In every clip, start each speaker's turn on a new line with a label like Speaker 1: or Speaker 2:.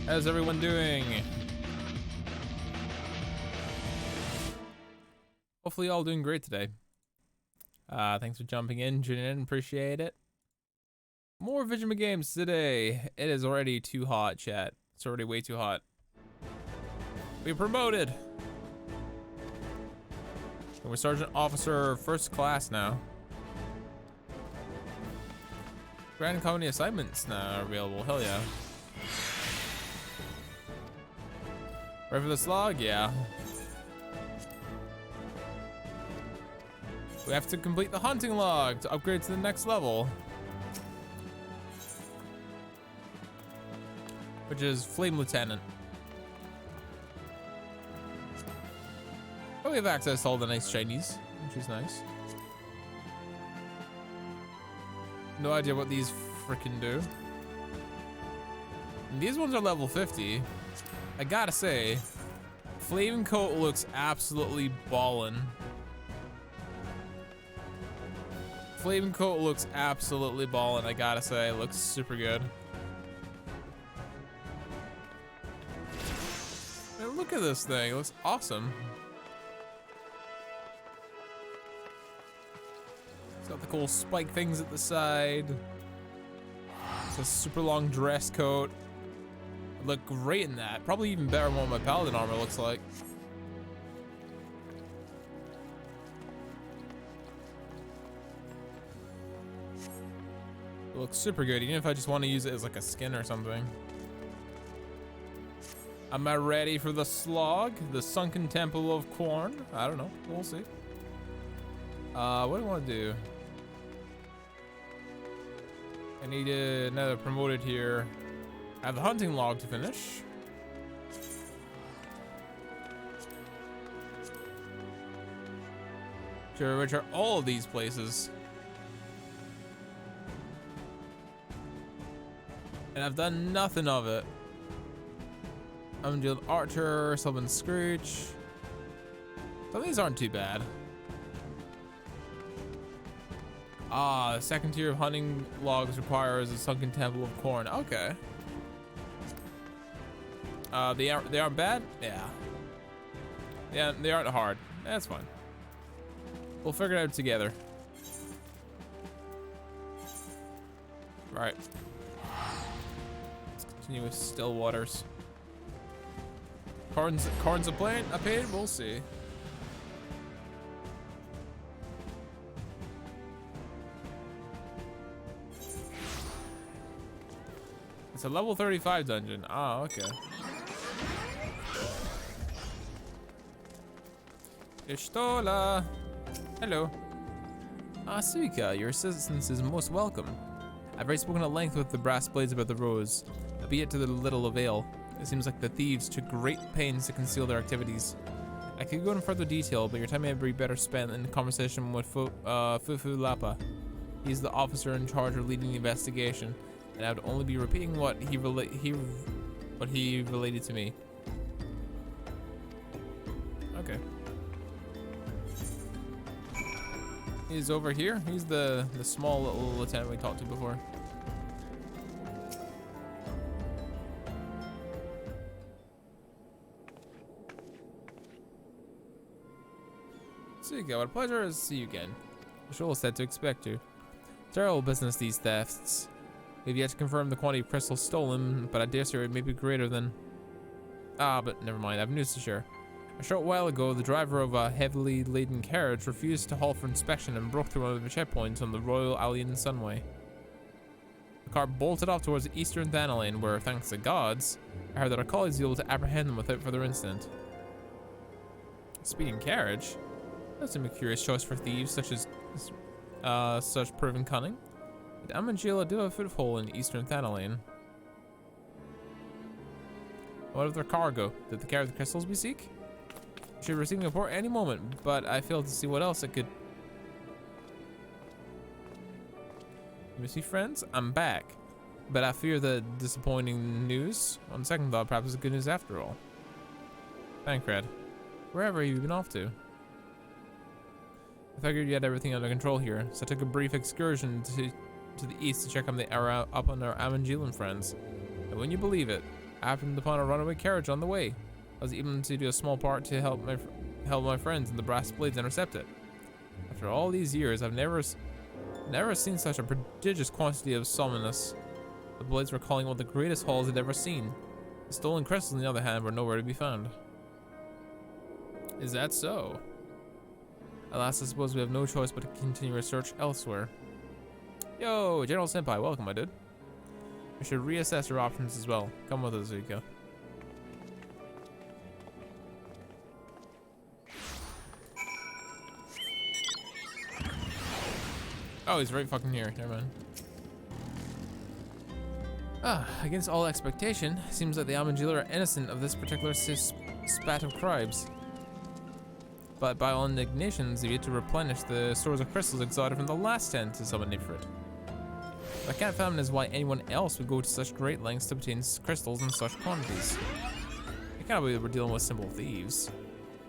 Speaker 1: How's everyone doing? Hopefully all doing great today. Thanks for jumping in, tuning in, appreciate it. More Refugee games today. It is already too hot, chat. It's already way too hot. We promoted. We're Sergeant Officer First Class now. Grand Company assignments now are available, hell yeah. Ready for the slog? Yeah. We have to complete the hunting log to upgrade to the next level. Which is Flame Lieutenant. Oh, we have access to all the nice shinies, which is nice. No idea what these frickin' do. And these ones are level 50. I gotta say, Flame Coat looks absolutely ballin'. Flame Coat looks absolutely ballin', I gotta say. It looks super good. Man, look at this thing, it looks awesome. It's got the cool spike things at the side. It's a super long dress coat. I look great in that. Probably even better than what my paladin armor looks like. It looks super good, even if I just want to use it as like a skin or something. Am I ready for the slog? The Sunken Temple of Corn? I don't know, we'll see. What do I want to do? I need another promoted here. I have the hunting log to finish. Sure, which are all of these places. And I've done nothing of it. I'm doing Archer, Sylvan Scrooge. Some of these aren't too bad. Ah, the second tier of hunting logs requires a Sunken Temple of Corn. Okay. They aren't bad? Yeah. Yeah, they aren't hard. That's fine. We'll figure it out together. Right. Let's continue with Still Waters. Corn's a plant? I paid? We'll see. It's a level 35 dungeon. Ah, okay. Ishtola. Hello. Ah, Suika, your assistance is most welcome. I've already spoken at length with the brass blades about the rose, albeit to the little avail. It seems like the thieves took great pains to conceal their activities. I could go in further detail, but your time may be better spent in conversation with Fufu Lapa. He's the officer in charge of leading the investigation, and I would only be repeating what he related to me. Okay. He's over here. He's the small little lieutenant we talked to before. So you go. What a pleasure to see you again. Joel said to expect you. Terrible business, these thefts. We've yet to confirm the quantity of crystals stolen, but I dare say it may be greater than... Ah, but never mind. I have news to share. A short while ago, the driver of a heavily laden carriage refused to halt for inspection and broke through one of the checkpoints on the Royal Alien Sunway. The car bolted off towards the eastern Thanalane, where, thanks to gods, I heard that our colleagues were able to apprehend them without further incident. Speeding carriage? That's a curious choice for thieves such proven cunning. Did Amangela do a foothold in eastern Thanalane? What of their cargo? Did they carry the crystals we seek? We should receive a report any moment, but I fail to see what else it could... You see, friends? I'm back. But I fear the disappointing news. On second thought, perhaps it's good news after all. Thancred. Wherever have you been off to? I figured you had everything under control here, so I took a brief excursion to the east to check on our Amangelan friends. And when you believe it, I happened upon a runaway carriage on the way. I was even to do a small part to help my friends and the brass blades intercept it. After all these years, I've never seen such a prodigious quantity of summonness. The blades were calling one of the greatest hauls I'd ever seen. The stolen crystals, on the other hand, were nowhere to be found. Is that so? Alas, I suppose we have no choice but to continue our search elsewhere. Yo, General Senpai, welcome, my dude. We should reassess our options as well. Come with us, Zuko. Oh, he's right fucking here. Never mind. Against all expectation, seems like the Amanjila are innocent of this particular spat of crimes. But by all indignations, they need to replenish the stores of crystals exiled from the last 10 to summon Ifrit. What I can't fathom is why anyone else would go to such great lengths to obtain crystals in such quantities. It can't be we're dealing with simple thieves.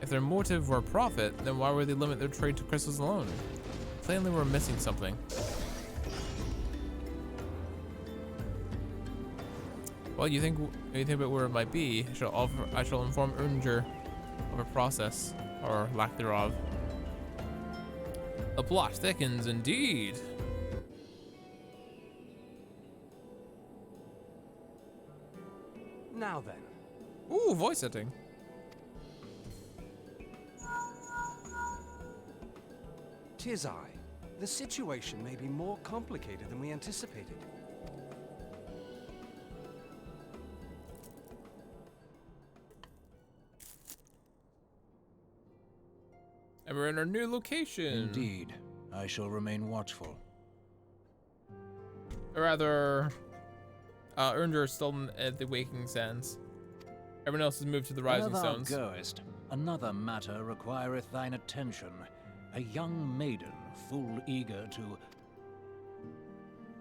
Speaker 1: If their motive were profit, then why would they limit their trade to crystals alone? Plainly, we're missing something. Well, you think about where it might be? I shall inform Urnger of a process, or lack thereof. The plot thickens indeed.
Speaker 2: Now then.
Speaker 1: Ooh, voice setting.
Speaker 2: Tis I. The situation may be more complicated than we anticipated.
Speaker 1: And we're in our new location.
Speaker 3: Indeed. I shall remain watchful.
Speaker 1: Or rather, Urnger is still at the Waking Sands. Everyone else has moved to the Rising
Speaker 3: Where thou
Speaker 1: Stones.
Speaker 3: goest, another matter requireth thine attention. A young maiden, full eager to...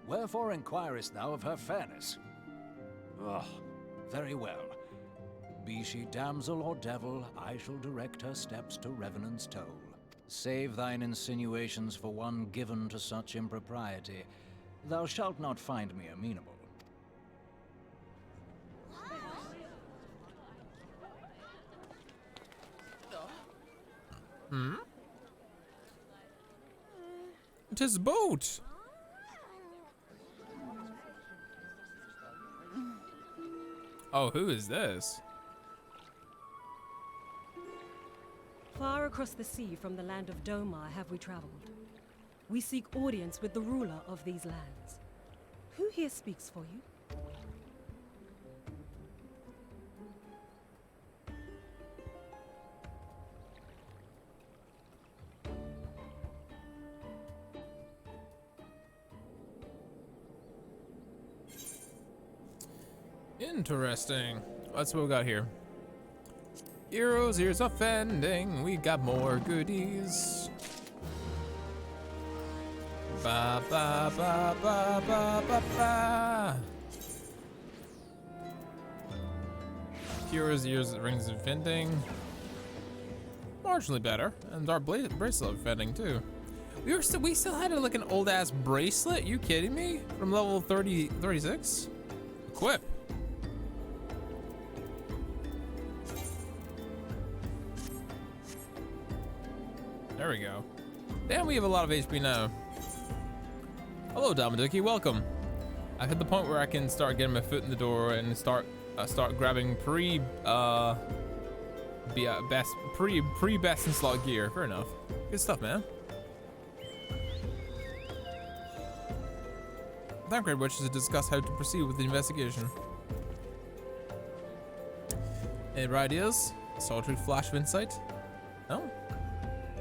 Speaker 3: Wherefore inquirest thou of her fairness? Oh, very well. Be she damsel or devil, I shall direct her steps to Revenant's Toll. Save thine insinuations for one given to such impropriety. Thou shalt not find me amenable.
Speaker 1: Hmm? 'Tis a boat! Oh, who is this?
Speaker 4: Far across the sea from the land of Domar have we traveled. We seek audience with the ruler of these lands. Who here speaks for you?
Speaker 1: Interesting. That's what we got here. Heroes, here's offending. We got more goodies. Ba ba ba ba ba ba ba. Heroes, ears, rings of vending. Marginally better, and our bracelet of vending too. We still had like an old ass bracelet. You kidding me? From level 36. Equip. There we go. Damn, we have a lot of HP now. Hello, Damaduki, welcome. I've hit the point where I can start getting my foot in the door and start grabbing pre-best in slot gear. Fair enough. Good stuff, man. Time Grade wishes to discuss how to proceed with the investigation. Any ideas? Solitary flash of insight? No?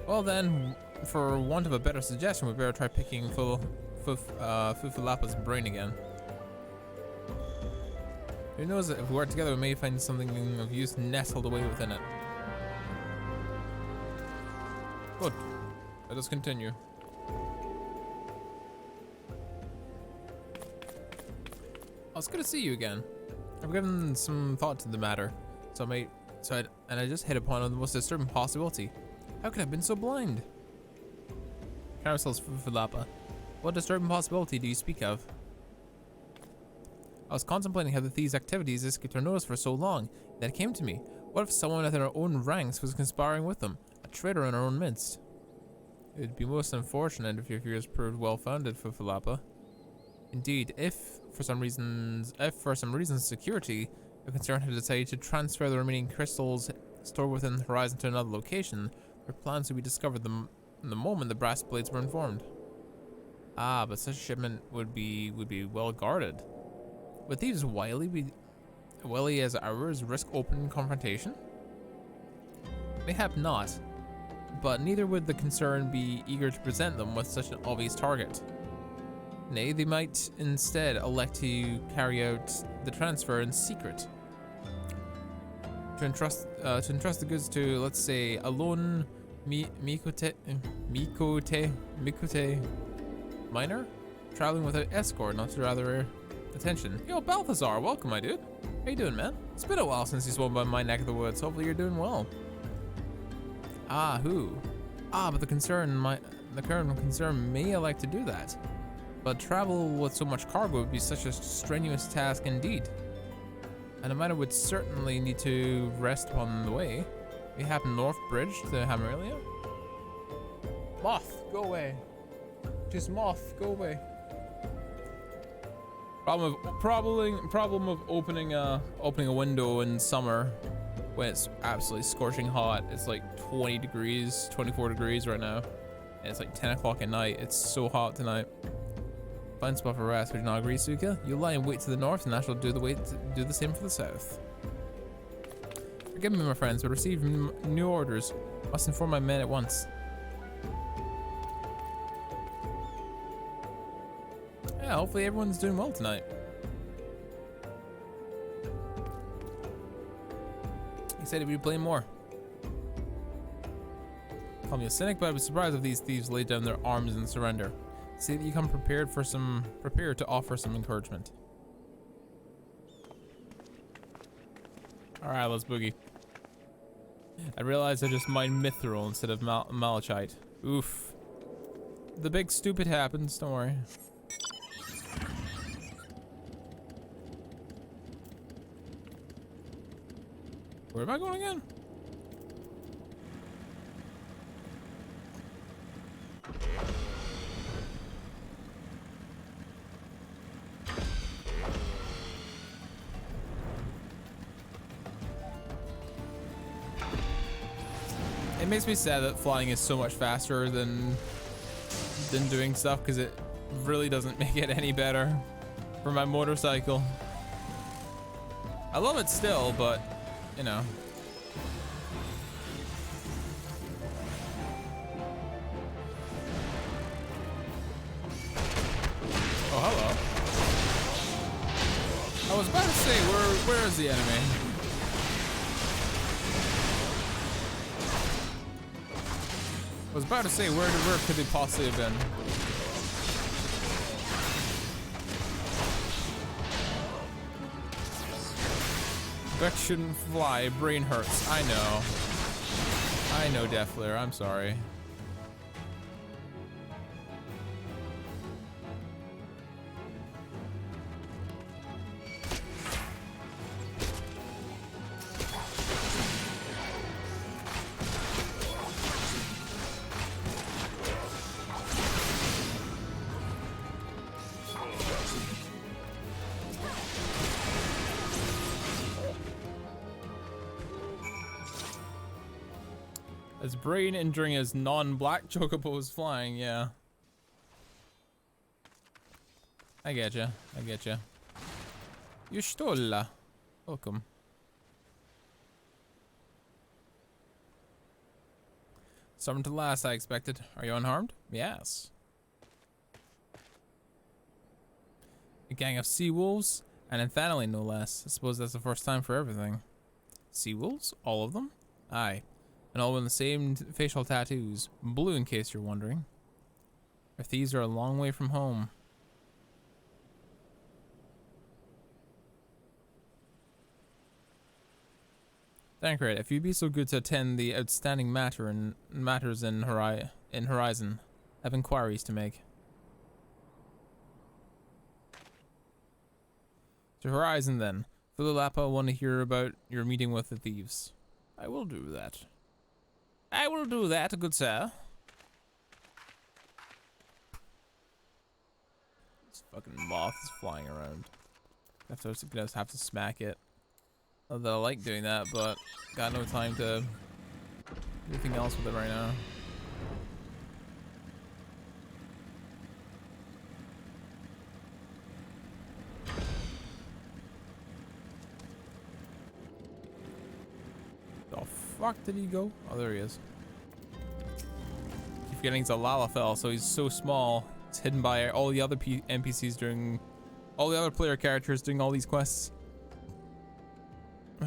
Speaker 1: Well then, for want of a better suggestion, we better try picking Fufulapa's brain again. Who knows, if we work together, we may find something of use nestled away within it. Good. Let us continue. Oh, it's good to see you again. I've given some thought to the matter, and I just hit upon the most disturbing possibility. How could I have been so blind? Carousel's Fufulapa. What disturbing possibility do you speak of? I was contemplating how the thieves' activities escaped our notice for so long. Then it came to me. What if someone within our own ranks was conspiring with them? A traitor in our own midst? It would be most unfortunate if your fears proved well-founded, Fufalapa. Indeed, if for some reasons security, the concern had decided to transfer the remaining crystals stored within the horizon to another location, their plans would be discovered the moment the brass blades were informed. Ah, but such a shipment would be well guarded. Would thieves wily as ours risk open confrontation? Mayhap not, but neither would the concern be eager to present them with such an obvious target. Nay, they might instead elect to carry out the transfer in secret. To entrust the goods to, let's say, a lone Mikote miner traveling with an escort, not to rather attention. Yo, Balthazar, welcome, my dude. How you doing, man? It's been a while since you swung by my neck of the woods. Hopefully you're doing well. Ah, who? Ah, but the current concern may elect to do that. But travel with so much cargo would be such a strenuous task indeed. And the miner would certainly need to rest upon the way. We have North Bridge to Hammerlia. Moth, go away. Just moth, go away. Problem of opening a window in summer when it's absolutely scorching hot. It's like 20 degrees, 24 degrees right now. And it's like 10 o'clock at night. It's so hot tonight. Fine spot for rest, would you not agree, Suka? You lie in wait to the north, and I shall do the same for the south. Forgive me, my friends, but receive new orders. Must inform my men at once. Yeah, hopefully everyone's doing well tonight. He said he'd be playing more. Call me a cynic, but I'd be surprised if these thieves laid down their arms and surrender. See that you come prepared to offer some encouragement. All right, let's boogie. I realized I just mined mithril instead of malachite. Oof. The big stupid happens. Don't worry. Where am I going again? It makes me sad that flying is so much faster than doing stuff, because it really doesn't make it any better for my motorcycle. I love it still, but you know. Oh, hello. I was about to say, where is the enemy? I was about to say, where could they possibly have been? Beck shouldn't fly, brain hurts. I know, Deathflare, I'm sorry. As brain injuring as non-black chocobos flying, yeah. I getcha. You stole. Welcome. Summoned to last, I expected. Are you unharmed? Yes. A gang of sea wolves and Anthanali, no less. I suppose that's the first time for everything. Sea wolves? All of them? Aye. And all with the same facial tattoos. Blue, in case you're wondering. Our thieves are a long way from home. Thancred, if you'd be so good to attend the outstanding matters in Horizon, I have inquiries to make. To Horizon then. Philolapa, I want to hear about your meeting with the thieves. I will do that. I will do that, good sir. This fucking moth is flying around. Gonna have to smack it. Not that I like doing that, but got no time to do anything else with it right now. The fuck did he go? Oh, there he is. Keep forgetting he's a Lalafell, so he's so small. It's hidden by all the other NPCs doing, all the other player characters doing all these quests.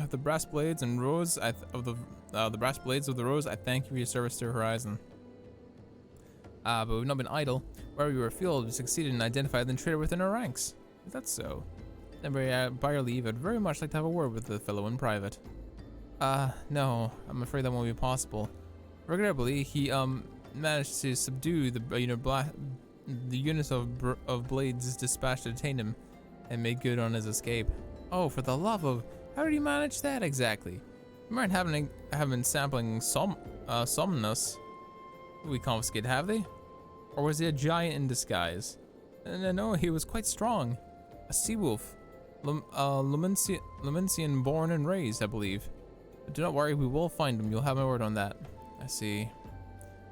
Speaker 1: The brass blades and rose the brass blades of the rose. I thank you for your service to Horizon. But we've not been idle. Where we were afield, we succeeded in identifying the traitor within our ranks. If that's so, then by your leave, I'd very much like to have a word with the fellow in private. No, I'm afraid that won't be possible. Regrettably, he managed to subdue the units of blades dispatched to detain him, and made good on his escape. Oh, for the love of! How did he manage that exactly? You might have been sampling Somnus we confiscated, have they? Or was he a giant in disguise? No, he was quite strong. A sea wolf. Lumensian born and raised, I believe. But do not worry, we will find him. You'll have my word on that. I see.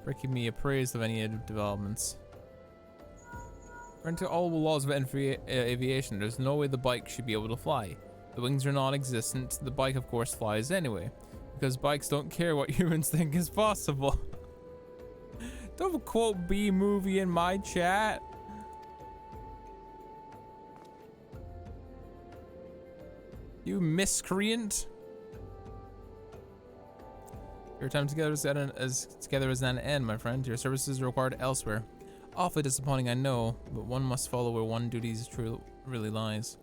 Speaker 1: For keeping me appraised of any developments. According to all the laws of aviation, there's no way the bike should be able to fly. The wings are non-existent. The bike, of course, flies anyway. Because bikes don't care what humans think is possible. Don't quote B-movie in my chat. You miscreant. Your time together is at an end, my friend. Your services are required elsewhere. Awfully disappointing, I know, but one must follow where one duty really lies.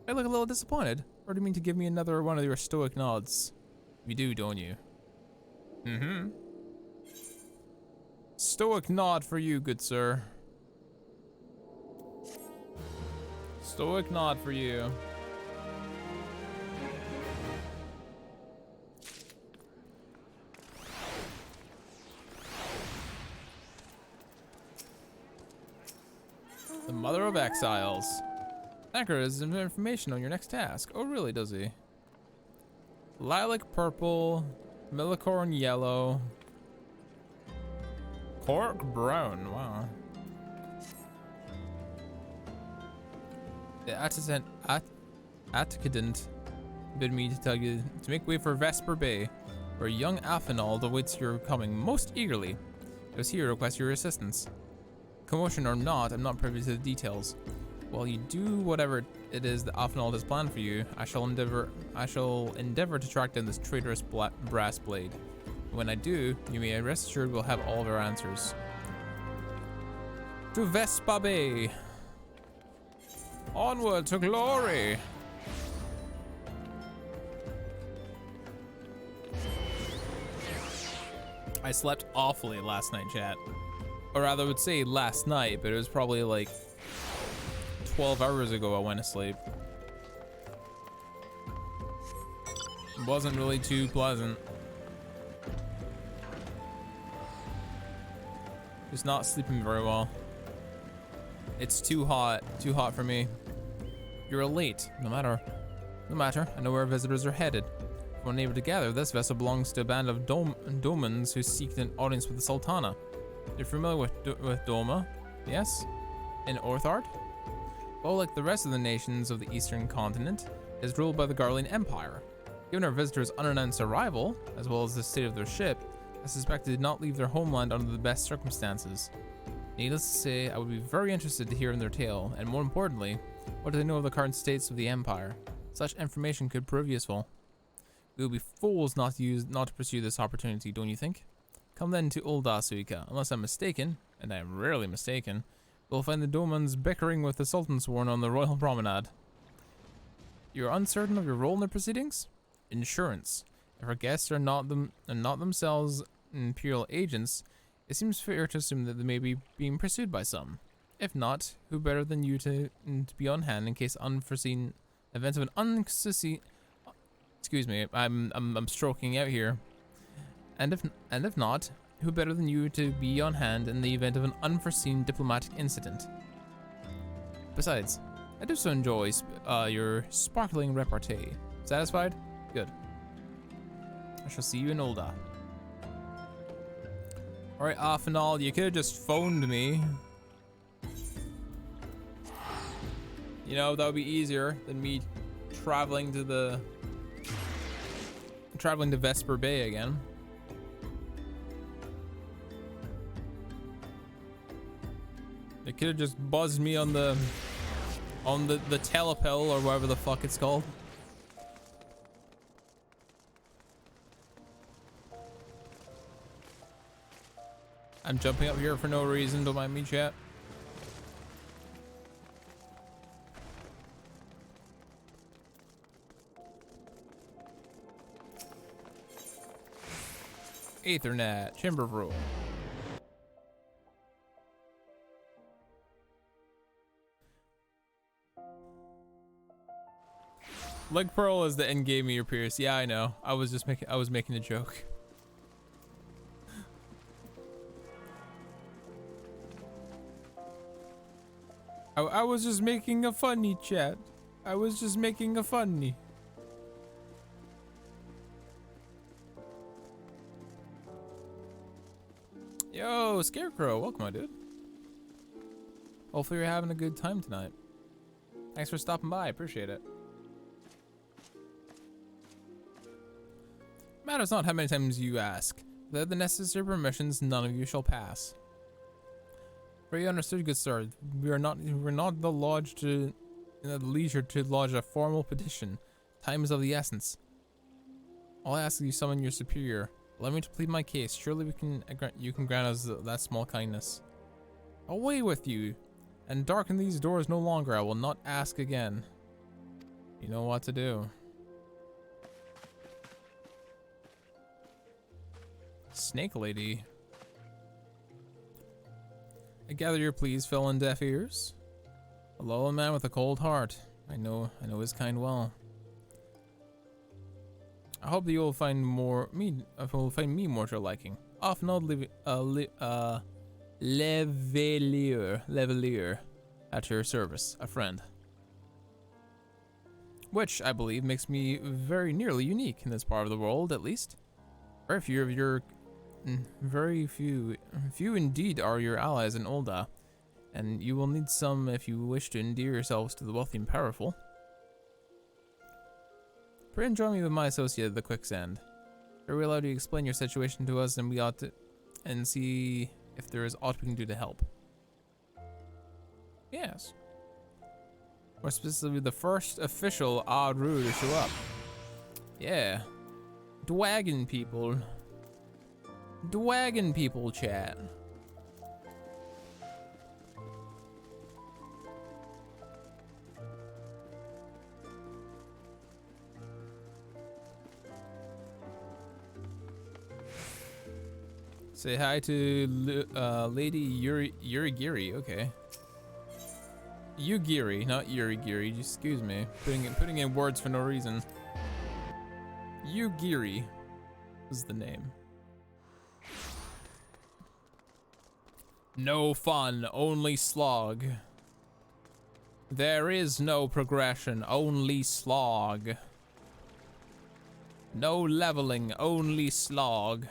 Speaker 1: I look a little disappointed. Or do you mean to give me another one of your stoic nods? You do, don't you? Mm-hmm. Stoic nod for you, good sir. Stoic nod for you. The Mother of Exiles. Anchor has some information on your next task. Oh, really, does he? Lilac purple, Millicorn yellow, Cork brown. Wow. The Atticadent bid me to tell you to make way for Vesper Bay, where young Afinald awaits your coming most eagerly. It was here to request your assistance. Commotion or not, I'm not privy to the details. While you do whatever it is that Afinald has planned for you, I shall endeavor to track down this traitorous brass blade. When I do, you may rest assured we'll have all of our answers. To Vespa Bay! Onward to glory! I slept awfully last night, chat. Or rather, I would say last night, but it was probably like 12 hours ago I went to sleep. It wasn't really too pleasant. Just not sleeping very well. It's too hot for me. You're late, no matter, I know where visitors are headed. From unable to gather, this vessel belongs to a band of Domans who seek an audience with the Sultana. You're familiar with Doma, yes? In Orthard? Well, like the rest of the nations of the eastern continent, it is ruled by the Garlean Empire. Given our visitors' unannounced arrival, as well as the state of their ship, I suspect they did not leave their homeland under the best circumstances. Needless to say, I would be very interested to hear in their tale, and more importantly, what do they know of the current states of the Empire? Such information could prove useful. We would be fools not to pursue this opportunity, don't you think? Come then to Ul'dah, Suika. Unless I'm mistaken, and I am rarely mistaken, we'll find the Domans bickering with the Sultan Sworn on the Royal Promenade. You're uncertain of your role in the proceedings? Insurance. If our guests are not themselves Imperial agents, it seems fair to assume that they may be being pursued by some. If not, who better than you to be on hand in case unforeseen Event of an unsussy. Excuse me, I'm stroking out here. And if not, who better than you to be on hand in the event of an unforeseen diplomatic incident? Besides, I do so enjoy your sparkling repartee. Satisfied? Good. I shall see you in Olda. Alright, off and all, you could have just phoned me. You know, that would be easier than me traveling to Vesper Bay again. They could have just buzzed me on the telepel or whatever the fuck it's called. I'm jumping up here for no reason, don't mind me, chat. Ethernet, Chamber Rule. Leg Pearl is the end game of your Pierce. Yeah, I know. I was making a joke. I was just making a funny, chat. I was just making a funny. Yo, Scarecrow, welcome, my dude. Hopefully you're having a good time tonight. Thanks for stopping by, appreciate it. Matters not how many times you ask. Without the necessary permissions, none of you shall pass. Very understood, good sir. We're not the lodge to the leisure to lodge a formal petition. Time is of the essence. I'll ask you summon your superior. Allow me to plead my case. Surely you can grant us that small kindness. Away with you, and darken these doors no longer. I will not ask again. You know what to do. Snake lady. I gather your pleas fell on deaf ears. A lowland man with a cold heart. I know his kind well. I hope that you will find me more to your liking. Often old Levelier at your service, a friend. Which, I believe, makes me very nearly unique in this part of the world, at least. Very few indeed are your allies in Olda, and you will need some if you wish to endear yourselves to the wealthy and powerful. Pray and join me with my associate at the quicksand. Are we allowed to explain your situation to us, and we ought to see if there is aught we can do to help? Yes. More specifically, the first official Ru to show up. Yeah. Dwagon people. Dwagon people, chat. Say hi to Lady Yurigiri. Okay. Yugiri, not Yurigiri. Excuse me. Putting in words for no reason. Yugiri is the name. No fun, only slog. There is no progression, only slog. No leveling, only slog.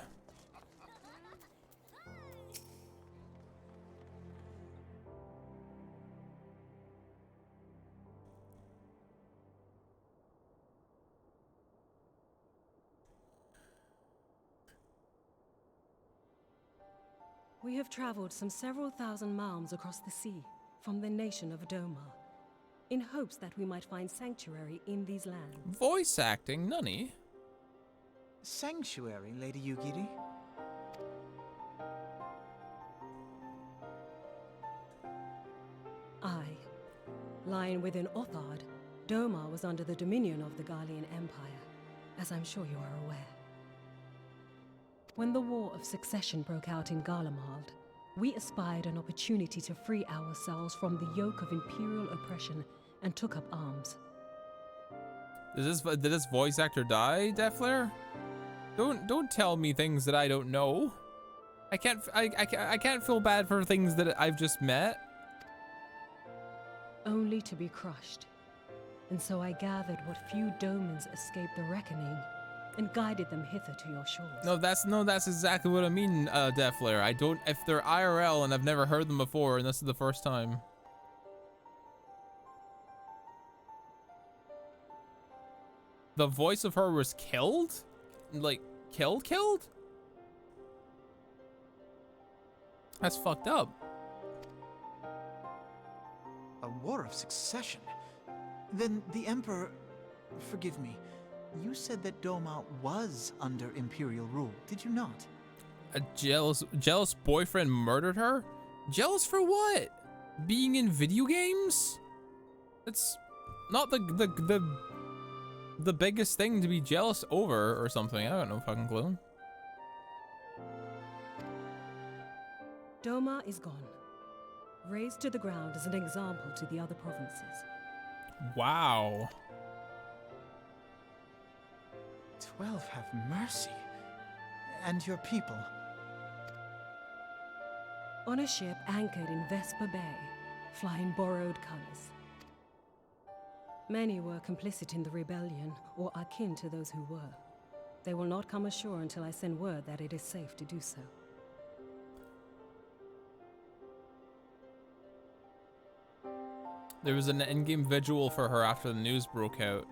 Speaker 4: We have traveled some several thousand miles across the sea from the nation of Doma, in hopes that we might find sanctuary in these lands.
Speaker 1: Voice acting, nunny.
Speaker 5: Sanctuary, Lady Yugiri?
Speaker 4: Aye. Lying within Othard, Doma was under the dominion of the Garlean Empire, as I'm sure you are aware. When the War of Succession broke out in Garlemald, we espied an opportunity to free ourselves from the yoke of imperial oppression and took up arms.
Speaker 1: Did this voice actor die, Deathflare? Don't tell me things that I don't know. I can't feel bad for things that I've just met.
Speaker 4: Only to be crushed. And so I gathered what few domans escaped the reckoning and guided them hither to your shores.
Speaker 1: That's exactly what I mean, Deathflare. If they're IRL and I've never heard them before and this is the first time. The voice of her was killed? Like, killed? That's fucked up.
Speaker 5: A war of succession? Then the Emperor... Forgive me. You said that Doma was under Imperial rule, did you not?
Speaker 1: A jealous boyfriend murdered her? Jealous for what? Being in video games? That's not the biggest thing to be jealous over or something. I don't know fucking clue.
Speaker 4: Doma is gone. Razed to the ground as an example to the other provinces.
Speaker 1: Wow.
Speaker 5: 12 have mercy. And your people?
Speaker 4: On a ship anchored in Vesper Bay, flying borrowed colors. Many were complicit in the rebellion, or akin to those who were. They will not come ashore until I send word that it is safe to do so.
Speaker 1: There was an in-game vigil for her after the news broke out.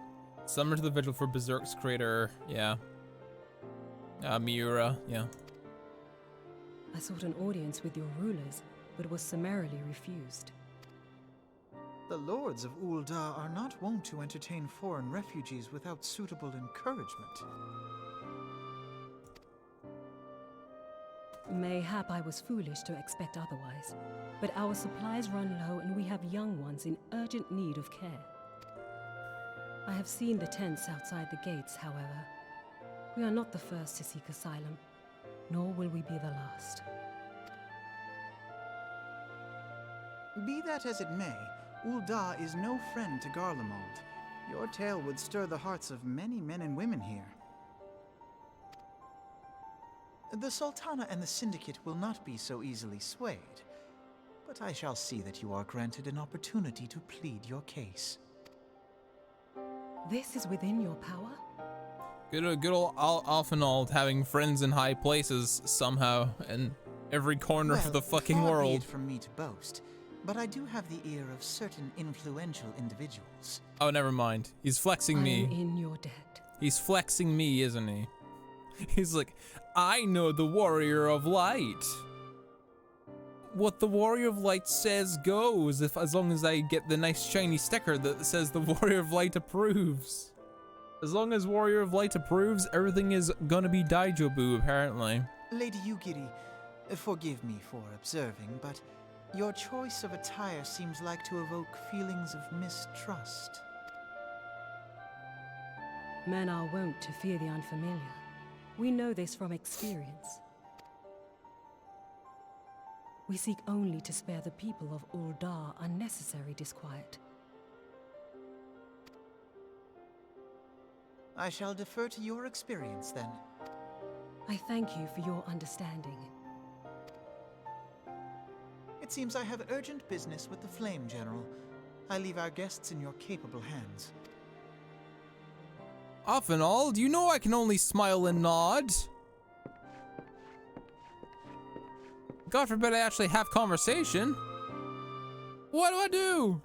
Speaker 1: Summoned to the vigil for Berserk's creator, yeah. Miura, yeah.
Speaker 4: I sought an audience with your rulers, but was summarily refused.
Speaker 5: The lords of Ul'dah are not wont to entertain foreign refugees without suitable encouragement.
Speaker 4: Mayhap I was foolish to expect otherwise, but our supplies run low and we have young ones in urgent need of care. I have seen the tents outside the gates, however. We are not the first to seek asylum, nor will we be the last.
Speaker 5: Be that as it may, Ul'dah is no friend to Garlemald. Your tale would stir the hearts of many men and women here. The Sultana and the Syndicate will not be so easily swayed, but I shall see that you are granted an opportunity to plead your case.
Speaker 4: This is within your power?
Speaker 1: Good old Alfenald having friends in high places somehow in every corner of the fucking
Speaker 5: far be
Speaker 1: world.
Speaker 5: it from me to boast, but I do have the ear of certain influential individuals.
Speaker 1: Oh, never mind. He's flexing
Speaker 4: I
Speaker 1: me.
Speaker 4: am in your debt.
Speaker 1: He's flexing me, isn't he? He's like, I know the Warrior of Light. What the Warrior of Light says goes, as long as I get the nice shiny sticker that says the Warrior of Light approves. As long as Warrior of Light approves, everything is gonna be Daijobu, apparently.
Speaker 5: Lady Yugiri, forgive me for observing, but your choice of attire seems like to evoke feelings of mistrust.
Speaker 4: Men are wont to fear the unfamiliar. We know this from experience. We seek only to spare the people of Ul'dah unnecessary disquiet.
Speaker 5: I shall defer to your experience, then.
Speaker 4: I thank you for your understanding.
Speaker 5: It seems I have urgent business with the Flame General. I leave our guests in your capable hands.
Speaker 1: Alfenald, you know I can only smile and nod. God forbid I actually have conversation. What do I do?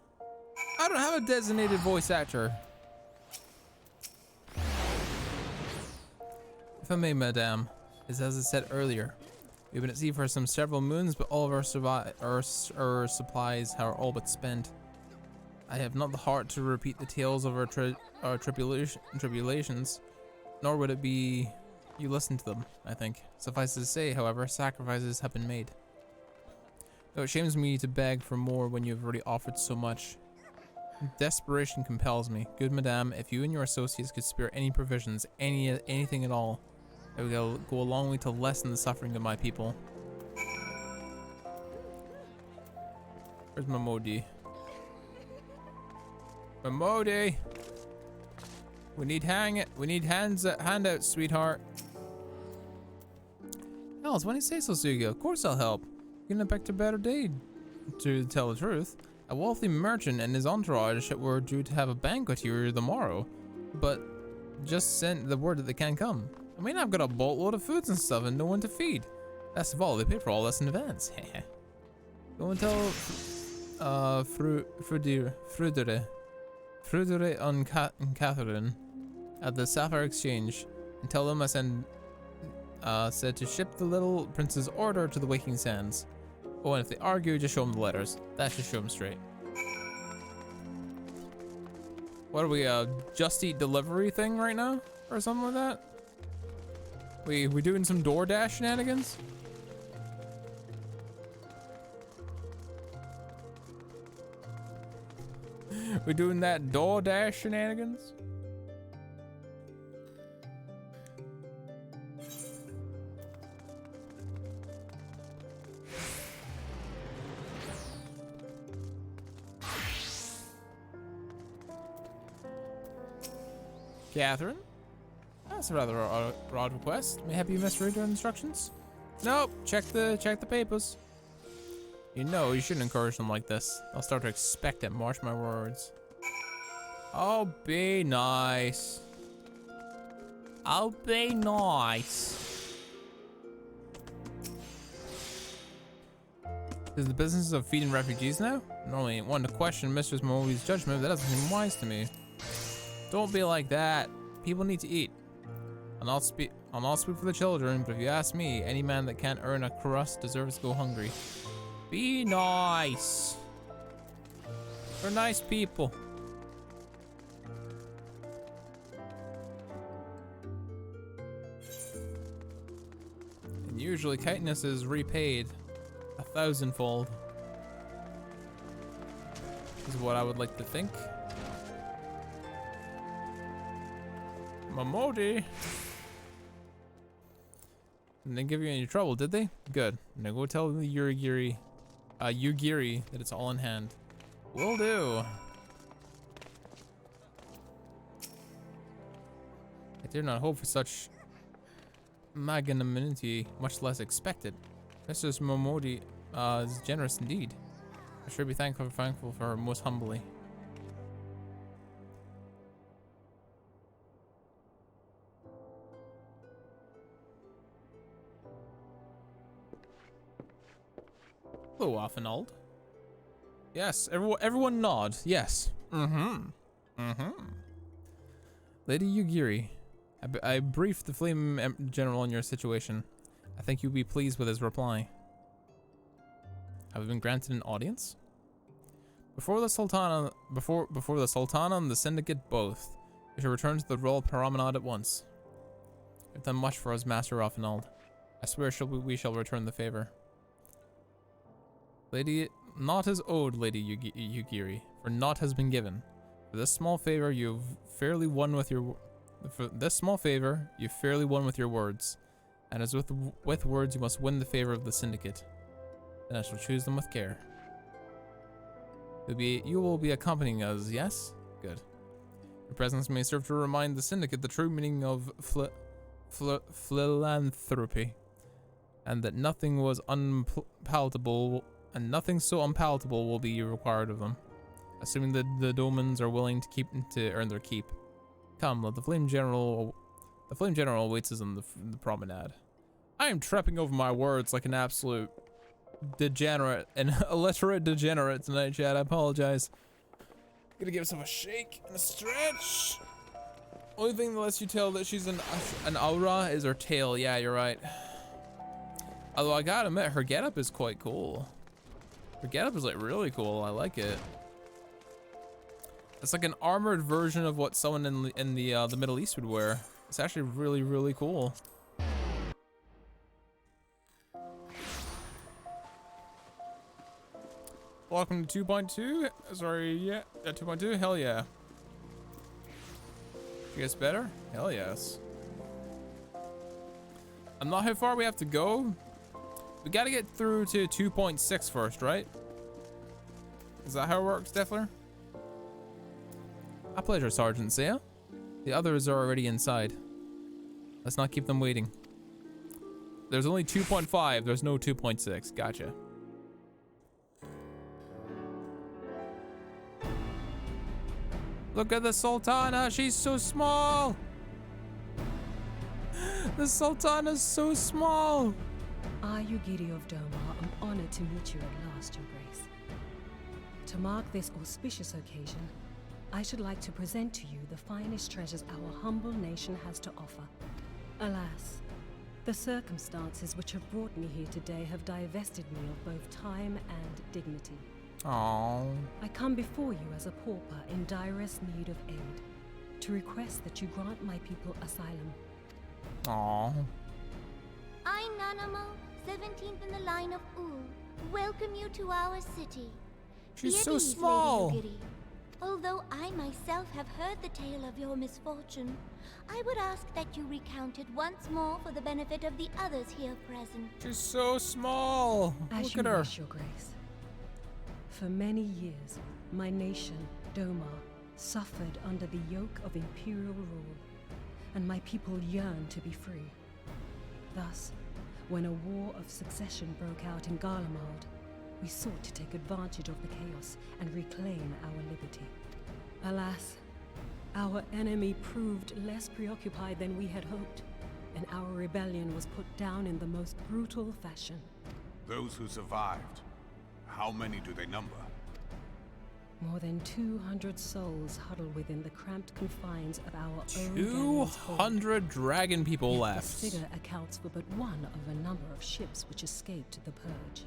Speaker 1: I don't have a designated voice actor. If I may, madame, as I said earlier, we've been at sea for several moons, but all of our supplies are all but spent. I have not the heart to repeat the tales of our tribulations, nor would it be you listen to them, I think. Suffice to say, however, sacrifices have been made. Though it shames me to beg for more when you have already offered so much. Desperation compels me. Good madame, if you and your associates could spare any provisions, anything at all, it would go a long way to lessen the suffering of my people. Where's Momodi? Momodi! We need handouts, sweetheart. Alice, when you say so, Suga, of course I'll help. Getting back to better day. To tell the truth, a wealthy merchant and his entourage were due to have a banquet here tomorrow, but just sent the word that they can't come. I mean, I've got a boatload of foods and stuff and no one to feed. Best of all, they paid for all this in advance. Go and tell Frudere and Catherine at the Sapphire Exchange and tell them I said to ship the little prince's order to the Waking Sands. Oh, and if they argue, just show them the letters. That should show them straight. What are we, Just Eat delivery thing right now? Or something like that? We doing some DoorDash shenanigans? We doing that DoorDash shenanigans? Catherine? That's a rather odd request. May I have you misread your instructions? Nope. Check the papers. You know you shouldn't encourage them like this. I'll start to expect it. Mark my words. Oh, be nice. Oh, be nice. Is the business of feeding refugees now? Normally one to question Mistress Moe's judgment, but that doesn't seem wise to me. Don't be like that. People need to eat. I'll not speak for the children, but if you ask me, any man that can't earn a crust deserves to go hungry. Be nice. We're nice people. And usually kindness is repaid 1,000-fold. Is what I would like to think. Mamodi. Didn't give you any trouble, did they? Good. Now go tell the Yugiri that it's all in hand. Will do. I dare not hope for such magnanimity, much less expected. Mrs. Momodi is generous indeed. I should be thankful for her most humbly. Hello, Offenald. Yes, everyone nod. Yes. Lady Yugiri, I briefed the Flame General on your situation. I think you'll be pleased with his reply. Have we been granted an audience? Before the Sultana and the Syndicate both, we shall return to the Royal Promenade at once. You've done much for us, Master Offenald. I swear we shall return the favor. Lady, naught is owed, Lady Yugiri, for naught has been given. For this small favor, you've fairly won with your words, and as with words, you must win the favor of the Syndicate. Then I shall choose them with care. You will be accompanying us, yes? Good. Your presence may serve to remind the Syndicate the true meaning of philanthropy, and that nothing was unpalatable. And nothing so unpalatable will be required of them, assuming that the Domans are willing to earn their keep. Come, let the Flame General awaits us on the promenade. I am tripping over my words like an absolute degenerate and illiterate degenerate tonight, Chad. I apologize. Gonna give myself a shake and a stretch. Only thing that lets you tell that she's an aura is her tail. Yeah, you're right. Although I gotta admit, her getup is quite cool. Her getup is like really cool. I like it. It's like an armored version of what someone in the Middle East would wear. It's actually really, really cool. Welcome to 2.2. Sorry, yeah, 2.2. Hell yeah. You guys better? Hell yes. I'm not how far we have to go. We gotta get through to 2.6 first, right? Is that how it works, Defler? A pleasure, Sergeant Saya. The others are already inside. Let's not keep them waiting. There's only 2.5. There's no 2.6. Gotcha. Look at the Sultana. She's so small. The Sultana's so small.
Speaker 4: I, Yugiri of Domar, am honored to meet you at last, Your Grace. To mark this auspicious occasion, I should like to present to you the finest treasures our humble nation has to offer. Alas, the circumstances which have brought me here today have divested me of both time and dignity.
Speaker 1: Aww.
Speaker 4: I come before you as a pauper in direst need of aid, to request that you grant my people asylum.
Speaker 1: Aww.
Speaker 6: I, Nanamo, 17th in the line of Ul, welcome you to our city.
Speaker 1: She's
Speaker 6: Be at
Speaker 1: so
Speaker 6: ease,
Speaker 1: small.
Speaker 6: Lady Yugiri. Although I myself have heard the tale of your misfortune, I would ask that you recount it once more for the benefit of the others here present.
Speaker 1: She's so small.
Speaker 4: As
Speaker 1: Look
Speaker 4: you
Speaker 1: at her.
Speaker 4: wish, Your Grace. For many years, my nation, Domar, suffered under the yoke of imperial rule, and my people yearned to be free. Thus, when a war of succession broke out in Garlemald, we sought to take advantage of the chaos and reclaim our liberty. Alas, our enemy proved less preoccupied than we had hoped, and our rebellion was put down in the most brutal fashion.
Speaker 7: Those who survived, how many do they number?
Speaker 4: More than 200 souls huddle within the cramped confines of our own galleon's hold.
Speaker 1: 200 dragon people
Speaker 4: Yet
Speaker 1: left.
Speaker 4: This figure accounts for but one of a number of ships which escaped the purge.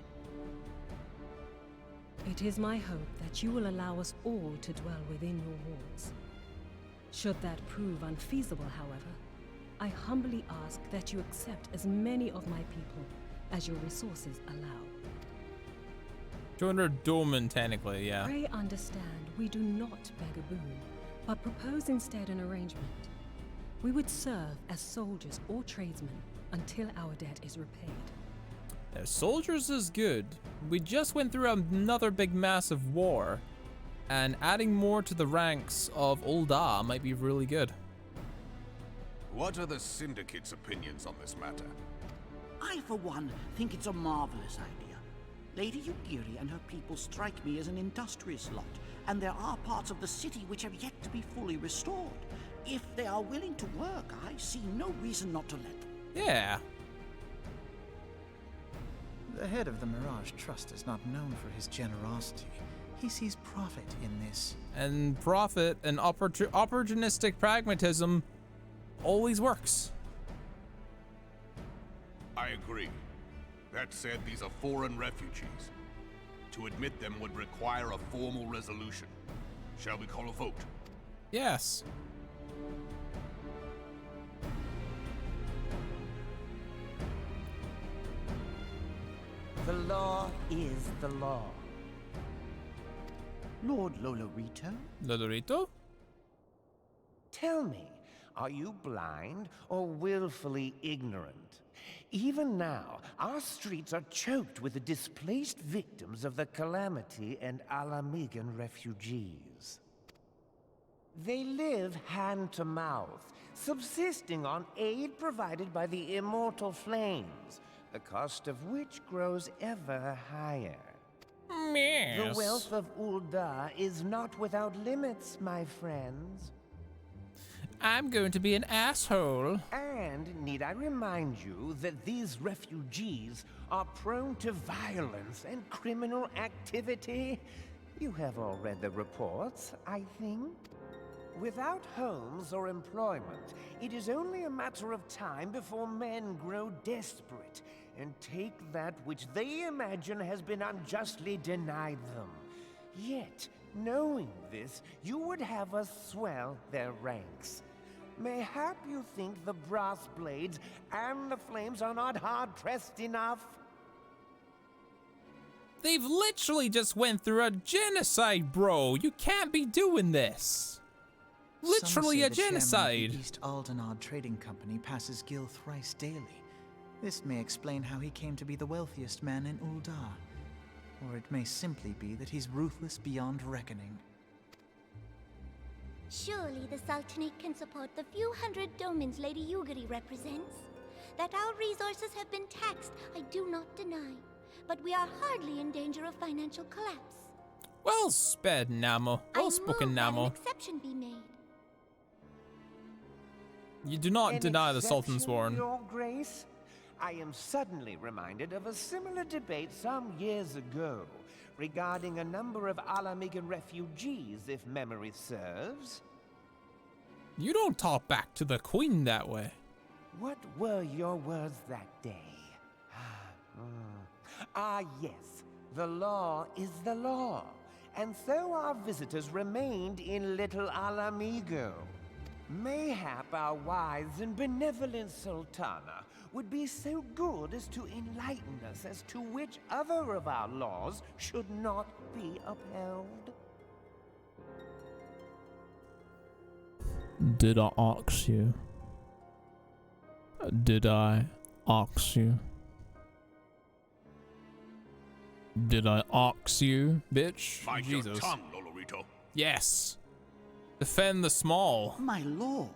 Speaker 4: It is my hope that you will allow us all to dwell within your walls. Should that prove unfeasible, however, I humbly ask that you accept as many of my people as your resources allow.
Speaker 1: 200 dolmen, technically, yeah.
Speaker 4: Pray understand, we do not beg a boon, but propose instead an arrangement. We would serve as soldiers or tradesmen until our debt is repaid.
Speaker 1: Yeah, soldiers is good. We just went through another big massive war, and adding more to the ranks of Ul'dah might be really good.
Speaker 7: What are the Syndicate's opinions on this matter?
Speaker 8: I, for one, think it's a marvelous idea. Lady Yugiri and her people strike me as an industrious lot, and there are parts of the city which have yet to be fully restored. If they are willing to work, I see no reason not to let them.
Speaker 1: Yeah.
Speaker 5: The head of the Mirage Trust is not known for his generosity. He sees profit in this.
Speaker 1: And profit and opportunistic pragmatism always works.
Speaker 7: I agree. That said, these are foreign refugees. To admit them would require a formal resolution. Shall we call a vote?
Speaker 1: Yes.
Speaker 9: The law is the law.
Speaker 8: Lord Lolorito?
Speaker 1: Lolorito?
Speaker 9: Tell me, are you blind or willfully ignorant? Even now, our streets are choked with the displaced victims of the Calamity and Alamigan refugees. They live hand to mouth, subsisting on aid provided by the immortal flames, the cost of which grows ever higher.
Speaker 1: Yes.
Speaker 9: The wealth of Ul'dah is not without limits, my friends.
Speaker 1: I'm going to be an asshole.
Speaker 9: And need I remind you that these refugees are prone to violence and criminal activity? You have all read the reports, I think. Without homes or employment, it is only a matter of time before men grow desperate and take that which they imagine has been unjustly denied them. Yet, knowing this, you would have us swell their ranks. Mayhap you think the brass blades and the flames are not hard-pressed enough?
Speaker 1: They've literally just went through a genocide, bro. You can't be doing this. Literally
Speaker 5: Some say
Speaker 1: a
Speaker 5: the chairman of
Speaker 1: genocide.
Speaker 5: the East Aldenard Trading Company passes Gil thrice daily. This may explain how he came to be the wealthiest man in Ul'dah. Or it may simply be that he's ruthless beyond reckoning.
Speaker 6: Surely the Sultanate can support the few hundred domins Lady Yugiri represents. That our resources have been taxed, I do not deny. But we are hardly in danger of financial collapse.
Speaker 1: Well sped, Namo. Well spoken,
Speaker 6: I move that
Speaker 1: Namo.
Speaker 6: an exception be made.
Speaker 1: You do not
Speaker 9: An
Speaker 1: deny the Sultan's
Speaker 9: exception,
Speaker 1: warrant.
Speaker 9: Your Grace? I am suddenly reminded of a similar debate some years ago regarding a number of Alamigan refugees, if memory serves.
Speaker 1: You don't talk back to the Queen that way.
Speaker 9: What were your words that day? Yes, the law is the law, and so our visitors remained in Little Alamigo. Mayhap our wise and benevolent Sultana would be so good as to enlighten us as to which other of our laws should not be upheld.
Speaker 1: Did I ask you? Did I ask you? Did I ask you, bitch?
Speaker 7: Mind
Speaker 1: Jesus.
Speaker 7: your tongue, Lolorito.
Speaker 1: Yes. Defend the small.
Speaker 8: My lord,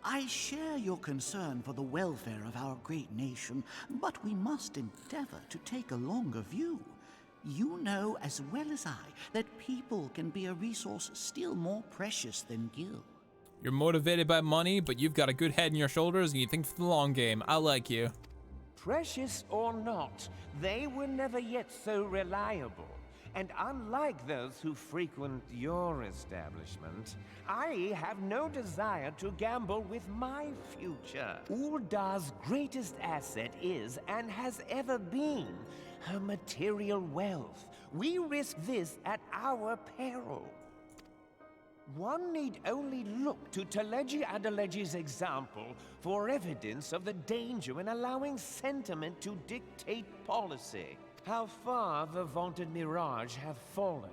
Speaker 8: I share your concern for the welfare of our great nation, but we must endeavor to take a longer view. You know as well as I that people can be a resource still more precious than gil.
Speaker 1: You're motivated by money, but you've got a good head in your shoulders and you think for the long game. I like you.
Speaker 9: Precious or not, they were never yet so reliable. And unlike those who frequent your establishment, I have no desire to gamble with my future. Uldar's greatest asset is, and has ever been, her material wealth. We risk this at our peril. One need only look to Teleji Adeleji's example for evidence of the danger in allowing sentiment to dictate policy. How far the vaunted Mirage have fallen,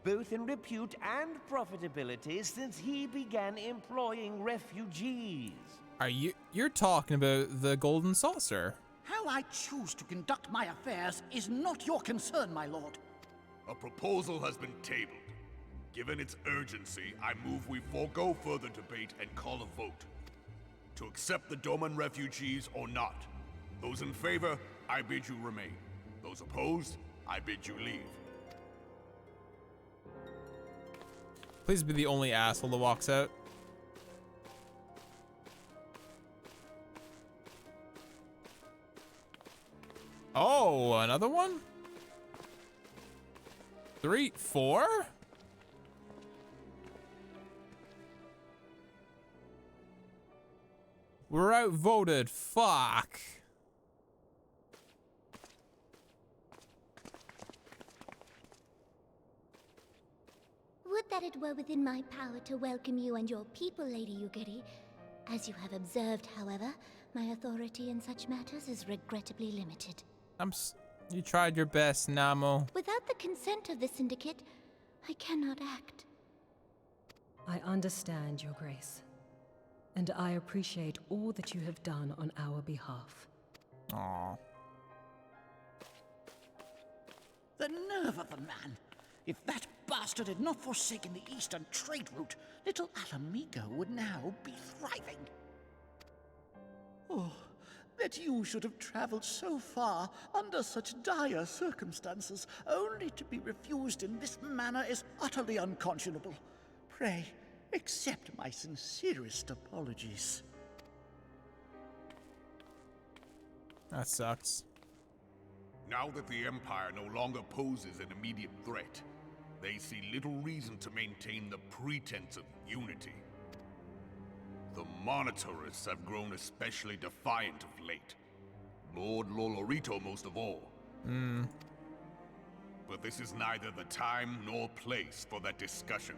Speaker 9: both in repute and profitability, since he began employing refugees.
Speaker 1: You're talking about the Golden Saucer?
Speaker 8: How I choose to conduct my affairs is not your concern, my lord.
Speaker 7: A proposal has been tabled. Given its urgency, I move we forego further debate and call a vote. To accept the Doman refugees or not. Those in favor, I bid you remain. Those opposed, I bid you leave.
Speaker 1: Please be the only asshole that walks out. Oh, another one? 3, 4? We're outvoted. Fuck.
Speaker 6: Would that it were within my power to welcome you and your people, Lady Yugiri. As you have observed, however, my authority in such matters is regrettably limited.
Speaker 1: You tried your best, Namo.
Speaker 6: Without the consent of the Syndicate, I cannot act.
Speaker 4: I understand, Your Grace. And I appreciate all that you have done on our behalf.
Speaker 1: Aww.
Speaker 8: The nerve of the man! If that bastard had not forsaken the eastern trade route, Little Alamigo would now be thriving. Oh, that you should have traveled so far under such dire circumstances, only to be refused in this manner is utterly unconscionable. Pray, accept my sincerest apologies.
Speaker 1: That sucks.
Speaker 7: Now that the Empire no longer poses an immediate threat, they see little reason to maintain the pretense of unity. The Monitorists have grown especially defiant of late. Lord Lolorito most of all. But this is neither the time nor place for that discussion.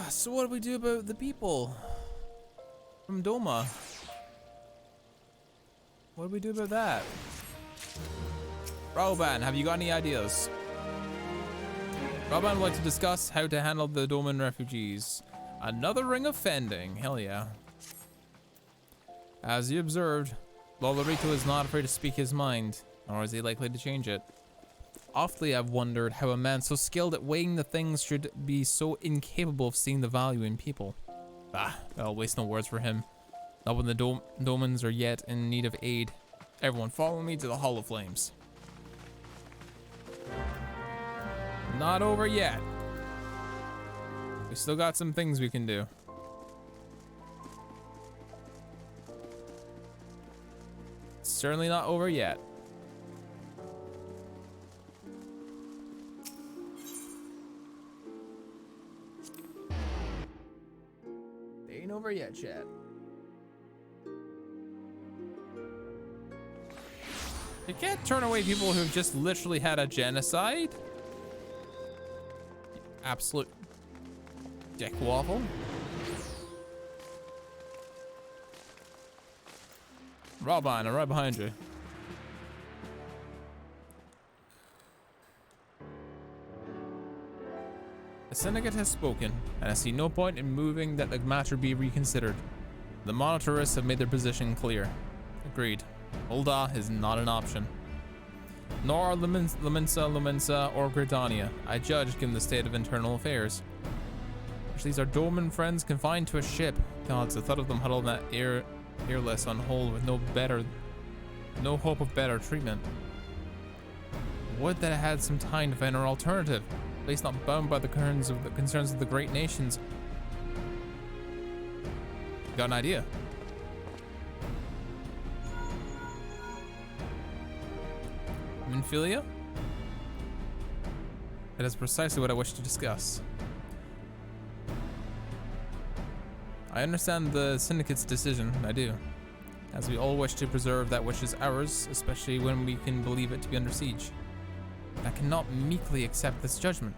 Speaker 1: So what do we do about the people from Doma? What do we do about that? Roban, have you got any ideas? Roban would like to discuss how to handle the Doman refugees. Another ring of fending, hell yeah. As you observed, Lolorito is not afraid to speak his mind, nor is he likely to change it. Often I've wondered how a man so skilled at weighing the things should be so incapable of seeing the value in people. I'll waste no words for him. Not when the Domans are yet in need of aid. Everyone follow me to the Hall of Flames. Not over yet. We still got some things we can do. Certainly not over yet. Ain't over yet, chat. You can't turn away people who've just literally had a genocide. Absolute dick waffle. Robin, I'm right behind you. The Syndicate has spoken, and I see no point in moving that the matter be reconsidered. The monitorists have made their position clear. Agreed. Ul'dah is not an option. Nor are Lumensa, or Gridania. I judge given the state of internal affairs. These are Doman friends confined to a ship. Gods, the thought of them huddled in that airless on hold with no hope of better treatment. Would that I had some time to find an alternative, at least not bound by the concerns of the great nations. Got an idea? Minfilia? That is precisely what I wish to discuss. I understand the Syndicate's decision, I do, as we all wish to preserve that which is ours, especially when we can believe it to be under siege. I cannot meekly accept this judgment,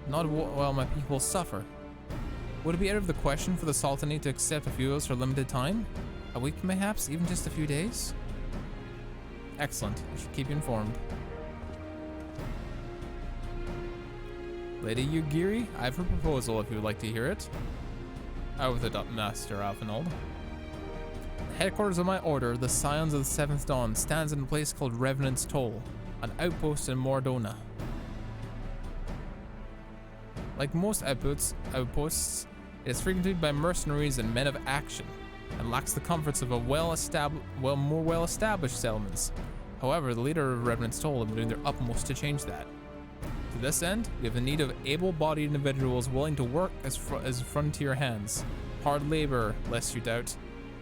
Speaker 1: not while my people suffer. Would it be out of the question for the Sultanate to accept a few of us for a limited time? A week perhaps, even just a few days? Excellent, I should keep you informed. Lady Yugiri, I have a proposal if you would like to hear it. Out with it, Master Alphinaud. The headquarters of my order, the Scions of the Seventh Dawn, stands in a place called Revenant's Toll, an outpost in Mordona. Like most outposts, it is frequented by mercenaries and men of action, and lacks the comforts of a more well-established settlements. However, the leader of Revenant's Toll have been doing their utmost to change that. To this end, we have the need of able-bodied individuals willing to work as frontier hands. Hard labor, lest you doubt,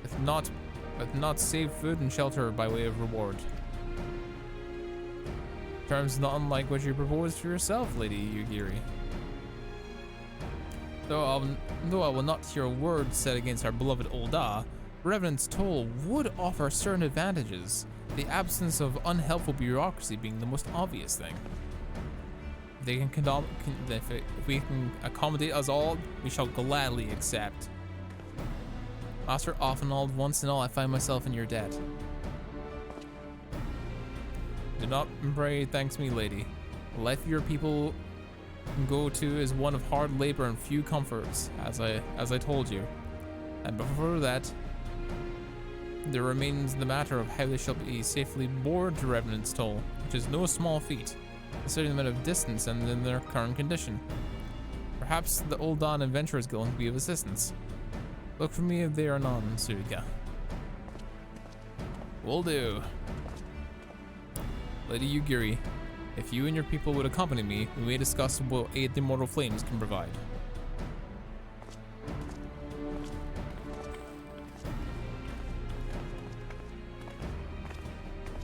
Speaker 1: if not save food and shelter by way of reward. Terms not unlike what you proposed for yourself, Lady Yugiri. Though I will not hear a word said against our beloved Ul'dah, Revenant's Toll would offer certain advantages, the absence of unhelpful bureaucracy being the most obvious thing. If we can accommodate us all, we shall gladly accept. Master Alphinaud, once and all, I find myself in your debt. Do not pray thanks me, lady. The life of your people can go to is one of hard labor and few comforts, as I told you. And before that, there remains the matter of how they shall be safely moored to Revenant's Toll, which is no small feat, considering the amount of distance and in their current condition. Perhaps the Ul'dah Adventurers Guild can be of assistance. Look for me if they are none, Suika. Will do. Lady Yugiri, if you and your people would accompany me, we may discuss what aid the Immortal Flames can provide.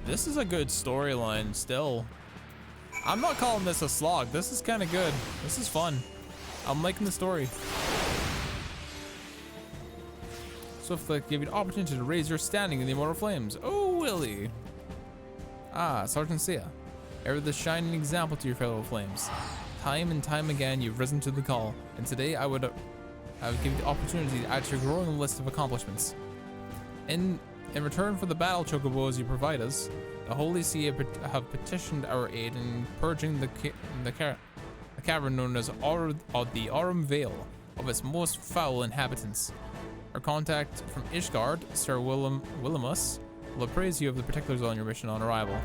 Speaker 1: This is a good storyline still. I'm not calling this a slog. This is kind of good. This is fun. I'm liking the story. Swiftlick give you the opportunity to raise your standing in the Immortal Flames. Oh, Willie. Ah, Sergeant Sia. Ever the shining example to your fellow flames. Time and time again, you've risen to the call, and today I would give you the opportunity to add to your growing list of accomplishments. In return for the battle chocobos you provide us, the Holy See have petitioned our aid in purging the cavern known as the Aurum Vale of its most foul inhabitants. Our contact from Ishgard, Sir Willimus, will appraise you of the particulars on your mission on arrival.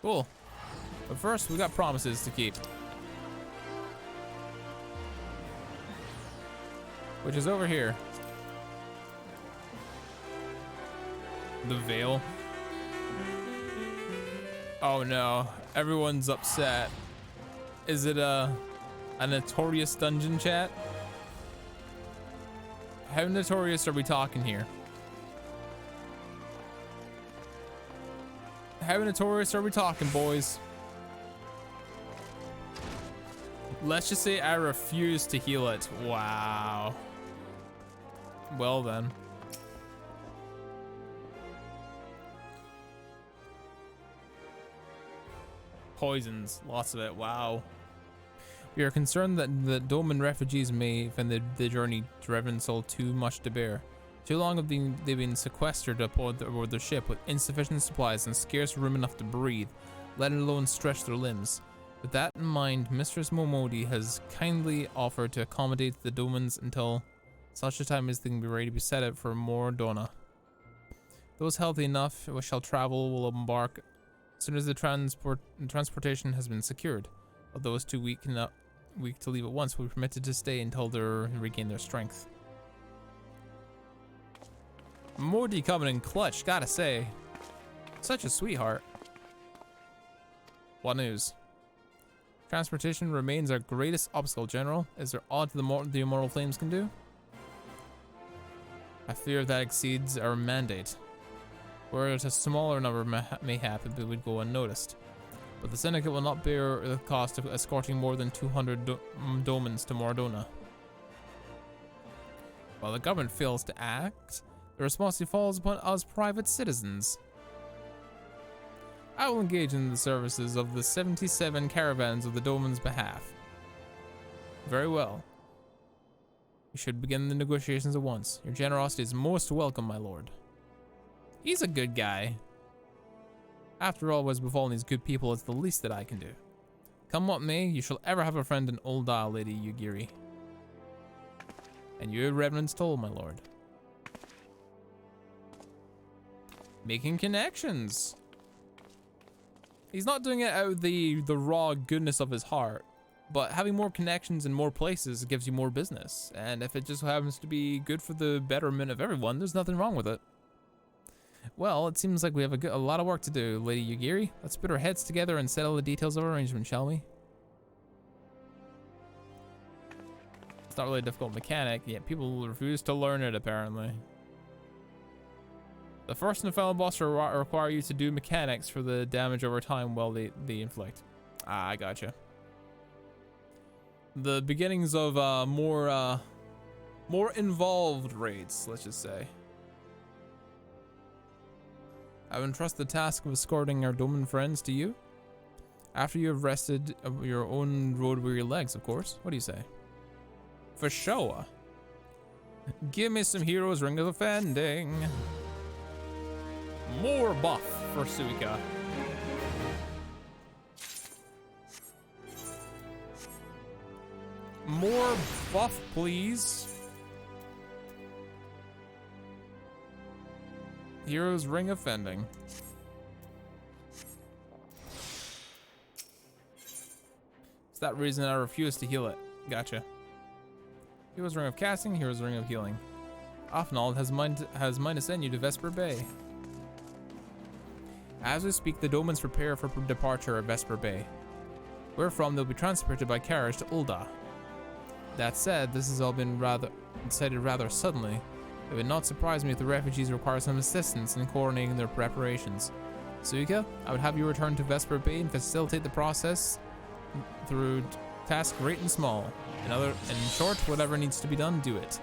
Speaker 1: Cool. But first, we got promises to keep. Which is over here. The Veil. Oh no, everyone's upset. Is it a notorious dungeon, chat? How notorious are we talking here? How notorious are we talking, boys? Let's just say I refuse to heal it. Wow. Well then. Poisons, lots of it. Wow. We are concerned that the Doman refugees may find the journey to Revenant Soul too much to bear. Too long have they've been sequestered aboard their ship with insufficient supplies and scarce room enough to breathe, let alone stretch their limbs. With that in mind, Mistress Momodi has kindly offered to accommodate the Domans until such a time as they can be ready to be set out for more Dona. Those healthy enough who shall travel will embark as soon as the transportation has been secured. Of those too weak to leave at once will be permitted to stay until they regain their strength. Modi coming in clutch, gotta say. Such a sweetheart. What news? Transportation remains our greatest obstacle, General. Is there aught the Immortal Flames can do? I fear that exceeds our mandate. Were it a smaller number, mayhap it would go unnoticed. But the Syndicate will not bear the cost of escorting more than 200 Domans to Mordona. While the government fails to act, the responsibility falls upon us private citizens. I will engage in the services of the 77 caravans of the Doman's behalf. Very well. We should begin the negotiations at once. Your generosity is most welcome, my lord. He's a good guy. After all, what has befallen these good people is the least that I can do. Come what may, you shall ever have a friend in Old Isle, Lady Yugiri. And your reverence told, my lord. Making connections. He's not doing it out of the raw goodness of his heart, but having more connections in more places gives you more business. And if it just happens to be good for the betterment of everyone, there's nothing wrong with it. Well, it seems like we have a lot of work to do, Lady Yugiri. Let's put our heads together and settle the details of our arrangement, shall we? It's not really a difficult mechanic, yet people refuse to learn it, apparently. The first and final boss will require you to do mechanics for the damage over time while they inflict. Ah, I gotcha. The beginnings of more involved raids, let's just say. I will entrust the task of escorting our Doman friends to you. After you have rested your own road-weary legs, of course. What do you say? For sure. Give me some heroes ring of offending. More buff for Suika. More buff, please. Heroes ring offending. It's that reason I refuse to heal it. Gotcha. Heroes ring of casting, heroes ring of healing. Offnald has mind to send you to Vesper Bay. As we speak, the Domans prepare for departure at Vesper Bay, wherefrom they'll be transported by carriage to Ul'dah. That said, this has all been decided rather suddenly. It would not surprise me if the refugees require some assistance in coordinating their preparations. Suika, I would have you return to Vesper Bay and facilitate the process through tasks great and small. In short, whatever needs to be done, do it.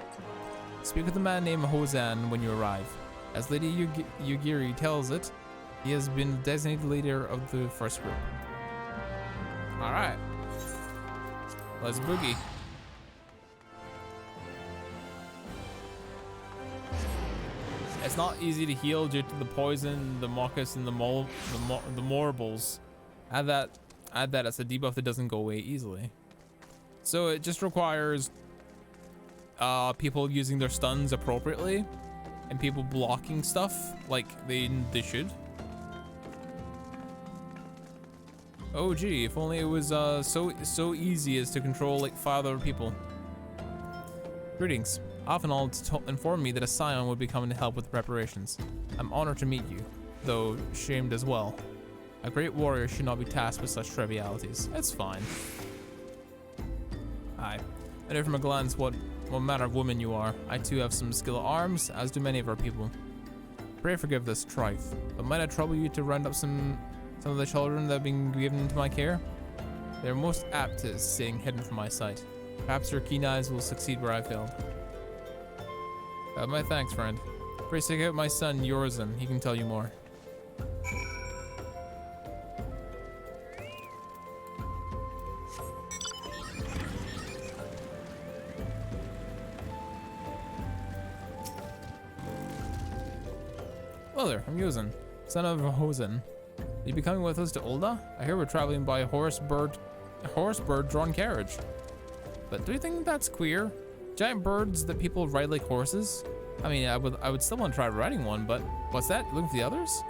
Speaker 1: Speak with a man named Hozan when you arrive. As Lady Yugiri tells it, he has been the designated leader of the first group. Alright. Let's boogie. It's not easy to heal due to the poison, the mucus, and the morbles. Add that as a debuff that doesn't go away easily. So it just requires people using their stuns appropriately and people blocking stuff like they should. Oh gee, if only it was so easy as to control like 5 other people. Greetings. Afenald informed me that a scion would be coming to help with reparations. I'm honored to meet you, though shamed as well. A great warrior should not be tasked with such trivialities. It's fine. Aye. I know from a glance what manner of woman you are. I too have some skill at arms, as do many of our people. Pray forgive this trifle, but might I trouble you to round up some of the children that have been given into my care? They are most apt to staying hidden from my sight. Perhaps your keen eyes will succeed where I failed. My thanks, friend. Pray seek out my son, Yorzan. He can tell you more. Hello there, I'm Yorzan, son of Hosen. You be coming with us to Ulda? I hear we're traveling by a horse-bird drawn carriage. But do you think that's queer? Giant birds that people ride like horses? I mean, I would still want to try riding one, but what's that? Looking for the others?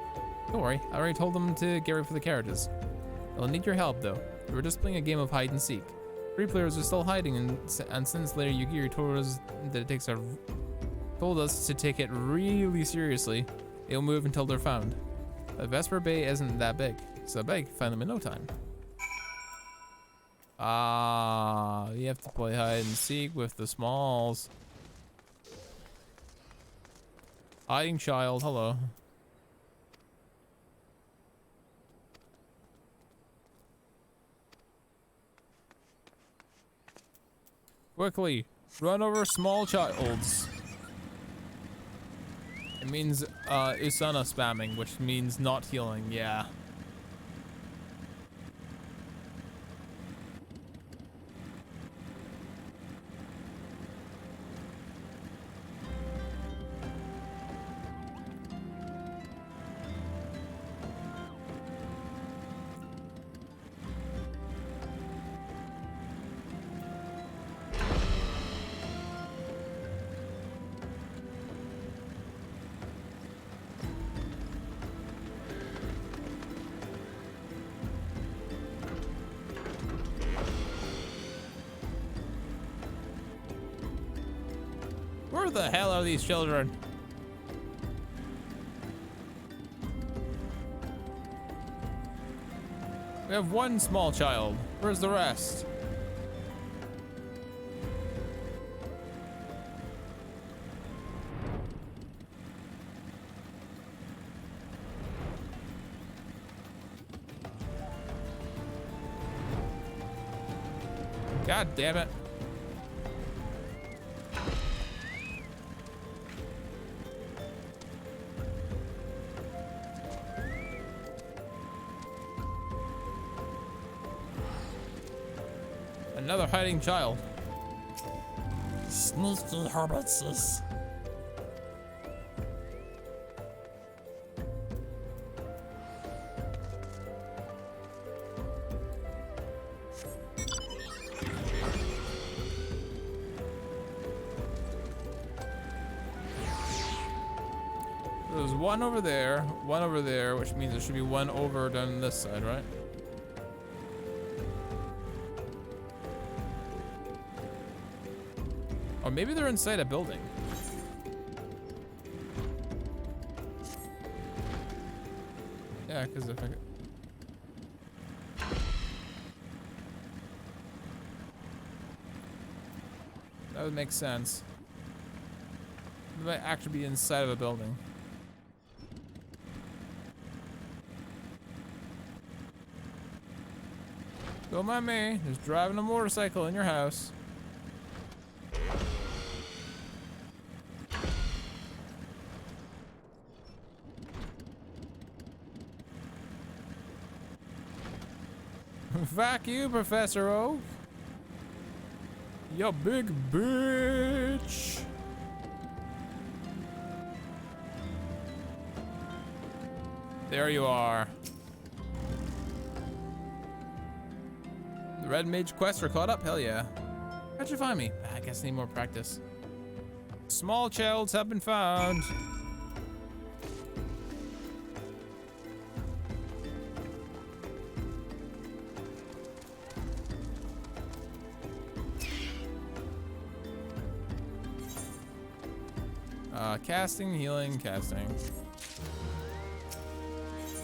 Speaker 1: Don't worry, I already told them to get ready for the carriages. I'll need your help though. We're just playing a game of hide and seek. 3 players are still hiding, and since Lady Yugiri told us to take it really seriously, they'll move until they're found. The Vesper Bay isn't that big, so I find them in no time. Ah, you have to play hide and seek with the smalls. Hiding child, hello. Quickly, run over small childs. It means Usana spamming, which means not healing, yeah. Where the hell are these children? We have 1 small child. Where's the rest? God damn it. Another hiding child. Sneaky hobbitses. There's 1 over there, 1 over there, which means there should be 1 over down this side, right? Or maybe they're inside a building. Yeah, because if I could... That would make sense. They might actually be inside of a building. Don't mind me, just driving a motorcycle in your house. Fuck you, Professor Oak. You big bitch. There you are. The Red Mage quests are caught up? Hell yeah. How'd you find me? I guess I need more practice. Small childs have been found. Casting, healing, casting.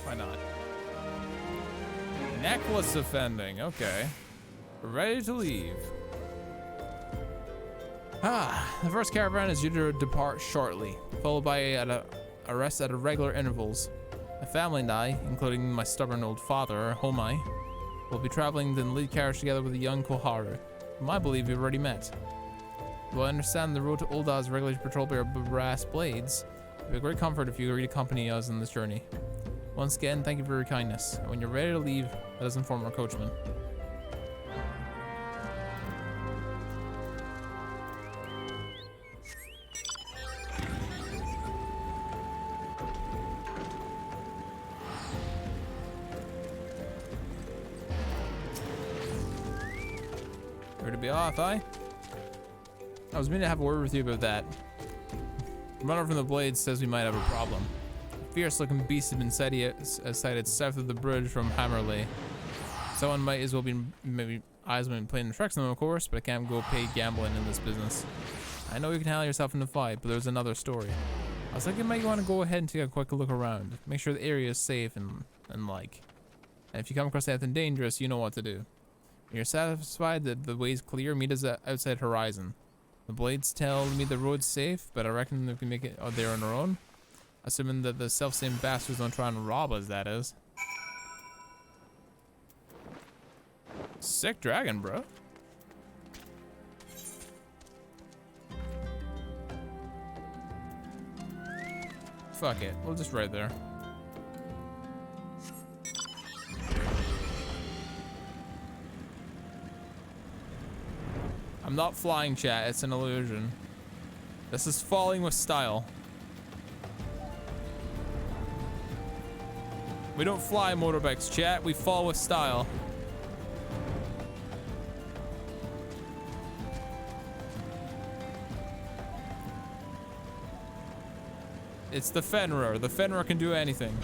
Speaker 1: Why not? Necklace offending, okay. Ready to leave. The first caravan is due to depart shortly, followed by a rest at regular intervals. My family and I, including my stubborn old father, Homai, will be traveling in the lead carriage together with the young Koharu, whom I believe we've already met. Though I understand the road to Ul'dah is regularly patrolled by our brass blades, it would be a great comfort if you agree to accompany us on this journey. Once again, thank you for your kindness, and when you're ready to leave, let us inform our coachman. Ready to be off, I was meaning to have a word with you about that. The runner from the Blades says we might have a problem. A fierce-looking beast has been sighted south of the bridge from Hammerley. Someone might as well be maybe eyes when playing tricks on them, of course, but I can't go pay gambling in this business. I know you can handle yourself in the fight, but there's another story. I was thinking you might want to go ahead and take a quick look around, make sure the area is safe and like. And if you come across anything dangerous, you know what to do. When you're satisfied that the way's clear, meet us at outside horizon. The Blades tell me the road's safe, but I reckon we can make it out there on our own. Assuming that the self-same bastards don't try and rob us, that is. Sick dragon, bro. Fuck it, we'll just ride there. I'm not flying, chat, it's an illusion. This is falling with style. We don't fly motorbikes, chat, we fall with style. It's the Fenrir. The Fenrir can do anything.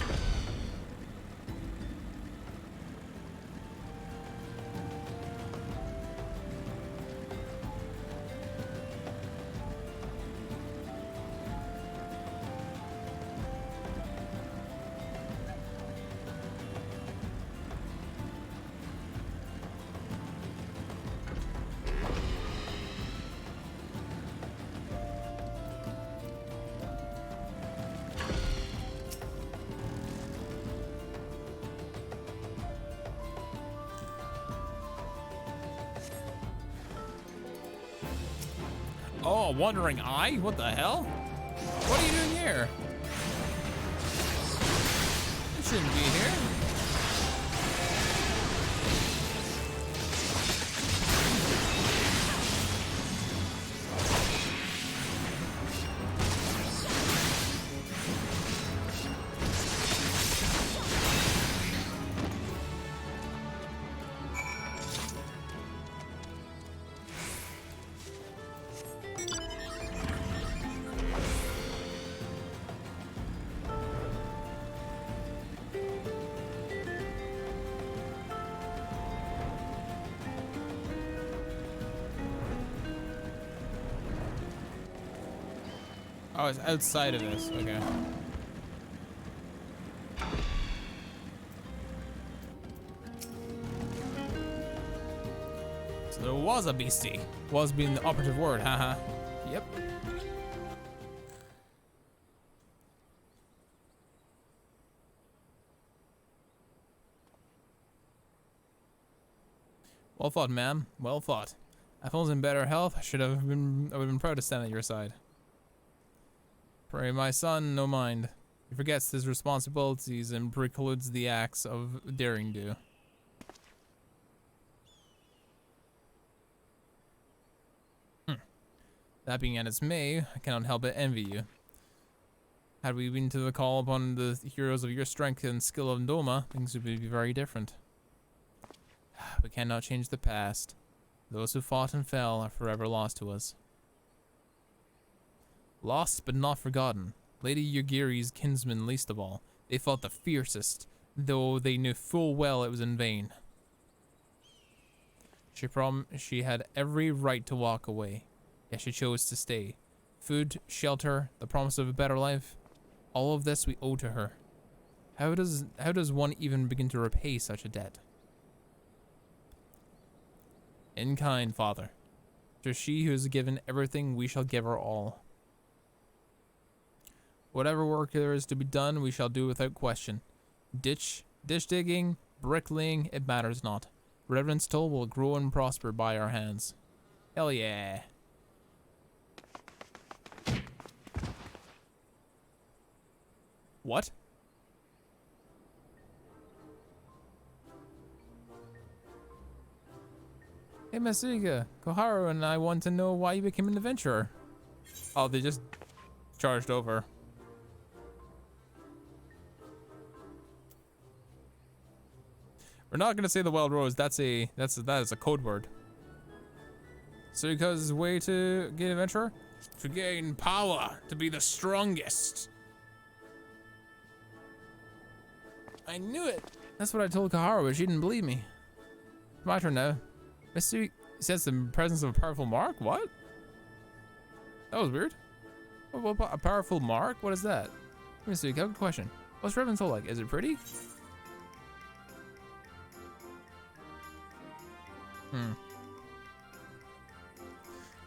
Speaker 1: Oh, wandering eye? What the hell? What are you doing here? You shouldn't be here. Oh, it's outside of this. Okay. So there was a beastie. Was being the operative word, haha. Yep. Well thought, ma'am. Well thought. If I was in better health, I would have been proud to stand at your side. Pray my son no mind. He forgets his responsibilities and precludes the acts of daring do. That being as it may, I cannot help but envy you. Had we been to the call upon the heroes of your strength and skill of Ndoma, things would be very different. We cannot change the past. Those who fought and fell are forever lost to us. Lost but not forgotten. Lady Yugiri's kinsmen least of all. They fought the fiercest, though they knew full well it was in vain. She had every right to walk away, yet she chose to stay, Food, shelter, the promise of a better life. All of this we owe to her. How does one even begin to repay such a debt? In kind, Father. To she who has given everything, we shall give her all. Whatever work there is to be done, we shall do without question. Dish digging, bricklaying, it matters not. Reverend's Toll will grow and prosper by our hands. Hell yeah. What? Hey, Masuga, Koharu and I want to know why you became an adventurer. Oh, they just charged over. We're not gonna say the Wild Rose. That is a code word. Suika's way to gain adventurer? To gain power, to be the strongest. I knew it. That's what I told Koharu, but she didn't believe me. My turn now. Mr. says the presence of a powerful mark? What? That was weird. A powerful mark? What is that? Mr. I have a question. What's Reborn Soul like? Is it pretty?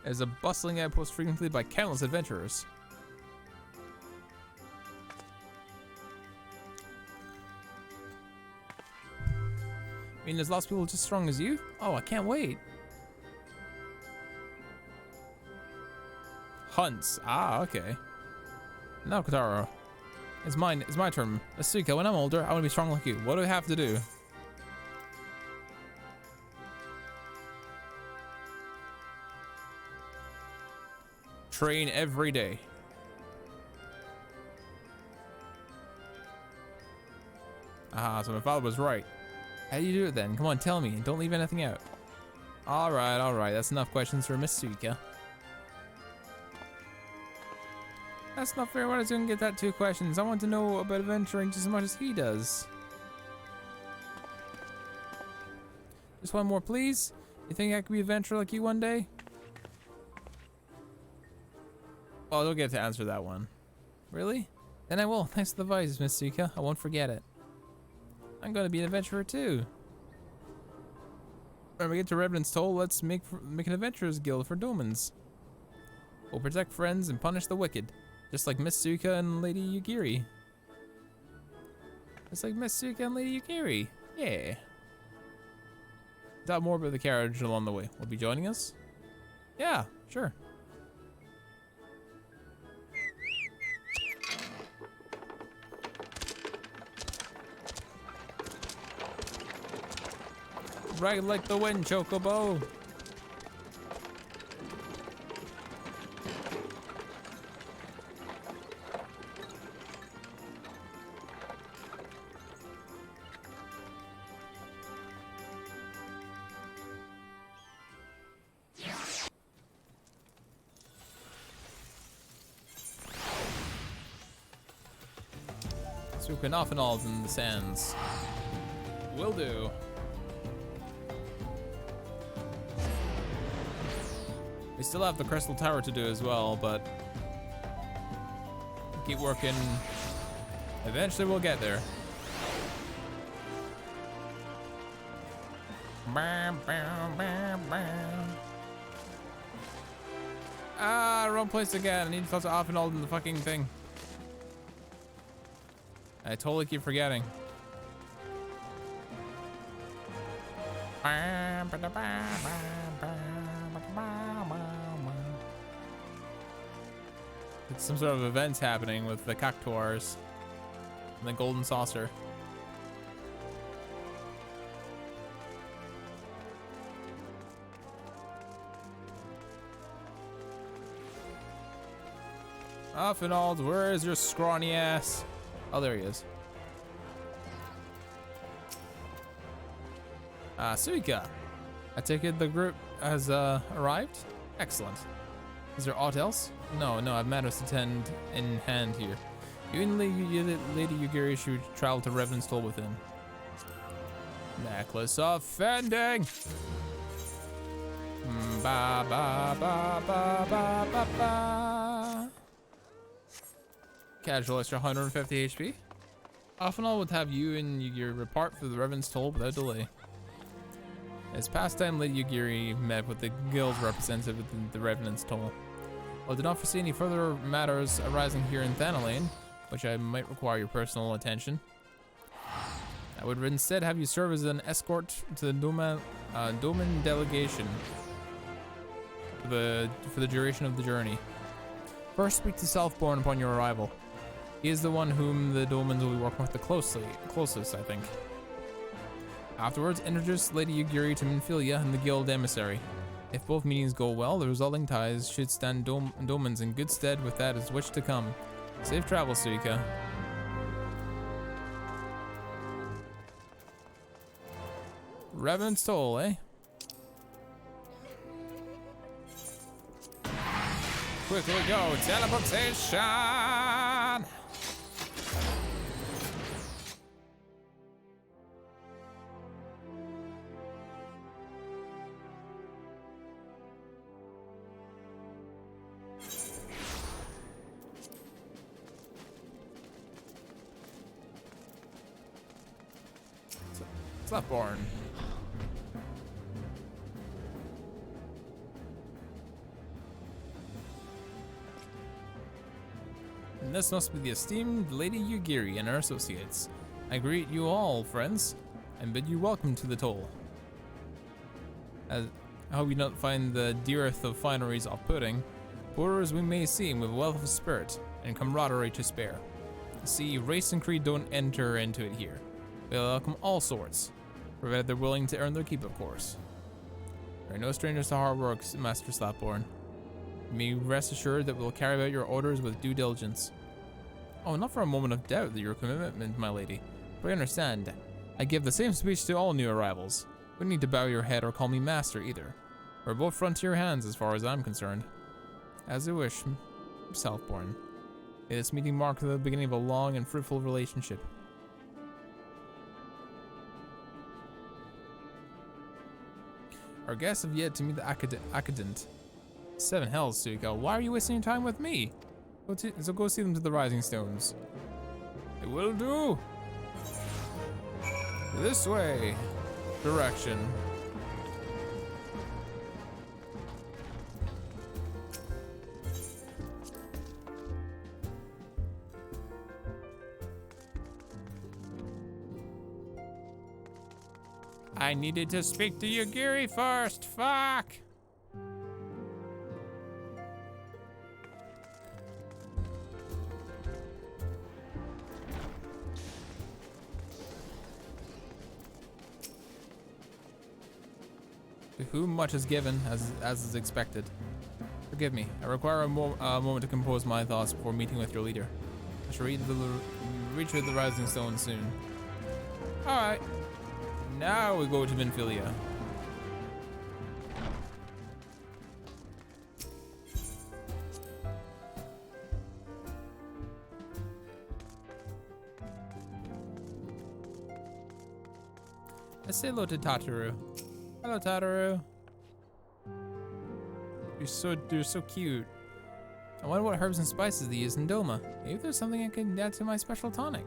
Speaker 1: It is a bustling outpost frequented by countless adventurers. I mean, there's lots of people just as strong as you? Oh, I can't wait. Hunts. Ah, okay. Now, Kotaro. It's my turn. Asuka, when I'm older, I want to be strong like you. What do I have to do? Train every day. Ah, so my father was right. How do you do it then? Come on, tell me. Don't leave anything out. Alright. That's enough questions for Miss Suika. That's not fair. Why does he get that 2 questions? I want to know about adventuring just as much as he does. Just one more, please. You think I could be an adventurer like you one day? Oh, I don't get to answer that one. Really? Then I will. Thanks for the advice, Miss Suika. I won't forget it. I'm gonna be an adventurer too. When we get to Reverend's Toll, let's make an adventurers guild for Domans. We'll protect friends and punish the wicked, just like Miss Suika and Lady Yugiri. Yeah. Talk more about the carriage along the way. Will be joining us? Yeah, sure. Right like the wind, Chocobo. Swooping off and all in the sands. Will do. We still have the Crystal Tower to do as well, but keep working. Eventually we'll get there. Ah, wrong place again. I need to talk to Offenald in the fucking thing. I totally keep forgetting. It's some sort of event happening with the Cactuars and the Golden Saucer. Offenald, where is your scrawny ass? Oh, there he is. Suika. I take it the group has arrived? Excellent. Is there aught else? No, I have matters to tend in hand here. You and Lady Yugiri should travel to Reverend's Toll within. Necklace of Fending! Ba ba ba ba ba ba ba. Casual extra 150 HP. Often I would have you and Yugiri repart for the Revenant's Toll without delay. As past time, Lady Yugiri met with the guild representative of the Revenant's Toll. I did not foresee any further matters arising here in Thanalane, which I might require your personal attention. I would instead have you serve as an escort to the Doman delegation for the duration of the journey. First, speak to Southbourne upon your arrival. He is the one whom the Domans will be working with the closest, I think. Afterwards, introduce Lady Yugiri to Minfilia and the guild emissary. If both meetings go well, the resulting ties should stand Domans in good stead with that as which to come. Safe travels, Suika. Revenant's Toll, eh? Quickly go, teleportation! Reborn. And this must be the esteemed Lady Yugiri and her associates. I greet you all, friends, and bid you welcome to the toll. I hope you don't find the dearth of fineries off-putting. Poor as we may seem, with wealth of spirit and camaraderie to spare. See, race and creed don't enter into it here. We welcome all sorts, provided they're willing to earn their keep, of course. There are no strangers to hard work, Master Slapborn. You may rest assured that we'll carry out your orders with due diligence. Oh, not for a moment of doubt that your commitment, my lady. But I understand. I give the same speech to all new arrivals. You don't need to bow your head or call me master either. We're both frontier hands as far as I'm concerned. As you wish, Southbourne. May this meeting mark the beginning of a long and fruitful relationship. Our guests have yet to meet the Acadent. Seven hells, Suiko. Why are you wasting your time with me? So go see them to the Rising Stones. It will do. This way. Direction. I needed to speak to Yugiri first. Fuck. To whom much is given, as is expected. Forgive me. I require a moment to compose my thoughts before meeting with your leader. I shall reach the Rising Stone soon. All right. Now we go to Minfilia. Let's say hello to Tataru. Hello, Tataru. You're so cute. I wonder what herbs and spices they use in Doma. Maybe there's something I can add to my special tonic.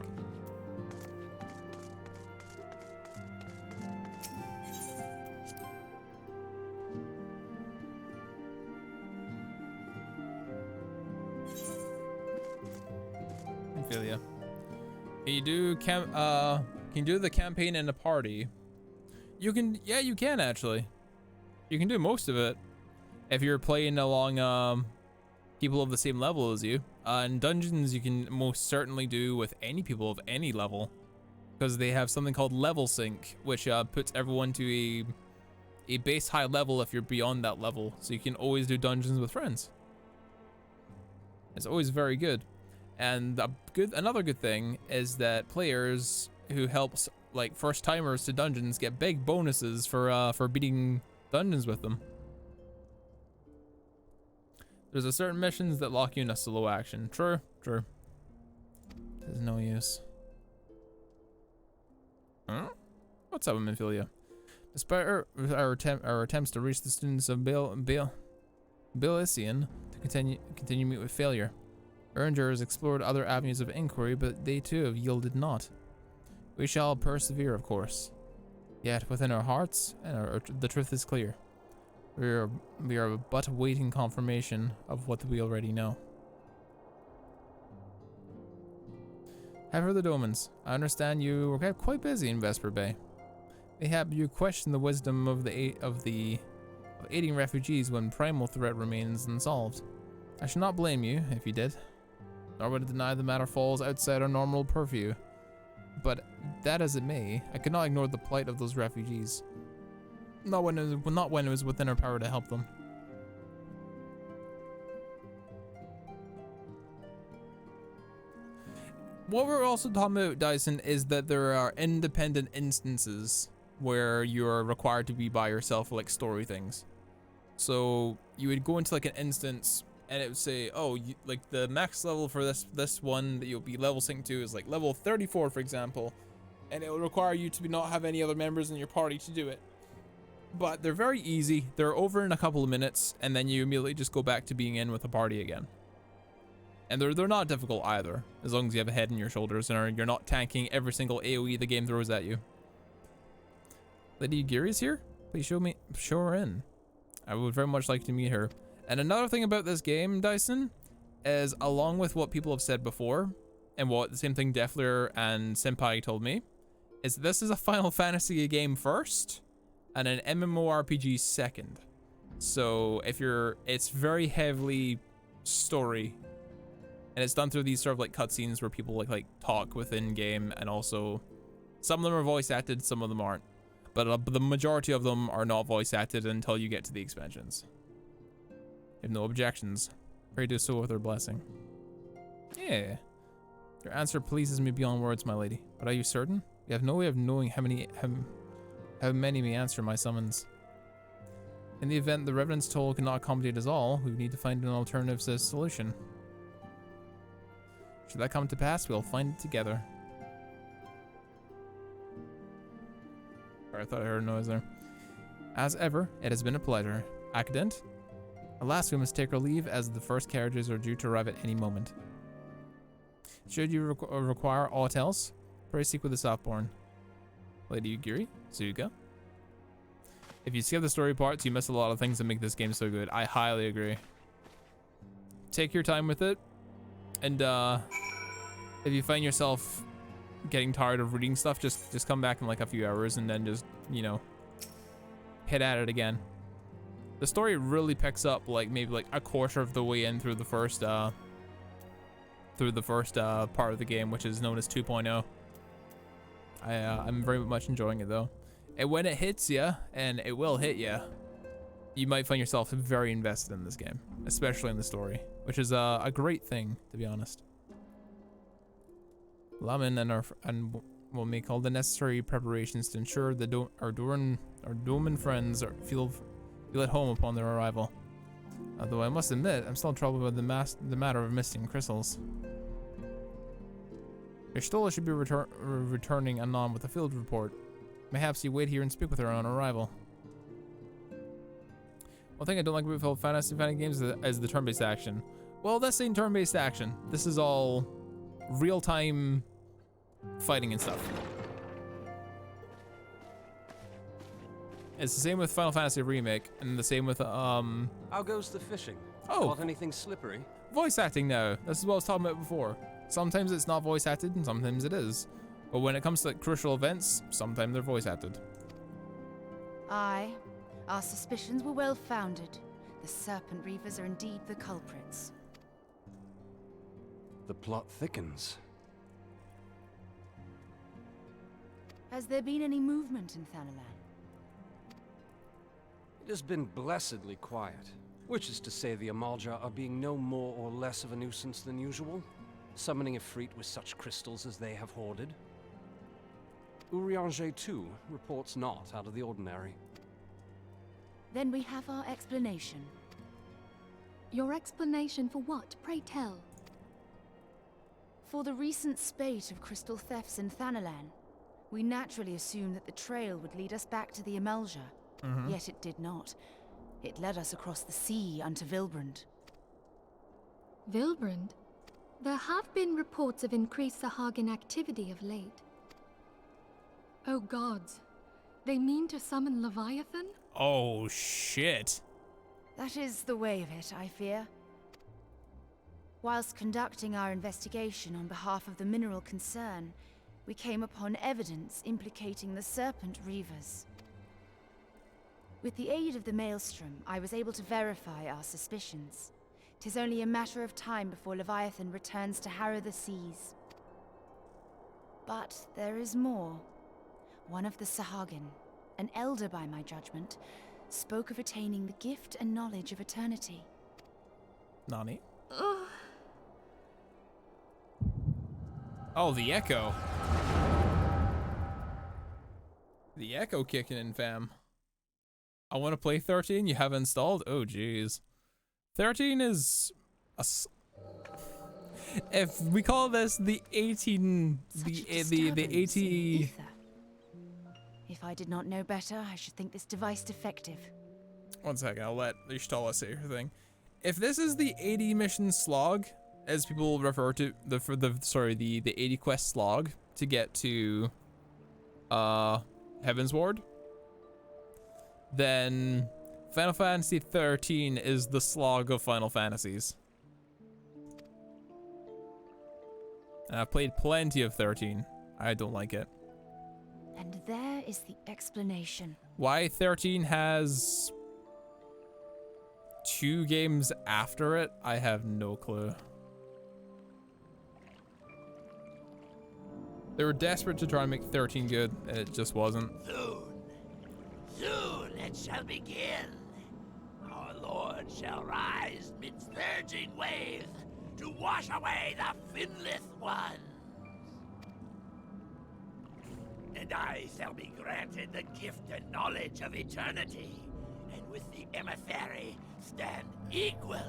Speaker 1: Ophelia. Can you do the campaign in a party? You can, yeah, you can actually. You can do most of it if you're playing along people of the same level as you. In dungeons, you can most certainly do with any people of any level, because they have something called level sync, which puts everyone to a base high level if you're beyond that level. So you can always do dungeons with friends. It's always very good. And another good thing is that players who helps like first timers to dungeons get big bonuses for beating dungeons with them. There's a certain missions that lock you in a slow action. True. There's no use. Huh? What's up, Minfilia? Despite our attempts to reach the students of Bilisian to continue meet with failure. Erringers explored other avenues of inquiry, but they too have yielded naught. We shall persevere, of course. Yet within our hearts, the truth is clear. We are but awaiting confirmation of what we already know. Have heard the Domans. I understand you were kept quite busy in Vesper Bay. Mayhap you question the wisdom of aiding refugees when primal threat remains unsolved. I should not blame you if you did, nor would I deny the matter falls outside our normal purview. But that as it may, I could not ignore the plight of those refugees. Not when it was within our power to help them. What we're also talking about, Dyson, is that there are independent instances where you're required to be by yourself for like story things. So you would go into like an instance and it would say, oh, like the max level for this one that you'll be level synced to is like level 34, for example, and it will require you to not have any other members in your party to do it. But they're very easy. They're over in a couple of minutes, and then you immediately just go back to being in with a party again. And they're not difficult either, as long as you have a head on your shoulders and you're not tanking every single AoE the game throws at you. Lady Yugiri's here? Please show her in. I would very much like to meet her. And another thing about this game, Dyson, is along with what people have said before, and what the same thing Defler and Senpai told me, is this is a Final Fantasy game first, and an MMORPG second. So it's very heavily story, and it's done through these sort of like cutscenes where people like talk within game, and also some of them are voice acted, some of them aren't. But the majority of them are not voice acted until you get to the expansions. You have no objections. Pray do so with her blessing. Yeah. Your answer pleases me beyond words, my lady. But are you certain? We have no way of knowing how many may answer my summons. In the event the Revenant's toll cannot accommodate us all, we need to find an alternative solution. Should that come to pass, we'll find it together. I thought I heard a noise there. As ever, it has been a pleasure. Accident? Alas, we must take our leave as the first carriages are due to arrive at any moment. Should you require aught else, pray seek with the Softborn. Lady Yugiri, Suga. If you skip the story parts, you miss a lot of things that make this game so good. I highly agree. Take your time with it, and if you find yourself getting tired of reading stuff, just come back in like a few hours and then just, you know, hit at it again. The story really picks up like maybe like a quarter of the way in through the first part of the game, which is known as 2.0. I'm very much enjoying it though. And when it hits you, and it will hit you, you might find yourself very invested in this game, especially in the story, which is a great thing, to be honest. Lamin and will make all the necessary preparations to ensure the our Doman friends feel at home upon their arrival. Although I must admit, I'm still troubled with the matter of missing crystals. Your Stola should be returning anon with a field report. Perhaps you wait here and speak with her on arrival. One thing I don't like about Final Fantasy games is the turn-based action. Well, this ain't turn-based action. This is all real-time fighting and stuff. It's the same with Final Fantasy Remake, and the same with
Speaker 2: How goes the fishing?
Speaker 1: Oh,
Speaker 2: Caught anything slippery?
Speaker 1: voice acting now. This is what I was talking about before. Sometimes it's not voice acted, and sometimes it is. But when it comes to crucial events, sometimes they're voice acted.
Speaker 10: Aye, our suspicions were well founded. The Serpent Reavers are indeed the culprits.
Speaker 2: The plot thickens.
Speaker 10: Has there been any movement in Thanalan?
Speaker 2: It has been blessedly quiet, which is to say the Amalja are being no more or less of a nuisance than usual, summoning a Efreet with such crystals as they have hoarded. Urianger, too, reports not out of the ordinary.
Speaker 10: Then we have our explanation.
Speaker 11: Your explanation for what, pray tell?
Speaker 10: For the recent spate of crystal thefts in Thanalan, we naturally assumed that the trail would lead us back to the Amalja. Yet it did not. It led us across the sea unto Vilbrand.
Speaker 11: Vilbrand? There have been reports of increased Sahagin activity of late. Oh gods, they mean to summon Leviathan?
Speaker 1: Oh shit.
Speaker 10: That is the way of it, I fear. Whilst conducting our investigation on behalf of the mineral concern, we came upon evidence implicating the Serpent Reavers. With the aid of the Maelstrom, I was able to verify our suspicions. 'Tis only a matter of time before Leviathan returns to harrow the seas. But there is more. One of the Sahagin, an elder by my judgment, spoke of attaining the gift and knowledge of eternity.
Speaker 1: Nani? Oh, the echo. The echo kicking in, fam. I want to play 13. You have installed? Oh, jeez. 13 is if we call this the 18, the 80.
Speaker 10: If I did not know better, I should think this device defective.
Speaker 1: One second, I'll let Ishtala say her thing. If this is the 80 mission slog, as people refer to the 80 quest slog to get to Heaven's Ward, then Final Fantasy 13 is the slog of Final Fantasies. And I've played plenty of 13. I don't like it.
Speaker 10: And there is the explanation.
Speaker 1: Why 13 has 2 games after it, I have no clue. They were desperate to try and make 13 good, and it just wasn't.
Speaker 12: Soon it shall begin. Our Lord shall rise midst surging waves to wash away the finless ones. And I shall be granted the gift and knowledge of eternity, and with the emissary stand equal.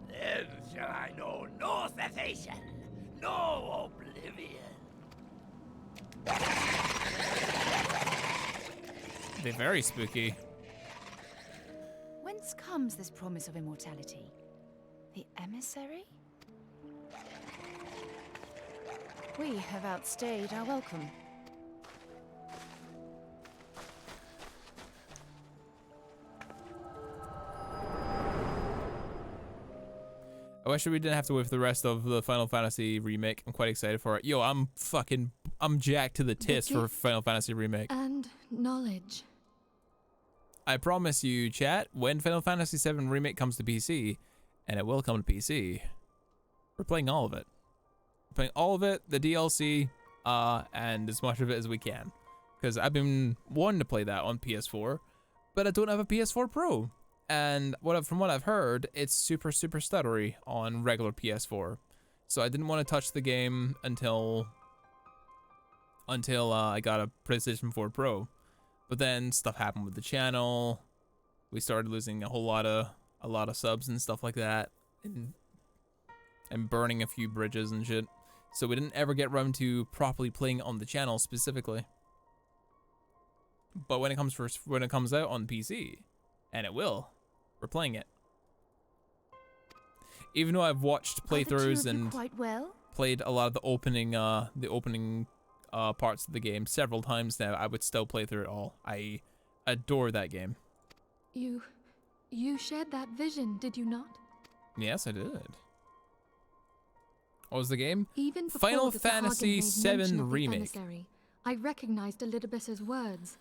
Speaker 12: Then shall I know no cessation, no oblivion.
Speaker 1: They're very spooky.
Speaker 10: Whence comes this promise of immortality? The emissary? We have outstayed our welcome.
Speaker 1: I wish we didn't have to wait for the rest of the Final Fantasy remake. I'm quite excited for it. Yo, I'm jacked to the tits for Final Fantasy remake.
Speaker 11: And knowledge.
Speaker 1: I promise you, chat, when Final Fantasy VII remake comes to PC, and it will come to PC, we're playing all of it. We're playing all of it, the DLC, and as much of it as we can. Because I've been wanting to play that on PS4, but I don't have a PS4 Pro. And from what I've heard, it's super stuttery on regular PS4. So I didn't want to touch the game until I got a PlayStation 4 Pro. But then stuff happened with the channel. We started losing a lot of subs and stuff like that, and burning a few bridges and shit. So we didn't ever get around to properly playing on the channel specifically. But when it comes out on PC, and it will, we're playing it. Even though I've watched playthroughs and
Speaker 10: quite well?
Speaker 1: Played a lot of the opening parts of the game several times now, I would still play through it all. I adore that game.
Speaker 11: You shared that vision, did you not?
Speaker 1: Yes, I did. What was the game?
Speaker 11: Even
Speaker 1: Final Fantasy VII Remake.
Speaker 11: Emissary, I recognized Elidibus's words.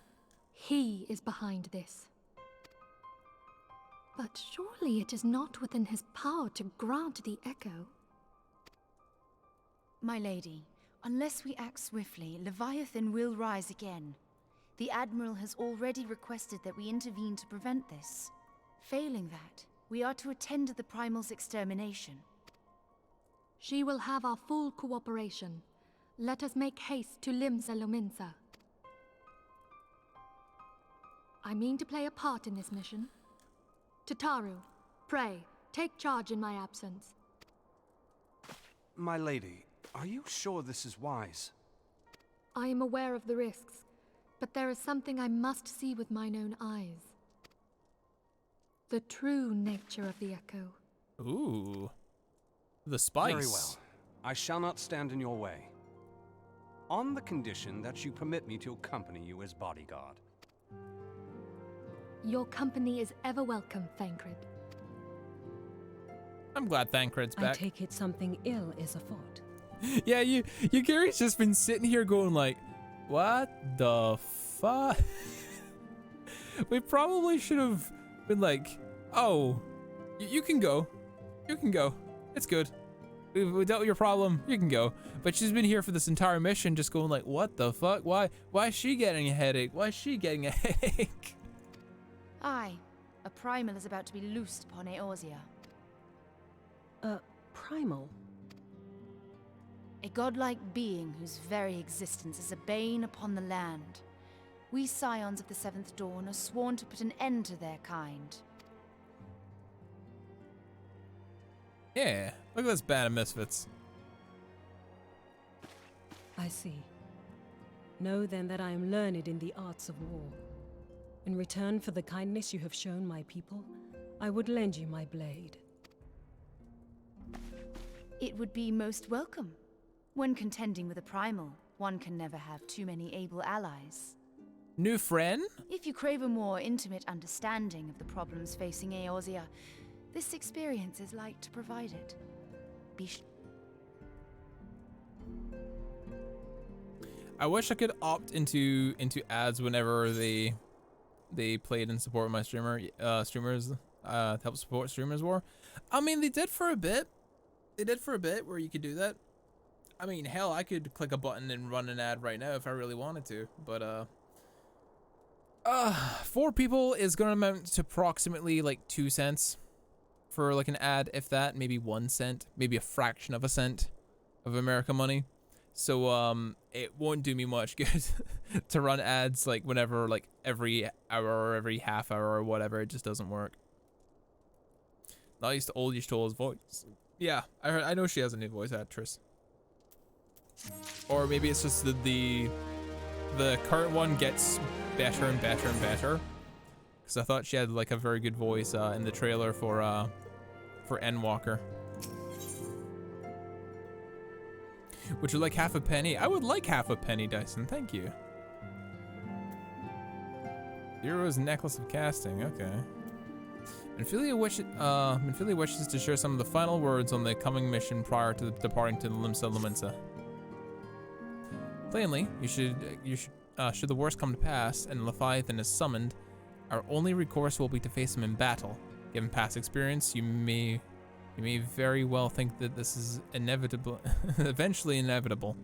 Speaker 11: He is behind this. But surely it is not within his power to grant the echo.
Speaker 10: My lady, unless we act swiftly, Leviathan will rise again. The Admiral has already requested that we intervene to prevent this. Failing that, we are to attend to the Primal's extermination.
Speaker 11: She will have our full cooperation. Let us make haste to Limsa Lominsa. I mean to play a part in this mission. Tataru, pray, take charge in my absence.
Speaker 2: My lady, are you sure this is wise?
Speaker 11: I am aware of the risks, but there is something I must see with mine own eyes. The true nature of the echo.
Speaker 1: Ooh. The spice.
Speaker 2: Very well. I shall not stand in your way. On the condition that you permit me to accompany you as bodyguard.
Speaker 11: Your company is ever welcome, Thancred.
Speaker 1: I'm glad Thancred's
Speaker 4: I
Speaker 1: back.
Speaker 4: take it something ill is afoot.
Speaker 1: Yeah, you Gary's just been sitting here going like, what the fuck? We probably should have been like, oh, you can go. You can go. It's good. We dealt with your problem. You can go. But she's been here for this entire mission just going like, what the fuck? Why is she getting a headache? Why is she getting a headache?
Speaker 10: Aye, a primal is about to be loosed upon Eorzea.
Speaker 4: Primal?
Speaker 10: A godlike being whose very existence is a bane upon the land. We scions of the Seventh Dawn are sworn to put an end to their kind.
Speaker 1: Yeah, look at this band of misfits.
Speaker 4: I see. Know then that I am learned in the arts of war. In return for the kindness you have shown my people, I would lend you my blade.
Speaker 10: It would be most welcome. When contending with a primal, one can never have too many able allies.
Speaker 1: New friend?
Speaker 10: If you crave a more intimate understanding of the problems facing Eorzea, this experience is like to provide it.
Speaker 1: I wish I could opt into ads whenever they played and supported my streamers to help support streamers war. I mean, they did for a bit. They did for a bit where you could do that. I mean, hell, I could click a button and run an ad right now if I really wanted to, but 4 people is gonna amount to approximately like 2 cents for like an ad, if that, maybe 1 cent, maybe a fraction of a cent of American money. So it won't do me much good to run ads like whenever, like every hour or every half hour or whatever. It just doesn't work. Not used to old Y'shtola's voice. Yeah, I know she has a new voice actress. Or maybe it's just the current one gets better and better and better. Because I thought she had like a very good voice in the trailer for Endwalker. Would you like half a penny? I would like half a penny, Dyson. Thank you. Hero's Necklace of Casting. Okay. Minfilia wishes to share some of the final words on the coming mission prior to departing to Limsa Lominsa. Plainly, should the worst come to pass and Leviathan is summoned, our only recourse will be to face him in battle. Given past experience, you may very well think that this is inevitable, eventually inevitable.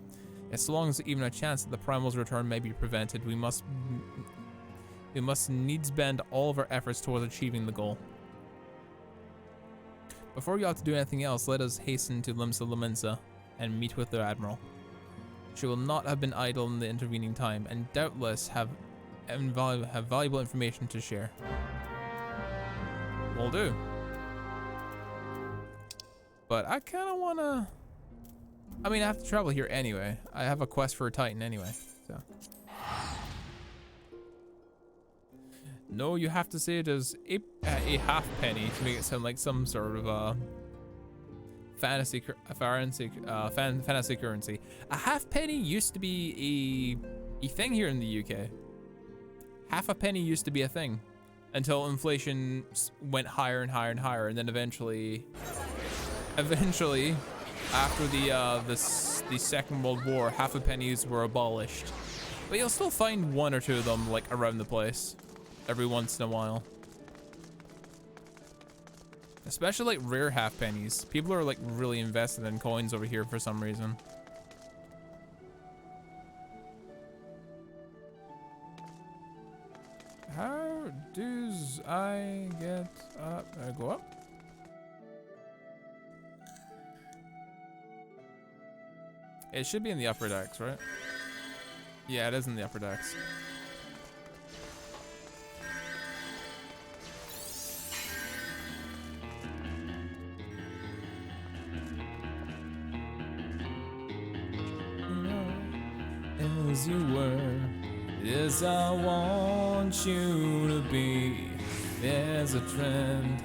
Speaker 1: As so long as even a chance that the primal's return may be prevented, we must needs bend all of our efforts towards achieving the goal. Before we ought to do anything else, let us hasten to Limsa Lominsa and meet with the Admiral. She will not have been idle in the intervening time, and doubtless have valuable information to share. Will do. But I kind of want to... I mean, I have to travel here anyway. I have a quest for a Titan anyway, so... No, you have to say it as a half penny to make it sound like some sort of fantasy currency. A half penny used to be a thing here in the UK. Half a penny used to be a thing until inflation went higher and higher and higher, and then eventually after the Second World War, half a pennies were abolished. But you'll still find 1 or 2 of them like around the place every once in a while. Especially like rare half pennies. People are like really invested in coins over here for some reason. How does I get up? I go up? It should be in the upper decks, right? Yeah, it is in the upper decks. As you were, as I want you to be. There's a trend,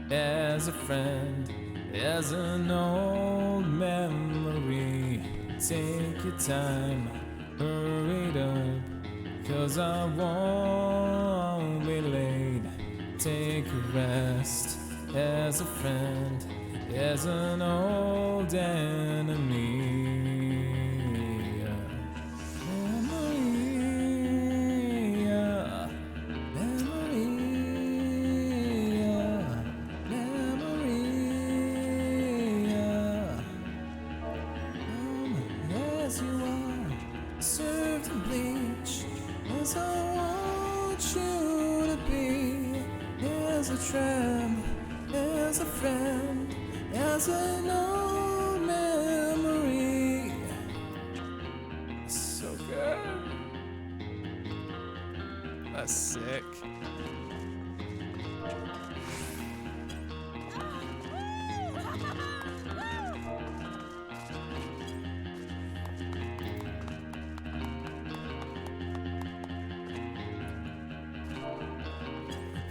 Speaker 1: there's a friend, There's an old memory. Take your time, hurry up, 'cause I won't be late. Take a rest as a friend. There's an old enemy. As a friend, as an old memory. So good. That's sick.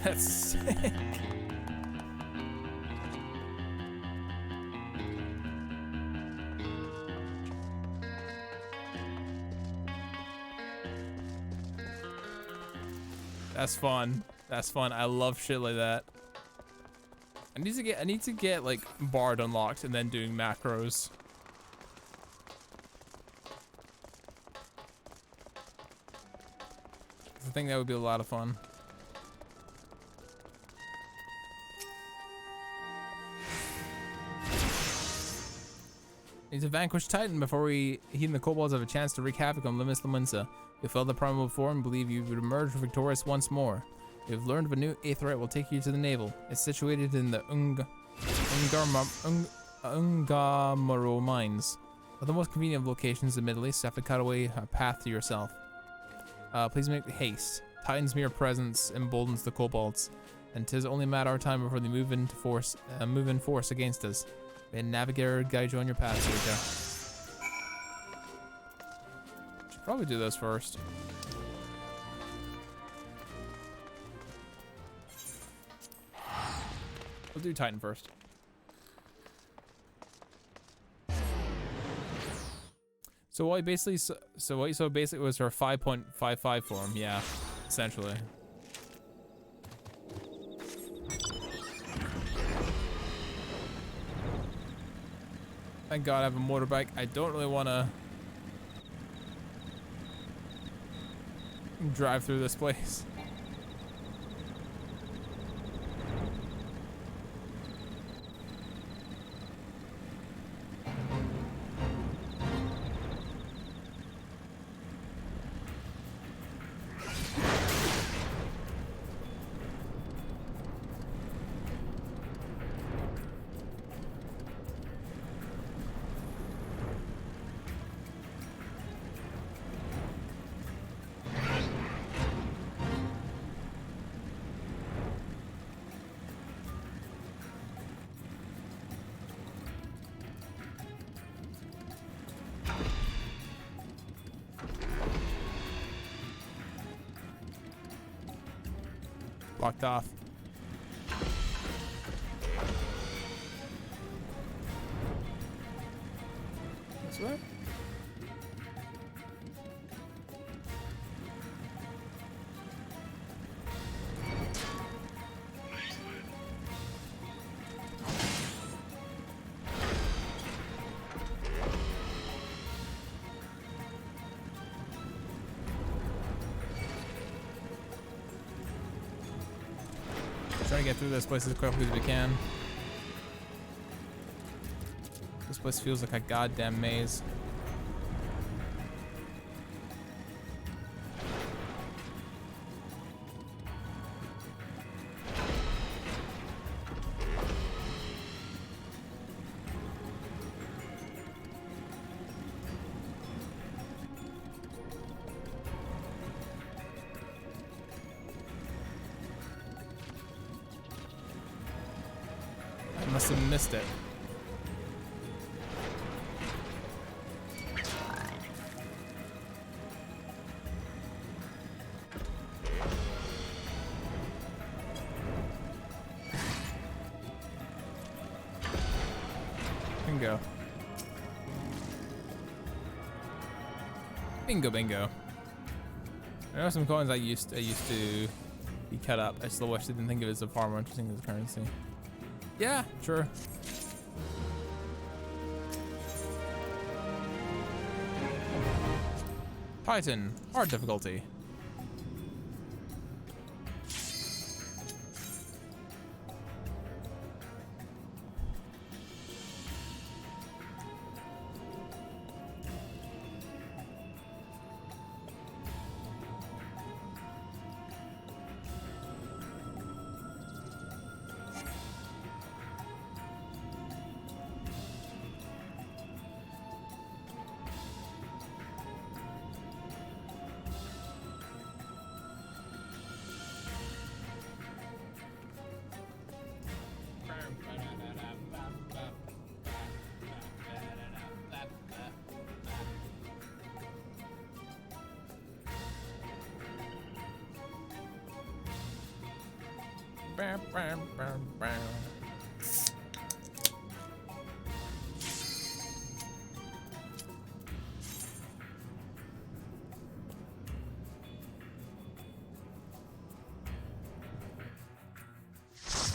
Speaker 1: That's sick. That's fun. That's fun. I love shit like that. I need to get like Bard unlocked and then doing macros. I think that would be a lot of fun. Need to vanquish Titan before he and the kobolds have a chance to wreak havoc on Limis Laminsa. You felt the primal form and believe you would emerge victorious once more. You have learned of a new aetheryte will take you to the navel. It's situated in the Ungamaro mines. Of the most convenient of locations, admittedly, so you have to cut away a path to yourself. Please make haste. Titan's mere presence emboldens the kobolds, and 'tis only a matter of time before they move in force against us. May a navigator guide you on your path, Suika. Should probably do those first. We'll do Titan first. So what basically was her 5.55 form, yeah, essentially. Thank God I have a motorbike. I don't really want to drive through this place. Blocked off. This way? Trying to get through this place as quickly as we can. This place feels like a goddamn maze. Must have missed it. Bingo. Bingo, bingo. I know some coins I used to be cut up. I still wish I didn't think of it as far more interesting as a currency. Yeah, sure. Titan, hard difficulty.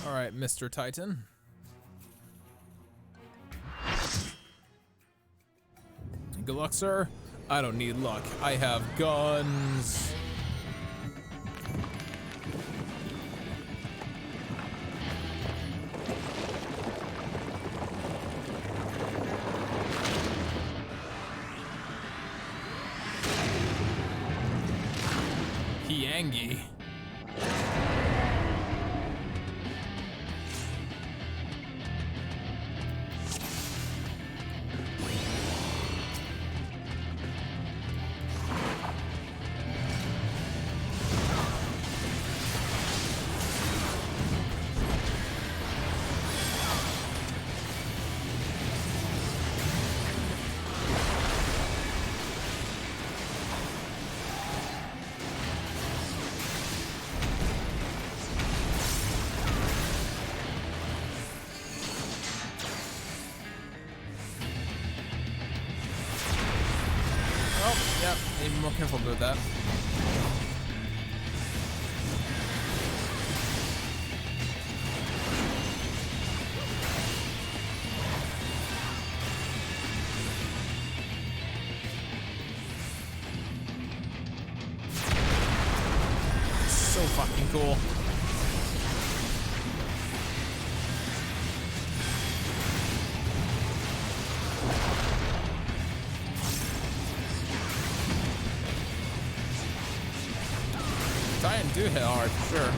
Speaker 1: All right, Mr. Titan. Good luck, sir. I don't need luck. I have guns. Piangi. Yep, need to be more careful about that. So fucking cool. Titan do hit hard, for sure.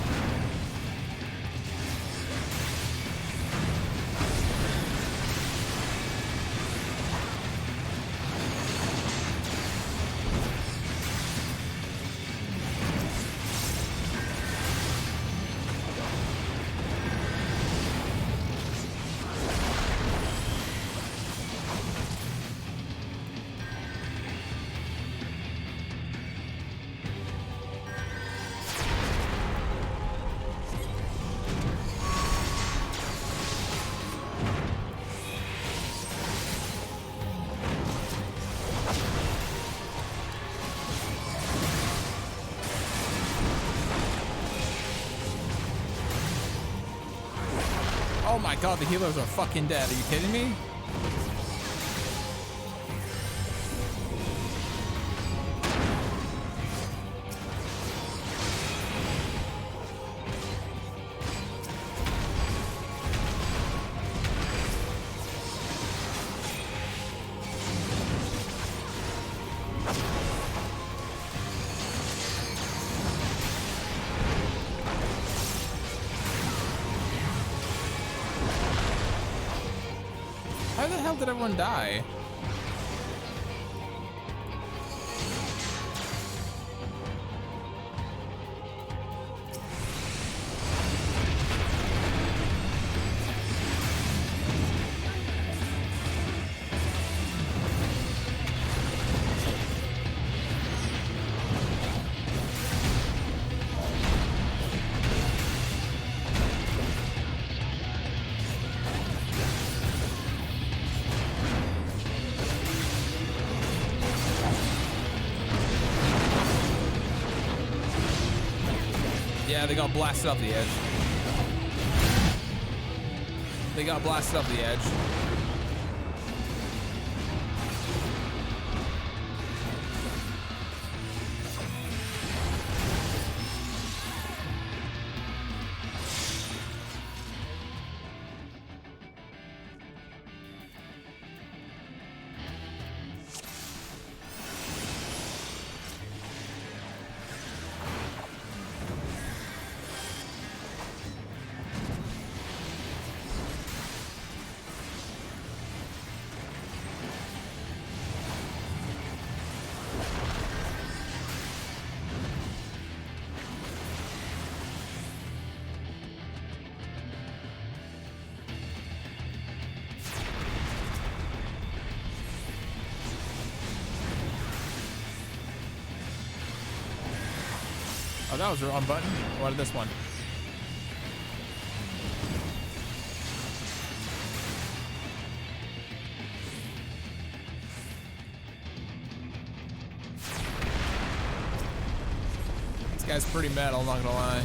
Speaker 1: Oh my god, the healers are fucking dead. Are you kidding me? How the hell did everyone die? Yeah, they got blasted off the edge. They got blasted off the edge. Oh, that was the wrong button. I wanted this one. This guy's pretty metal, I'm not gonna lie.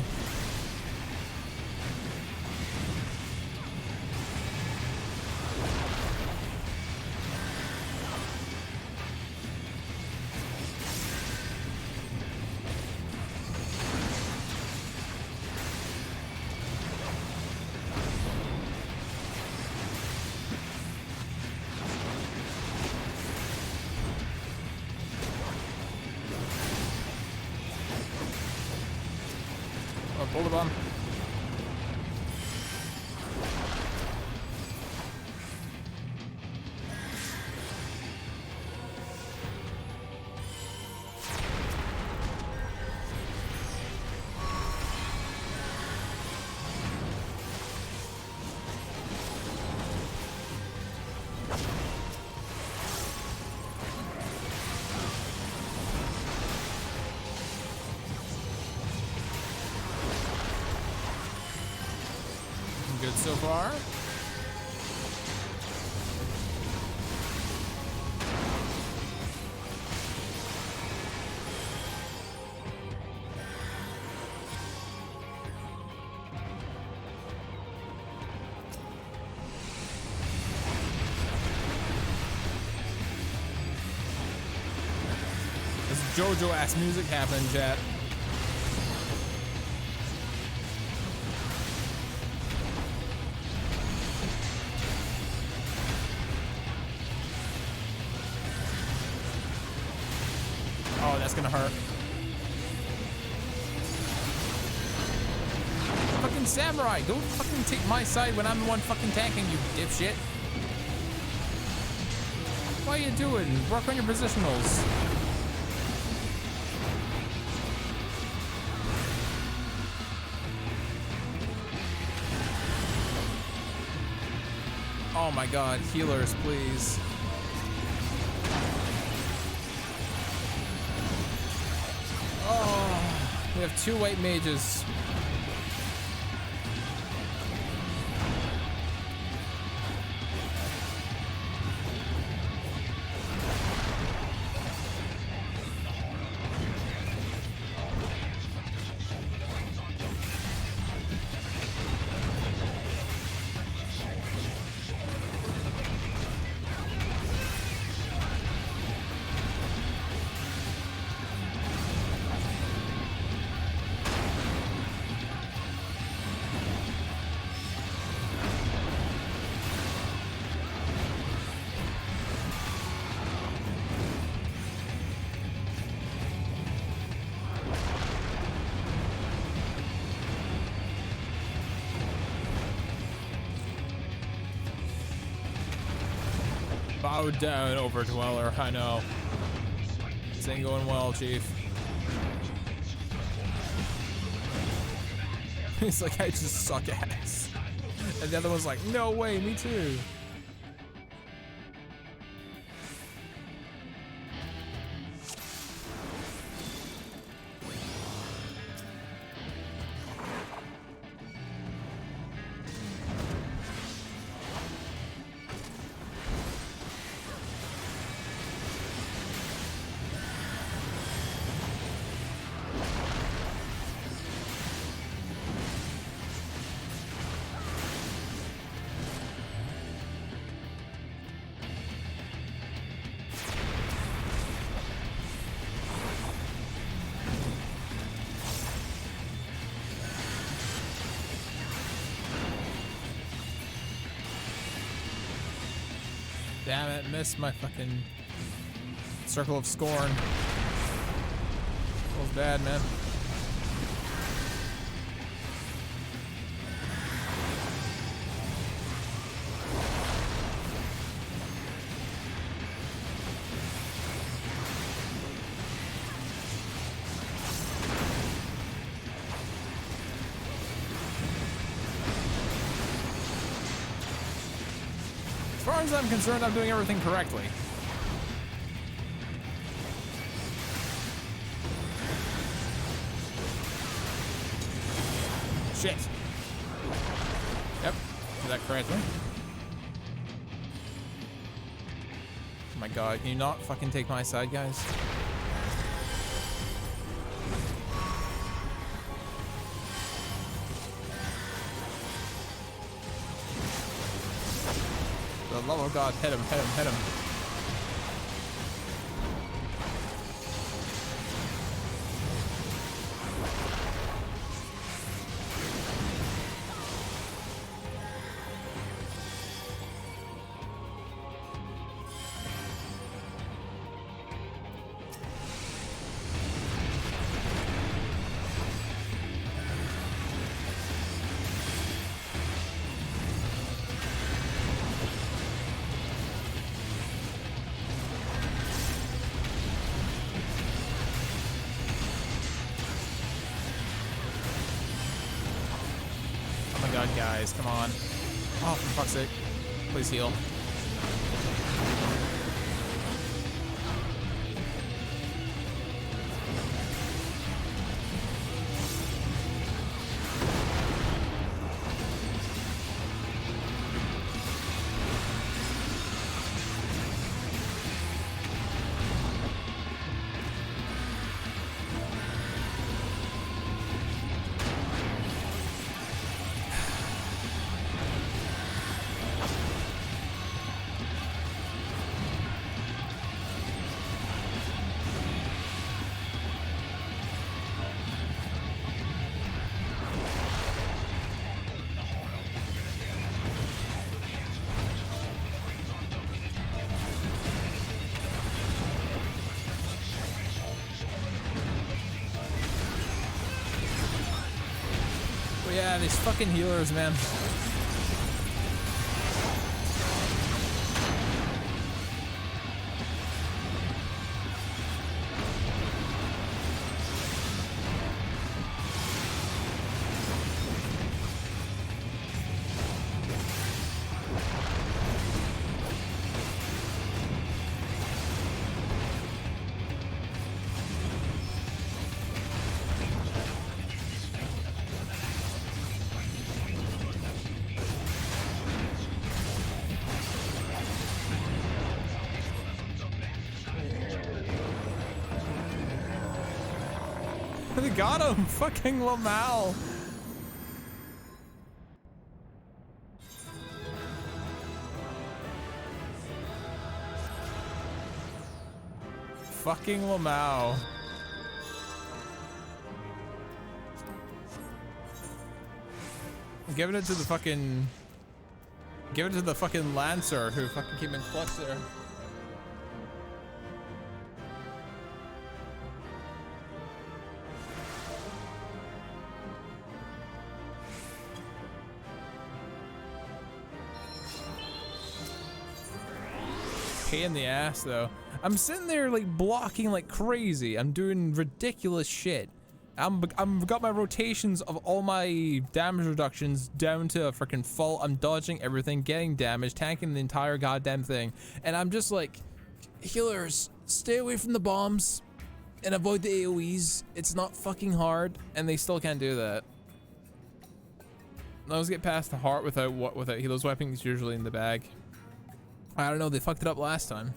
Speaker 1: Pull the bomb. Good so far. This JoJo ass music happening, chat. Oh, that's gonna hurt. Fucking samurai, don't fucking take my side when I'm the one fucking tanking you, dipshit. What are you doing? Work on your positionals. Oh my god, healers, please. Oh, we have 2 white mages. Bow down, Overdweller. I know. This ain't going well, Chief. He's like, I just suck ass. And the other one's like, no way, me too. Damn it, missed my fucking circle of scorn. Feels bad, man. As far as I'm concerned, I'm doing everything correctly. Shit. Yep, did that correctly. Oh my god, can you not fucking take my side, guys? For the love of God, hit him, hit him, hit him. God, guys, come on. Oh, for fuck's sake. Please heal. Yeah, these fucking healers, man. They got him! Fucking Lamal! Fucking Lamal. Giving it to the fucking... Give it to the fucking Lancer who fucking came in clutch there. In the ass though. I'm sitting there like blocking like crazy. I'm doing ridiculous shit. I'm got my rotations of all my damage reductions down to a freaking fault. I'm dodging everything, getting damage, tanking the entire goddamn thing, and I'm just like, healers, stay away from the bombs and avoid the AoEs. It's not fucking hard, and they still can't do that. Let's get past the heart without healers weapons usually in the bag. I don't know, they fucked it up last time.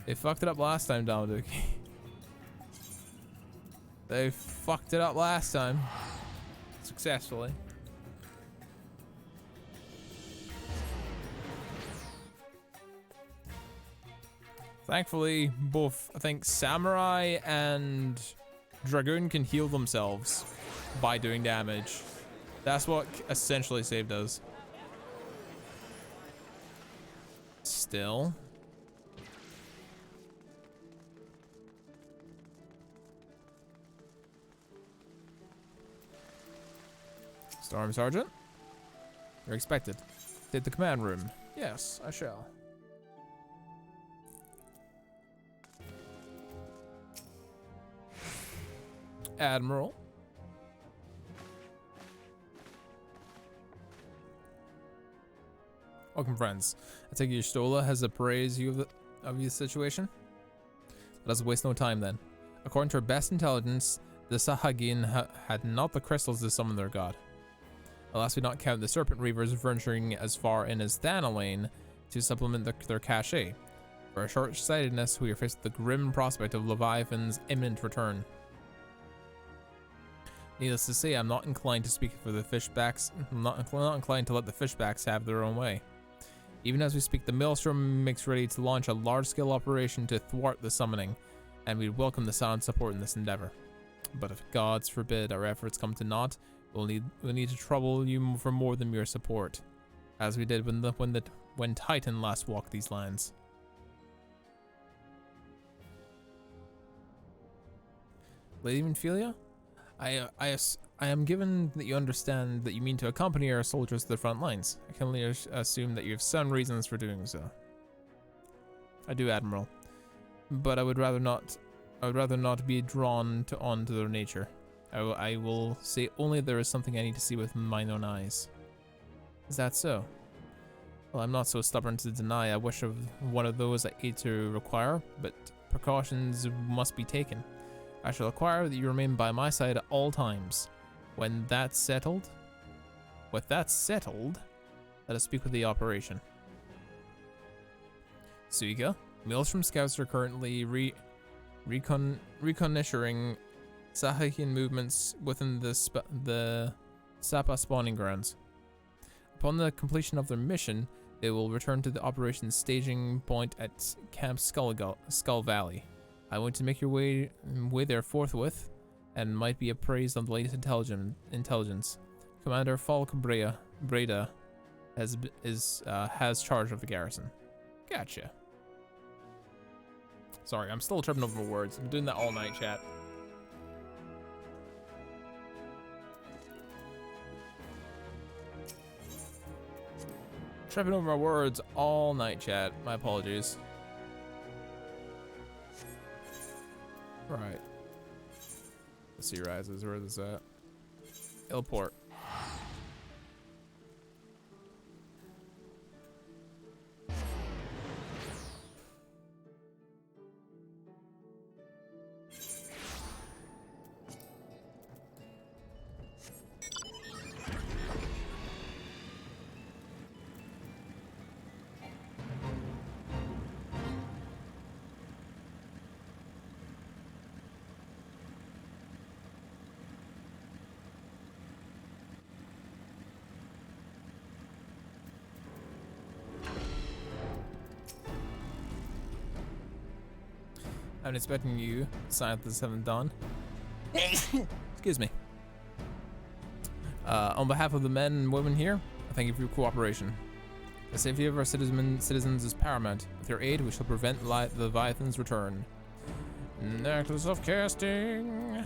Speaker 1: They fucked it up last time, Dominic. They fucked it up last time. Successfully. Thankfully, both, I think, Samurai and Dragoon can heal themselves by doing damage. That's what essentially saved us. still. Storm Sergeant, you're expected. Take the command room. Yes, I shall. Admiral. Welcome, friends. I take it your Stola has appraised you of the situation? Let us waste no time then. According to our best intelligence, the Sahagin had not the crystals to summon their god. Alas, we not count the Serpent Reavers venturing as far in as Thanalane to supplement their cachet. For our short-sightedness, we are faced with the grim prospect of Leviathan's imminent return. Needless to say, I'm not inclined to speak for the fishbacks. I'm not inclined to let the fishbacks have their own way. Even as we speak, the Maelstrom makes ready to launch a large-scale operation to thwart the summoning, and we'd welcome the sound support in this endeavor. But if gods forbid our efforts come to naught, we'll need to trouble you for more than mere support, as we did when Titan last walked these lands. Lady Minfilia, I am given that you understand that you mean to accompany our soldiers to the front lines. I can only assume that you have some reasons for doing so. I do, Admiral, but I would rather not be drawn onto their nature. I will say only there is something I need to see with mine own eyes. Is that so? Well, I'm not so stubborn to deny a wish of one of those I hate to require, but precautions must be taken. I shall require that you remain by my side at all times. With that settled, let us speak with the operation. Suiga, Maelstrom scouts are currently reconnoitering Sahakian movements within the Sapa spawning grounds. Upon the completion of their mission, they will return to the operations staging point at Camp Skull Valley. I want to make your way there forthwith, and might be appraised on the latest intelligence. Commander Falk Breda has charge of the garrison. Gotcha. Sorry, I'm still tripping over words. I'm doing that all night, chat. Tripping over my words all night, chat. My apologies. Right. The sea rises. Where is this at? Ilport. I'm expecting you, scientists haven't done. Excuse me. On behalf of the men and women here, I thank you for your cooperation. The safety of our citizens is paramount. With your aid, we shall prevent the Leviathan's return. Necklace of casting.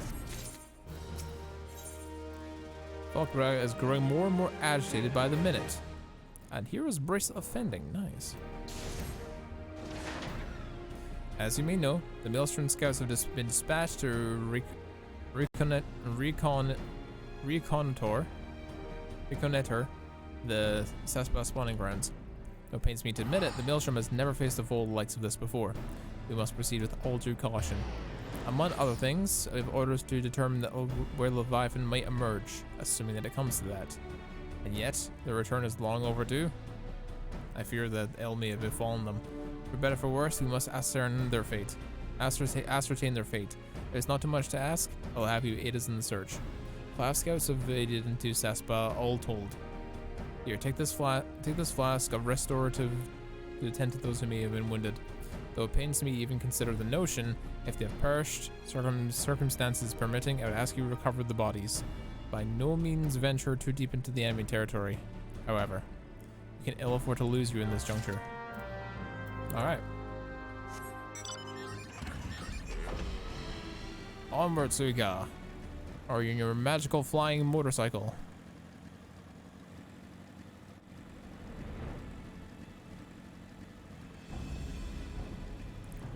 Speaker 1: Falkra is growing more and more agitated by the minute. And here is bracelet of fending. Nice. As you may know, the Maelstrom scouts have just been dispatched to reconnoiter the Saspa spawning grounds. Though it pains me to admit it, the Maelstrom has never faced the full likes of this before. We must proceed with all due caution. Among other things, we have orders to determine where Leviathan might emerge, assuming that it comes to that. And yet, their return is long overdue. I fear that ill may have befallen them. For better for worse, we must ascertain their fate. Ascertain their fate. There's not too much to ask. I'll have you aid us in the search. 5 scouts have evaded into Saspa, all told. Here, take this flask of restorative to attend to those who may have been wounded. Though it pains me to even consider the notion, if they have perished, circumstances permitting, I would ask you to recover the bodies. By no means venture too deep into the enemy territory. However, we can ill afford to lose you in this juncture. Alright. Onward, Suiga. Or in your magical flying motorcycle.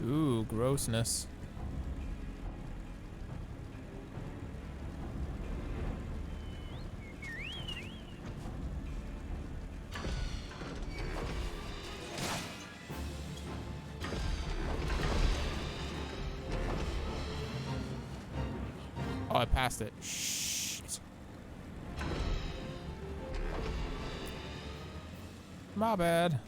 Speaker 1: Ooh, grossness. Oh, I passed it. Shit. My bad.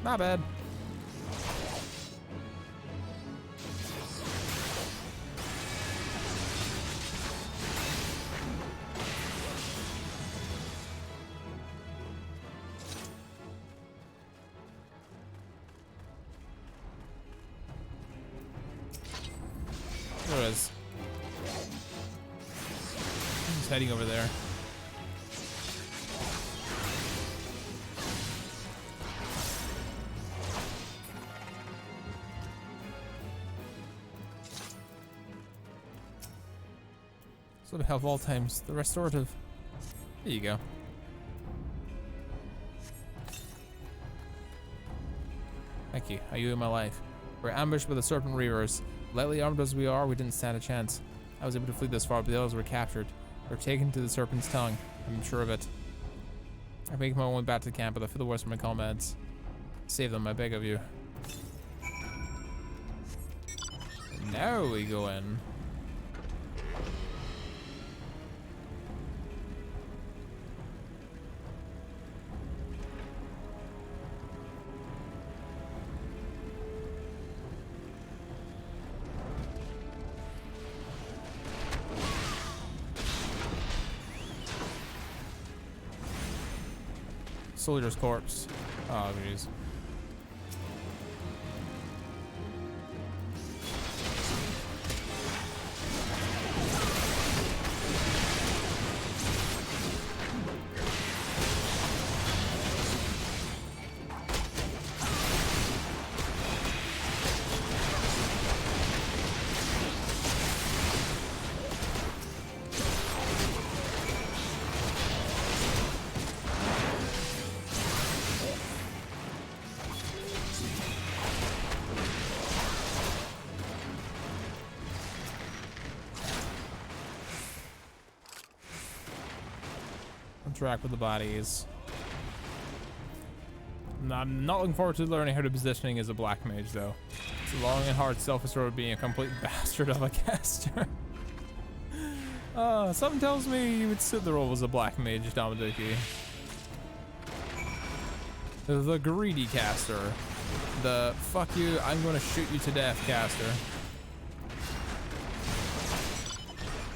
Speaker 1: My bad. There it is. I'm just heading over there. So to help all times, the restorative. There you go. Thank you. I owe you my life. We're ambushed by the Serpent Reavers. Lightly armed as we are, we didn't stand a chance. I was able to flee this far, but the others were captured. They were taken to the Serpent's Tongue. I'm sure of it. I make my way back to the camp, but I feel the worst from my comrades. Save them, I beg of you. And now we go in. Soldier's corpse. Oh, jeez. Interact with the bodies. I'm not looking forward to learning how to positioning as a black mage though. It's a long and hard selfish road being a complete bastard of a caster. Something tells me you would suit the role as a black mage, Damaduki. The greedy caster. The fuck you, I'm gonna shoot you to death caster.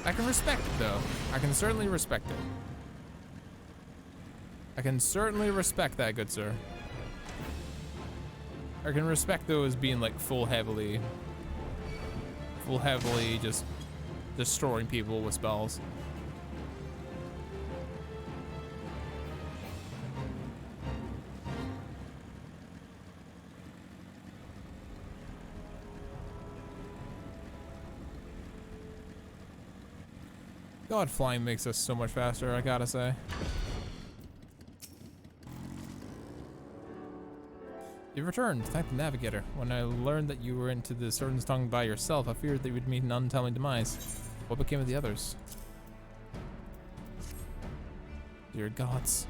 Speaker 1: I can respect it though. I can certainly respect it. I can certainly respect that, good sir. I can respect those being like full heavily just destroying people with spells. God, flying makes us so much faster, I gotta say. You returned, thank the navigator. When I learned that you were into the Serpent's Tongue by yourself, I feared that you would meet an untimely demise. What became of the others? Dear gods.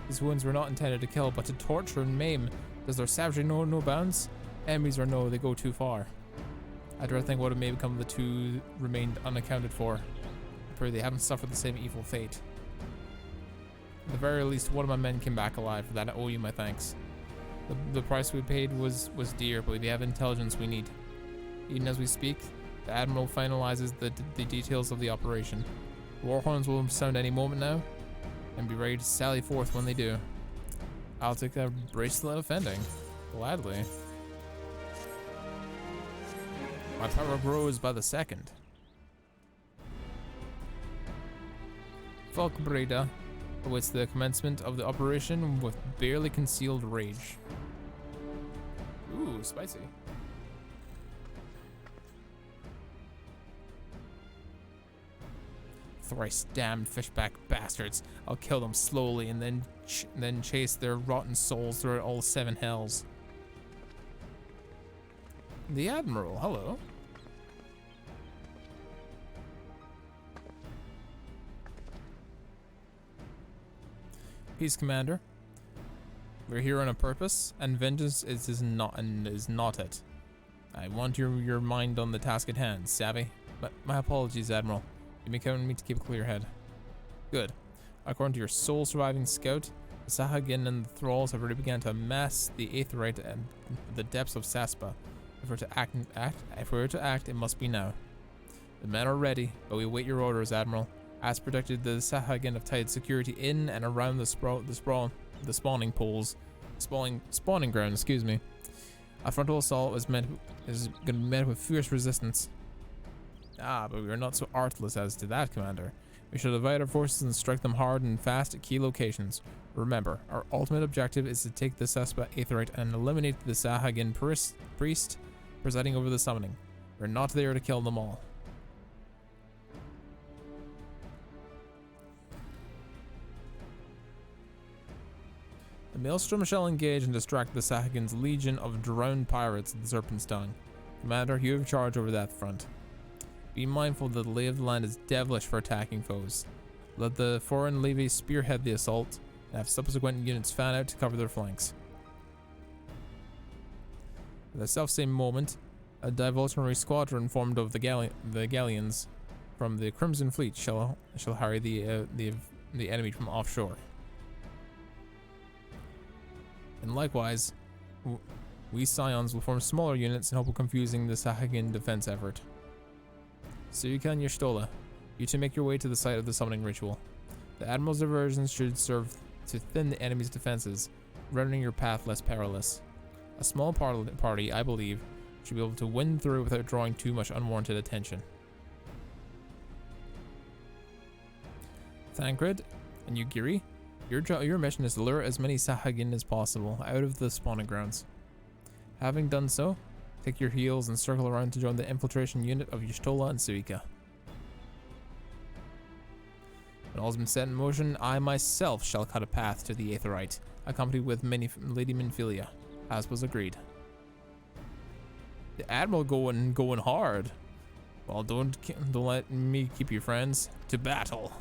Speaker 1: These wounds were not intended to kill, but to torture and maim. Does their savagery know no bounds? Enemies or no, they go too far. I dread to think what it may become of the two remained unaccounted for. I pray they haven't suffered the same evil fate. At the very least, one of my men came back alive. For that, I owe you my thanks. The price we paid was dear, but we have intelligence we need. Even as we speak, the Admiral finalizes the details of the operation. The war horns will sound any moment now, and be ready to sally forth when they do. I'll take a bracelet of fending. Gladly. My power grows by the second. Falkbreda awaits the commencement of the operation with barely concealed rage. Ooh, spicy. Thrice damned fishback bastards. I'll kill them slowly and then chase their rotten souls through all 7 hells. The Admiral, hello. Peace, Commander. We're here on a purpose, and vengeance is not it. I want your mind on the task at hand, savvy? But my apologies, Admiral. You may count on me to keep a clear head. Good. According to your sole surviving scout, the Sahagin and the thralls have already begun to amass the Aetherite and the depths of Saspa. If we're to act, it must be now. The men are ready, but we await your orders, Admiral. As predicted, the Sahagin have tied security in and around the spawning pools, spawning ground. Excuse me. A frontal assault is going to be met with fierce resistance. Ah, but we are not so artless as to that, Commander. We shall divide our forces and strike them hard and fast at key locations. Remember, our ultimate objective is to take the Saspa Aetherite and eliminate the Sahagin priest presiding over the summoning. We're not there to kill them all. The Maelstrom shall engage and distract the Sahagin's legion of drowned pirates at the Serpent's Tongue. Commander, you have charge over that front. Be mindful that the lay of the land is devilish for attacking foes. Let the foreign levies spearhead the assault and have subsequent units fan out to cover their flanks. At the selfsame moment, a divulsionary squadron formed of the galleons from the Crimson Fleet shall harry the enemy from offshore. And likewise, we Scions will form smaller units in hope of confusing the Sahagin defense effort. Suika and Y'shtola, you two make your way to the site of the summoning ritual. The Admiral's diversions should serve to thin the enemy's defenses, rendering your path less perilous. A small party, I believe, should be able to win through without drawing too much unwarranted attention. Thancred and Ugiri, your mission is to lure as many Sahagin as possible out of the spawning grounds. Having done so, take your heels and circle around to join the infiltration unit of Y'shtola and Suika. When all's been set in motion, I myself shall cut a path to the Aetherite, accompanied with Lady Minfilia, as was agreed. The Admiral going hard. Well, don't let me keep you, friends. To battle.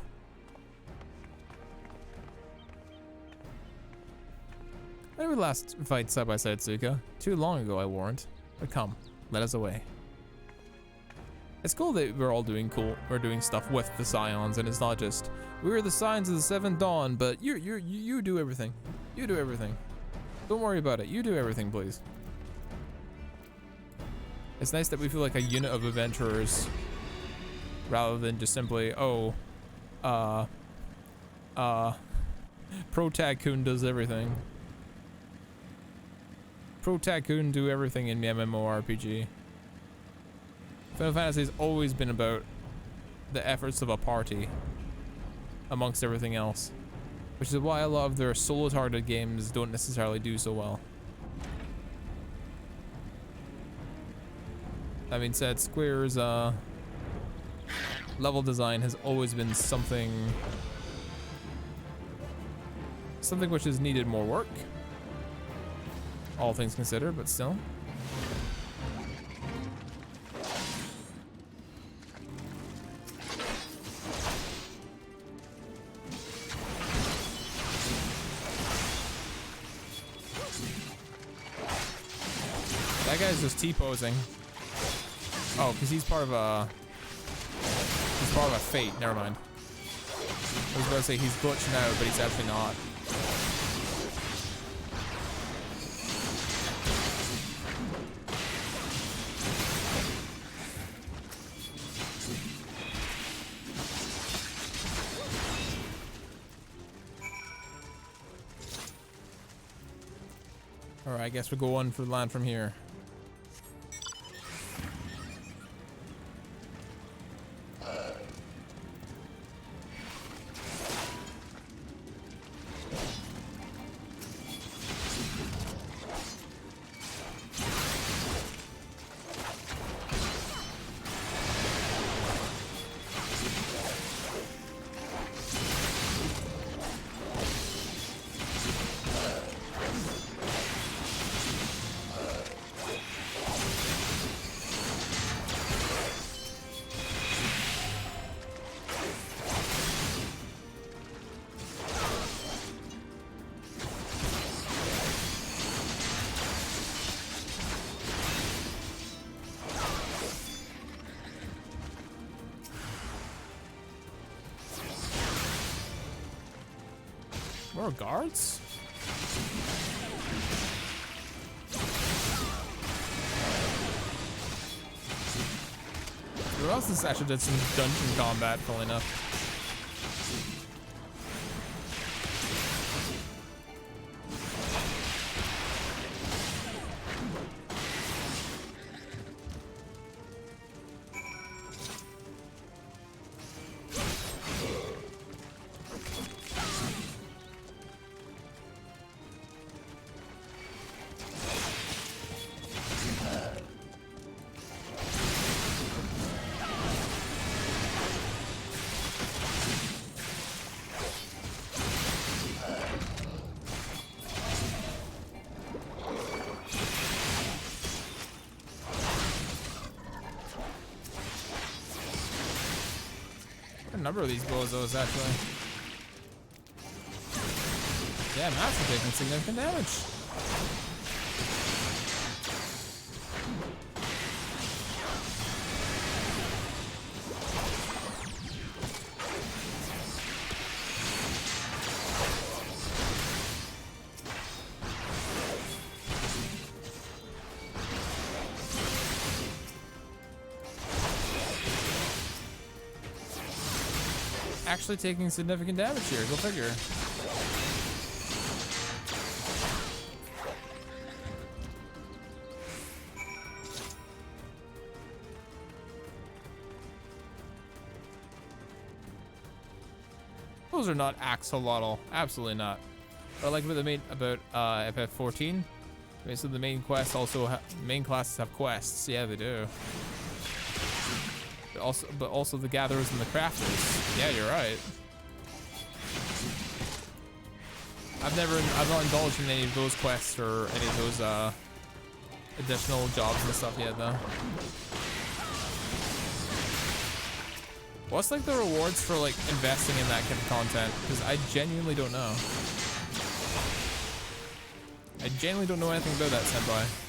Speaker 1: When did we last fight side by side, Suika? Too long ago, I warrant. But come, let us away. It's cool that we're doing stuff with the Scions, and it's not just we're the Scions of the Seventh Dawn, but you do everything. You do everything. Don't worry about it. You do everything, please. It's nice that we feel like a unit of adventurers, rather than just simply, Pro Tycoon does everything. Pro Tycoon do everything in the MMORPG. Final Fantasy has always been about the efforts of a party amongst everything else, which is why a lot of their solo targeted games don't necessarily do so well. That being said, Square's level design has always been something which has needed more work, all things considered, but still. That guy's just T-posing. Oh, because he's part of a fate. Never mind. I was about to say he's glitching out, but he's actually not. Alright, I guess we go on for the land from here. More guards? Who else has actually did some dungeon combat, funnily enough? A number of these bozos actually. Yeah, Maps are taking significant damage. Actually taking significant damage here, go figure. Those are not axolotl, absolutely not. But like with the main about FF14, so the main quest also main classes have quests. Yeah, they do. But also the gatherers and the crafters. Yeah, you're right. I've not indulged in any of those quests or any of those additional jobs and stuff yet though. What's like the rewards for like investing in that kind of content? Because I genuinely don't know. I genuinely don't know anything about that, senpai.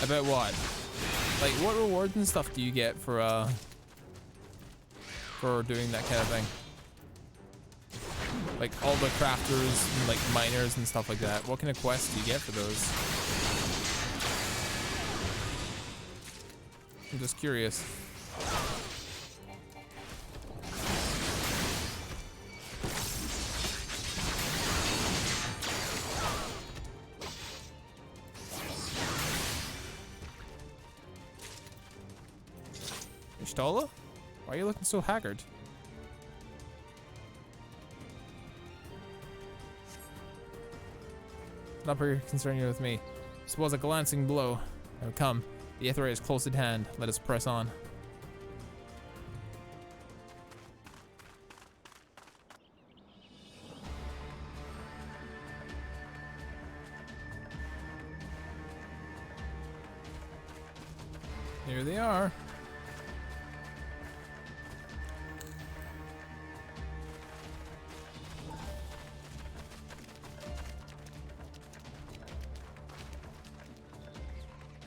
Speaker 1: About what? Like, what rewards and stuff do you get for doing that kind of thing? Like all the crafters and like miners and stuff like that. What kind of quests do you get for those? I'm just curious. Ishtola? Why are you looking so haggard? Not very concerned with me. Suppose a glancing blow. Now come, the Aether is close at hand. Let us press on. Here they are.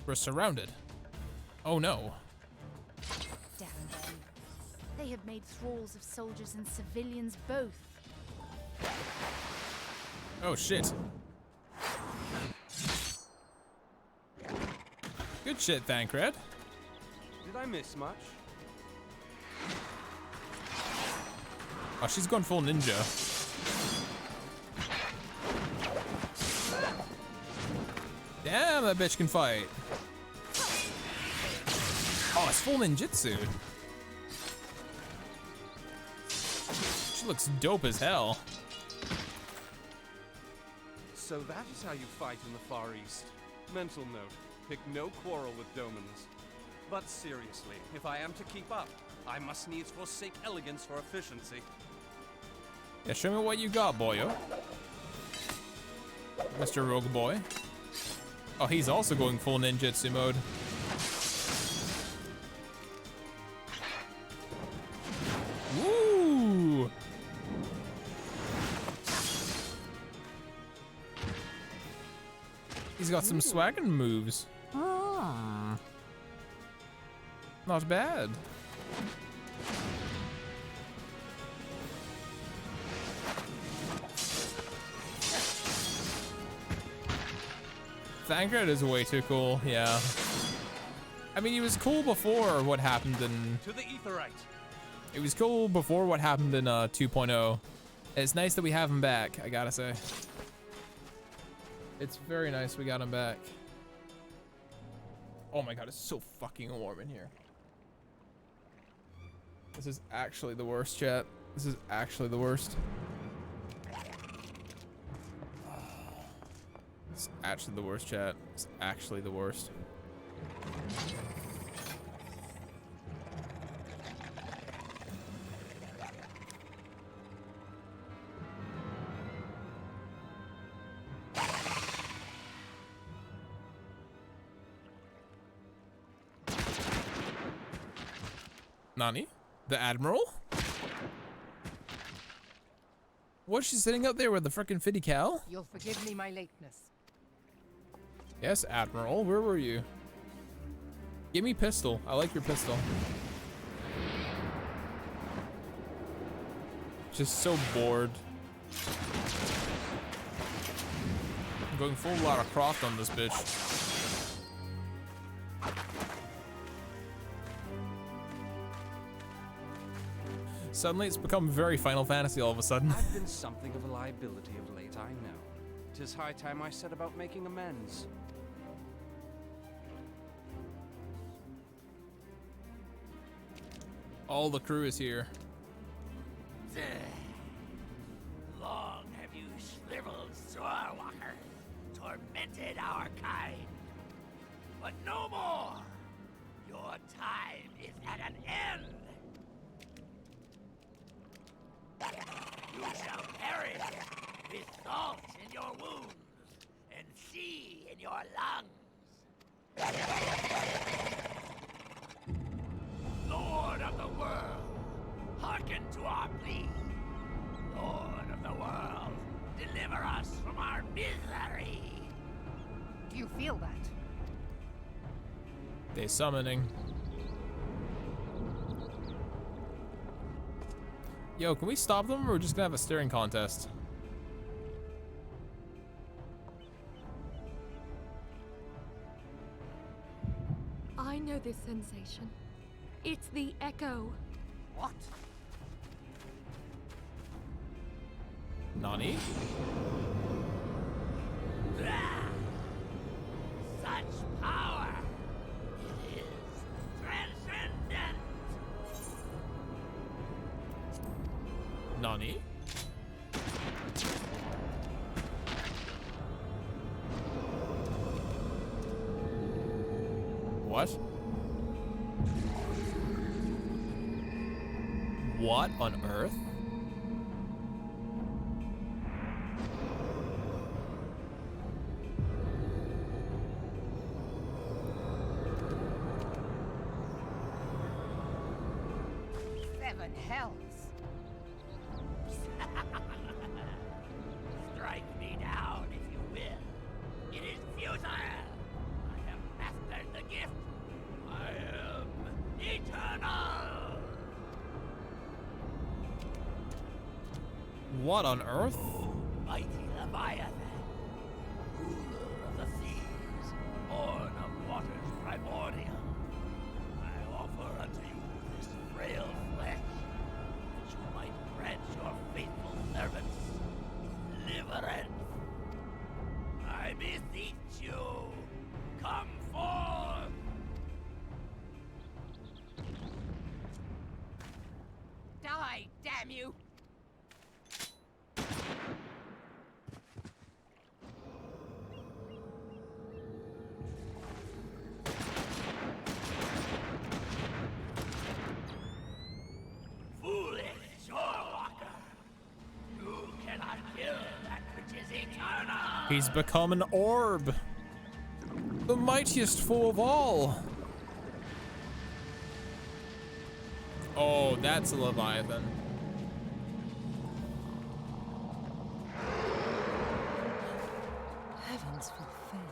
Speaker 1: We're surrounded. Oh no.
Speaker 10: Damn them. They have made thralls of soldiers and civilians both.
Speaker 1: Oh shit. Good shit, Thancred.
Speaker 2: Did I miss much?
Speaker 1: Oh, she's going full ninja. Damn, that bitch can fight. Oh, it's full ninjutsu. She looks dope as hell.
Speaker 2: So that is how you fight in the Far East. Mental note, pick no quarrel with Domans. But seriously, if I am to keep up, I must needs forsake elegance for efficiency.
Speaker 1: Yeah, show me what you got, boyo. Mr. Rogue Boy. Oh, he's also going full ninjutsu mode. Woo! He's got some swaggin' moves. Not bad. Thancred is way too cool, yeah. I mean, he was cool before what happened in...
Speaker 2: To the Aetheryte.
Speaker 1: It was cool before what happened in 2.0. It's nice that we have him back, I gotta say. It's very nice we got him back. Oh my god, it's so fucking warm in here. This is actually the worst, chat. This is actually the worst. It's actually the worst, chat. It's actually the worst. Nani? The Admiral? What's she sitting out there with the frickin' fitty cow?
Speaker 13: You'll forgive me my lateness.
Speaker 1: Yes, Admiral. Where were you? Give me pistol. I like your pistol. Just so bored. I'm going full Lara Croft on this bitch. Suddenly it's become very Final Fantasy all of a sudden.
Speaker 2: I've been something of a liability of late, I know. 'Tis high time I set about making amends.
Speaker 1: All the crew is here.
Speaker 12: Long have you shriveled Sorwalker, tormented our kind. But no more! Your time is at an end! You shall perish with salt in your wounds and sea in your lungs. Lord of the world, hearken to our plea. Lord of the world, deliver us from our misery.
Speaker 13: Do you feel that?
Speaker 1: They summoning. Yo, can we stop them or we're just gonna have a staring contest?
Speaker 11: I know this sensation. It's the echo.
Speaker 8: What?
Speaker 1: Nani?
Speaker 12: Such power! It is transcendent!
Speaker 1: Nani? What? What on earth?
Speaker 13: Seven hells.
Speaker 12: Strike me down if you will. It is futile. I have mastered the gift. I am eternal.
Speaker 1: What on earth?
Speaker 12: Mighty Leviathan, ruler of the seas, born of water's primordial
Speaker 13: Die, damn you!
Speaker 12: Foolish shorewalker! You cannot kill that which is eternal!
Speaker 1: He's become an orb. The mightiest foe of all. Oh, that's a Leviathan.
Speaker 4: Heavens forfend.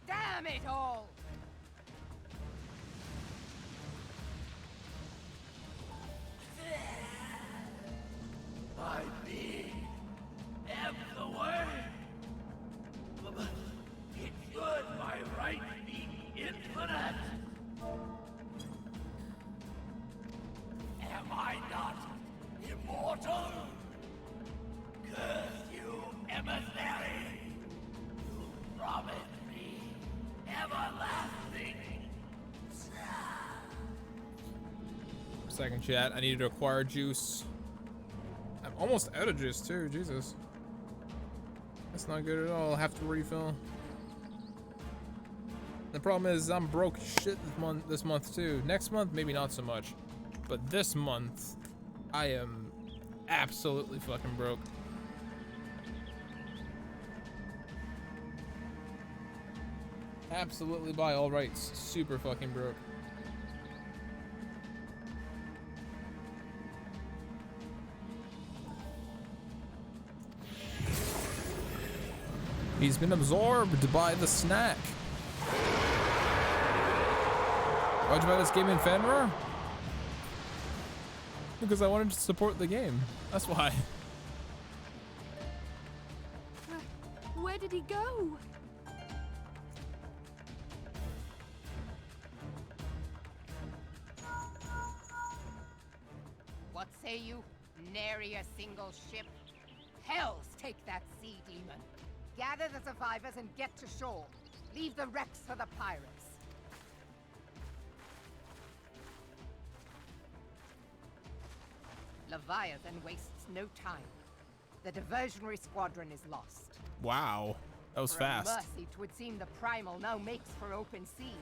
Speaker 13: Damn it all!
Speaker 12: My being am the way. But it should by right be infinite. Am I not immortal? Curse you, emissary! You promised me everlasting.
Speaker 1: Second chat, I needed to acquire juice. I'm almost out of juice too, Jesus. That's not good at all, I'll have to refill. The problem is I'm broke shit this month too. Next month, maybe not so much. But this month, I am absolutely fucking broke. Absolutely by all rights, super fucking broke. He's been absorbed by the snack. Why'd you buy this game in Fenrir? Because I wanted to support the game. That's why.
Speaker 11: Where did he go?
Speaker 13: What say you? Nary a single ship? Hells take that sea demon. Gather the survivors and get to shore. Leave the wrecks for the pirates. Leviathan wastes no time. The diversionary squadron is lost.
Speaker 1: Wow, that was fast.
Speaker 13: For mercy, 'twould seem the Primal now makes for open sea.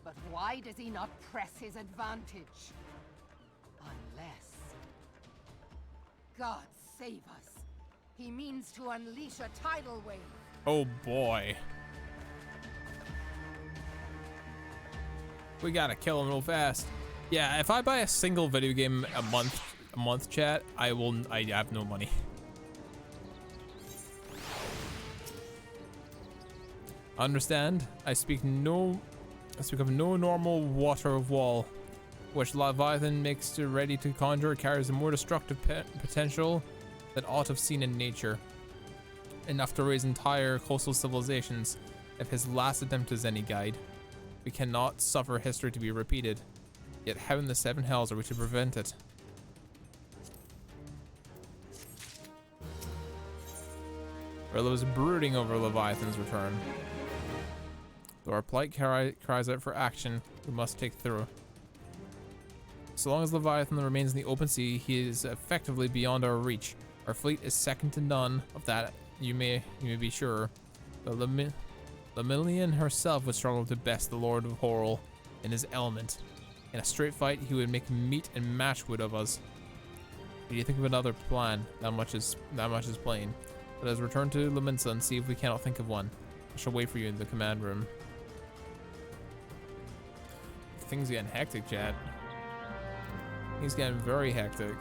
Speaker 13: But why does he not press his advantage? Unless... God save us. He means to unleash a tidal wave.
Speaker 1: Oh boy. We gotta kill him real fast. Yeah, if I buy a single video game a month chat, I have no money. Understand? I speak of no normal water of wall, which Leviathan makes to ready to conjure carries a more destructive potential than aught have seen in nature. Enough to raise entire coastal civilizations, if his last attempt is any guide. We cannot suffer history to be repeated, yet how in the seven hells are we to prevent it? Rilla was brooding over Leviathan's return. Though our plight cries out for action, we must take through. So long as Leviathan remains in the open sea, he is effectively beyond our reach. Our fleet is second to none of that, you may be sure. The Lemillion herself would struggle to best the Lord of Horror in his element. In a straight fight, he would make meat and matchwood of us. Do you think of another plan? That much is plain. Let us return to Laminsa and see if we cannot think of one. I shall wait for you in the command room. Things getting hectic, chat. He's getting very hectic.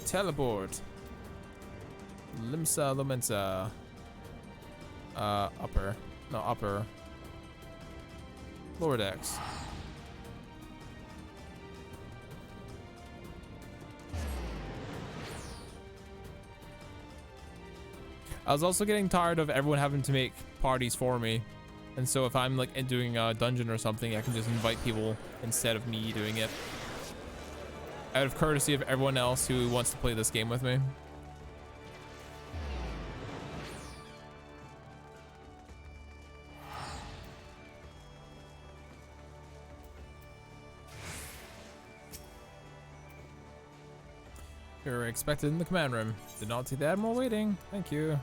Speaker 1: Teleport. Limsa Lumensa. Upper. No, upper. Lower decks. I was also getting tired of everyone having to make parties for me. And so if I'm like doing a dungeon or something, I can just invite people instead of me doing it. Out of courtesy of everyone else who wants to play this game with me. You're expected in the command room. Did not see the Admiral waiting. Thank you.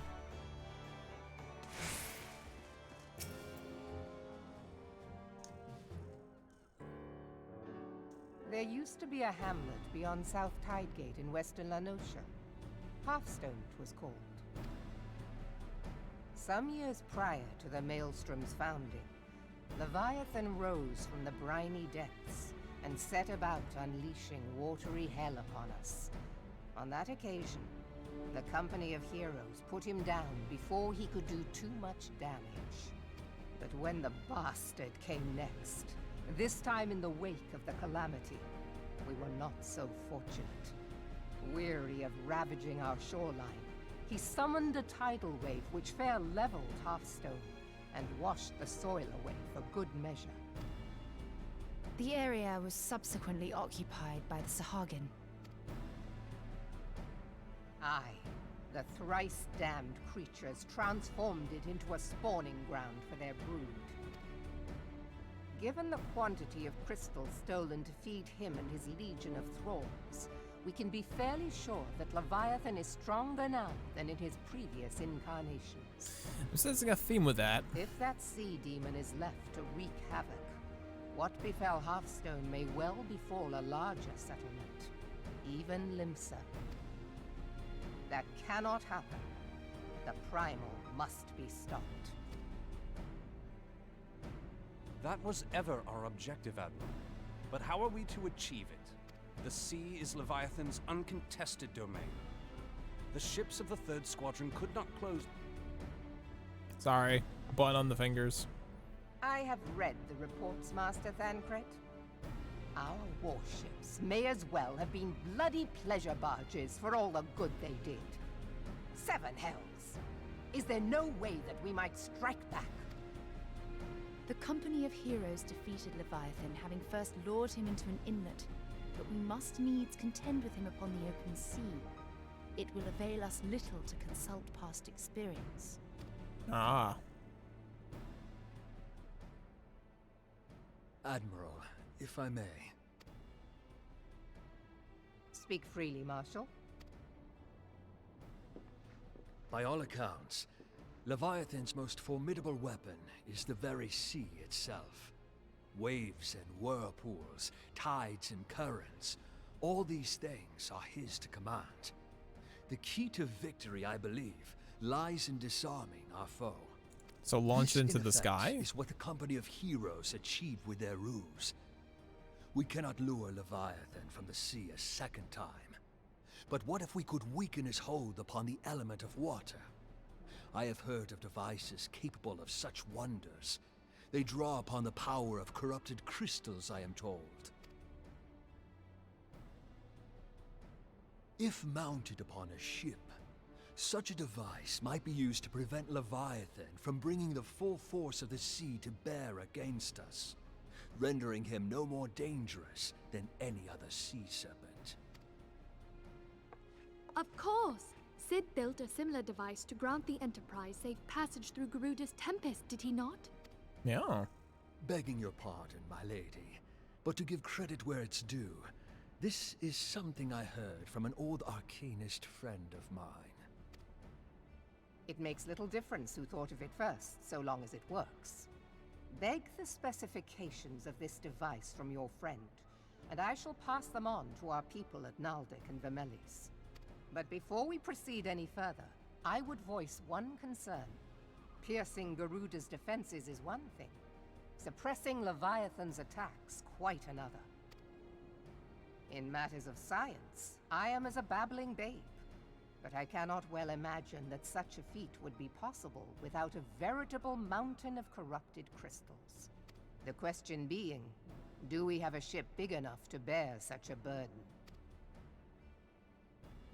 Speaker 13: There used to be a hamlet beyond South Tidegate in western Lanosha. Hearthstone, it was called. Some years prior to the Maelstrom's founding, Leviathan rose from the briny depths and set about unleashing watery hell upon us. On that occasion, the Company of Heroes put him down before he could do too much damage. But when the bastard came next, this time in the wake of the calamity, we were not so fortunate. Weary of ravaging our shoreline, he summoned a tidal wave which fair leveled Hearthstone and washed the soil away for good measure.
Speaker 10: The area was subsequently occupied by the Sahagin.
Speaker 13: Aye, the thrice-damned creatures transformed it into a spawning ground for their brood. Given the quantity of crystals stolen to feed him and his legion of thralls, we can be fairly sure that Leviathan is stronger now than in his previous incarnations.
Speaker 1: I'm sensing a theme with that.
Speaker 13: If that sea demon is left to wreak havoc, what befell Hearthstone may well befall a larger settlement, even Limsa. That cannot happen. The primal must be stopped.
Speaker 2: That was ever our objective, Admiral. But how are we to achieve it? The sea is Leviathan's uncontested domain. The ships of the 3rd Squadron could not close...
Speaker 1: Sorry, button on the fingers.
Speaker 13: I have read the reports, Master Thancred. Our warships may as well have been bloody pleasure barges for all the good they did. 7 hells! Is there no way that we might strike back?
Speaker 10: The Company of Heroes defeated Leviathan, having first lured him into an inlet, but we must needs contend with him upon the open sea. It will avail us little to consult past experience.
Speaker 1: Ah.
Speaker 3: Admiral, if I may.
Speaker 13: Speak freely, Marshal.
Speaker 3: By all accounts, Leviathan's most formidable weapon is the very sea itself. Waves and whirlpools, tides and currents, all these things are his to command. The key to victory, I believe, lies in disarming our foe.
Speaker 1: So launch
Speaker 3: This,
Speaker 1: into
Speaker 3: in
Speaker 1: the
Speaker 3: effect,
Speaker 1: sky?
Speaker 3: is what the Company of Heroes achieved with their ruse. We cannot lure Leviathan from the sea a second time. But what if we could weaken his hold upon the element of water? I have heard of devices capable of such wonders. They draw upon the power of corrupted crystals, I am told. If mounted upon a ship, such a device might be used to prevent Leviathan from bringing the full force of the sea to bear against us, rendering him no more dangerous than any other sea serpent.
Speaker 11: Of course! Sid built a similar device to grant the Enterprise safe passage through Garuda's Tempest, did he not?
Speaker 1: Yeah.
Speaker 3: Begging your pardon, my lady, but to give credit where it's due, this is something I heard from an old arcanist friend of mine.
Speaker 13: It makes little difference who thought of it first, so long as it works. Beg the specifications of this device from your friend, and I shall pass them on to our people at Naldic and Vermelis. But before we proceed any further, I would voice one concern. Piercing Garuda's defenses is one thing. Suppressing Leviathan's attacks, quite another. In matters of science, I am as a babbling babe. But I cannot well imagine that such a feat would be possible without a veritable mountain of corrupted crystals. The question being, do we have a ship big enough to bear such a burden?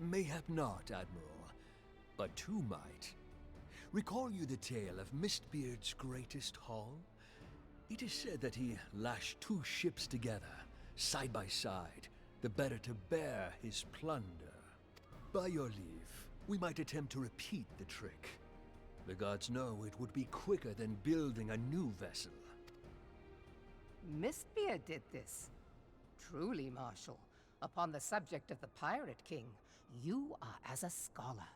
Speaker 3: Mayhap not, Admiral, but two might. Recall you the tale of Mistbeard's greatest haul? It is said that he lashed 2 ships together, side by side, the better to bear his plunder. By your leave, we might attempt to repeat the trick. The gods know it would be quicker than building a new vessel.
Speaker 13: Mistbeard did this. Truly, Marshal, upon the subject of the Pirate King, You are as a scholar.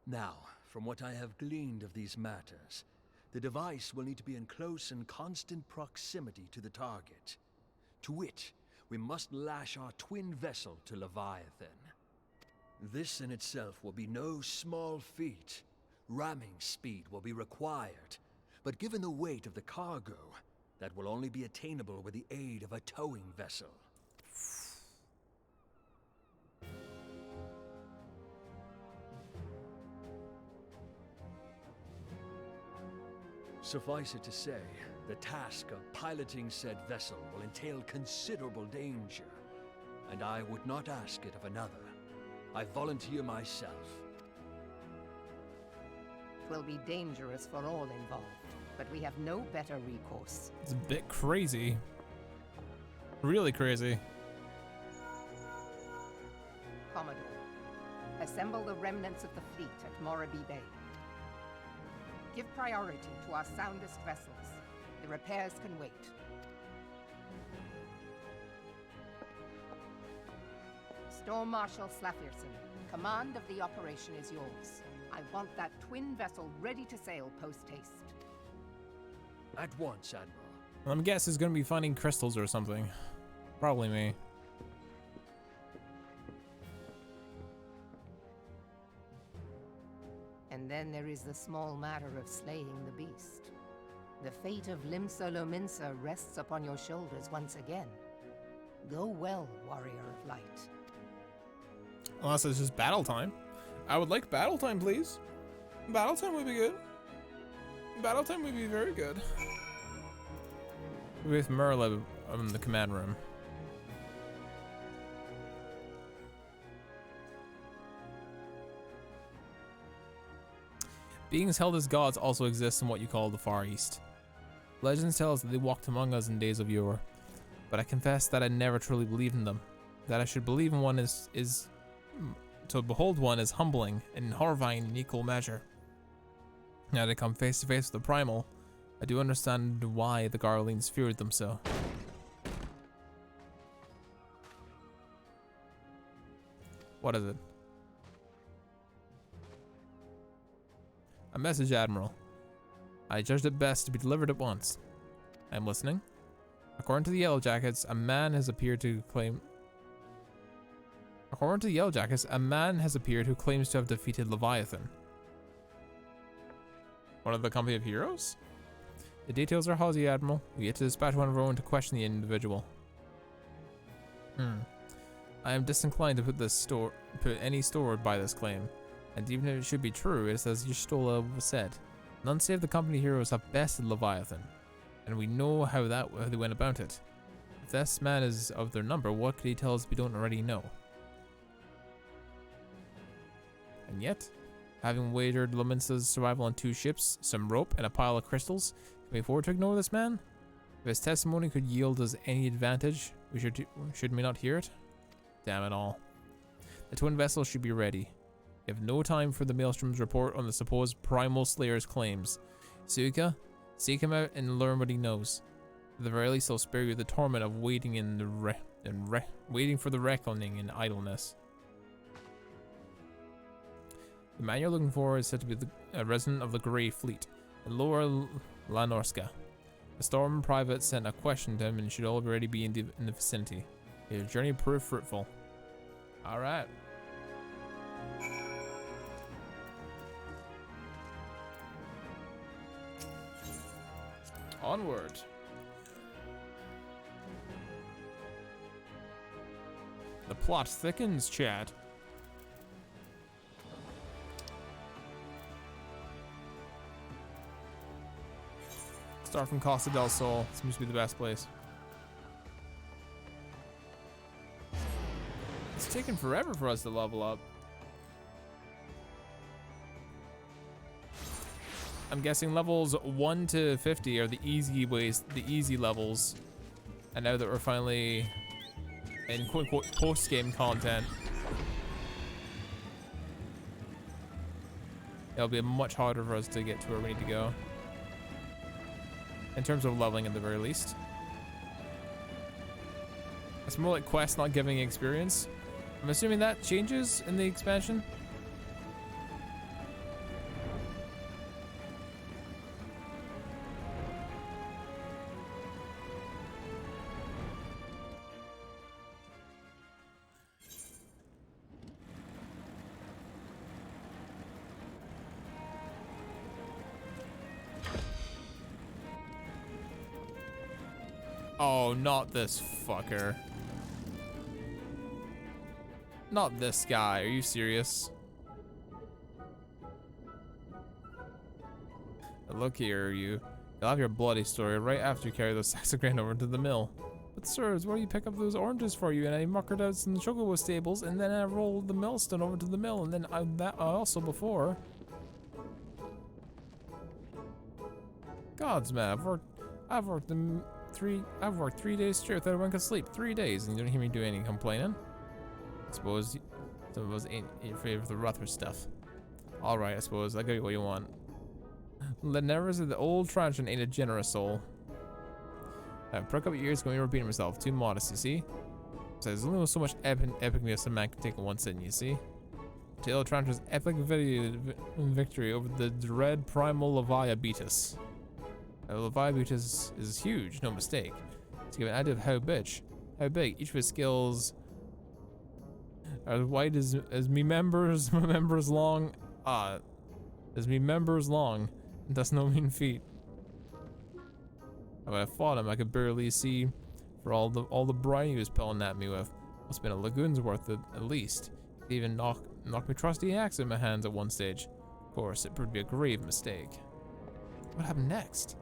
Speaker 14: Now, from what I have gleaned of these matters, the device will need to be in close and constant proximity to the target. To which, we must lash our twin vessel to Leviathan. This in itself will be no small feat. Ramming speed will be required, but given the weight of the cargo, that will only be attainable with the aid of a towing vessel. Suffice it to say, the task of piloting said vessel will entail considerable danger, and I would not ask it of another. I volunteer myself.
Speaker 13: It will be dangerous for all involved, but we have no better recourse.
Speaker 1: It's a bit crazy. Really crazy.
Speaker 13: Commodore, assemble the remnants of the fleet at Morabee Bay. Give priority to our soundest vessels. The repairs can wait. Storm Marshal Slafirson, command of the operation is yours. I want that twin vessel ready to sail post-haste.
Speaker 14: At once, Admiral.
Speaker 1: I'm guessing it's gonna be finding crystals or something. Probably me.
Speaker 13: And then there is the small matter of slaying the beast. The fate of Limsa rests upon your shoulders once again. Go well, warrior of light.
Speaker 1: Unless it's just battle time. I would like battle time, please. Battle time would be good. Battle time would be very good. With Merla in the command room. Beings held as gods also exist in what you call the Far East. Legends tell us that they walked among us in days of yore, but I confess that I never truly believed in them. That I should believe in one is to behold one is humbling and horrifying in equal measure. Now to come face to face with the primal, I do understand why the Garleans feared them so. What is it? A message, Admiral. I judged it best to be delivered at once. I am listening. According to the Yellow Jackets, a man has appeared who claims to have defeated Leviathan. One of the company of heroes? The details are hazy, Admiral. We get to dispatch one of our own to question the individual. I am disinclined to put any store by this claim. And even if it should be true, it is as Y'shtola said. None save the company heroes have bested Leviathan. And we know how they went about it. If this man is of their number, what could he tell us we don't already know? And yet, having wagered Lominsa's survival on 2 ships, some rope, and a pile of crystals, can we afford to ignore this man? If his testimony could yield us any advantage, should we not hear it? Damn it all. The twin vessel should be ready. We have no time for the Maelstrom's report on the supposed Primal Slayer's claims. Suika, seek him out and learn what he knows. At the very least, I'll spare you the torment of waiting waiting for the reckoning in idleness. The man you're looking for is said to be a resident of the Grey Fleet, in Lower Lanorska. The Storm Private sent a question to him and should already be in the vicinity. Your journey proved fruitful. Alright. Onward. The plot thickens, Chad. Start from Costa del Sol. Seems to be the best place. It's taken forever for us to level up. I'm guessing levels 1 to 50 are the easy levels. And now that we're finally in quote-unquote post-game content, it'll be much harder for us to get to where we need to go. In terms of leveling at the very least. It's more like quest, not giving experience. I'm assuming that changes in the expansion. Oh, not this fucker. Not this guy. Are you serious? Look here, you'll have your bloody story right after you carry those sacks of grain over to the mill. But sirs, what do you pick up those oranges for you? And I muckered out some chocobo stables, and then I rolled the millstone over to the mill, and then that also before. Gods, man, I've worked 3 days straight without a wink of sleep. 3 days, and you don't hear me do any complaining. I suppose some of us ain't in favor of the Ruther stuff. Alright, I suppose. I'll give you what you want. The Nevers of the old Truncheon ain't a generous soul. Perk up your ears, going to repeat himself. Too modest, you see? So there's only so much epicness a man can take in one sitting, you see? Tale of Truncheon's epic victory over the dread primal Leviathan Beatus. Leviathan is huge, no mistake. To give an idea of how big each of his skills are as wide as me members long. As me members long, that's no mean feat. When I fought him, I could barely see for all the brine he was pelling at me with. Must have been a lagoon's worth at least. He even knocked my trusty axe in my hands at one stage. Of course, it proved to be a grave mistake. What happened next?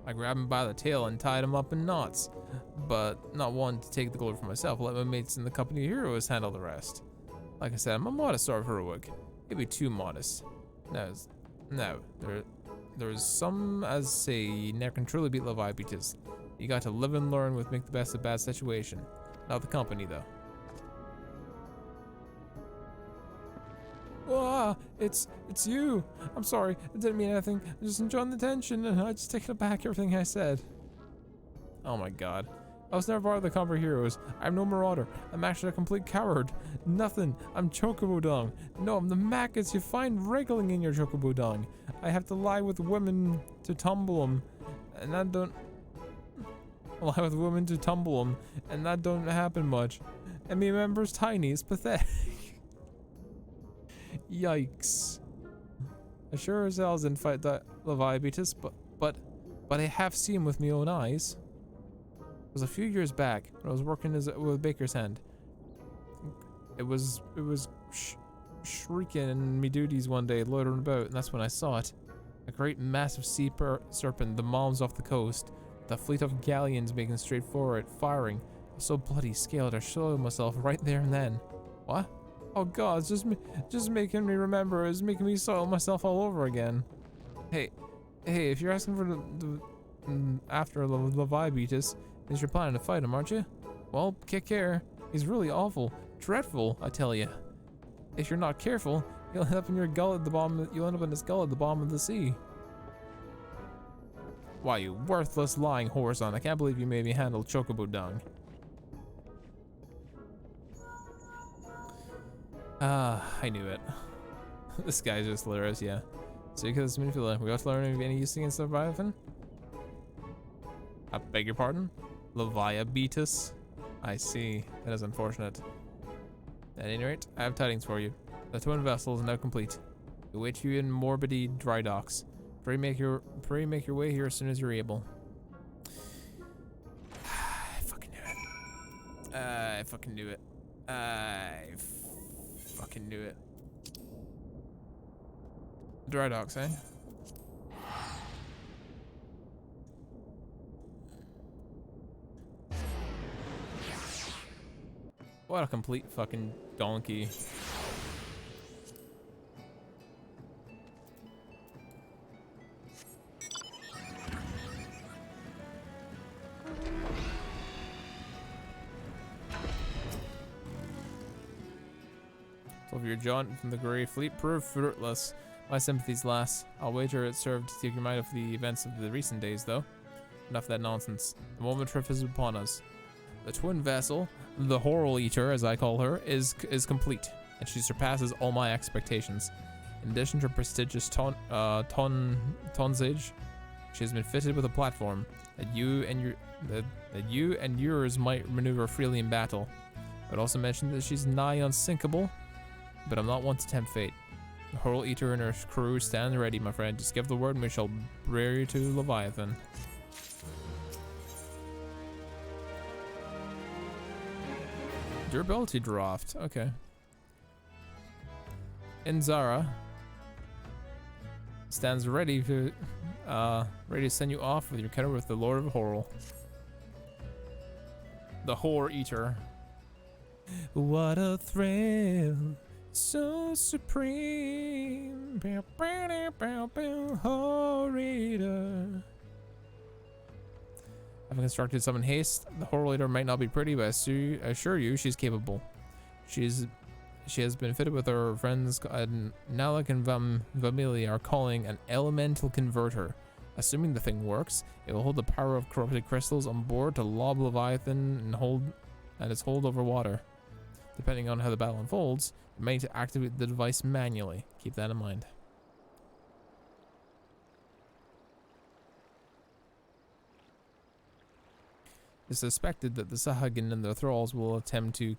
Speaker 1: I grabbed him by the tail and tied him up in knots, but not one to take the glory for myself. Let my mates in the company of heroes handle the rest. Like I said, I'm a modest sort of heroic. Maybe too modest. No, there's some as say you never can truly beat Leviathan. You got to live and learn with make the best of bad situation. Not the company though. Ah, it's you. I'm sorry. It didn't mean anything. I just enjoying the tension, and I just taken aback everything I said. Oh my god. I was never part of the Convert Heroes. I'm no marauder. I'm actually a complete coward. Nothing. I'm Chocobo Dong. No, I'm the maggots you find wriggling in your Chocobo Dong. I have to lie with women to tumble them, and that don't. Lie with women to tumble them, and that don't happen much. And me member's tiny. It's pathetic. Yikes. I sure as hell didn't fight that Leviathan, but I have seen him with my own eyes. It was a few years back when I was working with Baker's Hand. It was shrieking in me duties one day, loitering about, and that's when I saw it. A great massive sea serpent, the moms off the coast, with a fleet of galleons making straight for it, firing. I was so bloody scared I showed myself right there and then. What? Oh god, it's just making me remember. It's making me soil myself all over again. Hey, if you're asking for the after Leviathan, is you're planning to fight him, aren't you? Well, kick care. He's really awful, dreadful, I tell you. If you're not careful, you'll end up in your gull at the bottom. You'll end up in his gull at the bottom of the sea. Why, you worthless lying whoreson! I can't believe you made me handle Chocobo Dung. I knew it. This guy's just hilarious, yeah. So because it's manipulative, we got to learn any use against Leviathan? I beg your pardon? Leviathan? I see. That is unfortunate. At any rate, I have tidings for you. The twin vessel is now complete. We await you in Morbidity dry docks. Pray make your way here as soon as you're able. I fucking knew it. I fucking knew it. I fucking knew it. Dry docks, eh? What a complete fucking donkey. So if your jaunt from the Grey Fleet proved fruitless, my sympathies, lass. I'll wager it served to take your mind off the events of the recent days, though. Enough of that nonsense. The moment truth is upon us. The twin vessel, the Horror Eater, as I call her, is complete, and she surpasses all my expectations. In addition to prestigious tonnage, she has been fitted with a platform that you and yours might maneuver freely in battle. I'd also mention that she's nigh unsinkable, but I'm not one to tempt fate. The Horror Eater and her crew stand ready, my friend. Just give the word and we shall bear you to Leviathan. Durability draft, okay. Inzara stands ready to send you off with your encounter with the Lord of Horror. The Horror Eater. What a thrill, so supreme. Horror Eater. Having constructed some in haste, the Horror Eater might not be pretty, but I assure you she's capable. She has been fitted with her friends Nalak and Vamili are calling an elemental converter. Assuming the thing works, it will hold the power of corrupted crystals on board to lob Leviathan and its hold over water. Depending on how the battle unfolds, it may activate the device manually. Keep that in mind. It's suspected that the Sahagin and their thralls will attempt to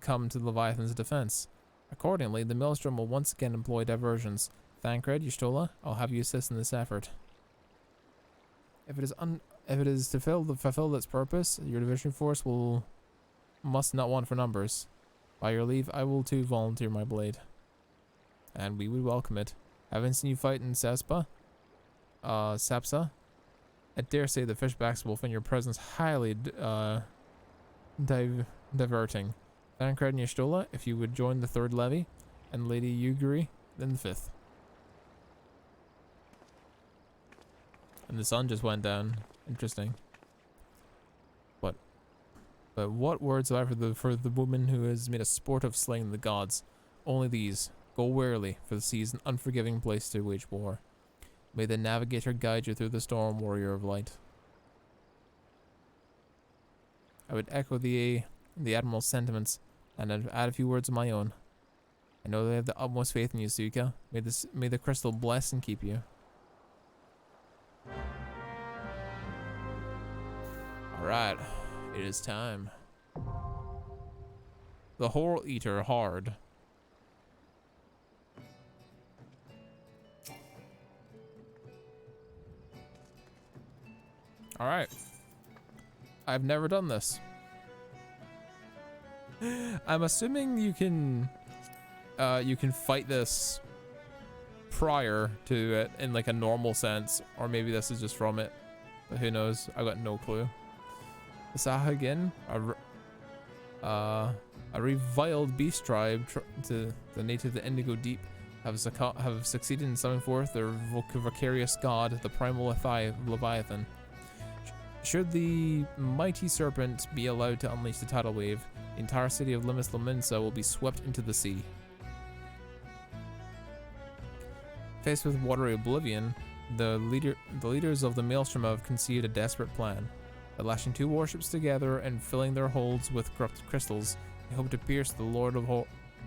Speaker 1: come to Leviathan's defense. Accordingly, the Maelstrom will once again employ diversions. Thancred, Y'shtola, I'll have you assist in this effort. If it is to fulfill its purpose, your division force must not want for numbers. By your leave, I will too volunteer my blade. And we would welcome it. Haven't seen you fight in Sapsa? I dare say the fishbacks will find your presence highly diverting. Thancred and Y'shtola, if you would join the 3rd levy, and Lady Ugiri, then the 5th. And the sun just went down. Interesting. But what words have I for the woman who has made a sport of slaying the gods? Only these. Go warily, for the sea is an unforgiving place to wage war. May the navigator guide you through the storm, warrior of light. I would echo the Admiral's sentiments, and I'd add a few words of my own. I know they have the utmost faith in you, Suika. May the crystal bless and keep you. Alright, it is time. The Horror Eater hard. Alright. I've never done this. I'm assuming you can fight this prior to it in like a normal sense, or maybe this is just from it, but who knows? I got no clue. The Sahagin, a reviled beast tribe to the native of the Indigo Deep, have succeeded in summoning forth their vicarious god, the primal Leviathan. Should the mighty serpent be allowed to unleash the tidal wave, the entire city of Limis Lominsa will be swept into the sea. Faced with watery oblivion, the leaders of the Maelstrom have conceived a desperate plan. By lashing 2 warships together and filling their holds with corrupted crystals, they hope to pierce the Lord of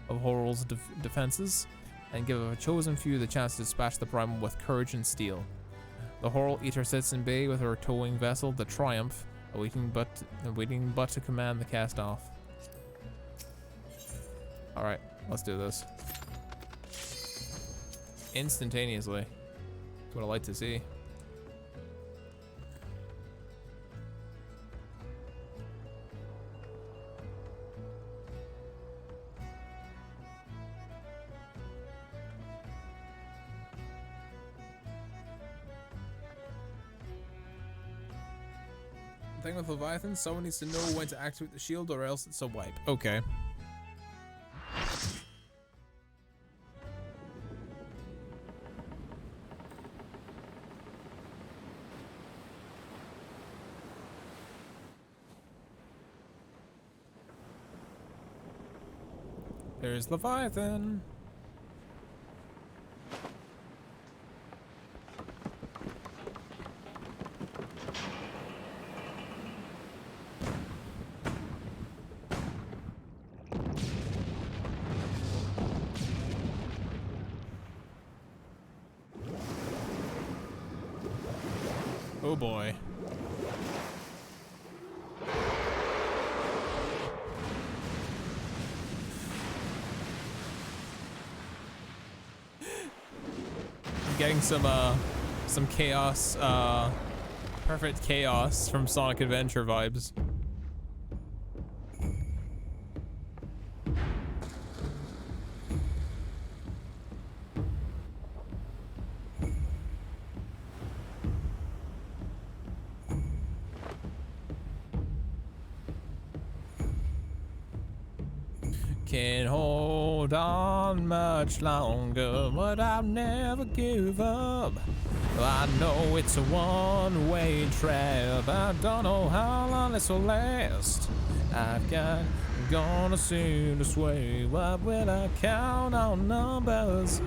Speaker 1: Horror's defenses and give a chosen few the chance to dispatch the primal with courage and steel. The Horror Eater sits in bay with her towing vessel, the Triumph, awaiting but to command the cast-off. Alright, let's do this. Instantaneously. That's what I like to see. The thing with Leviathan, someone needs to know when to activate the shield or else it's a wipe. Okay. There's Leviathan. Oh boy. I'm getting some chaos, perfect chaos from Sonic Adventure vibes. Can't hold on much longer, but I'll never give up. I know it's a one-way trap. I don't know how long this will last. Gonna soon to sway. What will I count on numbers?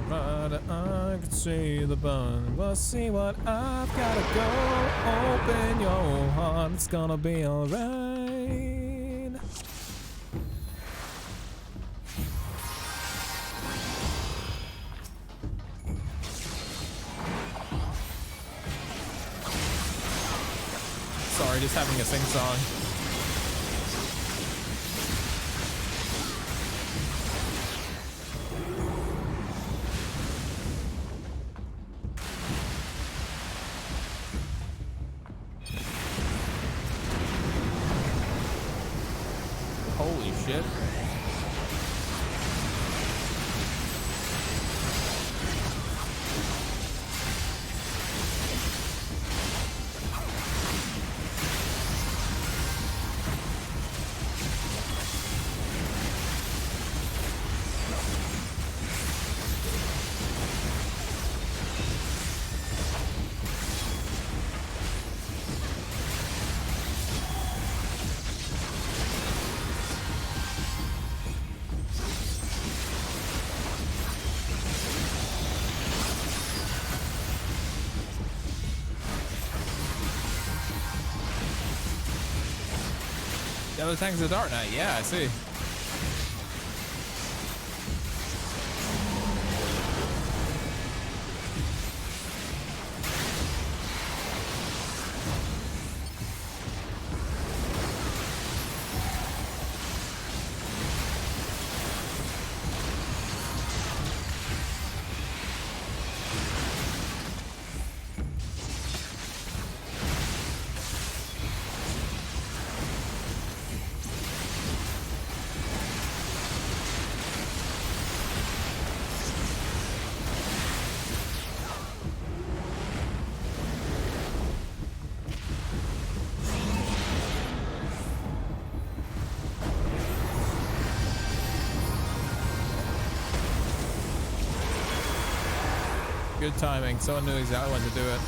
Speaker 1: Alright, I can see the bun. We'll see what I've gotta go. Open your heart, it's gonna be alright. Sorry, just having a sing song. Holy shit. The other tank's a Dark Knight, yeah, I see. Good timing. Someone knew exactly when to do it.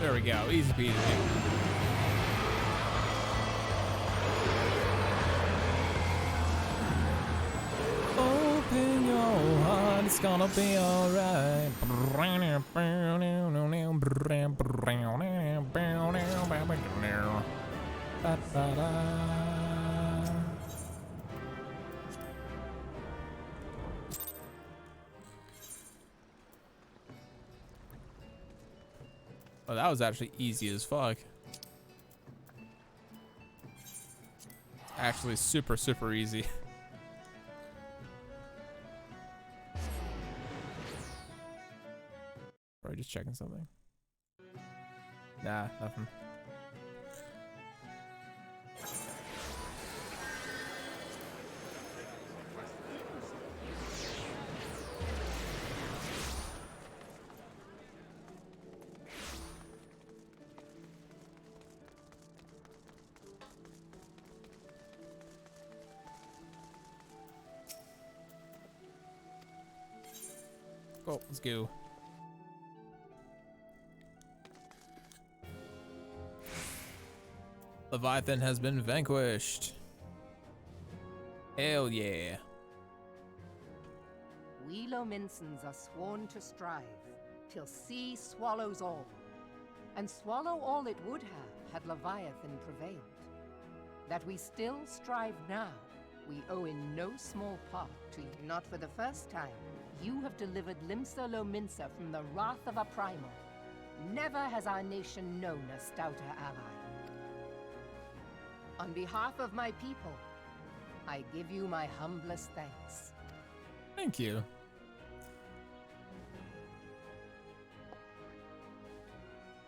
Speaker 1: There we go, easy peasy. Open your heart, it's gonna be alright. Oh, that was actually easy as fuck. Actually super, super easy. Or just checking something. Nah, nothing. Go, let's go. Leviathan has been vanquished. Hell yeah.
Speaker 13: We Lominsons are sworn to strive, till sea swallows all. And swallow all it would have, had Leviathan prevailed. That we still strive now, we owe in no small part to you. Not for the first time, you have delivered Limsa Lominsa from the wrath of a primal. Never has our nation known a stouter ally. On behalf of my people, I give you my humblest thanks.
Speaker 1: Thank you.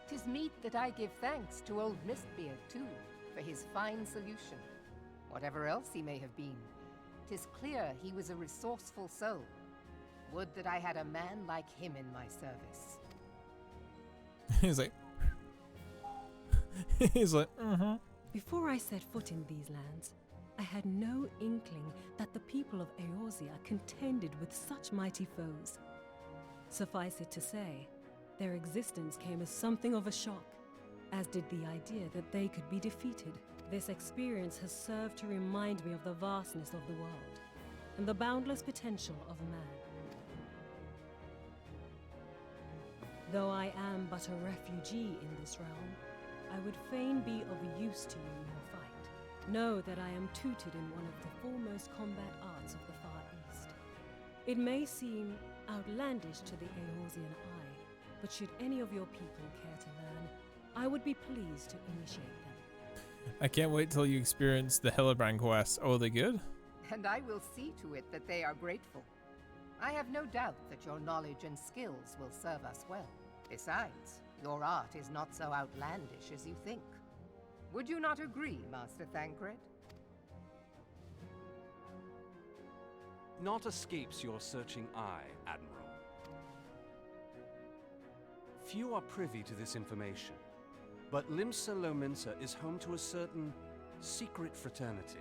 Speaker 13: 'Tis meet that I give thanks to old Mistbeard, too, for his fine solution. Whatever else he may have been, 'tis clear he was a resourceful soul. Would that I had a man like him in my service.
Speaker 1: He's like... He's like,
Speaker 4: Before I set foot in these lands, I had no inkling that the people of Eorzea contended with such mighty foes. Suffice it to say, their existence came as something of a shock, as did the idea that they could be defeated. This experience has served to remind me of the vastness of the world, and the boundless potential of man. Though I am but a refugee in this realm, I would fain be of use to you in your fight. Know that I am tutored in one of the foremost combat arts of the Far East. It may seem outlandish to the Eorzean eye, but should any of your people care to learn, I would be pleased to initiate them.
Speaker 1: I can't wait till you experience the Hillebrand quest. Oh, are they good?
Speaker 13: And I will see to it that they are grateful. I have no doubt that your knowledge and skills will serve us well. Besides, your art is not so outlandish as you think. Would you not agree, Master Thancred?
Speaker 2: Naught escapes your searching eye, Admiral. Few are privy to this information, but Limsa Lominsa is home to a certain secret fraternity.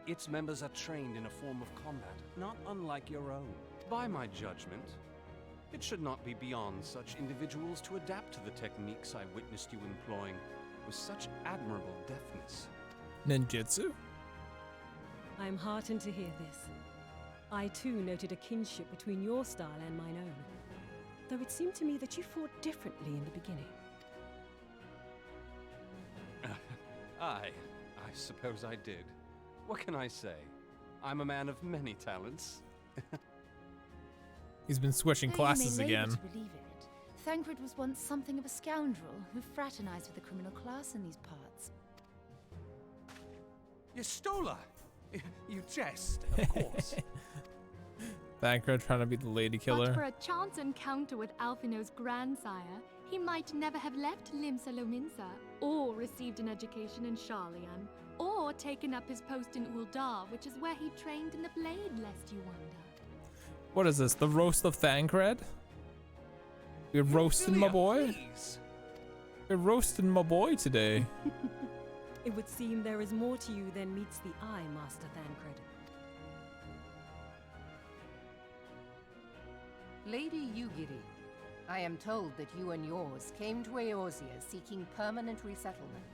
Speaker 2: Its members are trained in a form of combat not unlike your own. By my judgment, it should not be beyond such individuals to adapt to the techniques I witnessed you employing with such admirable deftness.
Speaker 1: Ninjutsu?
Speaker 4: I am heartened to hear this. I too noted a kinship between your style and mine own, though it seemed to me that you fought differently in the beginning.
Speaker 2: I suppose I did. What can I say? I'm a man of many talents.
Speaker 1: He's been switching classes
Speaker 10: You may
Speaker 1: again.
Speaker 10: labor to believe it. Thancred was once something of a scoundrel who fraternized with the criminal class in these parts.
Speaker 2: Yestola! You jest, of course.
Speaker 1: Thancred trying to be the lady killer.
Speaker 11: But for a chance encounter with Alphino's grandsire, he might never have left Limsa Lominsa, or received an education in Sharlayan, or taken up his post in Uldar, which is where he trained in the blade, lest you wonder.
Speaker 1: What is this, the roast of Thancred? We're roasting my boy?
Speaker 2: Please.
Speaker 1: We're roasting my boy today.
Speaker 4: It would seem there is more to you than meets the eye, Master Thancred.
Speaker 13: Lady Yugiri, I am told that you and yours came to Eorzea seeking permanent resettlement,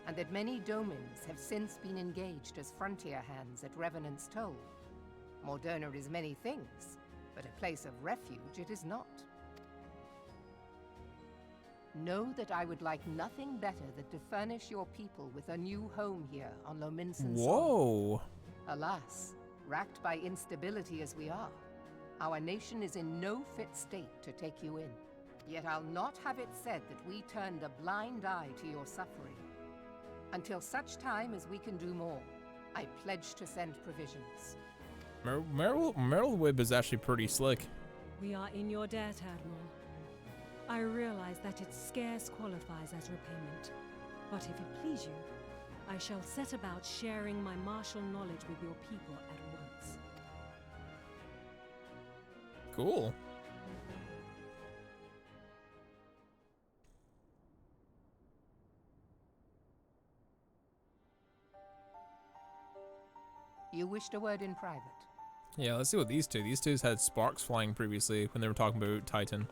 Speaker 13: and that many domins have since been engaged as frontier hands at Revenant's Toll. Morderna is many things, but a place of refuge it is not. Know that I would like nothing better than to furnish your people with a new home here on Lominsan soil.
Speaker 1: Whoa.
Speaker 13: Alas, racked by instability as we are, our nation is in no fit state to take you in. Yet I'll not have it said that we turned a blind eye to your suffering. Until such time as we can do more, I pledge to send provisions.
Speaker 1: Meryl Wib is actually pretty slick.
Speaker 4: We are in your debt, Admiral. I realize that it scarce qualifies as repayment, but if it please you, I shall set about sharing my martial knowledge with your people at once.
Speaker 1: Cool.
Speaker 13: You wished a word in private?
Speaker 1: Yeah, let's see what these two. These two had sparks flying previously when they were talking about Titan.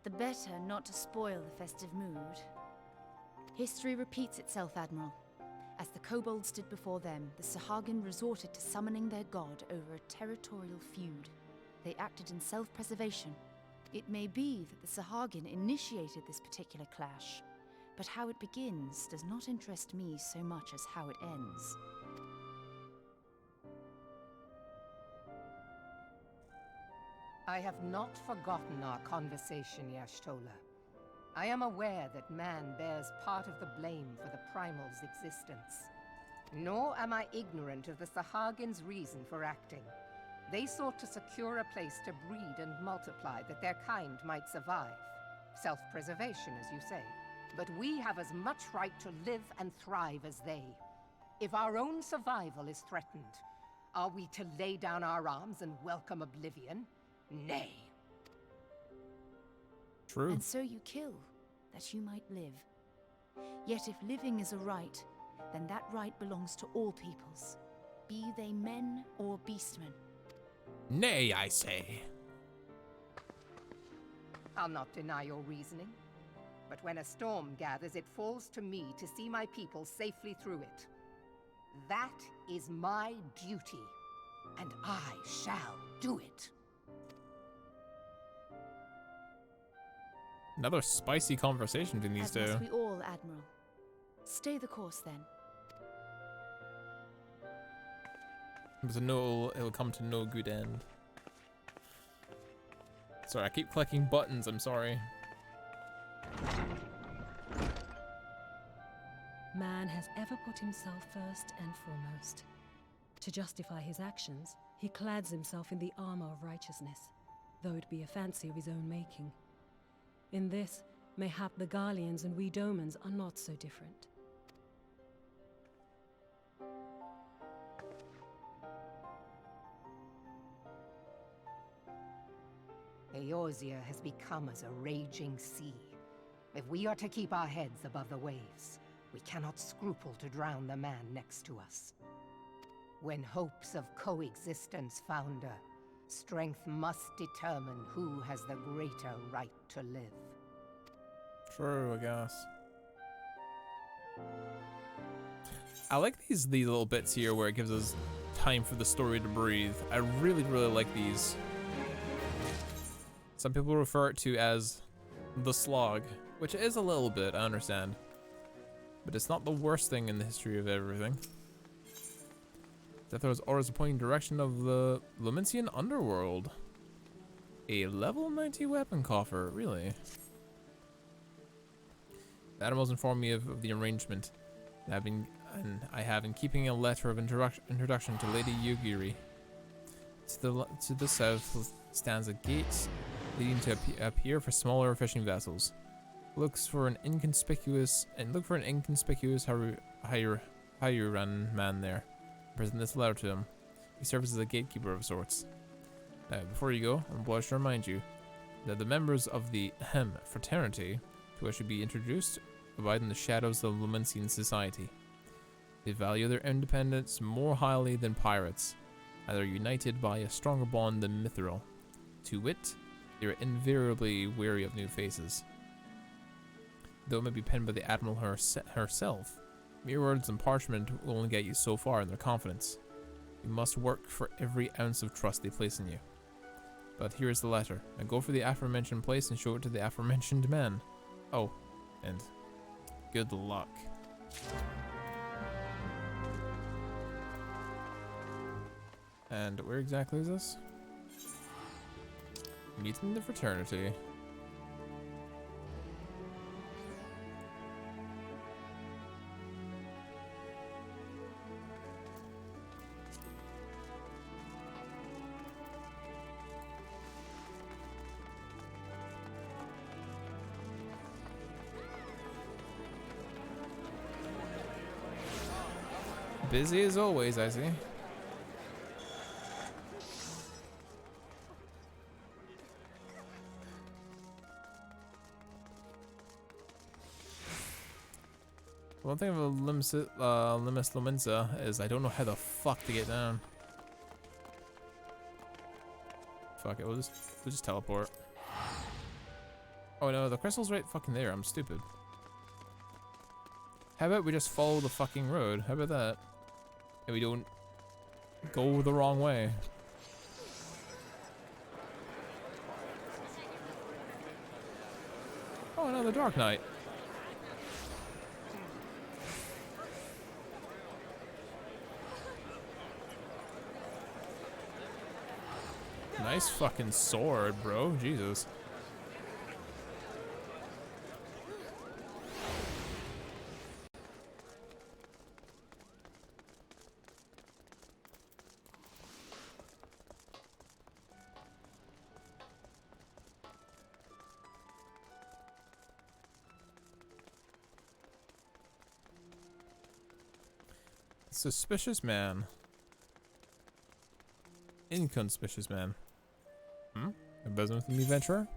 Speaker 10: The better not to spoil the festive mood. History repeats itself, Admiral. As the kobolds did before them, the Sahagin resorted to summoning their god over a territorial feud. They acted in self-preservation. It may be that the Sahagin initiated this particular clash, but how it begins does not interest me so much as how it ends.
Speaker 13: I have not forgotten our conversation, Y'shtola. I am aware that man bears part of the blame for the Primal's existence. Nor am I ignorant of the Sahagin's reason for acting. They sought to secure a place to breed and multiply that their kind might survive. Self-preservation, as you say. But we have as much right to live and thrive as they. If our own survival is threatened, are we to lay down our arms and welcome oblivion? Nay.
Speaker 1: True.
Speaker 10: And so you kill, that you might live. Yet if living is a right, then that right belongs to all peoples, be they men or beastmen.
Speaker 1: Nay, I say.
Speaker 13: I'll not deny your reasoning. But when a storm gathers, it falls to me to see my people safely through it. That is my duty, and I shall do it.
Speaker 1: Another spicy conversation between these
Speaker 10: As
Speaker 1: two.
Speaker 10: must we all, Admiral. Stay the course, then.
Speaker 1: It'll come to no good end. Sorry, I keep clicking buttons, I'm sorry.
Speaker 4: Man has ever put himself first and foremost. To justify his actions, he clads himself in the armor of righteousness, though it be a fancy of his own making. In this, mayhap the Garleans and we Domans are not so different.
Speaker 13: Eorzea has become as a raging sea. If we are to keep our heads above the waves, we cannot scruple to drown the man next to us. When hopes of coexistence founder, strength must determine who has the greater right to live.
Speaker 1: True, I guess. I like these little bits here where it gives us time for the story to breathe. I really, really like these. Some people refer it to as the slog, which is a little bit, I understand. But it's not the worst thing in the history of everything. That there was orders pointing direction of the Lumensian underworld. A level 90 weapon coffer, really? The animals informed me of the arrangement. I have in keeping a letter of introduction to Lady Yugiri. To the south stands a gate leading to a pier for smaller fishing vessels. Look for an inconspicuous Hayuran man there. Present this letter to him. He serves as a gatekeeper of sorts. Now, before you go, I'm obliged to remind you that the members of the fraternity, to which should be introduced, abide in the shadows of Lumensian society. They value their independence more highly than pirates, and are united by a stronger bond than Mithril. To wit, they are invariably wary of new faces. Though it may be penned by the Admiral herself, mere words and parchment will only get you so far in their confidence. You must work for every ounce of trust they place in you. But here is the letter. Now go for the aforementioned place and show it to the aforementioned men. Oh, and good luck. And where exactly is this? Meeting the fraternity. Busy as always, I see. One thing about Limis Lominsa is I don't know how the fuck to get down. Fuck it, we'll just teleport. Oh no, the crystal's right fucking there. I'm stupid. How about we just follow the fucking road? How about that? And we don't go the wrong way. Oh no, the Dark Knight. Nice fucking sword, bro. Jesus. Suspicious man. Inconspicuous man. A business with the adventurer?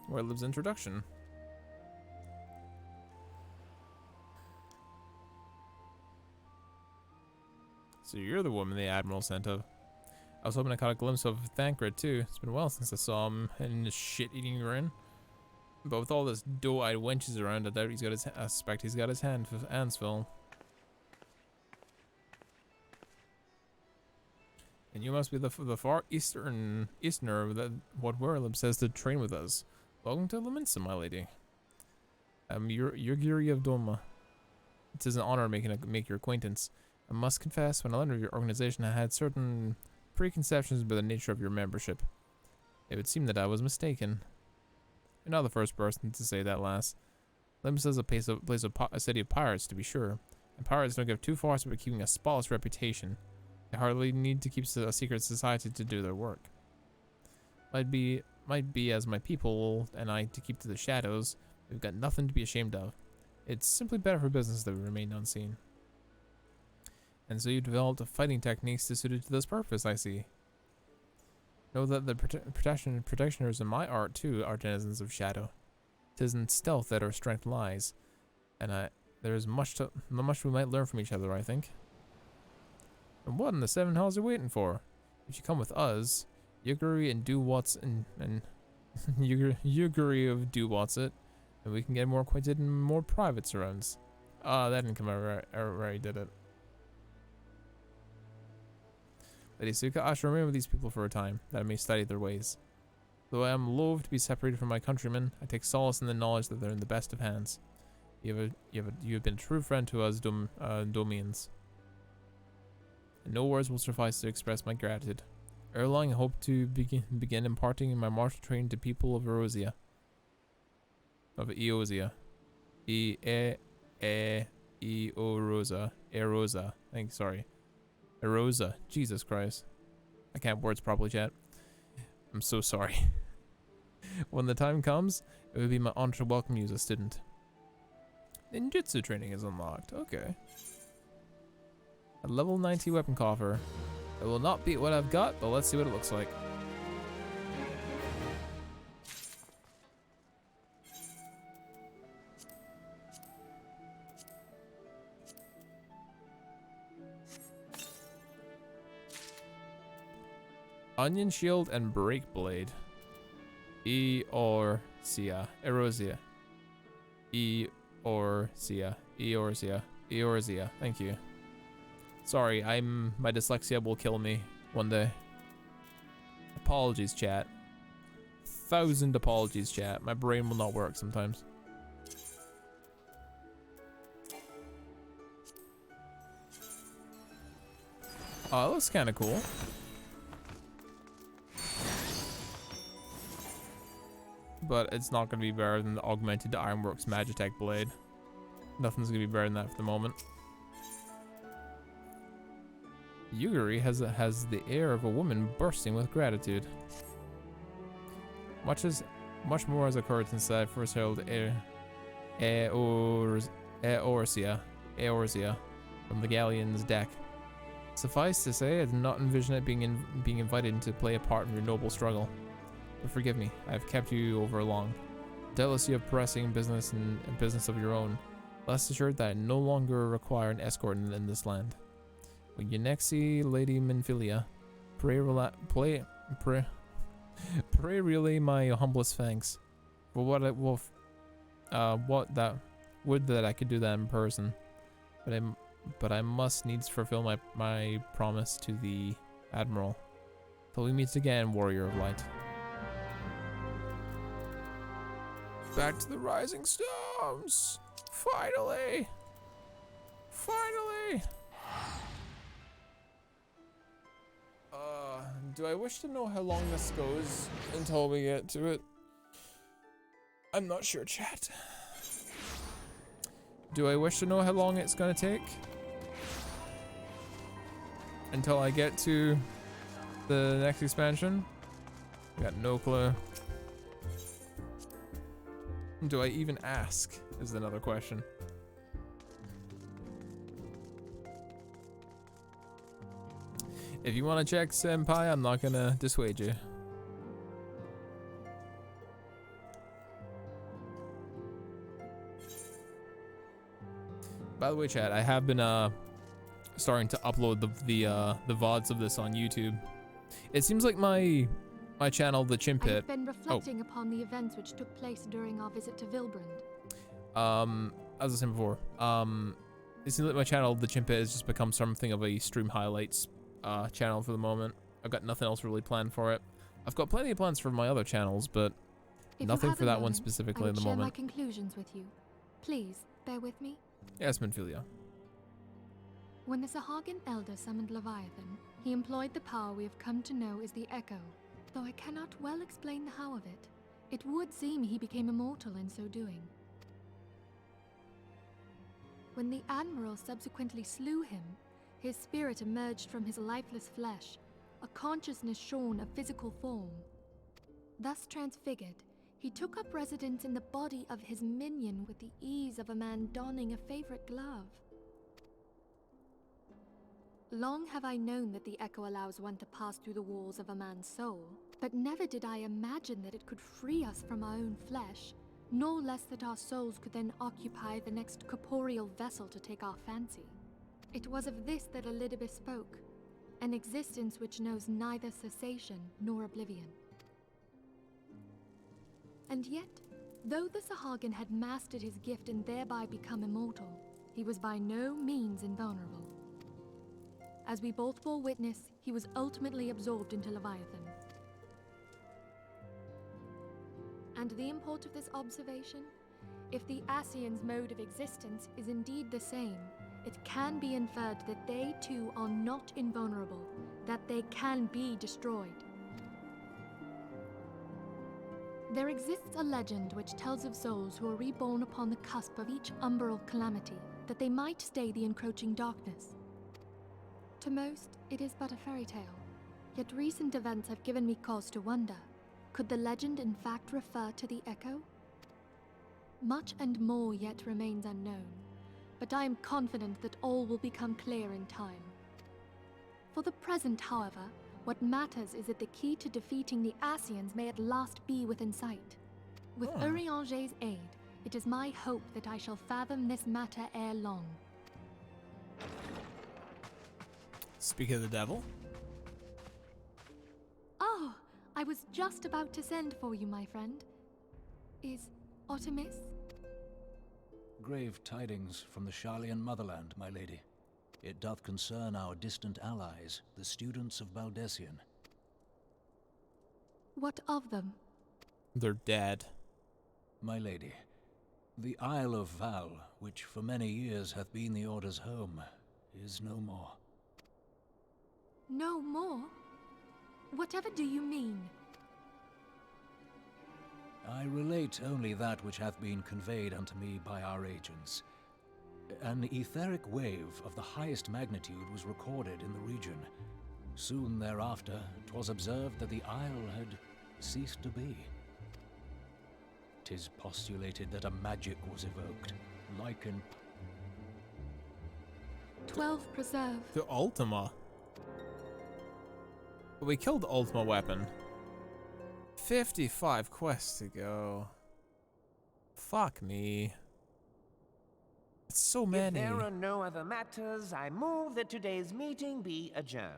Speaker 1: Where lives introduction? So you're the woman the Admiral sent of. I was hoping I caught a glimpse of Thancred too. It's been a while since I saw him in his shit-eating grin. But with all this doe-eyed wenches around, I doubt I suspect he's got his hands full. And you must be the far easterner that what Werlib says to train with us. Welcome to Lominsa, my lady. I'm Yugiri of Doma. It is an honor make your acquaintance. I must confess, when I learned of your organization, I had certain preconceptions about the nature of your membership. It would seem that I was mistaken. You're not the first person to say that, lass. Lominsa is a city of pirates, to be sure, and pirates don't give two farts about keeping a spotless reputation. They hardly need to keep a secret society to do their work. Might be as my people and I to keep to the shadows. We've got nothing to be ashamed of. It's simply better for business that we remain unseen. And so you developed fighting techniques suited to this purpose, I see. Know that the protectioners in my art too are denizens of shadow. 'Tis in stealth that our strength lies, and there is much we might learn from each other, I think. And what in the seven hells are you waiting for? If you come with us, Yuguri and Yuguri of Do-What's-It, and we can get more acquainted in more private surrounds. Ah, that didn't come out right, did it? Lady Suka, I shall remain with these people for a time, that I may study their ways. Though I am loath to be separated from my countrymen, I take solace in the knowledge that they're in the best of hands. You have been a true friend to us Domians. And no words will suffice to express my gratitude. Ere long I hope to begin imparting my martial training to people of Eosia. Eosia. Erosa. Sorry. Erosa. Jesus Christ. I can't words properly, chat. I'm so sorry. When the time comes, it will be my honor to welcome you as a student. Ninjutsu training is unlocked. Okay. A level 90 weapon coffer. It will not beat what I've got, but let's see what it looks like. Onion shield and break blade. Eorzea. Thank you. Sorry, my dyslexia will kill me one day. Apologies, chat. 1,000 apologies, chat. My brain will not work sometimes. Oh, that looks kind of cool. But it's not going to be better than the augmented Ironworks Magitech blade. Nothing's going to be better than that for the moment. Yugiri has the air of a woman bursting with gratitude. Much more has occurred since I first held Eorzea from the galleon's deck. Suffice to say, I did not envision it being invited to play a part in your noble struggle. But forgive me, I have kept you over long. Doubtless you have pressing business and business of your own. Rest assured that I no longer require an escort in this land. When you next see Lady Minfilia, pray relay my humblest thanks for what I will. Would that I could do that in person, but I must needs fulfill my promise to the Admiral. Till we meet again, Warrior of Light. Back to the Rising Storms! Finally! Finally! Do I wish to know how long this goes until we get to it? I'm not sure, chat. Do I wish to know how long it's gonna take? Until I get to the next expansion? I got no clue. Do I even ask? Is another question. If you want to check, Senpai, I'm not gonna dissuade you. By the way, chat, I have been starting to upload the VODs of this on YouTube. It seems like my channel, the Chimp Pit.
Speaker 11: I've been reflecting upon the events which took place during our visit to Vilbrand.
Speaker 1: As I was saying before, it seems like my channel, the Chimp Pit, has just become something of a stream highlights channel for the moment. I've got nothing else really planned for it. I've got plenty of plans for my other channels, but nothing for that one specifically at the moment.
Speaker 11: I would share my conclusions with you. Please, bear with me.
Speaker 1: Yes, Minfilia.
Speaker 11: When the Sahagin Elder summoned Leviathan, he employed the power we have come to know as the Echo. Though I cannot well explain the how of it, it would seem he became immortal in so doing. When the Admiral subsequently slew him, his spirit emerged from his lifeless flesh, a consciousness shorn of physical form. Thus transfigured, he took up residence in the body of his minion with the ease of a man donning a favorite glove. Long have I known that the Echo allows one to pass through the walls of a man's soul, but never did I imagine that it could free us from our own flesh, nor less that our souls could then occupy the next corporeal vessel to take our fancy. It was of this that Elidibus spoke, an existence which knows neither cessation nor oblivion. And yet, though the Sahagin had mastered his gift and thereby become immortal, he was by no means invulnerable. As we both bore witness, he was ultimately absorbed into Leviathan. And the import of this observation? If the Ascians' mode of existence is indeed the same, it can be inferred that they too are not invulnerable, that they can be destroyed. There exists a legend which tells of souls who are reborn upon the cusp of each umbral calamity, that they might stay the encroaching darkness. To most, it is but a fairy tale, yet recent events have given me cause to wonder, could the legend in fact refer to the Echo? Much and more yet remains unknown, but I am confident that all will become clear in time. For the present, however, what matters is that the key to defeating the Ascians may at last be within sight. With Urianger's aid, it is my hope that I shall fathom this matter ere long.
Speaker 1: Speak of the devil.
Speaker 11: Oh, I was just about to send for you, my friend. Is Artemis?
Speaker 3: Grave tidings from the Sharlayan motherland, my lady. It doth concern our distant allies, the students of Baldessian.
Speaker 11: What of them?
Speaker 1: They're dead.
Speaker 3: My lady, the Isle of Val, which for many years hath been the Order's home, is no more.
Speaker 11: No more? Whatever do you mean?
Speaker 3: I relate only that which hath been conveyed unto me by our agents. An etheric wave of the highest magnitude was recorded in the region. Soon thereafter, 'twas observed that the isle had ceased to be. 'Tis postulated that a magic was evoked, like in
Speaker 11: 12 preserve.
Speaker 1: The Ultima. We killed the Ultima weapon. 55 quests to go. Fuck me. It's so many.
Speaker 9: If there are no other matters, I move that today's meeting be adjourned.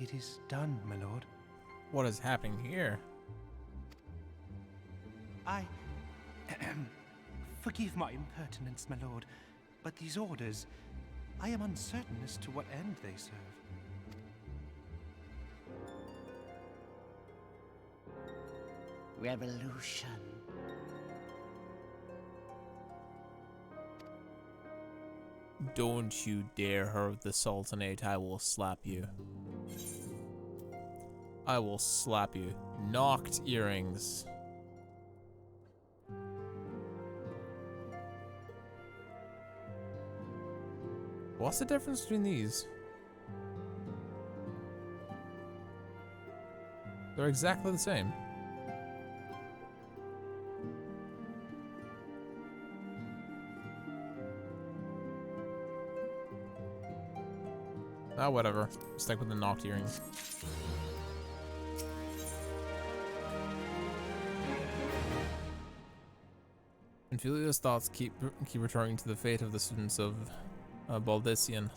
Speaker 15: It is done, my lord.
Speaker 1: What is happening here?
Speaker 15: Forgive my impertinence, my lord, but these orders, I am uncertain as to what end they serve.
Speaker 8: Revolution.
Speaker 1: Don't you dare hurt the Sultanate, I will slap you. I will slap you. Knocked earrings. What's the difference between these? They're exactly the same. Ah, whatever. Stick with the knocked earrings. And Filia's thoughts keep returning to the fate of the students of Baldician.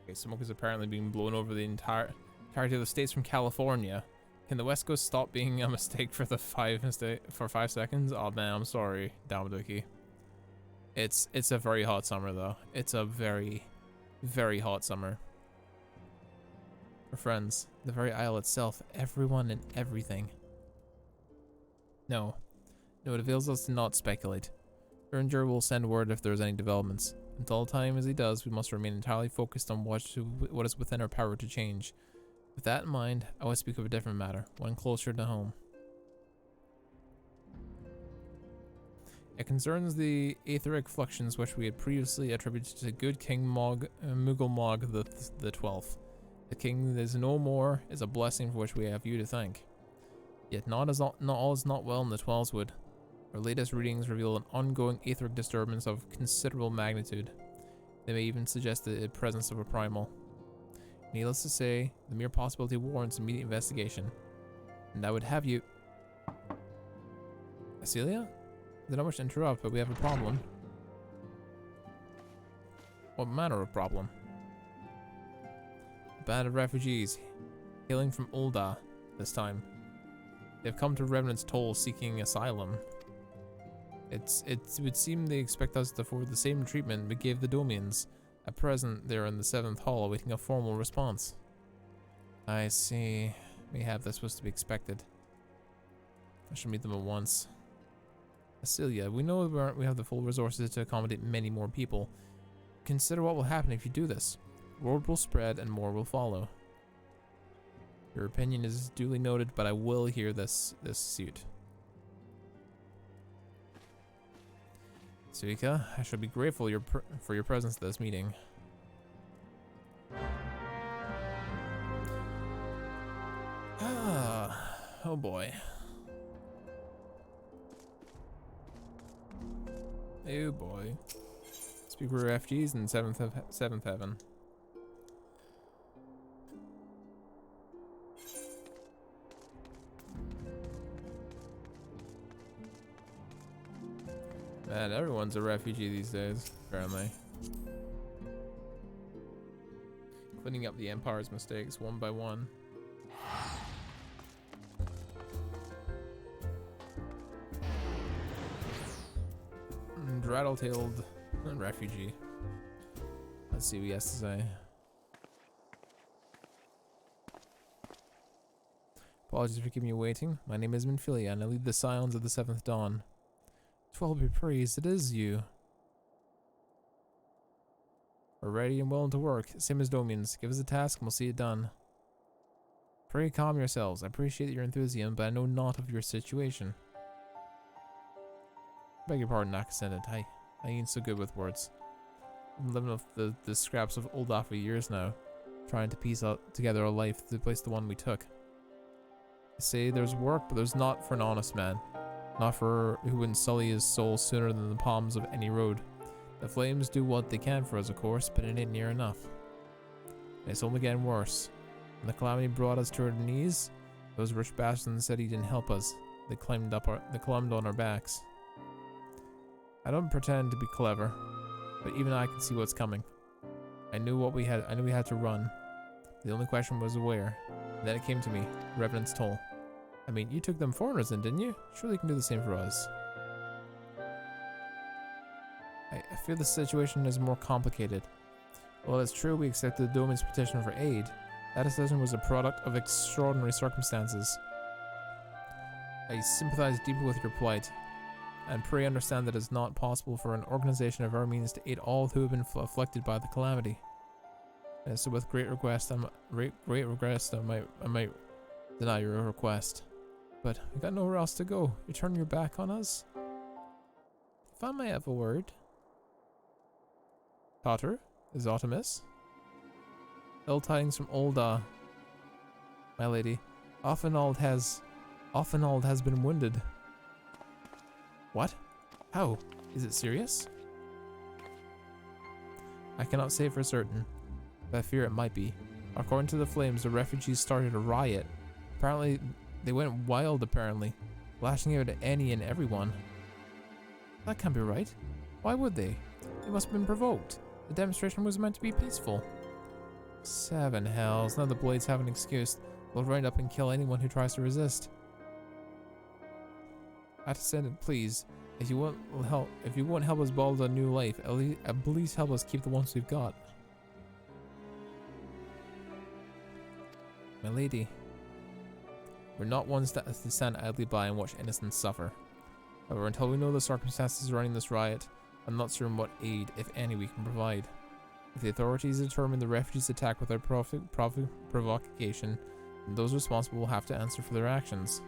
Speaker 1: Okay, smoke is apparently being blown over the entirety of the states from California. Can the West Coast stop being a mistake for the 5 seconds? Oh man, I'm sorry, Damaduki. It's a very hot summer though. It's a very, very hot summer. For friends, the very isle itself, everyone and everything. No, it avails us to not speculate. Ernger will send word if there's any developments. Until the time as he does, we must remain entirely focused on what is within our power to change. With that in mind, I will speak of a different matter, one closer to home. It concerns the aetheric fluxions which we had previously attributed to good King Mughal Mog the 12th. The king that is no more is a blessing for which we have you to thank. Yet not all is not well in the 12's wood. Our latest readings reveal an ongoing aetheric disturbance of considerable magnitude. They may even suggest the presence of a primal. Needless to say, the mere possibility warrants immediate investigation. And I would have you... Acelia? There's not much to interrupt, but we have a problem. What manner of problem? A band of refugees, hailing from Ul'dah this time. They've come to Revenant's Toll seeking asylum. It would seem they expect us to afford the same treatment we gave the Domians. At present, they're in the 7th hall awaiting a formal response. I see. Mayhap this was to be expected. I should meet them at once. Acelia, we know we have the full resources to accommodate many more people. Consider what will happen if you do this. Word will spread and more will follow. Your opinion is duly noted, but I will hear this suit. Suika, I shall be grateful for your presence at this meeting. Oh boy. Oh boy. Speak with refugees in 7th heaven. Man, everyone's a refugee these days, apparently. Cleaning up the Empire's mistakes one by one. Rattle-tailed refugee. Let's see what he has to say. Apologies for keeping you waiting. My name is Minfilia, and I lead the Scions of the 7th Dawn. 12 be praised, it is you. We're ready and willing to work, same as Domians. Give us a task and we'll see it done. Pray calm yourselves. I appreciate your enthusiasm, but I know not of your situation. Beg your pardon, Accented. I ain't so good with words. I'm living off the scraps of old for years now, trying to piece together a life to replace the one we took. I say there's work, but there's not for an honest man. Not for who wouldn't sully his soul sooner than the palms of any road. The flames do what they can for us, of course, but it ain't near enough. And it's only getting worse. When the calamity brought us to our knees, those rich bastards said he didn't help us. They climbed on our backs. I don't pretend to be clever, but even I can see what's coming. I knew we had to run. The only question was where. And then it came to me, Revenant's Toll. I mean, you took them foreigners in, didn't you? Surely you can do the same for us. I feel the situation is more complicated. While it's true we accepted the Domain's petition for aid, that decision was a product of extraordinary circumstances. I sympathize deeply with your plight, and pray understand that it is not possible for an organization of our means to aid all who have been afflicted by the calamity. And so with great regret, I might deny your request. But we got nowhere else to go. You turn your back on us? If I may have a word. Potter, is Artemis? Ill tidings from Olda, my lady. Offenald has been wounded. What? How? Is it serious? I cannot say for certain, but I fear it might be. According to the flames, the refugees started a riot. Apparently, they went wild, lashing out at any and everyone. That can't be right. Why would they? They must have been provoked. The demonstration was meant to be peaceful. 7 hells, now the blades have an excuse. They'll round up and kill anyone who tries to resist. Attendant, please. If you won't help us build a new life, at least help us keep the ones we've got. My lady, we're not ones to stand idly by and watch innocents suffer. However, until we know the circumstances surrounding this riot, I'm not certain what aid, if any, we can provide. If the authorities determine the refugees attack without provocation, then those responsible will have to answer for their actions.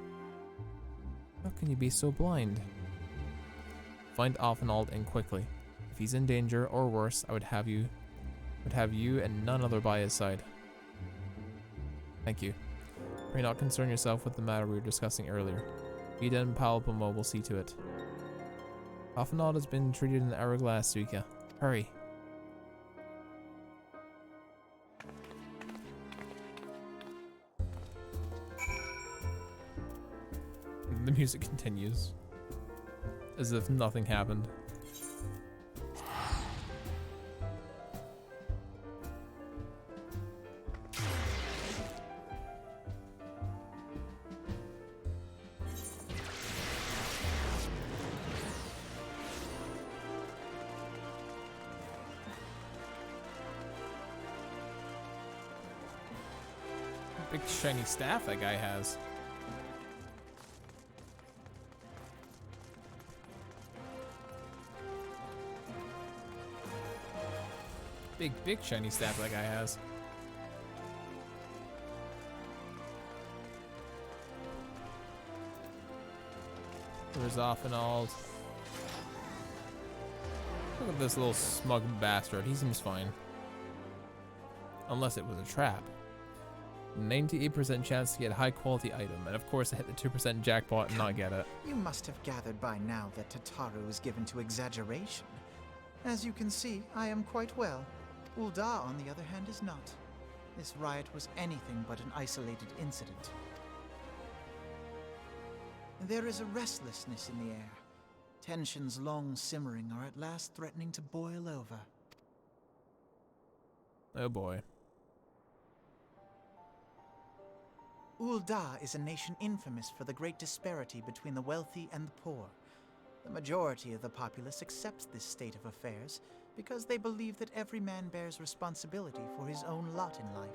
Speaker 1: How can you be so blind? Find Offenald and quickly. If he's in danger or worse, I would have you and none other by his side. Thank you. Pray not concern yourself with the matter we were discussing earlier. Vida and Palpamo will see to it. Offenald has been treated in hourglass, Suika. Hurry. The music continues, as if nothing happened. Big shiny staff that guy has. Big shiny staff that guy has. There's Offenald. Look at this little smug bastard. He seems fine. Unless it was a trap. 98% chance to get a high quality item, and of course I hit the 2% jackpot and not get it.
Speaker 5: You must have gathered by now that Tataru is given to exaggeration. As you can see, I am quite well. Ulda, on the other hand, is not. This riot was anything but an isolated incident. There is a restlessness in the air. Tensions long simmering are at last threatening to boil over.
Speaker 1: Oh boy.
Speaker 5: Ulda is a nation infamous for the great disparity between the wealthy and the poor. The majority of the populace accepts this state of affairs because they believe that every man bears responsibility for his own lot in life.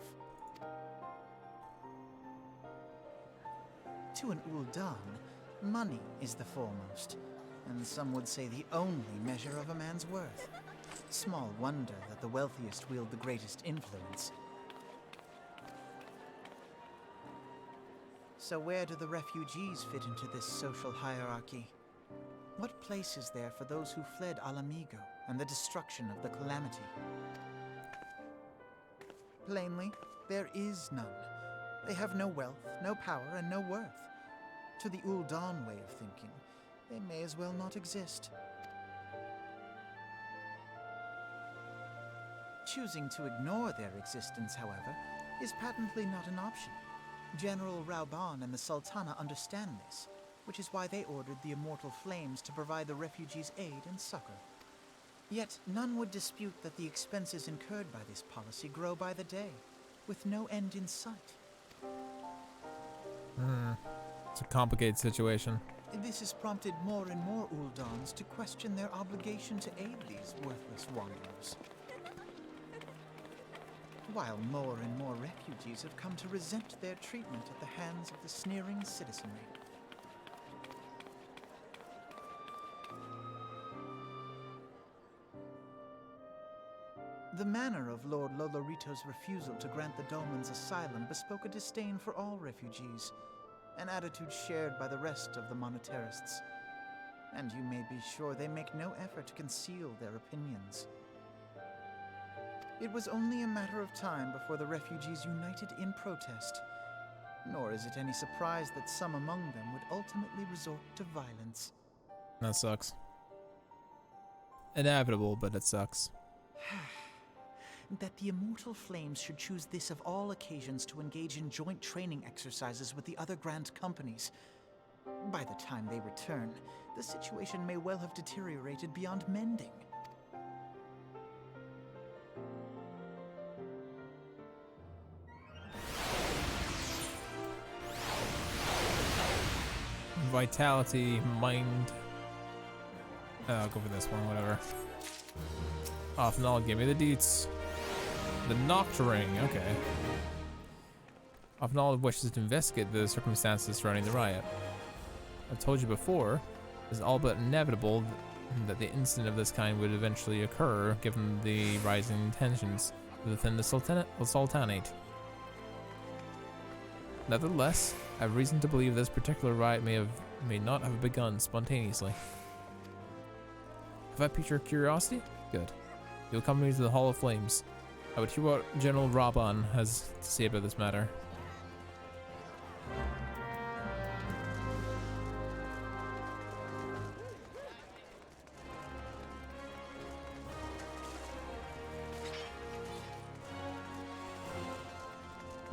Speaker 5: To an Uldan, money is the foremost, and some would say the only measure of a man's worth. Small wonder that the wealthiest wield the greatest influence. So where do the refugees fit into this social hierarchy? What place is there for those who fled Alamigo and the destruction of the Calamity? Plainly, there is none. They have no wealth, no power, and no worth. To the Ul'Dan way of thinking, they may as well not exist. Choosing to ignore their existence, however, is patently not an option. General Reborn and the Sultana understand this, which is why they ordered the Immortal Flames to provide the refugees aid and succor. Yet none would dispute that the expenses incurred by this policy grow by the day, with no end in sight.
Speaker 1: It's a complicated situation.
Speaker 5: This has prompted more and more Ul'Dans to question their obligation to aid these worthless wanderers. While more and more refugees have come to resent their treatment at the hands of the sneering citizenry. The manner of Lord Lolorito's refusal to grant the Dolmens asylum bespoke a disdain for all refugees, an attitude shared by the rest of the monetarists. And you may be sure they make no effort to conceal their opinions. It was only a matter of time before the refugees united in protest, nor is it any surprise that some among them would ultimately resort to violence.
Speaker 1: That sucks. Inevitable, but it sucks.
Speaker 5: That the Immortal Flames should choose this of all occasions to engage in joint training exercises with the other Grand Companies. By the time they return, the situation may well have deteriorated beyond mending.
Speaker 1: Vitality, mind. I'll go for this one, whatever. Ophnald, give me the deets. The Nocturing, okay. Ophnald wishes to investigate the circumstances surrounding the riot. I've told you before, it's all but inevitable that the incident of this kind would eventually occur given the rising tensions within the Sultanate. Nevertheless, I have reason to believe this particular riot may not have begun spontaneously. Have I piqued your curiosity? Good. You'll accompany me to the Hall of Flames. I would hear what General Reborn has to say about this matter.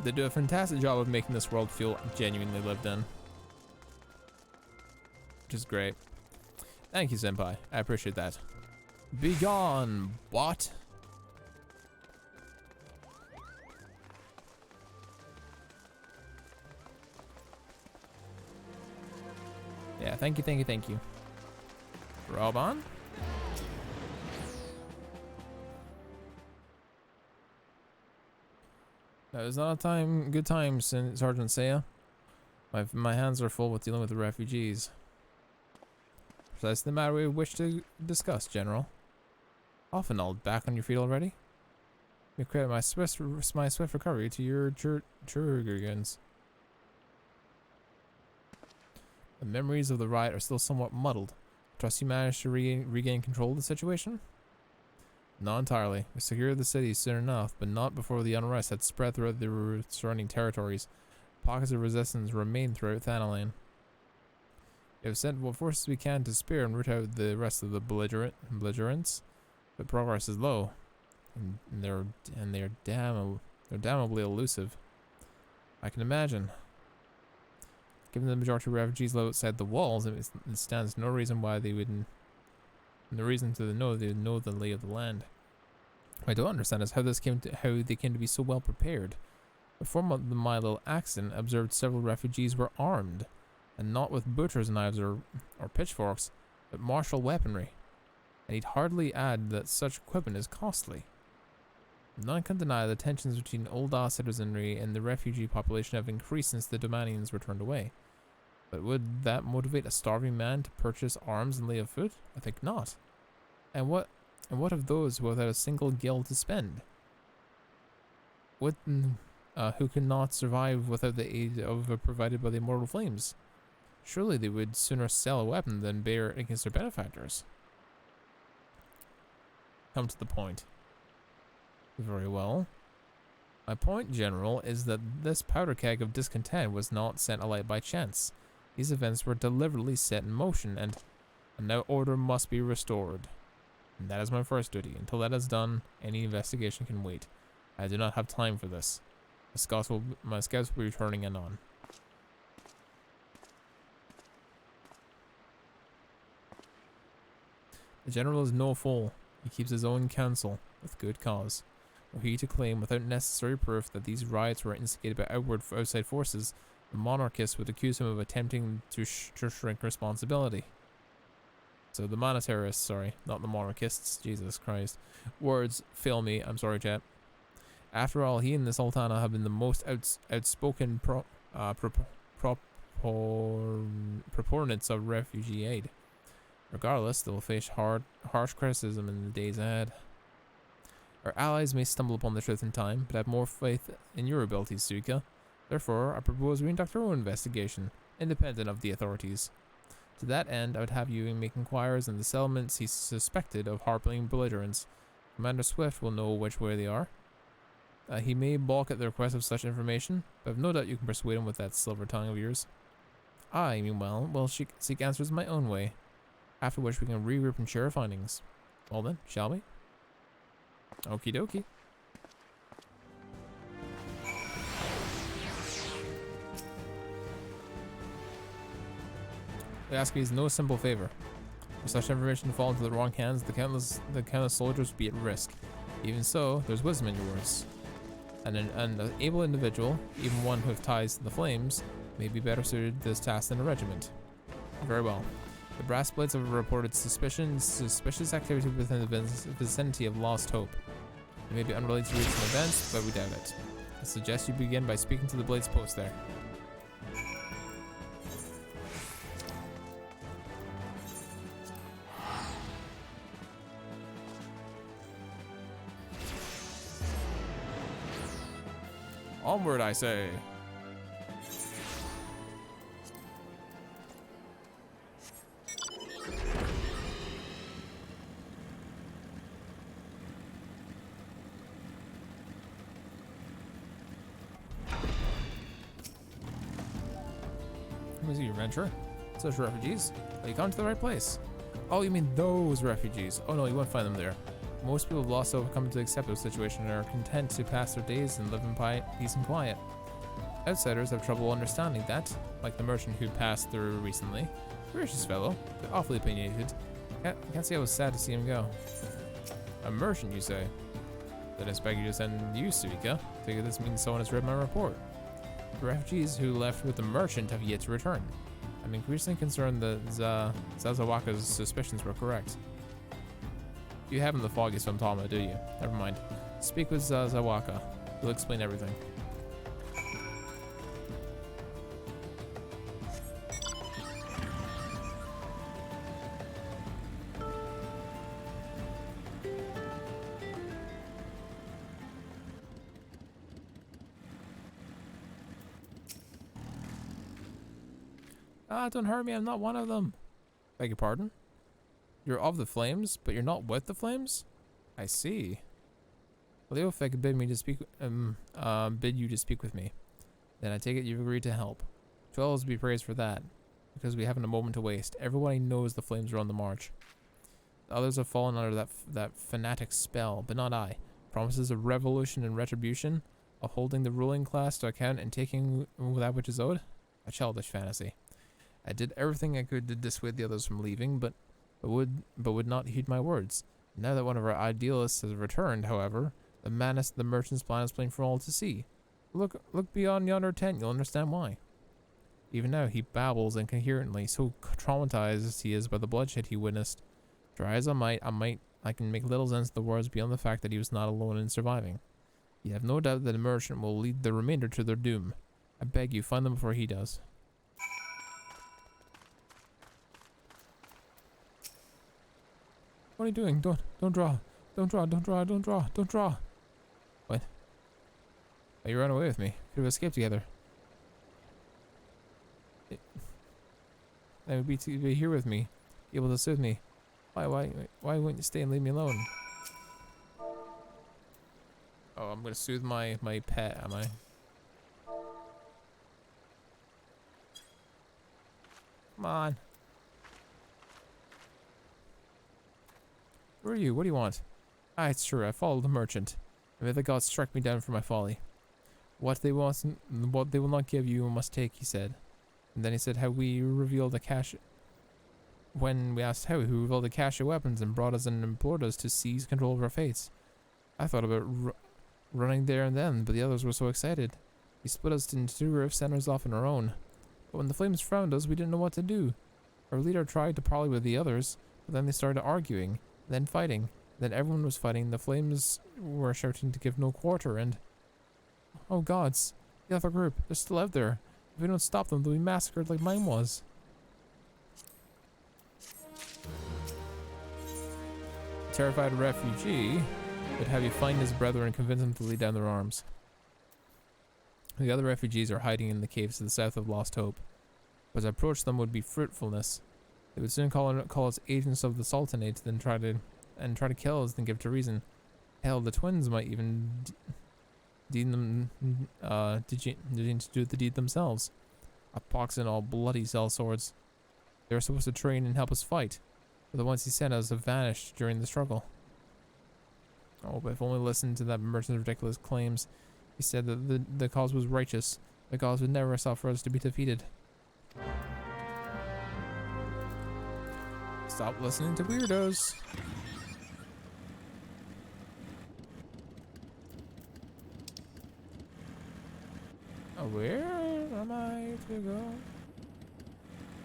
Speaker 1: They do a fantastic job of making this world feel genuinely lived in. Which is great. Thank you, Senpai. I appreciate that. Be gone, bot! Yeah, thank you. Reborn? That was not a good time, Sergeant Seiya. My hands are full with dealing with the refugees. Precisely the matter we wish to discuss, General. Ophnald, back on your feet already? You credit my swift recovery to your Jurgens. The memories of the riot are still somewhat muddled. Trust you managed to regain control of the situation? Not entirely. We secured the city soon enough, but not before the unrest had spread throughout the surrounding territories. Pockets of resistance remain throughout Thanalan. We have sent what forces we can to spare and root out the rest of the belligerents, but progress is low, and they're damnably elusive. I can imagine. Given the majority of refugees live outside the walls, it stands no reason why they wouldn't. And the reason to know they know the lay of the land. What I don't understand is how they came to be so well prepared. Before my little accident, I observed several refugees were armed, and not with butcher's knives or pitchforks, but martial weaponry. I need hardly add that such equipment is costly. None can deny the tensions between Ul'Da citizenry and the refugee population have increased since the Domanians were turned away. But would that motivate a starving man to purchase arms and lay of food? I think not. And what of those without a single gil to spend? Who cannot survive without the aid provided by the Immortal Flames? Surely they would sooner sell a weapon than bear it against their benefactors. Come to the point. Very well. My point, General, is that this powder keg of discontent was not sent alight by chance. These events were deliberately set in motion, and now order must be restored. And that is my first duty. Until that is done, any investigation can wait. I do not have time for this. My scouts will be returning anon. The General is no fool. He keeps his own counsel, with good cause. Were he to claim without necessary proof that these riots were instigated by outside forces, the monarchists would accuse him of attempting to shrink responsibility. So the monetarists, sorry, not the monarchists, Jesus Christ. Words fail me, I'm sorry, chat. After all, he and the Sultana have been the most outspoken proponents of refugee aid. Regardless, they will face harsh criticism in the days ahead. Our allies may stumble upon the truth in time, but I have more faith in your abilities, Suika. Therefore, I propose we conduct our own investigation, independent of the authorities. To that end, I would have you make inquiries in the settlements he's suspected of harboring belligerents. Commander Swift will know which way they are. He may balk at the request of such information, but I've no doubt you can persuade him with that silver tongue of yours. I, meanwhile, will seek answers my own way, after which we can regroup and share our findings. Well then, shall we? Okie dokie. We ask you no simple favor. If such information fall into the wrong hands, the countless soldiers would be at risk. Even so, there's wisdom in your words. An able individual, even one who has ties to the flames, may be better suited to this task than a regiment. Very well. The brass blades have reported suspicious activity within the vicinity of Lost Hope. It may be unrelated to recent events, but we doubt it. I suggest you begin by speaking to the Blades post there. Onward, I say. Who's your venture? Such refugees? Well, you come to the right place. Oh, you mean those refugees? Oh no, you won't find them there. Most people have lost hope come to accept their situation and are content to pass their days and live in peace and quiet. Outsiders have trouble understanding that, like the merchant who passed through recently. Gracious fellow, but awfully opinionated. Can't say I was sad to see him go. A merchant, you say? Then I expect you to send you, Suika. Figure this means someone has read my report. The refugees who left with the merchant have yet to return. I'm increasingly concerned that Zazawaka's suspicions were correct. You haven't the foggiest phantom, do you? Never mind. Speak with Zawaka. He'll explain everything. Ah, don't hurt me, I'm not one of them. Beg your pardon? You're of the flames, but you're not with the flames? I see. Leofek bid you to speak with me. Then I take it you've agreed to help. Trells be praised for that, because we haven't a moment to waste. Everybody knows the flames are on the march. The others have fallen under that fanatic spell, but not I. Promises of revolution and retribution, of holding the ruling class to account and taking that which is owed? A childish fantasy. I did everything I could to dissuade the others from leaving, but would not heed my words. Now that one of our idealists has returned, however, the madness of the merchant's plan is plain for all to see. Look beyond yonder tent, you'll understand why. Even now he babbles incoherently, so traumatized he is by the bloodshed he witnessed. Try as I might, I can make little sense of the words beyond the fact that he was not alone in surviving. You have no doubt that the merchant will lead the remainder to their doom. I beg you, find them before he does. What are you doing? Don't draw. Don't draw. What? Oh, you ran away with me. Could have escaped together. Then would be here with me, able to soothe me. Why wouldn't you stay and leave me alone? Oh, I'm gonna soothe my pet, am I? Come on. Who are you? What do you want? Ah, it's true. I followed the merchant. And may the gods strike me down for my folly. What they will not give you must take, he said. And then he said how we revealed the cache. When we asked how, he revealed the cache of weapons and brought us and implored us to seize control of our fates. I thought about running there and then, but the others were so excited. He split us into 2 groups, sent us off on our own. But when the flames found us, we didn't know what to do. Our leader tried to parley with the others, but then they started arguing, then fighting. Then everyone was fighting. The flames were shouting to give no quarter, and... Oh gods, the other group, they're still out there. If we don't stop them, they'll be massacred like mine was. Terrified refugee would have you find his brethren and convince them to lay down their arms. The other refugees are hiding in the caves to the south of Lost Hope. But to approach them would be fruitfulness. They would soon call us agents of the Sultanate, then try to kill us, then give to reason. Hell, the twins might even deem to do the deed themselves. A pox and all bloody sellswords. They were supposed to train and help us fight, but the ones he sent us have vanished during the struggle. Oh, but if only listened to that merchant's ridiculous claims. He said that the cause was righteous. The gods would never suffer us to be defeated. Stop listening to weirdos. Oh, where am I to go?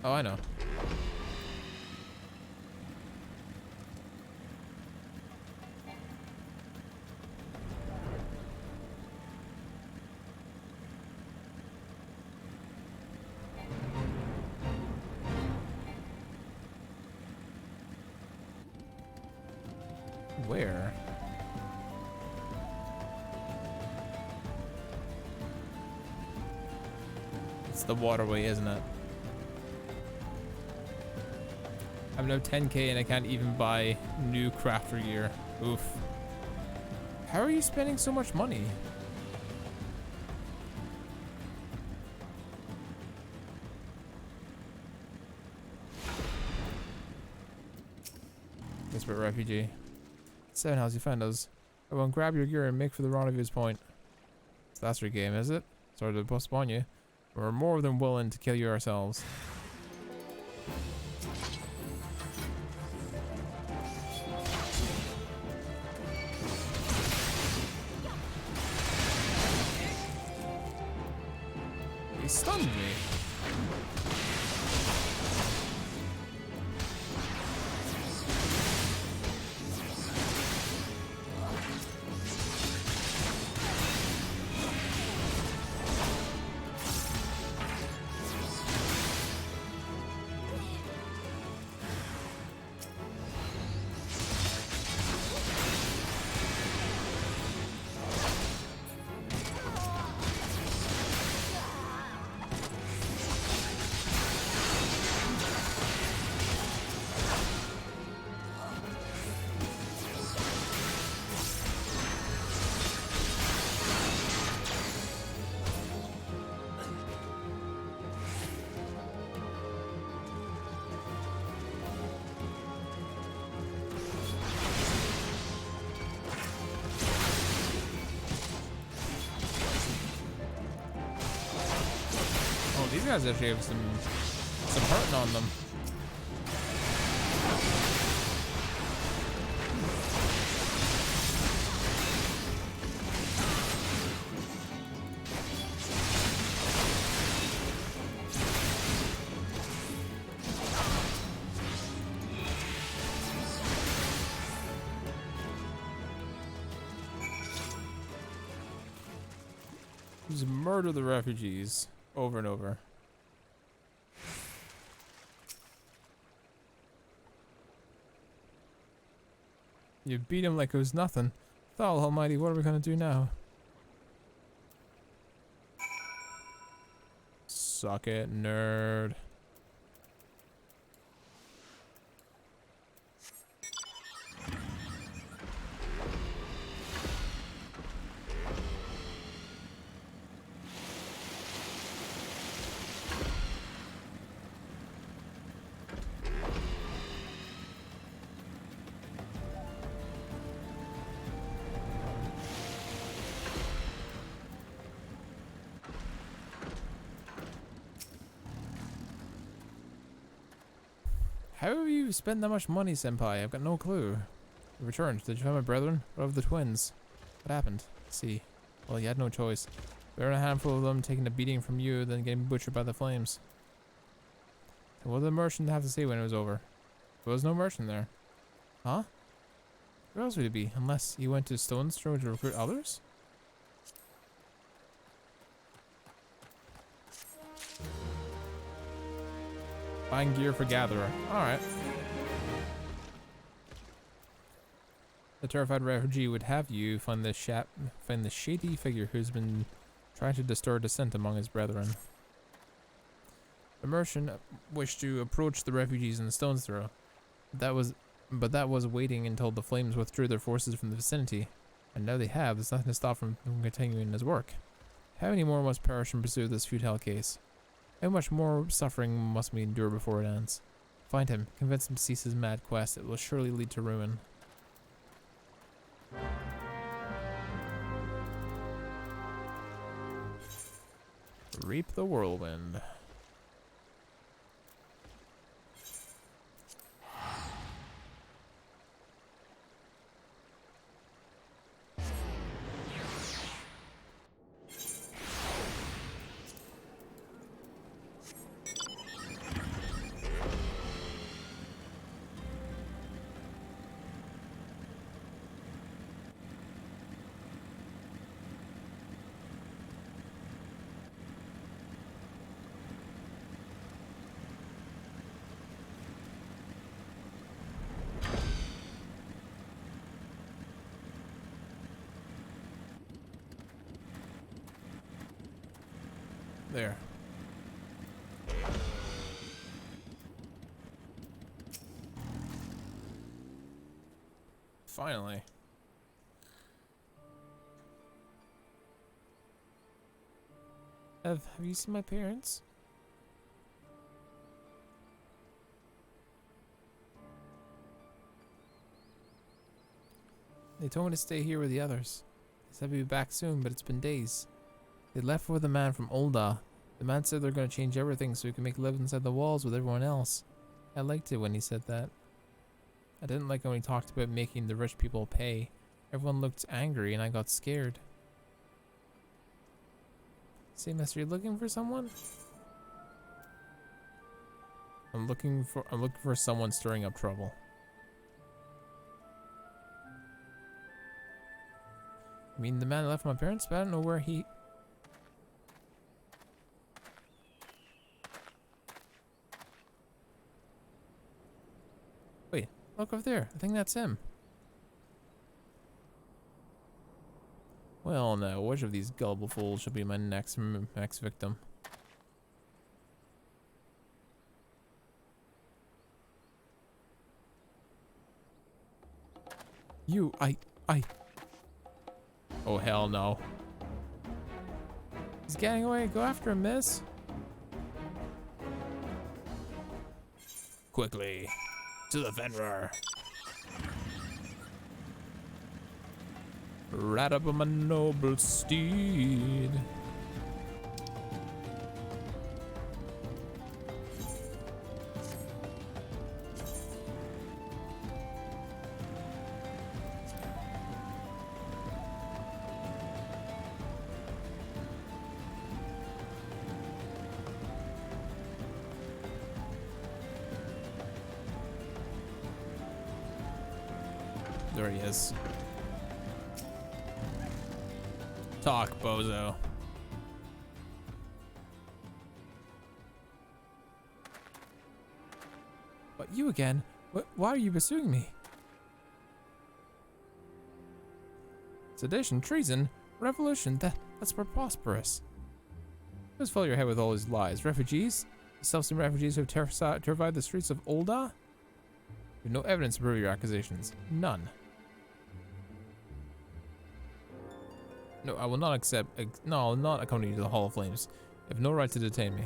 Speaker 1: Oh, I know. Where? It's the waterway, isn't it? I'm now 10k and I can't even buy new crafter gear. Oof. How are you spending so much money? Desperate refugee. 7 how's you find us? Everyone grab your gear and make for the rendezvous point. So that's your game, is it? Sorry to postpone you. We're more than willing to kill you ourselves. He stunned me. These guys actually have some hurting on them. Just murder the refugees over and over. You beat him like it was nothing. Thal Almighty, what are we gonna do now? Suck it, nerd. How have you spent that much money, Senpai? I've got no clue. You returned. Did you find my brethren? What of the twins? What happened? Let's see. Well, you had no choice. There were a handful of them taking a beating from you, then getting butchered by the flames. And what did the merchant have to say when it was over? There was no merchant there. Huh? Where else would he be? Unless he went to Stone's Throw to recruit others? Buying gear for Gatherer. Alright. The terrified refugee would have you find the shady figure who's been trying to disturb dissent among his brethren. The merchant wished to approach the refugees in the Stone's Throw. But that was waiting until the flames withdrew their forces from the vicinity. And now they have. There's nothing to stop him from continuing his work. How many more must perish in pursuit of this futile case? How much more suffering must we endure before it ends? Find him. Convince him to cease his mad quest. It will surely lead to ruin. Reap the whirlwind. There. Finally. Have you seen my parents? They told me to stay here with the others. They said we'd be back soon, but it's been days. They left with a man from Ul'dah. The man said they're going to change everything so we can make live inside the walls with everyone else. I liked it when he said that. I didn't like when he talked about making the rich people pay. Everyone looked angry and I got scared. Say, mister, you looking for someone? I'm looking for someone stirring up trouble. I mean, the man left my parents, but I don't know where he... Wait, look over there. I think that's him. Well, now, which of these gullible fools should be my next victim? You, Oh, hell no. He's getting away. Go after him, miss. Quickly. To the Fenrir. Right up on my noble steed. There he is. Talk, bozo. But you again? Why are you pursuing me? Sedition, treason, revolution, that's preposterous. Just fill your head with all these lies. Refugees? The self-same refugees who have terrified the streets of Ul'dah? You have no evidence to prove your accusations. None. No, I will not accept. No, I will not accompany you to the Hall of Flames. You have no right to detain me.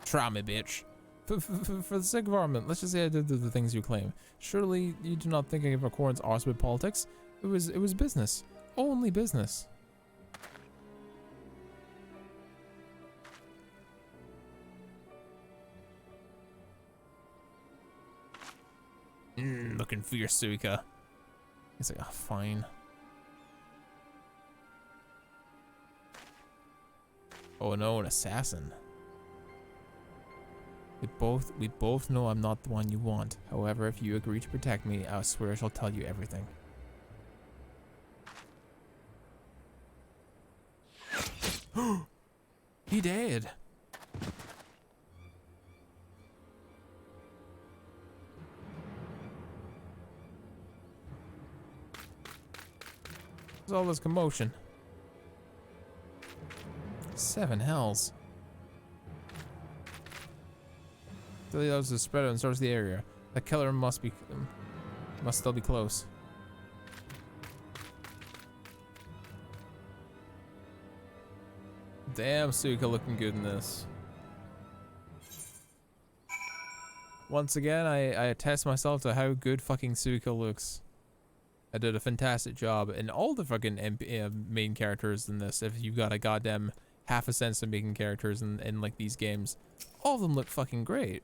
Speaker 1: Try me, bitch. For the sake of argument, let's just say I did the things you claim. Surely you do not think I give a corn's arse with politics? It was business. Only business. Looking for your Suika. He's like, oh, fine. Oh no, an assassin. We both know I'm not the one you want. However, if you agree to protect me, I swear I shall tell you everything. He did. What's all this commotion? 7 hells. So that was the spreader and search the area. The killer must still be close. Damn, Suika looking good in this. Once again, I attest myself to how good fucking Suika looks. I did a fantastic job, and all the fucking main characters in this, if you've got a goddamn half a sense of making characters in like these games, all of them look fucking great.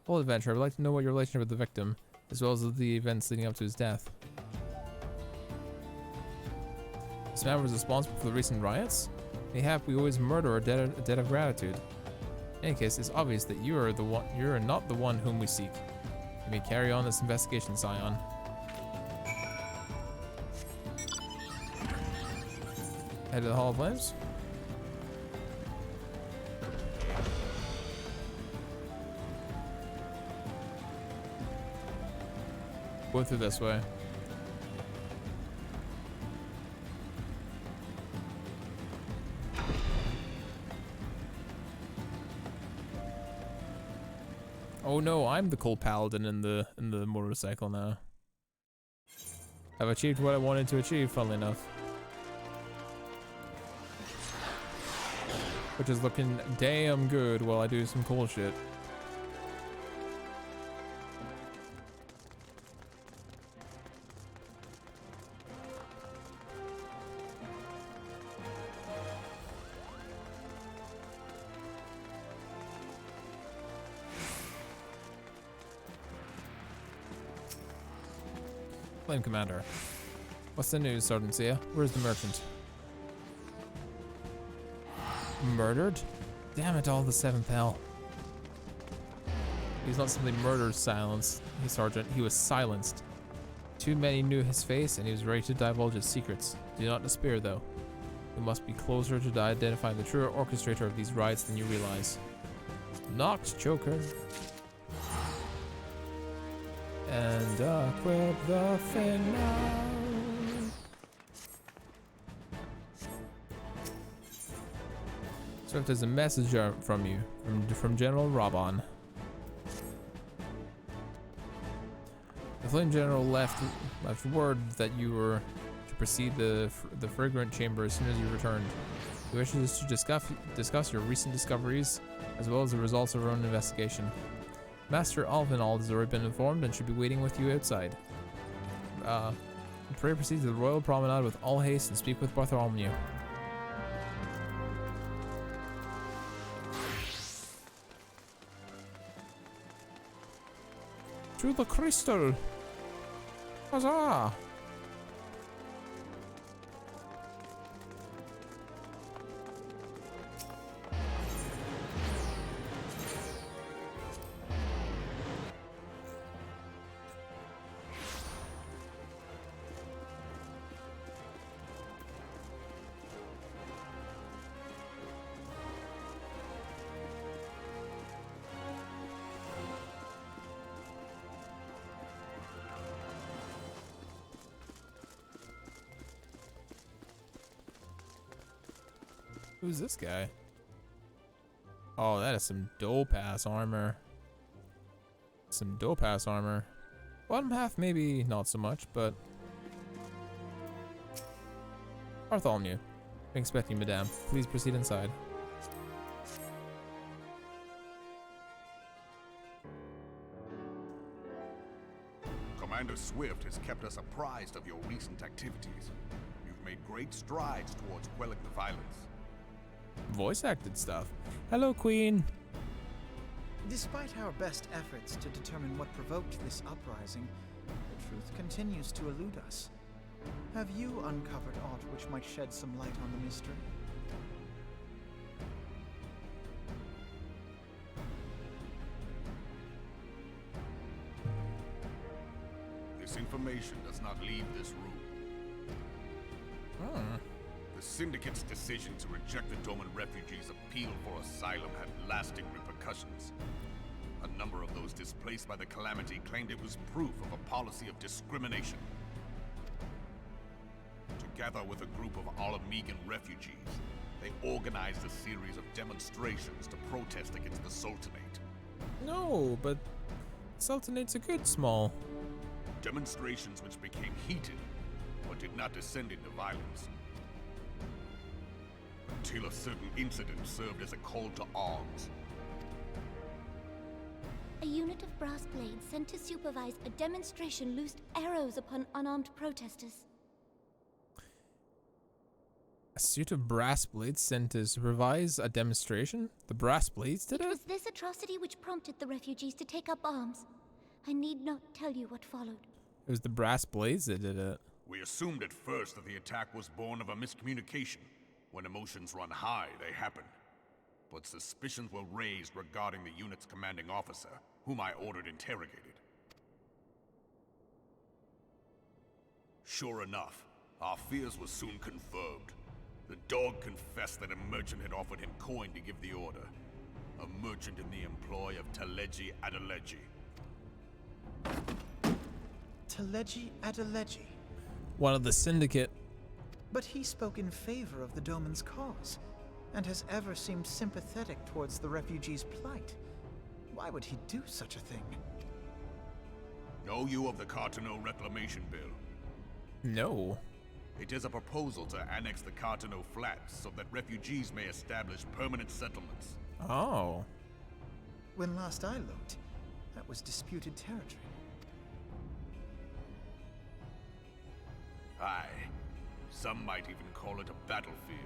Speaker 1: Full adventure. I would like to know what your relationship with the victim, as well as the events leading up to his death. This man was responsible for the recent riots. Mayhap we always murder a debt of gratitude. In any case, it's obvious that you are not the one whom we seek. You may carry on this investigation, Scion. Head to the Hall of Flames. Go through this way. Oh no, I'm the cold paladin in the motorcycle now. I've achieved what I wanted to achieve, funnily enough. Which is looking damn good while I do some cool shit. Flame Commander. What's the news, Sergeant Sia? Where's the merchant? Murdered? Damn it all, the 7th hell. He's not simply murdered, silenced. Hey, Sergeant, he was silenced. Too many knew his face and he was ready to divulge his secrets. Do not despair, though. You must be closer to identifying the truer orchestrator of these riots than you realize. Knocked, Joker. And equip the finale. Swift has a message from you, from General Reborn. The Flame General left word that you were to proceed the fragrant chamber as soon as you returned. He wishes to discuss your recent discoveries, as well as the results of our own investigation. Master Alvinald has already been informed and should be waiting with you outside. Pray proceed to the Royal Promenade with all haste and speak with Bartholomew. To the crystal! Huzzah! Who's this guy? Oh, that is some dope-ass armor. Some dope-ass armor. Bottom half, maybe not so much, but... Bartholomew. I'm expecting, madame. Please proceed inside.
Speaker 7: Commander Swift has kept us apprised of your recent activities. You've made great strides towards quelling the violence.
Speaker 1: Voice acted stuff. Hello, Queen.
Speaker 5: Despite our best efforts to determine what provoked this uprising, the truth continues to elude us. Have you uncovered aught which might shed some light on the mystery?
Speaker 7: This information does not leave this room. The Syndicate's decision to reject the Doman refugees' appeal for asylum had lasting repercussions. A number of those displaced by the Calamity claimed it was proof of a policy of discrimination. Together with a group of Alamegan refugees, they organized a series of demonstrations to protest against the Sultanate.
Speaker 1: No, but Sultanate's a good small.
Speaker 7: Demonstrations which became heated, but did not descend into violence. Until a certain incident served as a call to arms.
Speaker 6: A unit of brass blades sent to supervise a demonstration loosed arrows upon unarmed protesters.
Speaker 1: A suit of brass blades sent to supervise a demonstration? The brass blades did it?
Speaker 6: It was this atrocity which prompted the refugees to take up arms. I need not tell you what followed.
Speaker 1: It was the brass blades that did it.
Speaker 7: We assumed at first that the attack was born of a miscommunication. When emotions run high, they happen. But suspicions were raised regarding the unit's commanding officer, whom I ordered interrogated. Sure enough, our fears were soon confirmed. The dog confessed that a merchant had offered him coin to give the order. A merchant in the employ of Teleji Adeleji.
Speaker 5: Teleji Adeleji?
Speaker 1: One of the Syndicate.
Speaker 5: But he spoke in favor of the Doman's cause, and has ever seemed sympathetic towards the refugees' plight. Why would he do such a thing?
Speaker 7: Know you of the Cartano Reclamation Bill?
Speaker 1: No.
Speaker 7: It is a proposal to annex the Cartano Flats so that refugees may establish permanent settlements.
Speaker 1: Oh.
Speaker 5: When last I looked, that was disputed territory.
Speaker 7: Aye. Some might even call it a battlefield.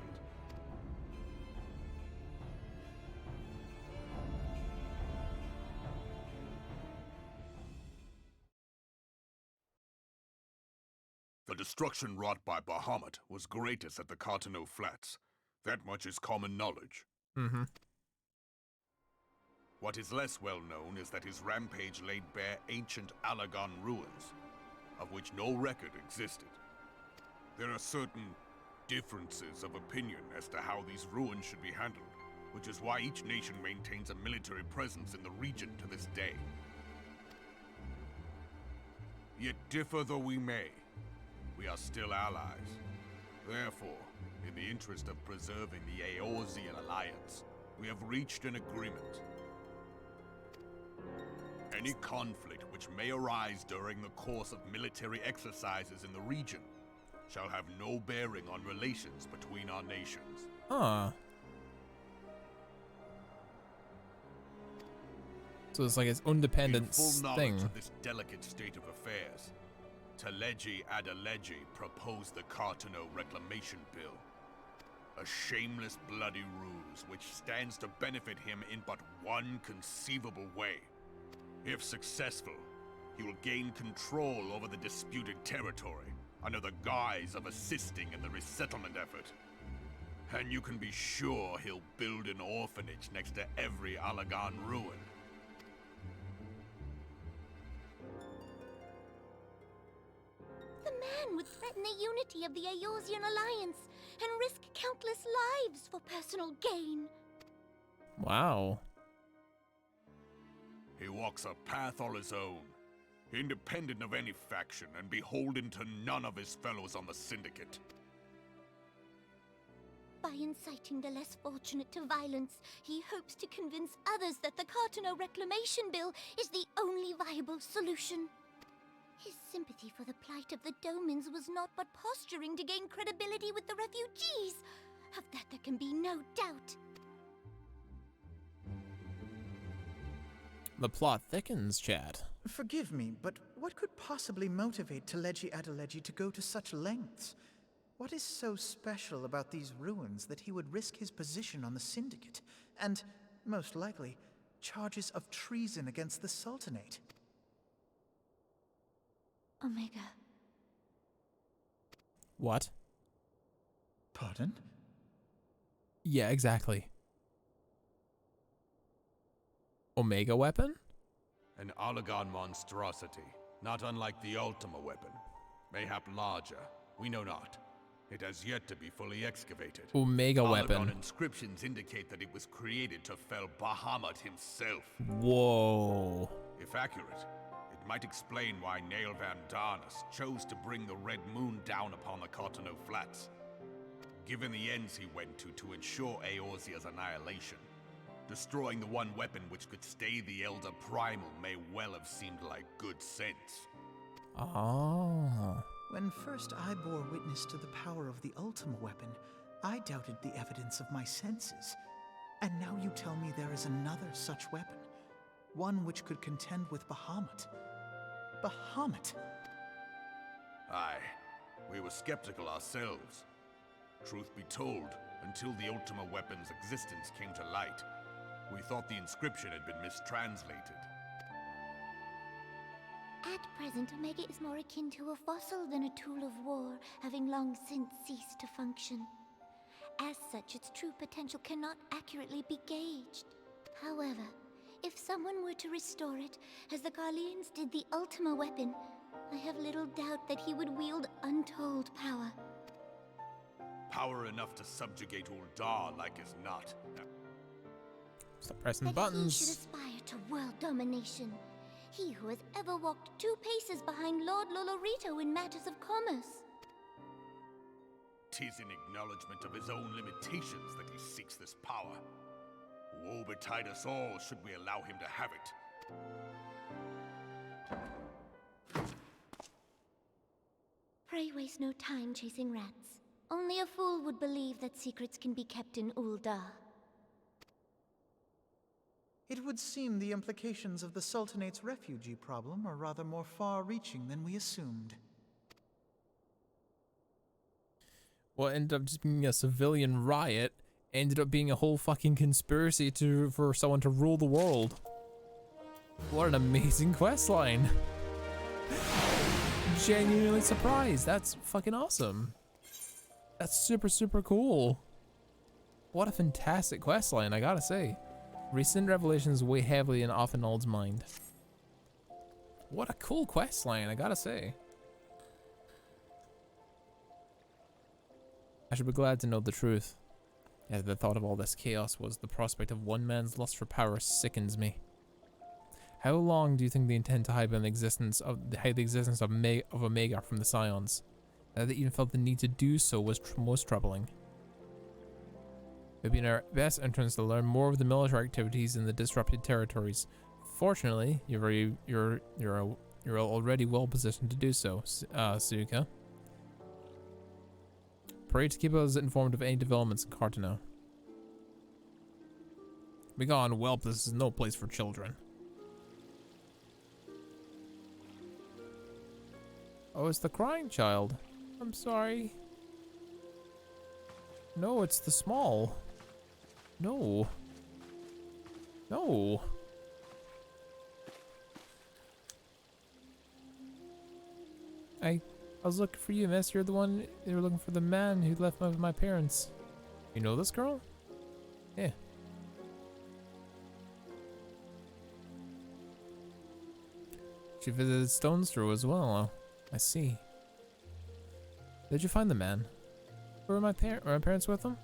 Speaker 7: The destruction wrought by Bahamut was greatest at the Cartano Flats. That much is common knowledge.
Speaker 1: Mm-hmm.
Speaker 7: What is less well known is that his rampage laid bare ancient Alagon ruins, of which no record existed. There are certain differences of opinion as to how these ruins should be handled, which is why each nation maintains a military presence in the region to this day. Yet differ though we may, we are still allies. Therefore, in the interest of preserving the Eorzean alliance, we have reached an agreement. Any conflict which may arise during the course of military exercises in the region shall have no bearing on relations between our nations.
Speaker 1: Huh. So it's like its independence
Speaker 7: in full
Speaker 1: thing.
Speaker 7: knowledge of this delicate state of affairs, Teleji Adeleji proposed the Cartano Reclamation Bill. A shameless bloody ruse which stands to benefit him in but one conceivable way. If successful, he will gain control over the disputed territory under the guise of assisting in the resettlement effort. And you can be sure he'll build an orphanage next to every Alagon ruin.
Speaker 6: The man would threaten the unity of the Eorzean alliance and risk countless lives for personal gain.
Speaker 1: Wow.
Speaker 7: He walks a path all his own, independent of any faction and beholden to none of his fellows on the Syndicate.
Speaker 6: By inciting the less fortunate to violence, he hopes to convince others that the Cartano Reclamation Bill is the only viable solution. His sympathy for the plight of the Domans was not but posturing to gain credibility with the refugees. Of that there can be no doubt.
Speaker 1: The plot thickens, Chad.
Speaker 5: Forgive me, but what could possibly motivate Teleji Adeleji to go to such lengths? What is so special about these ruins that he would risk his position on the Syndicate, and, most likely, Charges of treason against the Sultanate.
Speaker 6: Omega.
Speaker 1: What?
Speaker 5: Pardon?
Speaker 1: Yeah, exactly. Omega weapon?
Speaker 7: An Oligon monstrosity, not unlike the Ultima weapon. Mayhap larger, we know not. It has yet to be fully excavated.
Speaker 1: Omega
Speaker 7: Oligon
Speaker 1: weapon.
Speaker 7: inscriptions indicate that it was created to fell Bahamut himself.
Speaker 1: Whoa.
Speaker 7: If accurate, it might explain why Nail Van Darnus chose to bring the Red Moon down upon the Cotonou Flats. Given the ends he went to ensure Eorzea's annihilation, destroying the one weapon which could stay the Elder Primal may well have seemed like good sense.
Speaker 1: Oh.
Speaker 5: When first I bore witness to the power of the Ultima weapon, I doubted the evidence of my senses. And now you tell me there is another such weapon. One which could contend with Bahamut. Bahamut!
Speaker 7: Aye, we were skeptical ourselves. Truth be told, until the Ultima weapon's existence came to light, we thought the inscription had been mistranslated.
Speaker 6: At present, Omega is more akin to a fossil than a tool of war, having long since ceased to function. As such, its true potential cannot accurately be gauged. However, if someone were to restore it, as the Garleans did the Ultima weapon, I have little doubt that he would wield untold power.
Speaker 7: Power enough to subjugate Uldar like as not.
Speaker 1: Stop pressing
Speaker 6: That
Speaker 1: buttons.
Speaker 6: he should aspire to world domination. He who has ever walked 2 paces behind Lord Lolorito in matters of commerce.
Speaker 7: 'Tis in acknowledgement of his own limitations that he seeks this power. Woe betide us all should we allow him to have it.
Speaker 6: Pray waste no time chasing rats. Only a fool would believe that secrets can be kept in Uldar.
Speaker 5: It would seem the implications of the Sultanate's refugee problem are rather more far-reaching than we assumed.
Speaker 1: What ended up just being a civilian riot ended up being a whole fucking conspiracy for someone to rule the world. What an amazing quest line. Genuinely surprised. That's fucking awesome. That's super, super cool. What a fantastic quest line, I gotta say. Recent revelations weigh heavily in Offenald's mind. What a cool quest line, I gotta say. I should be glad to know the truth. Yet the thought of all this chaos was the prospect of one man's lust for power sickens me. How long do you think they intend to hide the existence of Omega from the Scions? That they even felt the need to do so was most troubling. It would be in our best interest to learn more of the military activities in the disrupted territories. Fortunately, you're already well positioned to do so, Suika. Pray to keep us informed of any developments in Cotonou. Begone, whelp, this is no place for children. Oh, it's the crying child. I'm sorry. No, it's the small. No. No. I was looking for you, miss. You're the one. They were looking for the man who left me with my parents. You know this girl? Yeah. She visited Stone's Throw as well. I see. Did you find the man? Were my parents with them?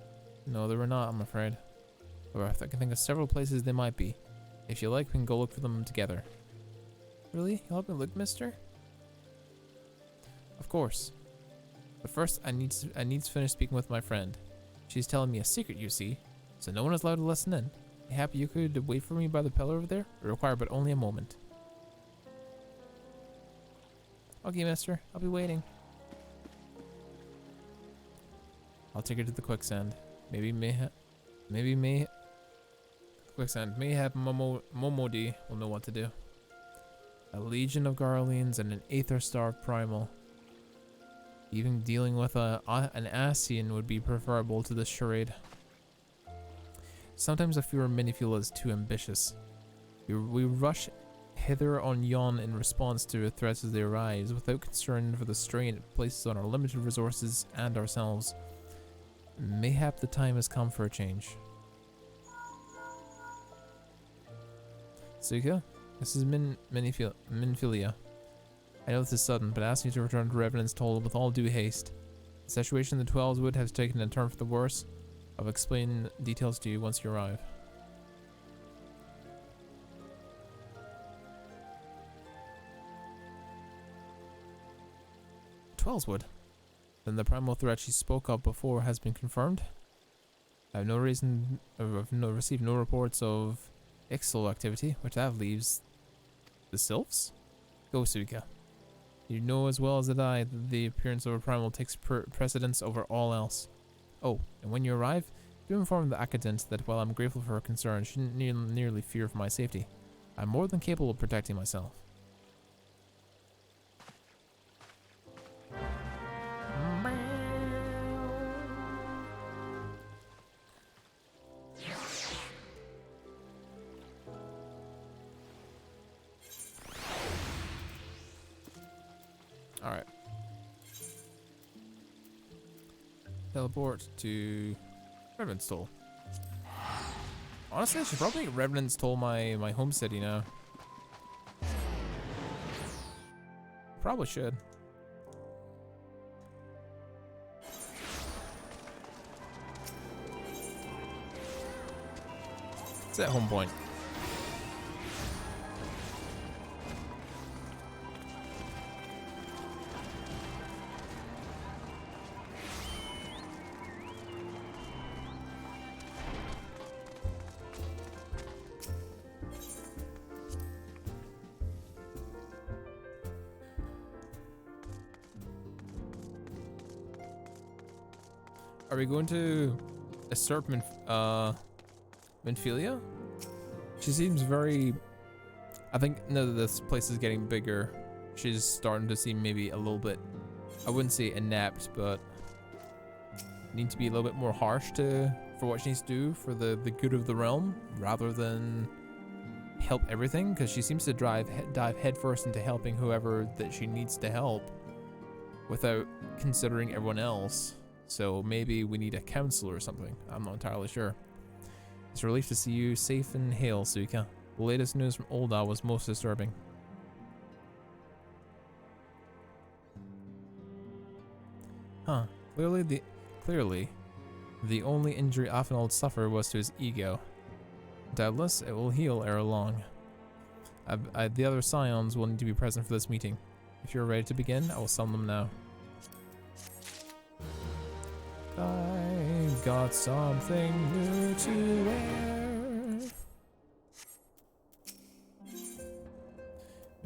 Speaker 1: No, they were not, I'm afraid. However, I can think of several places they might be. If you like, we can go look for them together. Really? You'll help me look, mister? Of course. But first, I need to finish speaking with my friend. She's telling me a secret, you see, so no one is allowed to listen in. You happy you could wait for me by the pillar over there? It require but only a moment. Okay, mister. I'll be waiting. I'll take her to the quicksand. Quicksand. Mayhap Momodi will know what to do. A legion of Garleans and an Aether-starved primal. Even dealing with an Ascian would be preferable to this charade. Sometimes I fear Minifula is too ambitious. We rush hither on yon in response to threats as they arise, without concern for the strain it places on our limited resources and ourselves. Mayhap the time has come for a change. Suka, this is Minfilia. I know this is sudden, but I ask you to return to Revenant's Toll with all due haste. The situation in the 12's Wood has taken a turn for the worse. I'll explain details to you once you arrive. 12's Wood. Then the primal threat she spoke of before has been confirmed. I have received no reports of Ixal activity, which that leaves the Sylphs? Go, Suika. You know as well as I that the appearance of a primal takes precedence over all else. Oh, and when you arrive, do inform the Acadent that while I'm grateful for her concern, she shouldn't nearly fear for my safety. I'm more than capable of protecting myself. Alright. Teleport to Revenant's Toll. Honestly, I should probably make Revenant's Toll my home city now. Probably should. Set home point. Are we going to usurp Minfilia? She seems very... I think now that this place is getting bigger, she's starting to seem maybe a little bit... I wouldn't say inept, but... need to be a little bit more harsh for what she needs to do for the good of the realm, rather than help everything, because she seems to dive headfirst into helping whoever that she needs to help, without considering everyone else. So maybe we need a council or something. I'm not entirely sure. It's a relief to see you safe and hail, Suika. The latest news from Ul'dah was most disturbing. Huh. Clearly the only injury Afinald suffered was to his ego. Doubtless, it will heal ere long. The other scions will need to be present for this meeting. If you're ready to begin, I will summon them now. I've got something new to wear.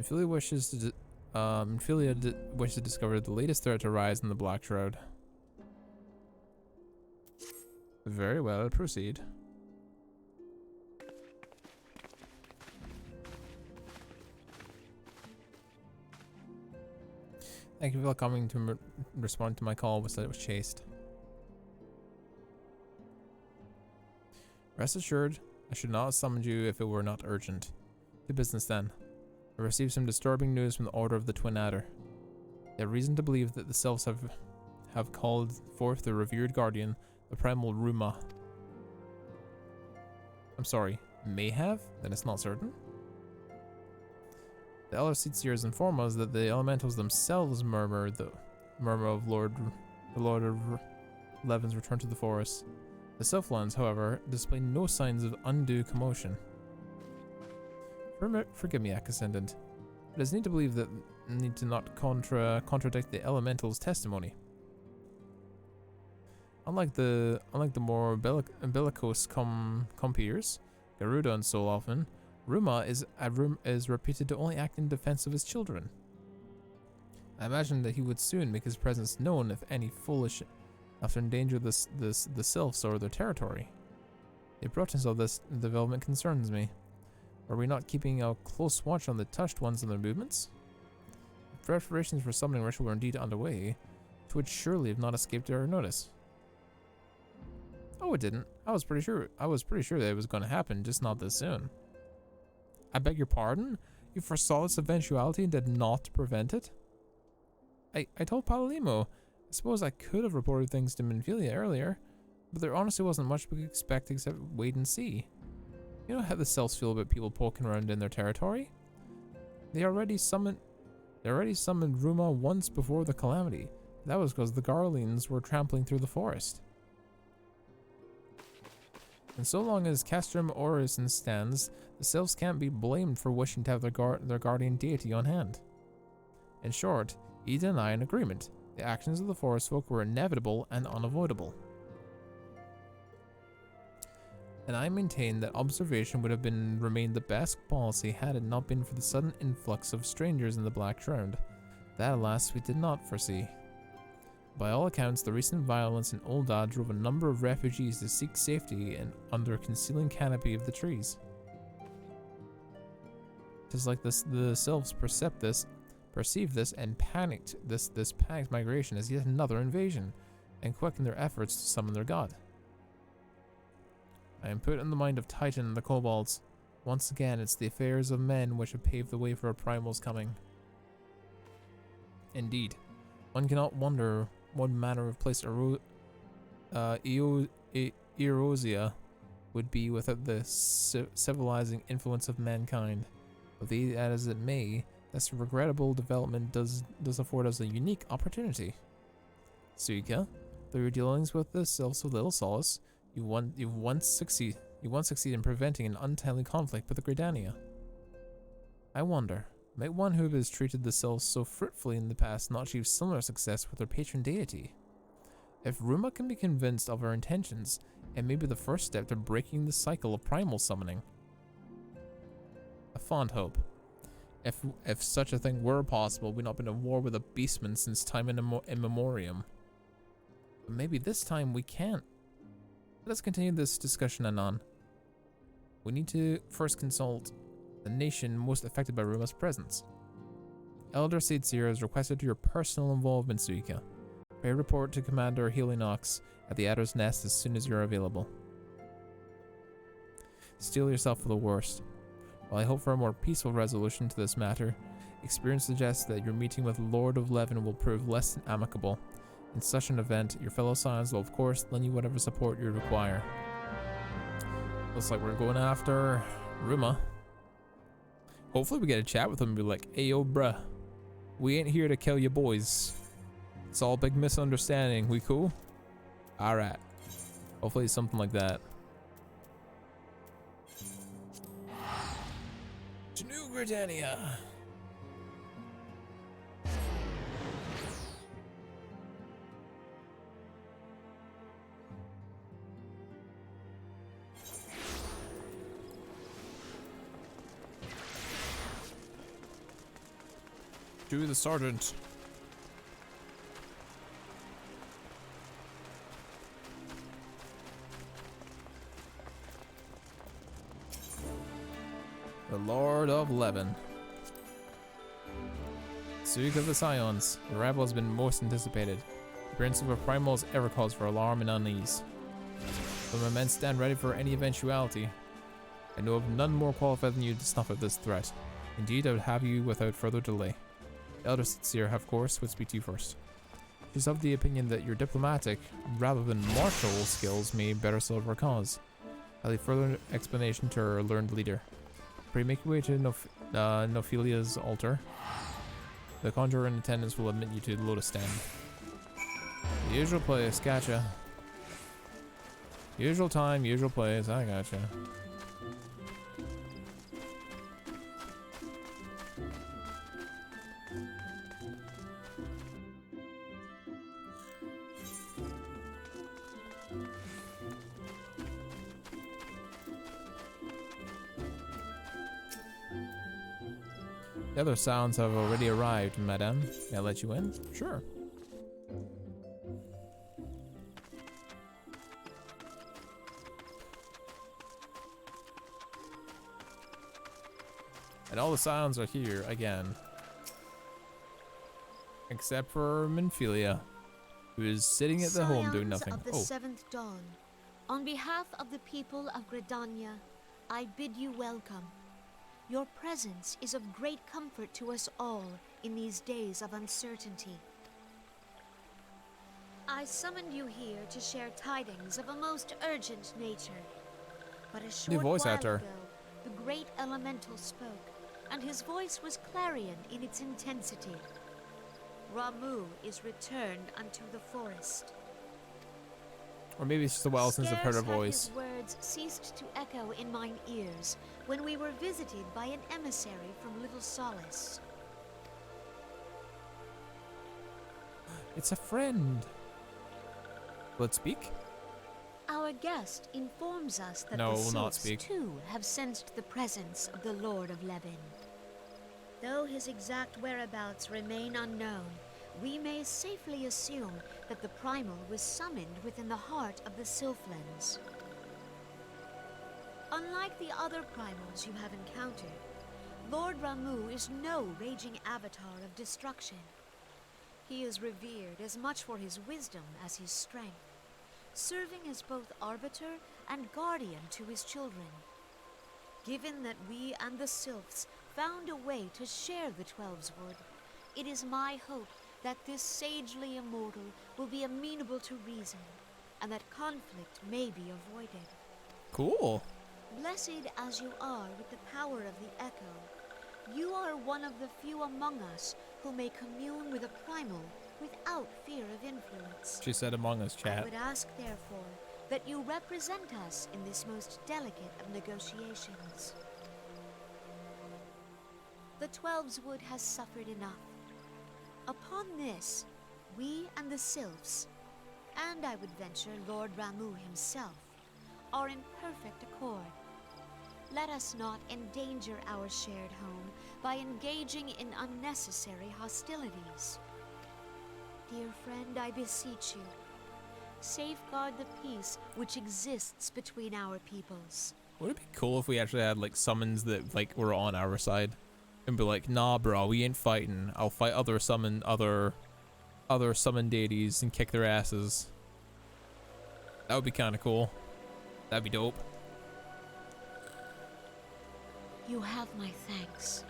Speaker 1: Minfilia wishes to discover the latest threat to rise in the Black Shroud. Very well, proceed. Thank you for coming to respond to my call. Was that it was chased. Rest assured, I should not have summoned you if it were not urgent. To business then. I received some disturbing news from the Order of the Twin Adder. They have reason to believe that the Selves have called forth the revered guardian, the primal Ruma. I'm sorry, may have? Then it's not certain? The Elder Seedseers inform us that the elementals themselves murmur of the Lord of Levin's return to the forest. The Southlands, however, display no signs of undue commotion. Forgive me, Ascendant. It is need to believe that need to not contradict the elemental's testimony. Unlike the more bellicose compeers, Garuda and Solofan, Ruma is reputed to only act in defense of his children. I imagine that he would soon make his presence known if any foolish enough to endanger the Sylphs or their territory. The importance of this development concerns me. Are we not keeping a close watch on the touched ones and their movements? If preparations for summoning ritual were indeed underway, it would surely have not escaped our notice. Oh, it didn't. I was pretty sure that it was going to happen, just not this soon. I beg your pardon? You foresaw this eventuality and did not prevent it? I told Palolimo. I suppose I could have reported things to Minfilia earlier, but there honestly wasn't much we could expect except wait and see. You know how the Selves feel about people poking around in their territory? They already summoned Ruma once before the calamity. That was because the Garleans were trampling through the forest. And so long as Castrum Orison stands, the Selves can't be blamed for wishing to have their guardian deity on hand. In short, Eden and I are in agreement. The actions of the forest folk were inevitable and unavoidable. And I maintain that observation would have remained the best policy had it not been for the sudden influx of strangers in the Black Shroud. That, alas, we did not foresee. By all accounts, the recent violence in Ul'dah drove a number of refugees to seek safety under a concealing canopy of the trees. It is like the Selves perceived this and panicked this panicked migration as yet another invasion, and quickened their efforts to summon their god. I am put in the mind of Titan and the Kobolds. Once again, it's the affairs of men which have paved the way for a primal's coming. Indeed, one cannot wonder what manner of place Eorzea would be without the civilizing influence of mankind. But be that as it may, this regrettable development does afford us a unique opportunity. Suika, through your dealings with the Selves of Little Solace, you once succeed in preventing an untimely conflict with the Gridania. I wonder, might one who has treated the Selves so fruitfully in the past not achieve similar success with their patron deity? If Ruma can be convinced of our intentions, it may be the first step to breaking the cycle of primal summoning. A fond hope. If such a thing were possible, we'd not been at war with a beastman since time immemorium. But maybe this time we can't. Let's continue this discussion anon. We need to first consult the nation most affected by Ruma's presence. Elder Seedsir has requested your personal involvement, Suika. Pay a report to Commander Helinox at the Adder's Nest as soon as you're available. Steel yourself for the worst. While I hope for a more peaceful resolution to this matter, experience suggests that your meeting with Lord of Levin will prove less than amicable. In such an event, your fellow Scions will of course lend you whatever support you require. Looks like we're going after Ruma. Hopefully we get a chat with him and be like, "Hey yo bruh, we ain't here to kill you boys. It's all a big misunderstanding, we cool?" Alright. Hopefully it's something like that. To New Gridania. To the Sergeant. The Lord of Levin. Suika of the Scions, the arrival has been most anticipated. The appearance of a primal has ever caused for alarm and unease. But my men stand ready for any eventuality. I know of none more qualified than you to snuff out this threat. Indeed, I would have you without further delay. Elder Seer, of course, would speak to you first. She's of the opinion that your diplomatic, rather than martial skills may better serve our cause. I'll leave further explanation to our learned leader. Pray make your way to Nophilia's altar. The conjurer in attendance will admit you to the Lotus Stand. The usual place, gotcha. Usual time, usual place, I gotcha. The other sounds have already arrived, madame. May I let you in? Sure. And all the sounds are here again. Except for Minfilia, who is sitting at the home doing nothing.
Speaker 16: Of the Seventh Dawn, on behalf of the people of Gridania, I bid you welcome. Your presence is of great comfort to us all in these days of uncertainty. I summoned you here to share tidings of a most urgent nature. But a short
Speaker 1: voice
Speaker 16: while
Speaker 1: actor.
Speaker 16: ago, the great elemental spoke, and his voice was clarion in its intensity. Ramu is returned unto the forest.
Speaker 1: Or maybe it's just a while since I've heard her
Speaker 16: Scarce had
Speaker 1: voice.
Speaker 16: his words ceased to echo in mine ears when we were visited by an emissary from Little Solace.
Speaker 1: It's a friend. Will it speak?
Speaker 16: Our guest informs us that
Speaker 1: No,
Speaker 16: the
Speaker 1: it will not
Speaker 16: Sylphs
Speaker 1: speak.
Speaker 16: too have sensed the presence of the Lord of Levin. Though his exact whereabouts remain unknown, we may safely assume that the Primal was summoned within the heart of the Sylphlands. Unlike the other Primals you have encountered, Lord Ramu is no raging avatar of destruction. He is revered as much for his wisdom as his strength, serving as both arbiter and guardian to his children. Given that we and the Sylphs found a way to share the Twelves Wood, it is my hope that this sagely immortal will be amenable to reason, and that conflict may be avoided.
Speaker 1: Cool.
Speaker 16: Blessed as you are with the power of the Echo, you are one of the few among us who may commune with a primal without fear of influence.
Speaker 1: She said among us,
Speaker 16: I
Speaker 1: chat.
Speaker 16: would ask, therefore, that you represent us in this most delicate of negotiations. The Twelves Wood has suffered enough. Upon this, we and the Sylphs, and I would venture Lord Ramu himself, are in perfect accord. Let us not endanger our shared home by engaging in unnecessary hostilities. Dear friend, I beseech you, safeguard the peace which exists between our peoples.
Speaker 1: Would it be cool if we actually had like summons that like were on our side, and be like, nah, bro, we ain't fighting. I'll fight other summon deities and kick their asses. That would be kind of cool. That'd be dope.
Speaker 16: You have my thanks.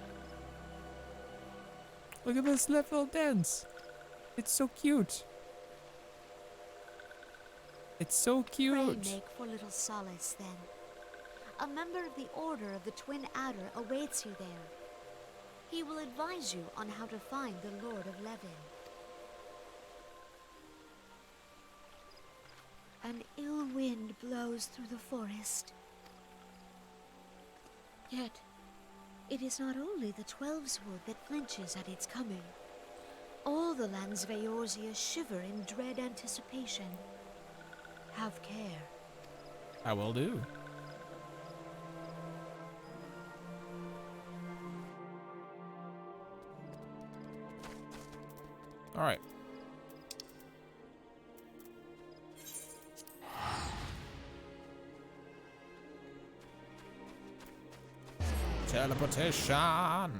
Speaker 1: Look at this little dance. It's so cute. It's so cute.
Speaker 16: Pray make for Little Solace, then. A member of the Order of the Twin Adder awaits you there. He will advise you on how to find the Lord of Levin. An ill wind blows through the forest. Yet, it is not only the Twelves Wood that flinches at its coming. All the lands of Eorzea shiver in dread anticipation. Have care.
Speaker 1: I will do. All right. Teleportation.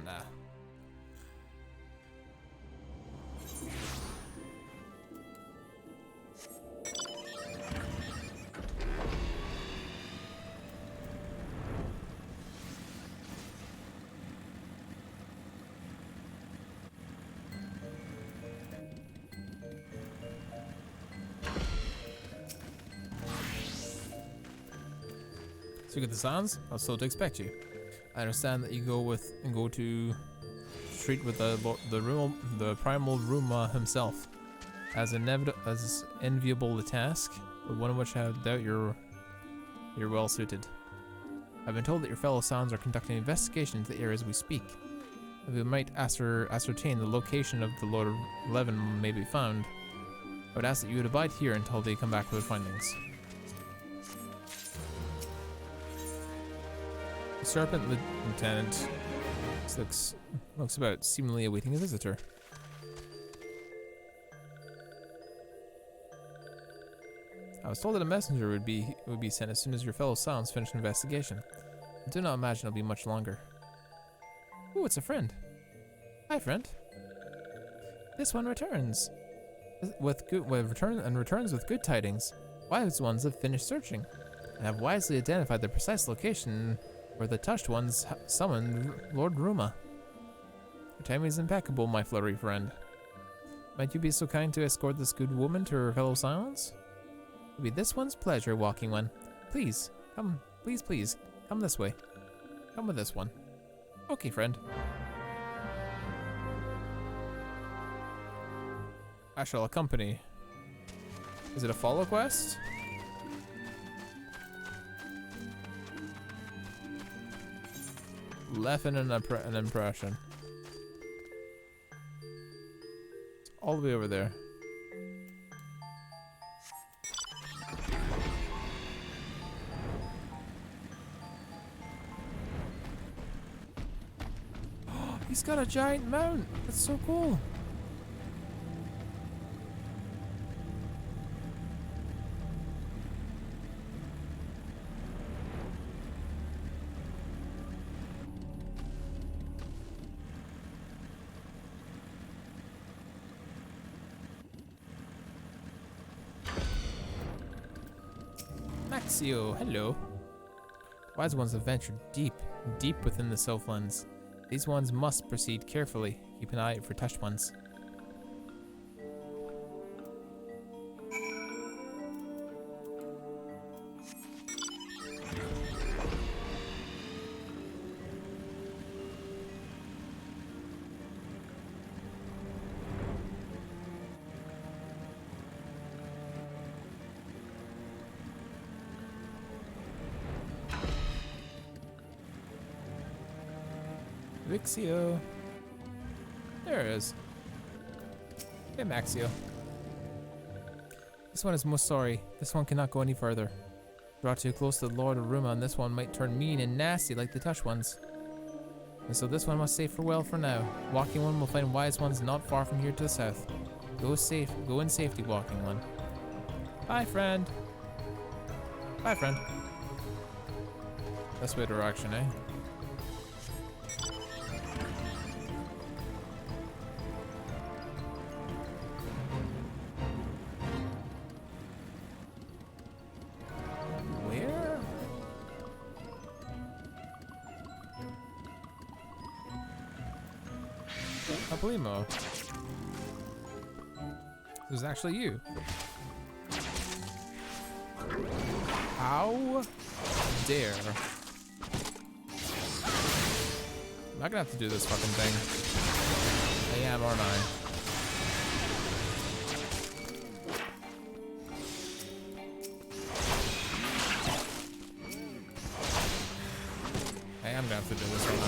Speaker 1: So you get the sounds? I was so to expect you. I understand that you go to treat with the primal Ruma himself. As enviable a task, but one in which I doubt you're well suited. I've been told that your fellow Sounds are conducting investigation into the area as we speak. If we might ascertain the location of the Lord of Levin may be found, I would ask that you would abide here until they come back with findings. The Serpent Lieutenant looks about, seemingly awaiting a visitor. I was told that a messenger would be sent as soon as your fellow Sounds finish an investigation. I do not imagine it'll be much longer. Ooh, it's a friend. Hi, friend. This one returns returns with good tidings. Wise ones have finished searching and have wisely identified the precise location where the touched ones summoned Lord Ruma. Your timing is impeccable, my flurry friend. Might you be so kind to escort this good woman to her fellow Silence? It'll be this one's pleasure, Walking One. Please, come, please, come this way. Come with this one. Okay, friend. I shall accompany. Is it a follow quest? Left in an impression. It's all the way over there. He's got a giant mount. That's so cool. Maxio, hello. Wise ones have ventured deep within the Southlands. These ones must proceed carefully. Keep an eye out for touched ones. Vixio. There it is. Hey, Maxio. This one is most sorry. This one cannot go any further. Brought too close to the Lord of Ruma, and this one might turn mean and nasty like the touch ones. And so this one must say farewell for now. Walking One will find wise ones not far from here to the south. Go in safety, Walking One. Bye, friend. Bye, friend. That's way direction, eh? Ablimo. This is actually you. How dare. I'm not gonna have to do this fucking thing. I am, aren't I? I am gonna have to do this, aren't I?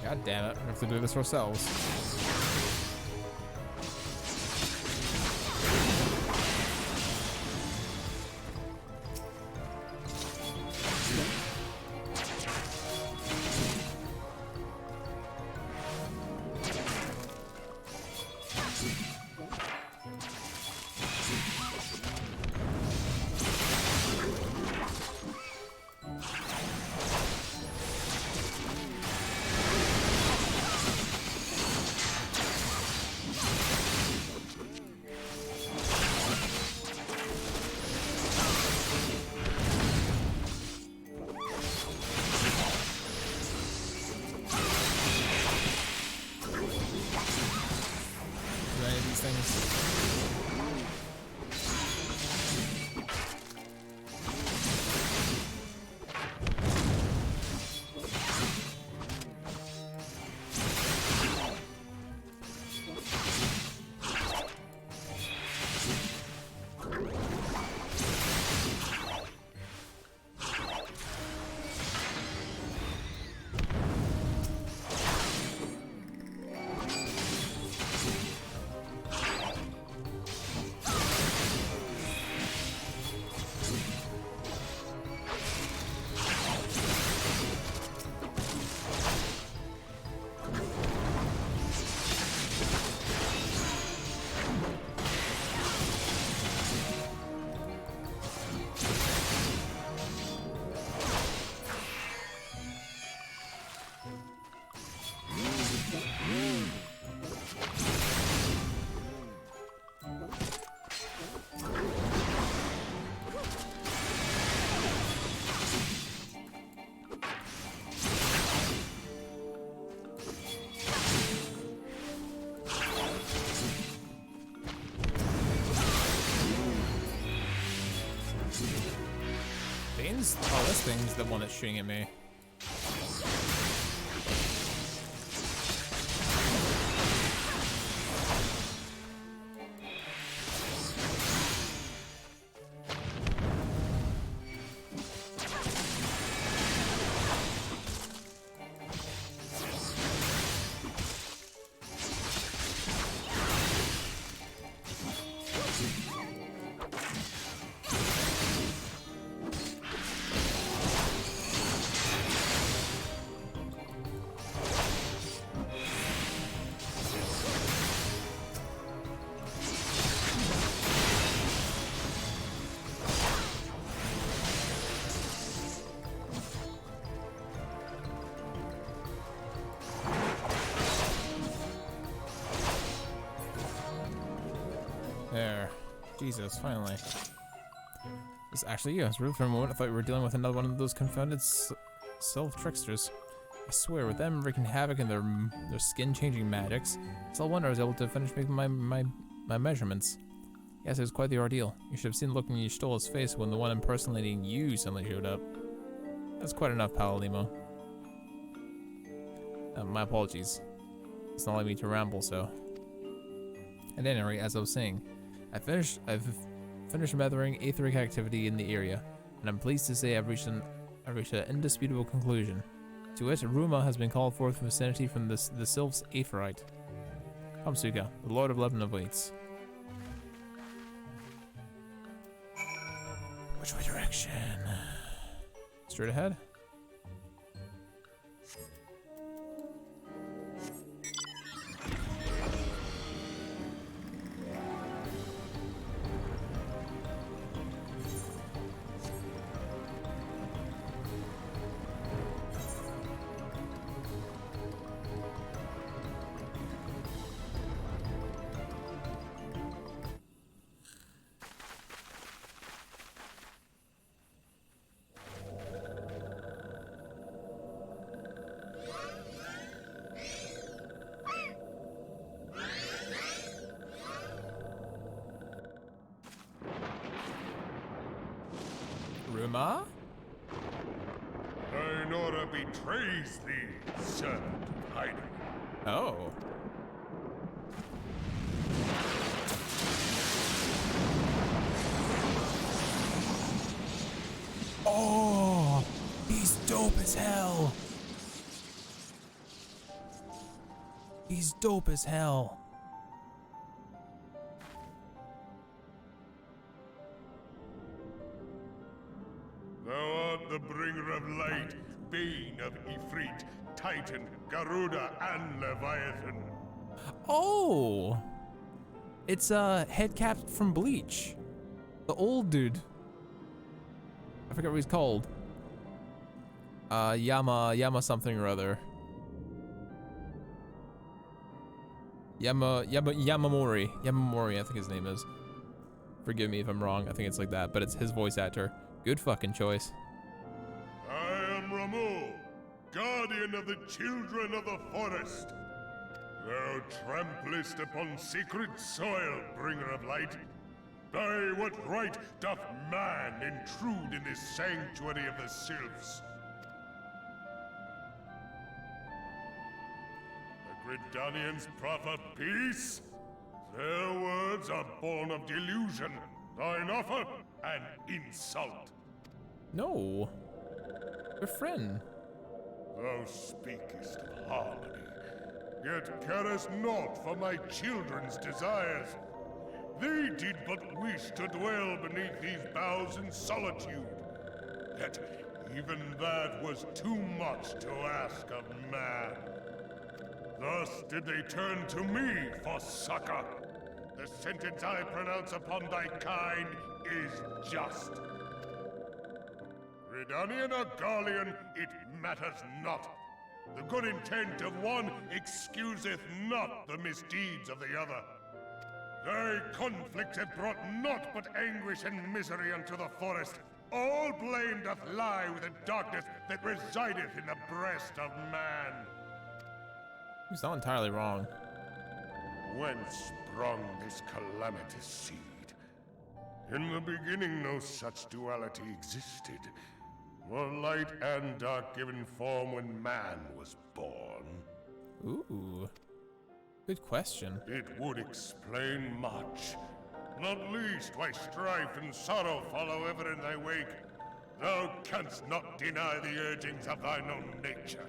Speaker 1: God damn it, we have to do this ourselves. Who's... Oh, this thing's the one that's shooting at me. There. Jesus, finally. It's actually you. I was rude for a moment. I thought we were dealing with another one of those confounded self-tricksters. I swear, with them wreaking havoc and their skin-changing magics, it's all wonder I was able to finish making my measurements. Yes, it was quite the ordeal. You should have seen the look on Y'shtola's face when the one impersonating you suddenly showed up. That's quite enough, Paladimo. My apologies. It's not letting me to ramble, so. At any rate, as I was saying, I've finished measuring aetheric activity in the area, and I'm pleased to say I've reached an indisputable conclusion. To it, Ruma has been called forth from vicinity from the Sylph's Aephorite. Come, Suga, the Lord of Lebanon awaits. Which way direction? Straight ahead? Ruma?
Speaker 7: Ainora betrays thee, servant of hiding.
Speaker 1: Oh. Oh, he's dope as hell. He's dope as hell.
Speaker 7: Thou art the bringer of light, bane of Ifrit, Titan, Garuda, and Leviathan.
Speaker 1: Oh, it's head cap from Bleach, the old dude. I forget what he's called. Yama something or other. Yamamori, I think his name is. Forgive me if I'm wrong. I think it's like that, but it's his voice actor. Good fucking choice.
Speaker 7: I am Ramu, guardian of the children of the forest. Thou tramplest upon sacred soil, bringer of light. By what right doth man intrude in this sanctuary of the sylphs? The Gridanians proffer peace? Their words are born of delusion. Thine offer, an insult.
Speaker 1: No. Your friend.
Speaker 7: Thou speakest of harmony, yet carest naught for my children's desires. They did but wish to dwell beneath these boughs in solitude. Yet even that was too much to ask of man. Thus did they turn to me for succor. The sentence I pronounce upon thy kind is just. Redanian or Garlean, it matters not. The good intent of one excuseth not the misdeeds of the other. Thy conflict hath brought naught but anguish and misery unto the forest. All blame doth lie with the darkness that resideth in the breast of man.
Speaker 1: He's not entirely wrong.
Speaker 7: Whence sprung this calamitous seed? In the beginning no such duality existed.
Speaker 17: Were light and dark given form when man was born?
Speaker 1: Ooh. Good question.
Speaker 17: It would explain much. Not least why strife and sorrow follow ever in thy wake. Thou canst not deny the urgings of thine own nature.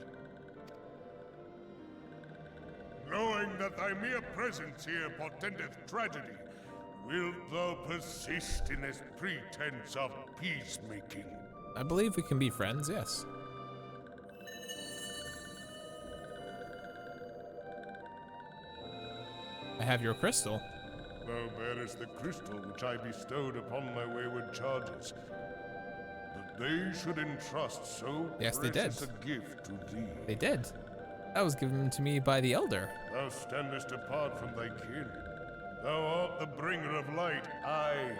Speaker 17: Knowing that thy mere presence here portendeth tragedy, wilt thou persist in this pretense of peacemaking?
Speaker 1: I believe we can be friends, yes. I have your crystal.
Speaker 17: Thou bearest the crystal which I bestowed upon my wayward charges. That they should entrust so
Speaker 1: Yes, they
Speaker 17: precious
Speaker 1: did.
Speaker 17: a gift to thee.
Speaker 1: They did. That was given to me by the Elder.
Speaker 17: Thou standest apart from thy kin. Thou art the bringer of light, aye.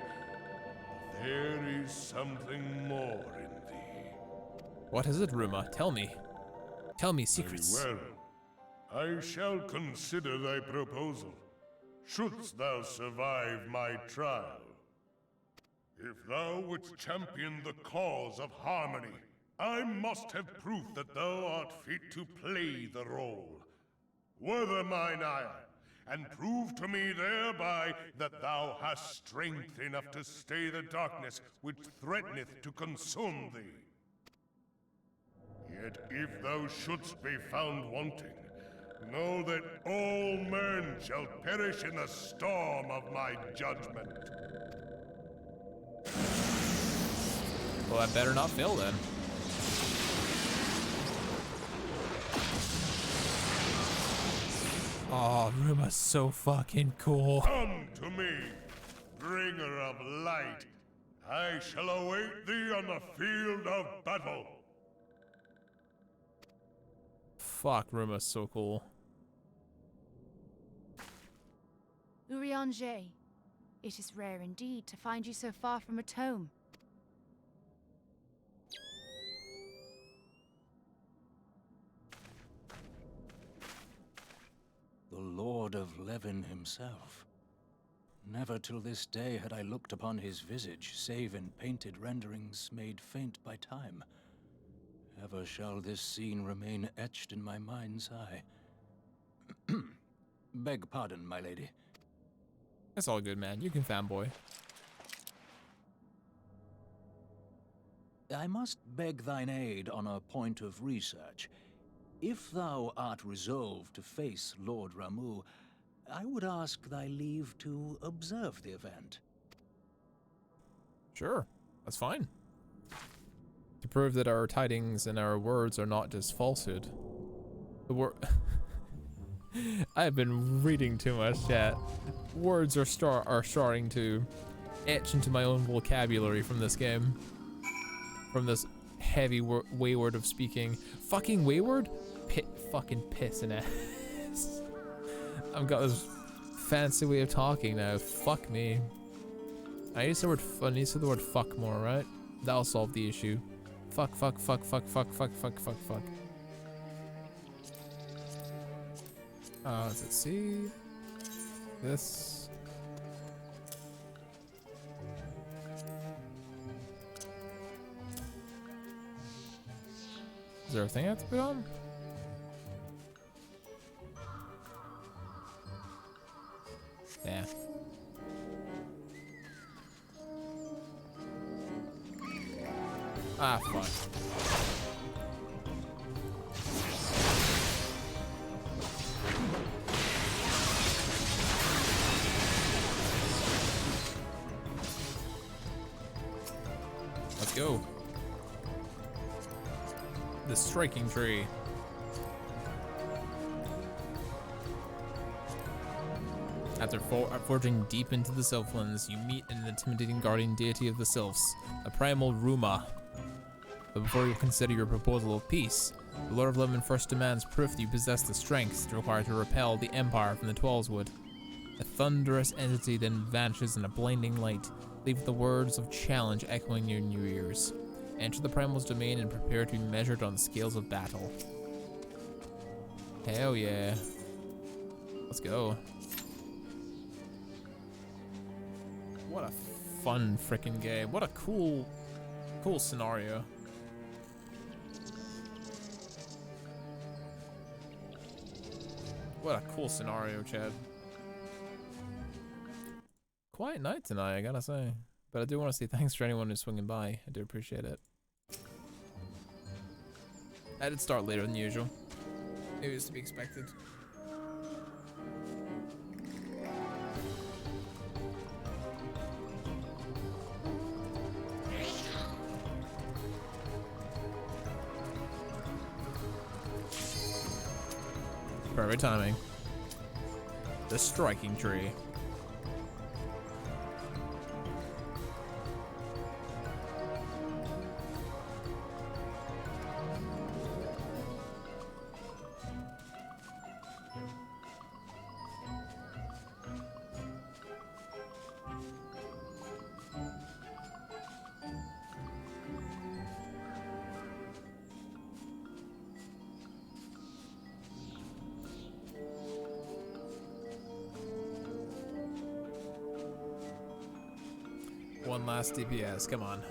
Speaker 17: But there is something more in thee.
Speaker 1: What is it, Ruma? Tell me. Tell me secrets.
Speaker 17: Very well. I shall consider thy proposal, shouldst thou survive my trial. If thou wouldst champion the cause of harmony, I must have proof that thou art fit to play the role. Wither mine ire, and prove to me thereby that thou hast strength enough to stay the darkness which threateneth to consume thee. Yet if thou shouldst be found wanting, know that all men shall perish in the storm of my judgment.
Speaker 1: Well, I better not fail then. Oh, Ruma's so fucking cool.
Speaker 17: Come to me, bringer of light. I shall await thee on the field of battle.
Speaker 1: Fuck, Ruma's so cool.
Speaker 10: Urianger, it is rare indeed to find you so far from a tome.
Speaker 3: The Lord of Levin himself. Never till this day had I looked upon his visage, save in painted renderings made faint by time. Ever shall this scene remain etched in my mind's eye. Beg pardon, my lady.
Speaker 1: It's all good, man. You can fanboy.
Speaker 3: I must beg thine aid on a point of research. If thou art resolved to face Lord Ramu, I would ask thy leave to observe the event.
Speaker 1: Sure, that's fine. To prove that our tidings and our words are not just falsehood. The word... I've been reading too much, chat. Words are starting to etch into my own vocabulary from this game. From this heavy wayward of speaking. Fucking wayward? Fucking pissing ass. I've got this fancy way of talking now. Fuck me. I need to say the word fuck more, right? That'll solve the issue. Fuck. Let's see. This. Is there a thing I have to put on? Yeah. Ah, fuck. Let's go. The striking tree. After forging deep into the Sylphlands, you meet an intimidating guardian deity of the Sylphs, the primal Ruma. But before you consider your proposal of peace, the Lord of Lemon first demands proof that you possess the strength required to repel the Empire from the Twelveswood. A thunderous entity then vanishes in a blinding light, leaving the words of challenge echoing in your ears. Enter the Primal's domain and prepare to be measured on the scales of battle. Hell yeah. Let's go. What a fun freaking game. What a cool scenario. What a cool scenario, Chad. Quiet night tonight, I gotta say. But I do want to say thanks for anyone who's swinging by. I do appreciate it. I did start later than usual. It was to be expected. Perfect timing. The striking tree. One last DPS, come on.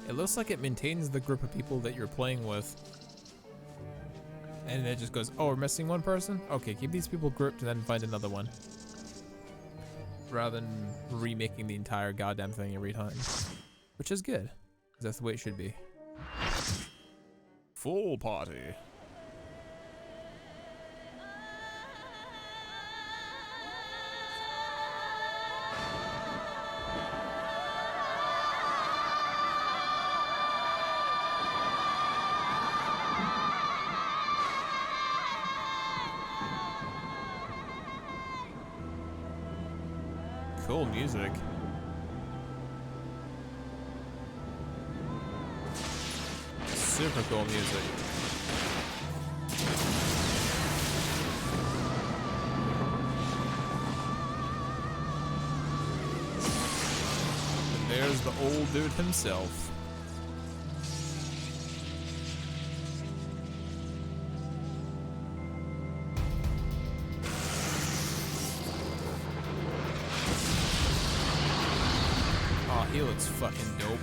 Speaker 1: It looks like it maintains the group of people that you're playing with. And it just goes, oh, we're missing one person? Okay, keep these people grouped and then find another one. Rather than remaking the entire goddamn thing every time. Which is good, because that's the way it should be. Full party. Cool music. Super cool music. And there's the old dude himself. Oh, he looks fucking dope.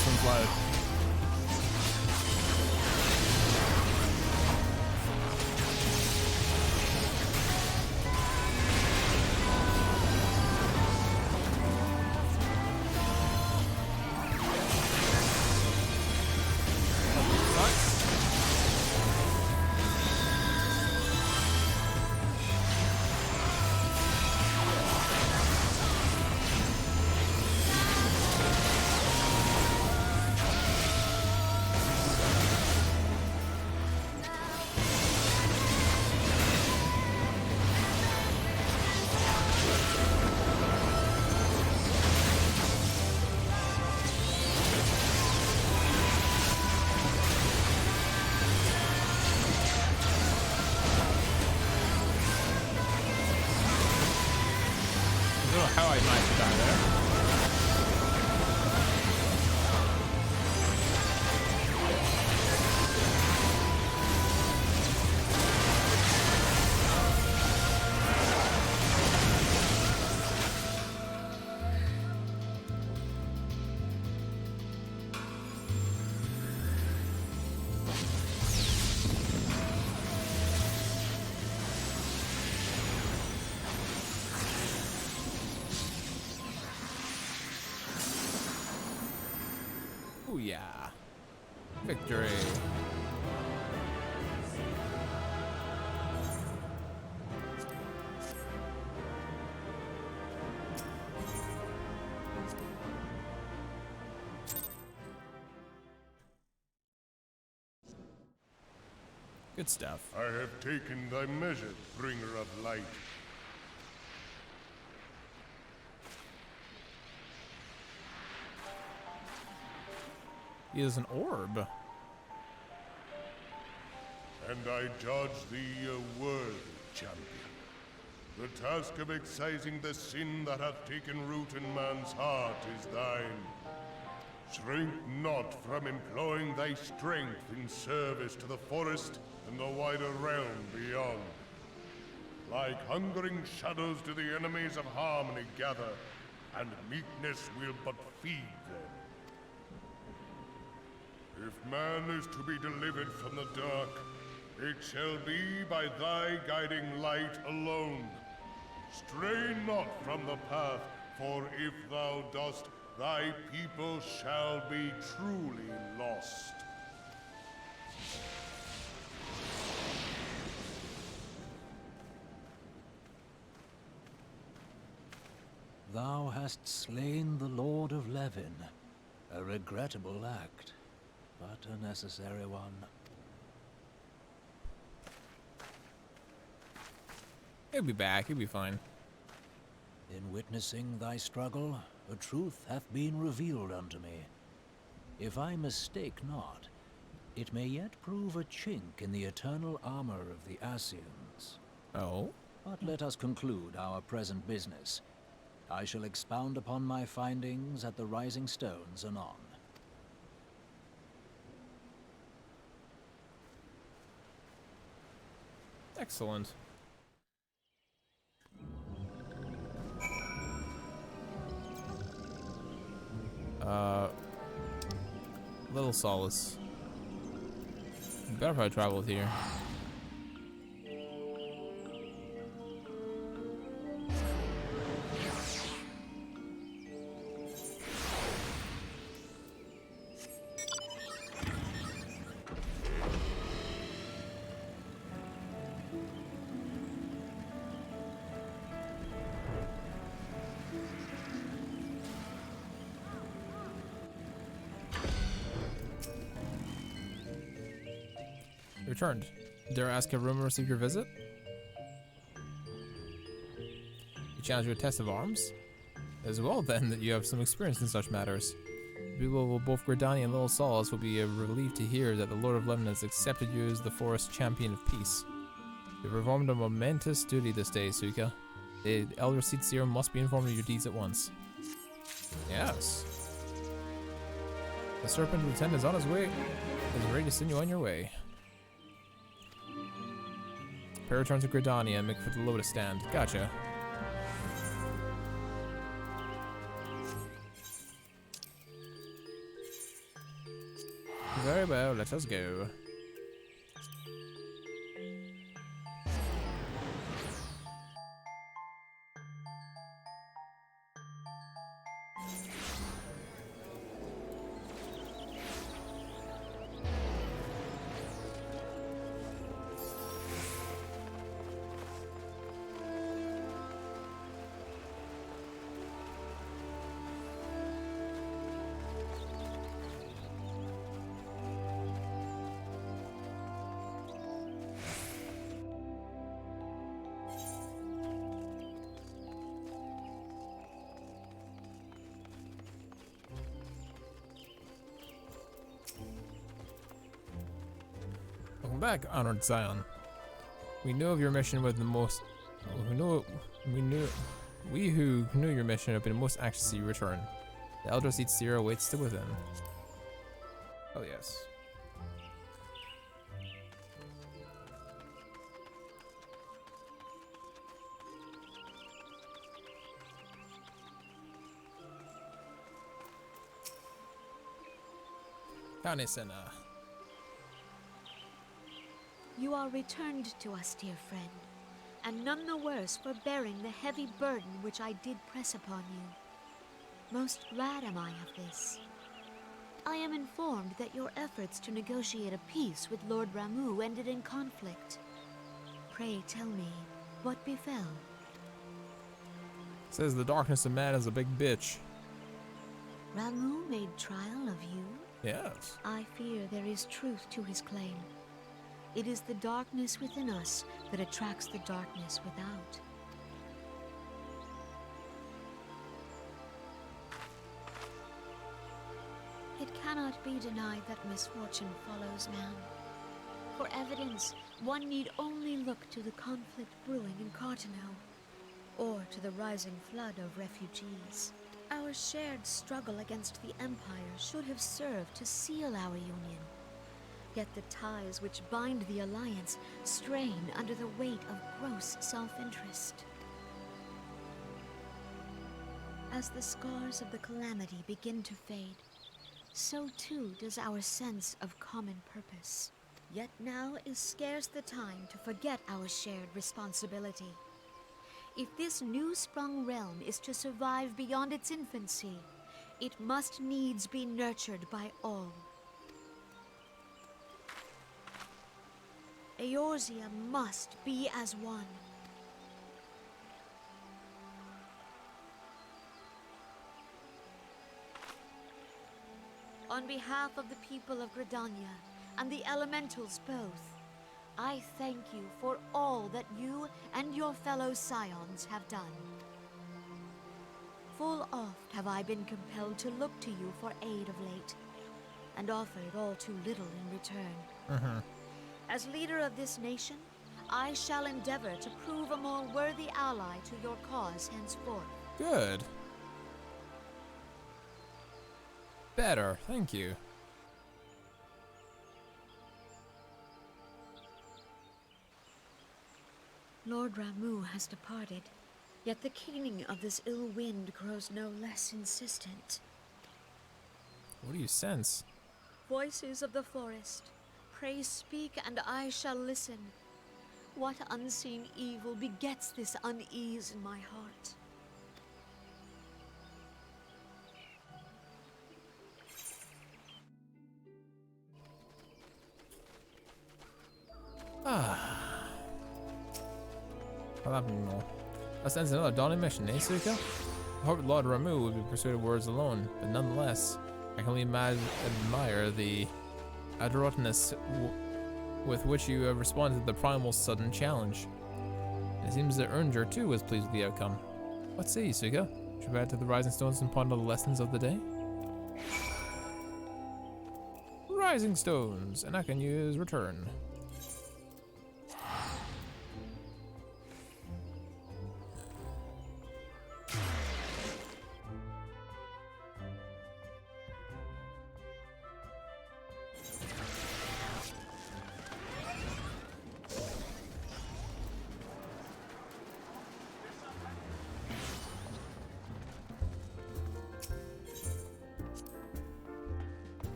Speaker 1: this one's loud. How I might die there. Oh yeah. Victory. Good stuff.
Speaker 17: I have taken thy measure, bringer of light.
Speaker 1: He is an orb.
Speaker 17: And I judge thee a worthy champion. The task of excising the sin that hath taken root in man's heart is thine. Shrink not from employing thy strength in service to the forest and the wider realm beyond. Like hungering shadows do the enemies of harmony gather, and meekness will but feed them. If man is to be delivered from the dark, it shall be by thy guiding light alone. Stray not from the path, for if thou dost, thy people shall be truly lost.
Speaker 3: Thou hast slain the Lord of Levin. A regrettable act, but a necessary one.
Speaker 1: He'll be back, he'll be fine.
Speaker 3: In witnessing thy struggle, a truth hath been revealed unto me. If I mistake not, it may yet prove a chink in the eternal armor of the Ascians.
Speaker 1: Oh?
Speaker 3: But let us conclude our present business. I shall expound upon my findings at the Rising Stones anon.
Speaker 1: Excellent. Little solace. You better probably travel with here. Returned. Dare I ask, have rumor received your visit? You challenge you a test of arms? As well then that you have some experience in such matters. The people of both Gridani and Little Solace will be relieved to hear that the Lord of Lemon has accepted you as the forest champion of peace. You performed a momentous duty this day, Suika. The Elder Seed Seer must be informed of your deeds at once. Yes. The Serpent Lieutenant is on his way. Is ready to send you on your way. Prepare return to Gridania and make for the Lotus Stand. Gotcha. Very well, let us go. Welcome back, honored Zion. We know of your mission with the most. We who knew your mission have been most anxious to see you return. The Elder Seat Seer awaits still within. Oh yes. Kanisena.
Speaker 16: You are returned to us, dear friend, and none the worse for bearing the heavy burden which I did press upon you. Most glad am I of this. I am informed that your efforts to negotiate a peace with Lord Ramuh ended in conflict. Pray tell me, what befell?
Speaker 1: Says the darkness of man is a big bitch.
Speaker 16: Ramuh made trial of you?
Speaker 1: Yes.
Speaker 16: I fear there is truth to his claim. It is the darkness within us that attracts the darkness without. It cannot be denied that misfortune follows man. For evidence, one need only look to the conflict brewing in Cartano, or to the rising flood of refugees. Our shared struggle against the Empire should have served to seal our union. Yet the ties which bind the Alliance strain under the weight of gross self-interest. As the scars of the calamity begin to fade, so too does our sense of common purpose. Yet now is scarce the time to forget our shared responsibility. If this new-sprung realm is to survive beyond its infancy, it must needs be nurtured by all. Eorzea must be as one. On behalf of the people of Gridania and the elementals both, I thank you for all that you and your fellow scions have done. Full oft have I been compelled to look to you for aid of late, and offered all too little in return. As leader of this nation, I shall endeavor to prove a more worthy ally to your cause henceforth.
Speaker 1: Good. Better, thank you.
Speaker 16: Lord Ramuh has departed, yet the keening of this ill wind grows no less insistent.
Speaker 1: What do you sense?
Speaker 16: Voices of the forest, pray speak and I shall listen. What unseen evil begets this unease in my heart?
Speaker 1: I'll have more. That sends another daunting mission, eh, Suka? I hope Lord Ramuh would be persuaded words alone, but nonetheless, I can only admire the adroitness with which you have responded to the Primal's sudden challenge. It seems that Ernger too was pleased with the outcome. What say you, Suka? Should we add to the Rising Stones and ponder the lessons of the day? Rising Stones, and I can use return.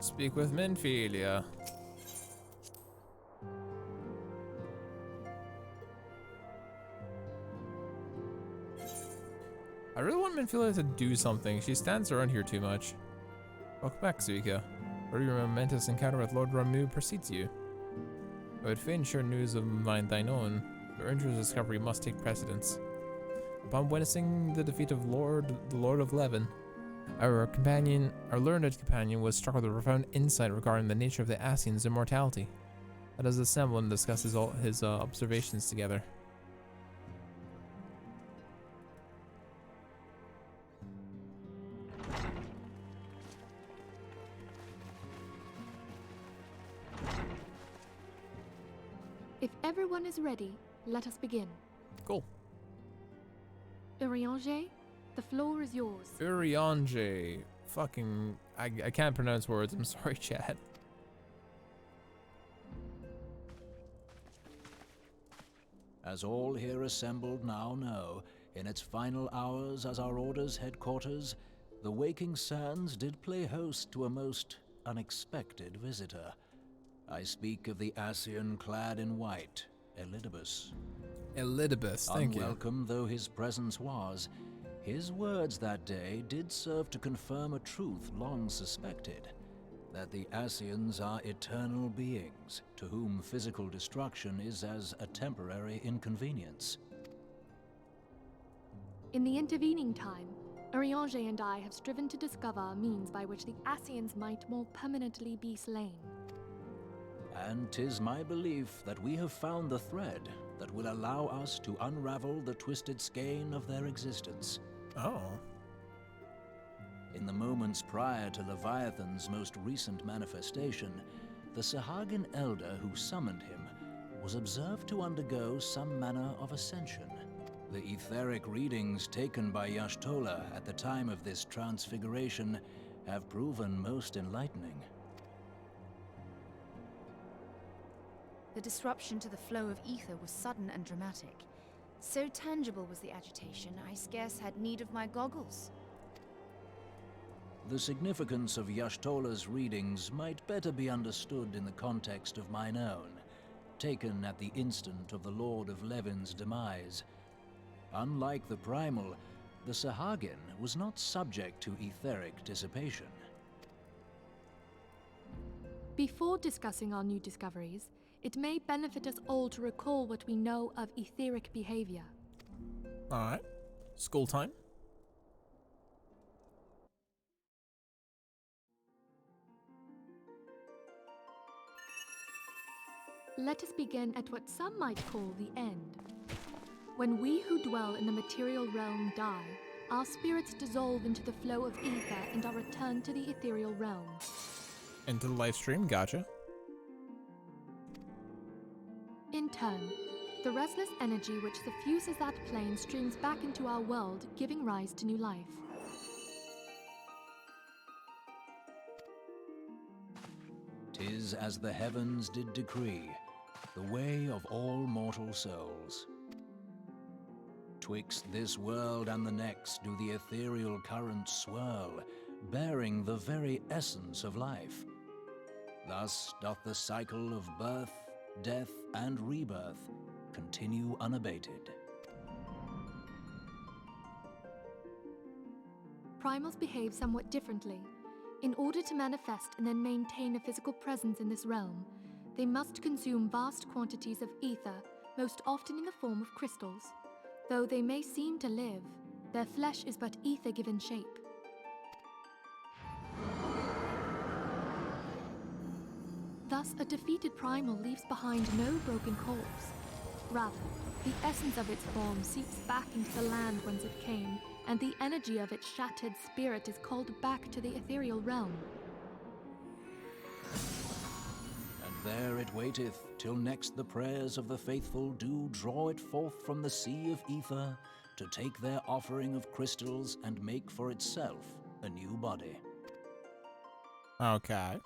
Speaker 1: Speak with Minfilia. I really want Minfilia to do something. She stands around here too much. Welcome back, Suika. Or your momentous encounter with Lord Ramu precedes you. I would fain share news of mine thine own, but Ranger's discovery must take precedence. Upon witnessing the defeat of the Lord of Levin, our learned companion was struck with a profound insight regarding the nature of the Asians' immortality. Let us assemble and discuss his observations together.
Speaker 11: If everyone is ready, let us begin.
Speaker 1: Cool.
Speaker 11: Urianger, the floor is yours.
Speaker 1: Urianger. Fucking... I can't pronounce words. I'm sorry, Chad.
Speaker 3: As all here assembled now know, in its final hours as our Order's headquarters, the Waking Sands did play host to a most unexpected visitor. I speak of the Asian clad in white, Elidibus.
Speaker 1: Elidibus, thank you.
Speaker 3: Unwelcome though his presence was, his words that day did serve to confirm a truth long suspected, that the Asians are eternal beings, to whom physical destruction is as a temporary inconvenience.
Speaker 11: In the intervening time, Urianger and I have striven to discover a means by which the Asians might more permanently be slain.
Speaker 3: And 'tis my belief that we have found the thread that will allow us to unravel the twisted skein of their existence.
Speaker 1: Oh.
Speaker 3: In the moments prior to Leviathan's most recent manifestation, the Sahagin elder who summoned him was observed to undergo some manner of ascension. The etheric readings taken by Y'shtola at the time of this transfiguration have proven most enlightening.
Speaker 10: The disruption to the flow of ether was sudden and dramatic. So tangible was the agitation, I scarce had need of my goggles.
Speaker 3: The significance of Y'shtola's readings might better be understood in the context of mine own, taken at the instant of the Lord of Levin's demise. Unlike the Primal, the Sahagin was not subject to etheric dissipation.
Speaker 11: Before discussing our new discoveries, it may benefit us all to recall what we know of etheric behavior.
Speaker 1: Alright. School time.
Speaker 11: Let us begin at what some might call the end. When we who dwell in the material realm die, our spirits dissolve into the flow of ether and are returned to the ethereal realm.
Speaker 1: Into the live stream, gotcha.
Speaker 11: In turn, the restless energy which suffuses that plane streams back into our world, giving rise to new life.
Speaker 3: "'Tis as the heavens did decree, the way of all mortal souls. Twixt this world and the next do the ethereal currents swirl, bearing the very essence of life. Thus doth the cycle of birth, death, and rebirth continue unabated."
Speaker 11: Primals behave somewhat differently. In order to manifest and then maintain a physical presence in this realm, they must consume vast quantities of ether, most often in the form of crystals. Though they may seem to live, their flesh is but ether given shape. Thus, a defeated primal leaves behind no broken corpse. Rather, the essence of its form seeps back into the land whence it came, and the energy of its shattered spirit is called back to the ethereal realm.
Speaker 3: "And there it waiteth, till next the prayers of the faithful do draw it forth from the sea of ether, to take their offering of crystals and make for itself a new body."
Speaker 1: Okay.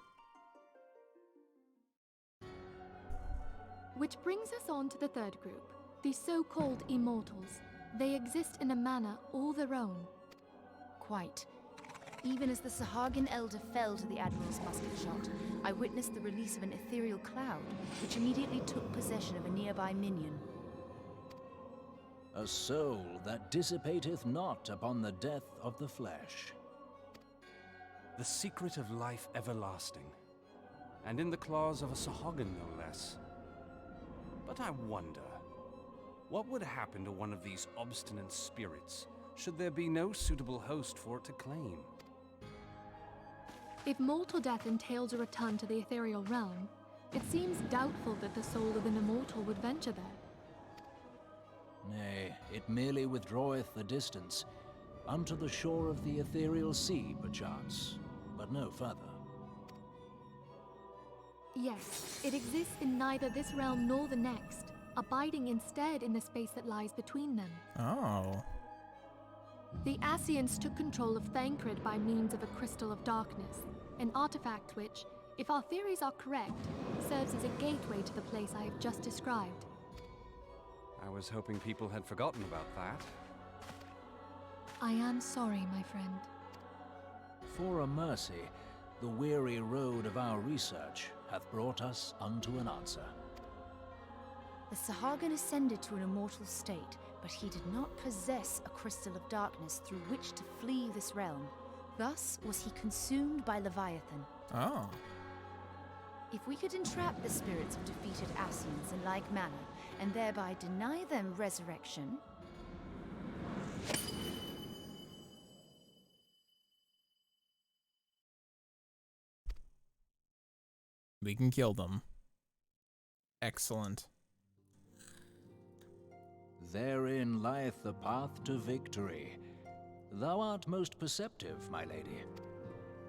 Speaker 11: Which brings us on to the third group, the so-called immortals. They exist in a manner all their own.
Speaker 10: Quite. Even as the Sahagin elder fell to the Admiral's musket shot, I witnessed the release of an ethereal cloud, which immediately took possession of a nearby minion.
Speaker 3: A soul that dissipateth not upon the death of the flesh.
Speaker 2: The secret of life everlasting. And in the claws of a Sahagin, no less. But I wonder, what would happen to one of these obstinate spirits, should there be no suitable host for it to claim?
Speaker 11: If mortal death entails a return to the ethereal realm, it seems doubtful that the soul of an immortal would venture there.
Speaker 3: Nay, it merely withdraweth the distance, unto the shore of the ethereal sea, perchance, but no further.
Speaker 11: Yes, it exists in neither this realm nor the next, abiding instead in the space that lies between them.
Speaker 1: Oh.
Speaker 11: The Ascians took control of Thancred by means of a crystal of darkness, an artifact which, if our theories are correct, serves as a gateway to the place I have just described.
Speaker 2: I was hoping people had forgotten about that.
Speaker 11: I am sorry, my friend.
Speaker 3: For a mercy, the weary road of our research hath brought us unto an answer.
Speaker 10: The Sahagin ascended to an immortal state, but he did not possess a crystal of darkness through which to flee this realm. Thus was he consumed by Leviathan.
Speaker 1: Oh.
Speaker 10: If we could entrap the spirits of defeated Ascians in like manner, and thereby deny them resurrection...
Speaker 1: We can kill them. Excellent.
Speaker 3: Therein lieth the path to victory. Thou art most perceptive, my lady.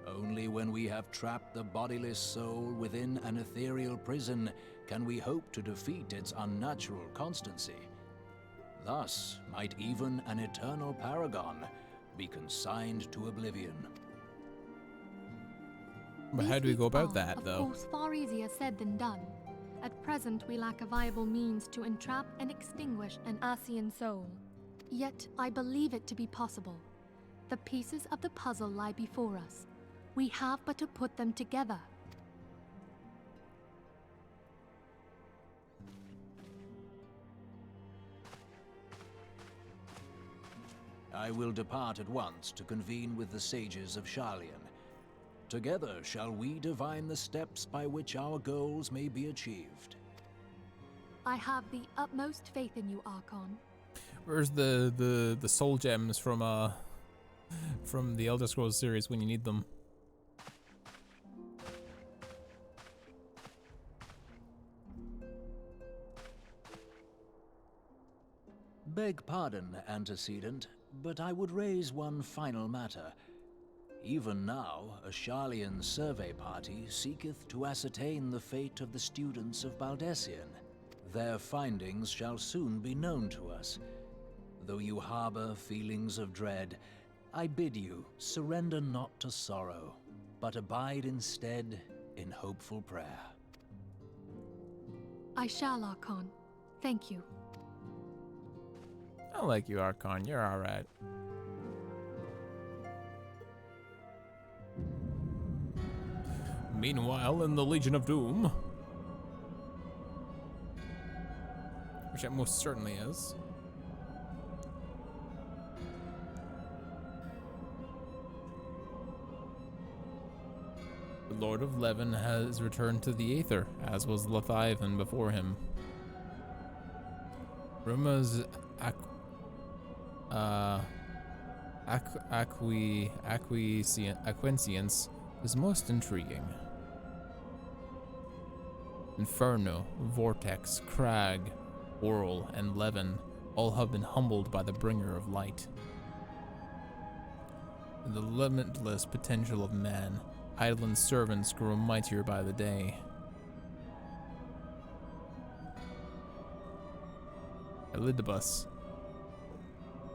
Speaker 3: Only when we have trapped the bodiless soul within an ethereal prison can we hope to defeat its unnatural constancy. Thus might even an eternal paragon be consigned to oblivion.
Speaker 1: But how do we go about that, though?
Speaker 11: Of course, far easier said than done. At present, we lack a viable means to entrap and extinguish an Ascian soul. Yet, I believe it to be possible. The pieces of the puzzle lie before us. We have but to put them together.
Speaker 3: I will depart at once to convene with the sages of Sharlayan. Together shall we divine the steps by which our goals may be achieved.
Speaker 11: I have the utmost faith in you, Archon.
Speaker 1: Where's the soul gems from the Elder Scrolls series when you need them?
Speaker 3: Beg pardon, antecedent, but I would raise one final matter. Even now, a Sharlayan survey party seeketh to ascertain the fate of the students of Baldessian. Their findings shall soon be known to us. Though you harbor feelings of dread, I bid you surrender not to sorrow, but abide instead in hopeful prayer.
Speaker 11: I shall, Archon. Thank you.
Speaker 1: I like you, Archon. You're alright. Meanwhile, in the Legion of Doom, which it most certainly is. The Lord of Levin has returned to the Aether, as was Leviathan before him. Ruma's acquiescence is most intriguing. Inferno, Vortex, Crag, Whirl, and Levin all have been humbled by the bringer of light. In the limitless potential of man, Hydaelyn's servants grow mightier by the day. Elidibus.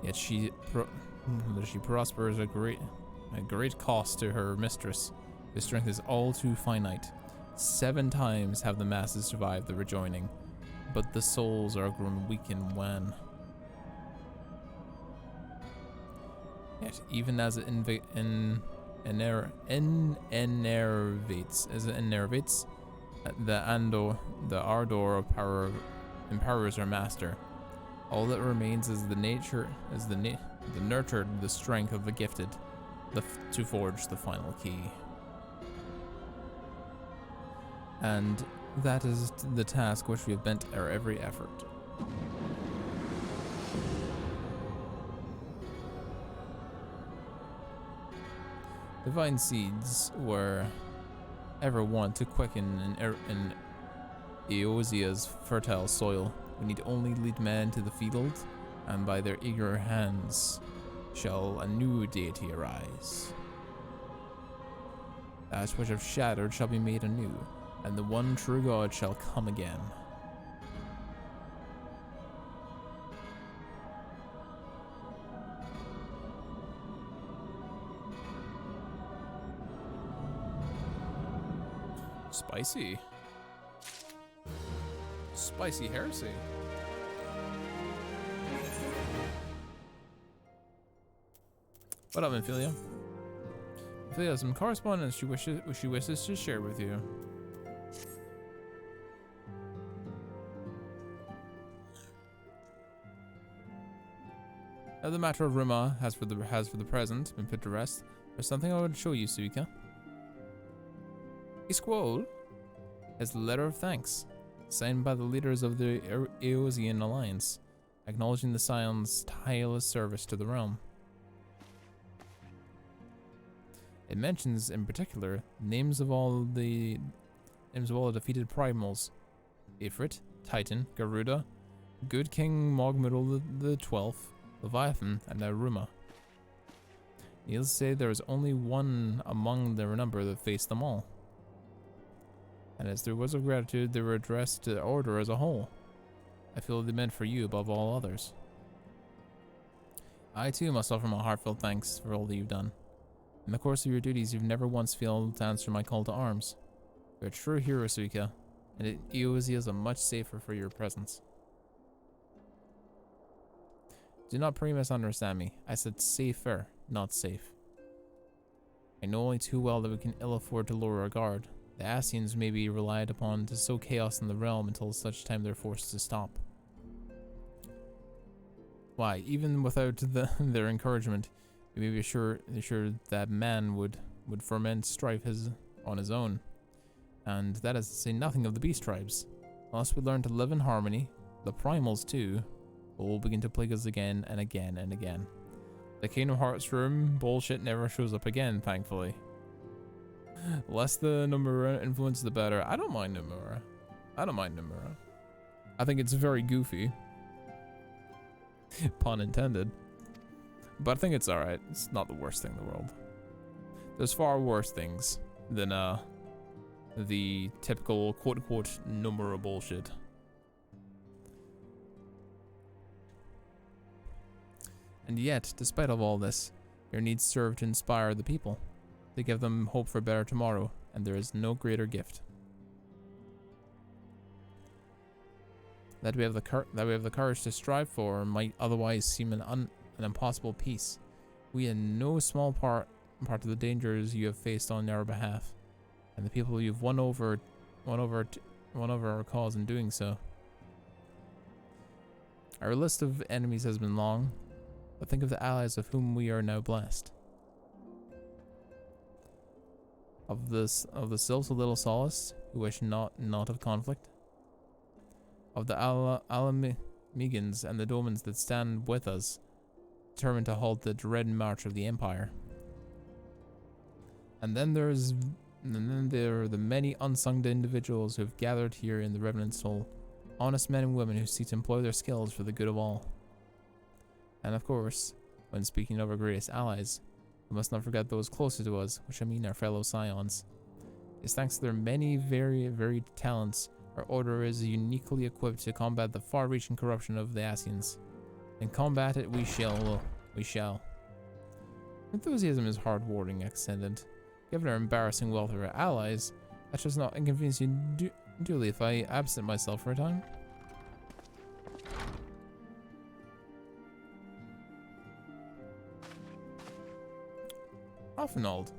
Speaker 1: Yet she prospers at great cost to her mistress. Her strength is all too finite. 7 times have the masses survived the rejoining, but the souls are grown weak and wan. Yet, even as enervates the ardor of power empowers our master. All that remains is the nurtured the strength of the gifted to forge the final key. And that is the task which we have bent our every effort. Divine seeds were ever want to quicken in Eosia's fertile soil. We need only lead men to the field, and by their eager hands shall a new deity arise. That which have shattered shall be made anew, and the one true God shall come again. Spicy. Spicy heresy. What up, Ophelia? Ophelia has some correspondence she wishes to share with you. Now the matter of Rima has for the present been put to rest. There's something I want to show you, Suika. A scroll is a letter of thanks, signed by the leaders of the Eosian Alliance, acknowledging the Scion's tireless service to the realm. It mentions, in particular, names of all the defeated primals: Ifrit, Titan, Garuda, Good King Mogmiddle the 12th, Leviathan, and now Ruma. Needless to say, there was only one among their number that faced them all. And as their words of gratitude, they were addressed to the Order as a whole. I feel they meant for you above all others. I too must offer my heartfelt thanks for all that you've done. In the course of your duties, you've never once failed to answer my call to arms. You're a true hero, Suika, and Eosia is much safer for your presence. Do not misunderstand me. I said safer, not safe. I know only too well that we can ill afford to lower our guard. The Asians may be relied upon to sow chaos in the realm until such time they're forced to stop. Why, even without their encouragement, you may be sure that man would foment strife on his own. And that is to say nothing of the beast tribes. Unless we learn to live in harmony, the primals too will begin to plague us again and again and again. The Kingdom Hearts room bullshit never shows up again, thankfully. Less the Nomura influence, the better. I don't mind Nomura. I think it's very goofy. Pun intended. But I think it's alright. It's not the worst thing in the world. There's far worse things than the typical quote-unquote Nomura bullshit. And yet, despite of all this, your needs serve to inspire the people. They give them hope for a better tomorrow, and there is no greater gift. That we have the courage to strive for might otherwise seem an impossible peace. We in no small part of the dangers you have faced on our behalf, and the people you've won over our cause in doing so. Our list of enemies has been long, but think of the allies of whom we are now blessed. Of the sylphs of Little Solace, who wish not of conflict. Of the Alamegans and the Domans that stand with us, determined to halt the dread march of the Empire. And then there are the many unsung individuals who have gathered here in the Revenant Soul, honest men and women who seek to employ their skills for the good of all. And of course, when speaking of our greatest allies, we must not forget those closer to us, which I mean our fellow Scions. It's thanks to their many varied talents, our order is uniquely equipped to combat the far-reaching corruption of the Asians. And combat it we shall. Enthusiasm is hard-wording, extended. Given our embarrassing wealth of our allies, that does not inconvenience you duly if I absent myself for a time. Offenald,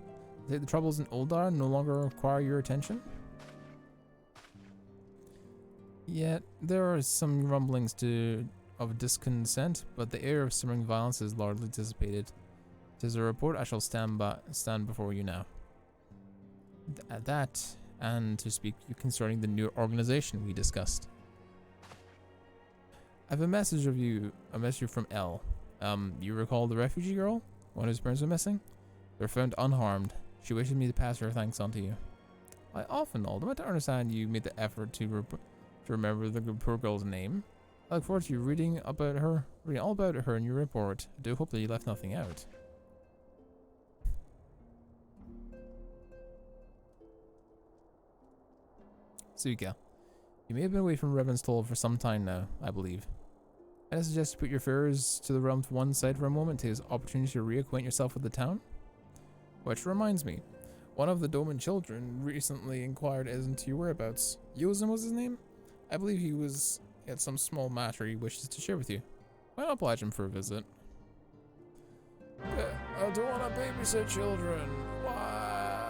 Speaker 1: The troubles in Uldar no longer require your attention? Yet, there are some rumblings of discontent, but the air of simmering violence is largely dissipated. 'Tis a report I shall stand before you now. That, and to speak concerning the new organization we discussed. I have a message from Elle. You recall the refugee girl? One whose parents are missing? They're found unharmed. She wishes me to pass her thanks on to you. I often, although to understand you made the effort to remember the poor girl's name. I look forward to you reading all about her in your report. I do hope that you left nothing out. Suika, you may have been away from Revan's Toll for some time now, I believe. I suggest you put your affairs to the realm to one side for a moment to take this opportunity to reacquaint yourself with the town. Which reminds me, one of the Doman children recently inquired as to your whereabouts. Yozin was his name? I believe he had some small matter he wishes to share with you. Why not oblige him for a visit? I don't want to babysit children. Why?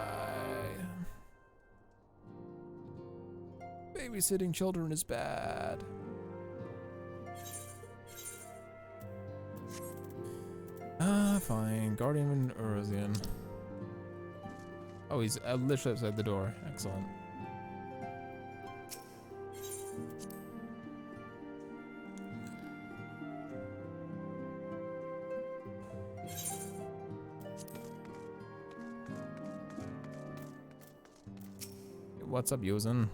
Speaker 1: Babysitting children is bad. Fine. Guardian of Erusian. Oh, he's literally outside the door. Excellent. What's up, Yozin?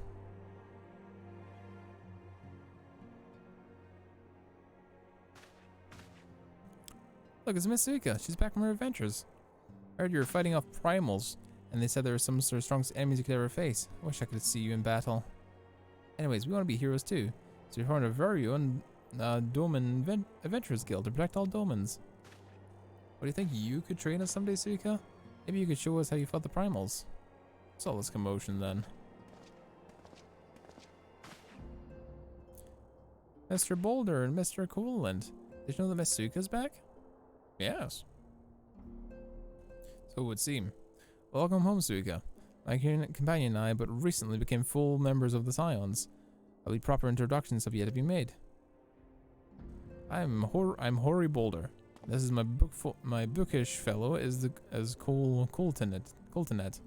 Speaker 1: Look, it's Miss Suika. She's back from her adventures. I heard you were fighting off primals, and they said there were some sort of strongest enemies you could ever face. I wish I could see you in battle. Anyways, we want to be heroes too, so you're part of our very own Doman Adventurers Guild to protect all Domans. What do you think you could train us someday, Suika? Maybe you could show us how you fought the primals. What's all this commotion then? Mr. Boulder and Mr. Coolant. Did you know that Miss Suika's back? Yes. So it would seem. Welcome home, Suika. My companion and I but recently became full members of the Scions. I believe proper introductions have yet to be made. I'm Hori Boulder. This is my bookish fellow is Coltonet.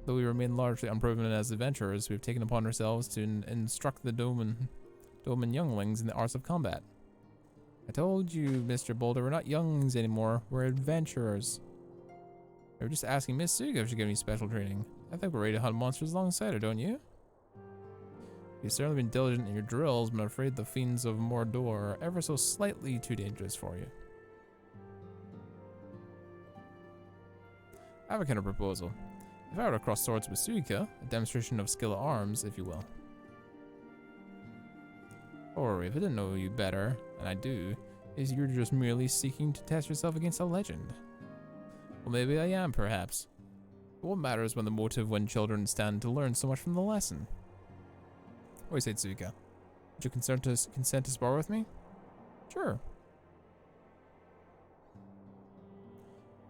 Speaker 1: Though we remain largely unproven as adventurers, we have taken upon ourselves to instruct the Doman younglings in the arts of combat. I told you, Mr. Boulder, we're not younglings anymore, we're adventurers. We were just asking Miss Suga if she gave me special training. I think we're ready to hunt monsters alongside her, don't you? You've certainly been diligent in your drills, but I'm afraid the fiends of Mordor are ever so slightly too dangerous for you. I have a kind of proposal. If I were to cross swords with Suika, a demonstration of skill at arms, if you will. Or if I didn't know you better, and I do, is you're just merely seeking to test yourself against a legend. Well, maybe I am, perhaps. But what matters when the motive when children stand to learn so much from the lesson? What do you say, Tsuka? Would you consent to spar with me? Sure.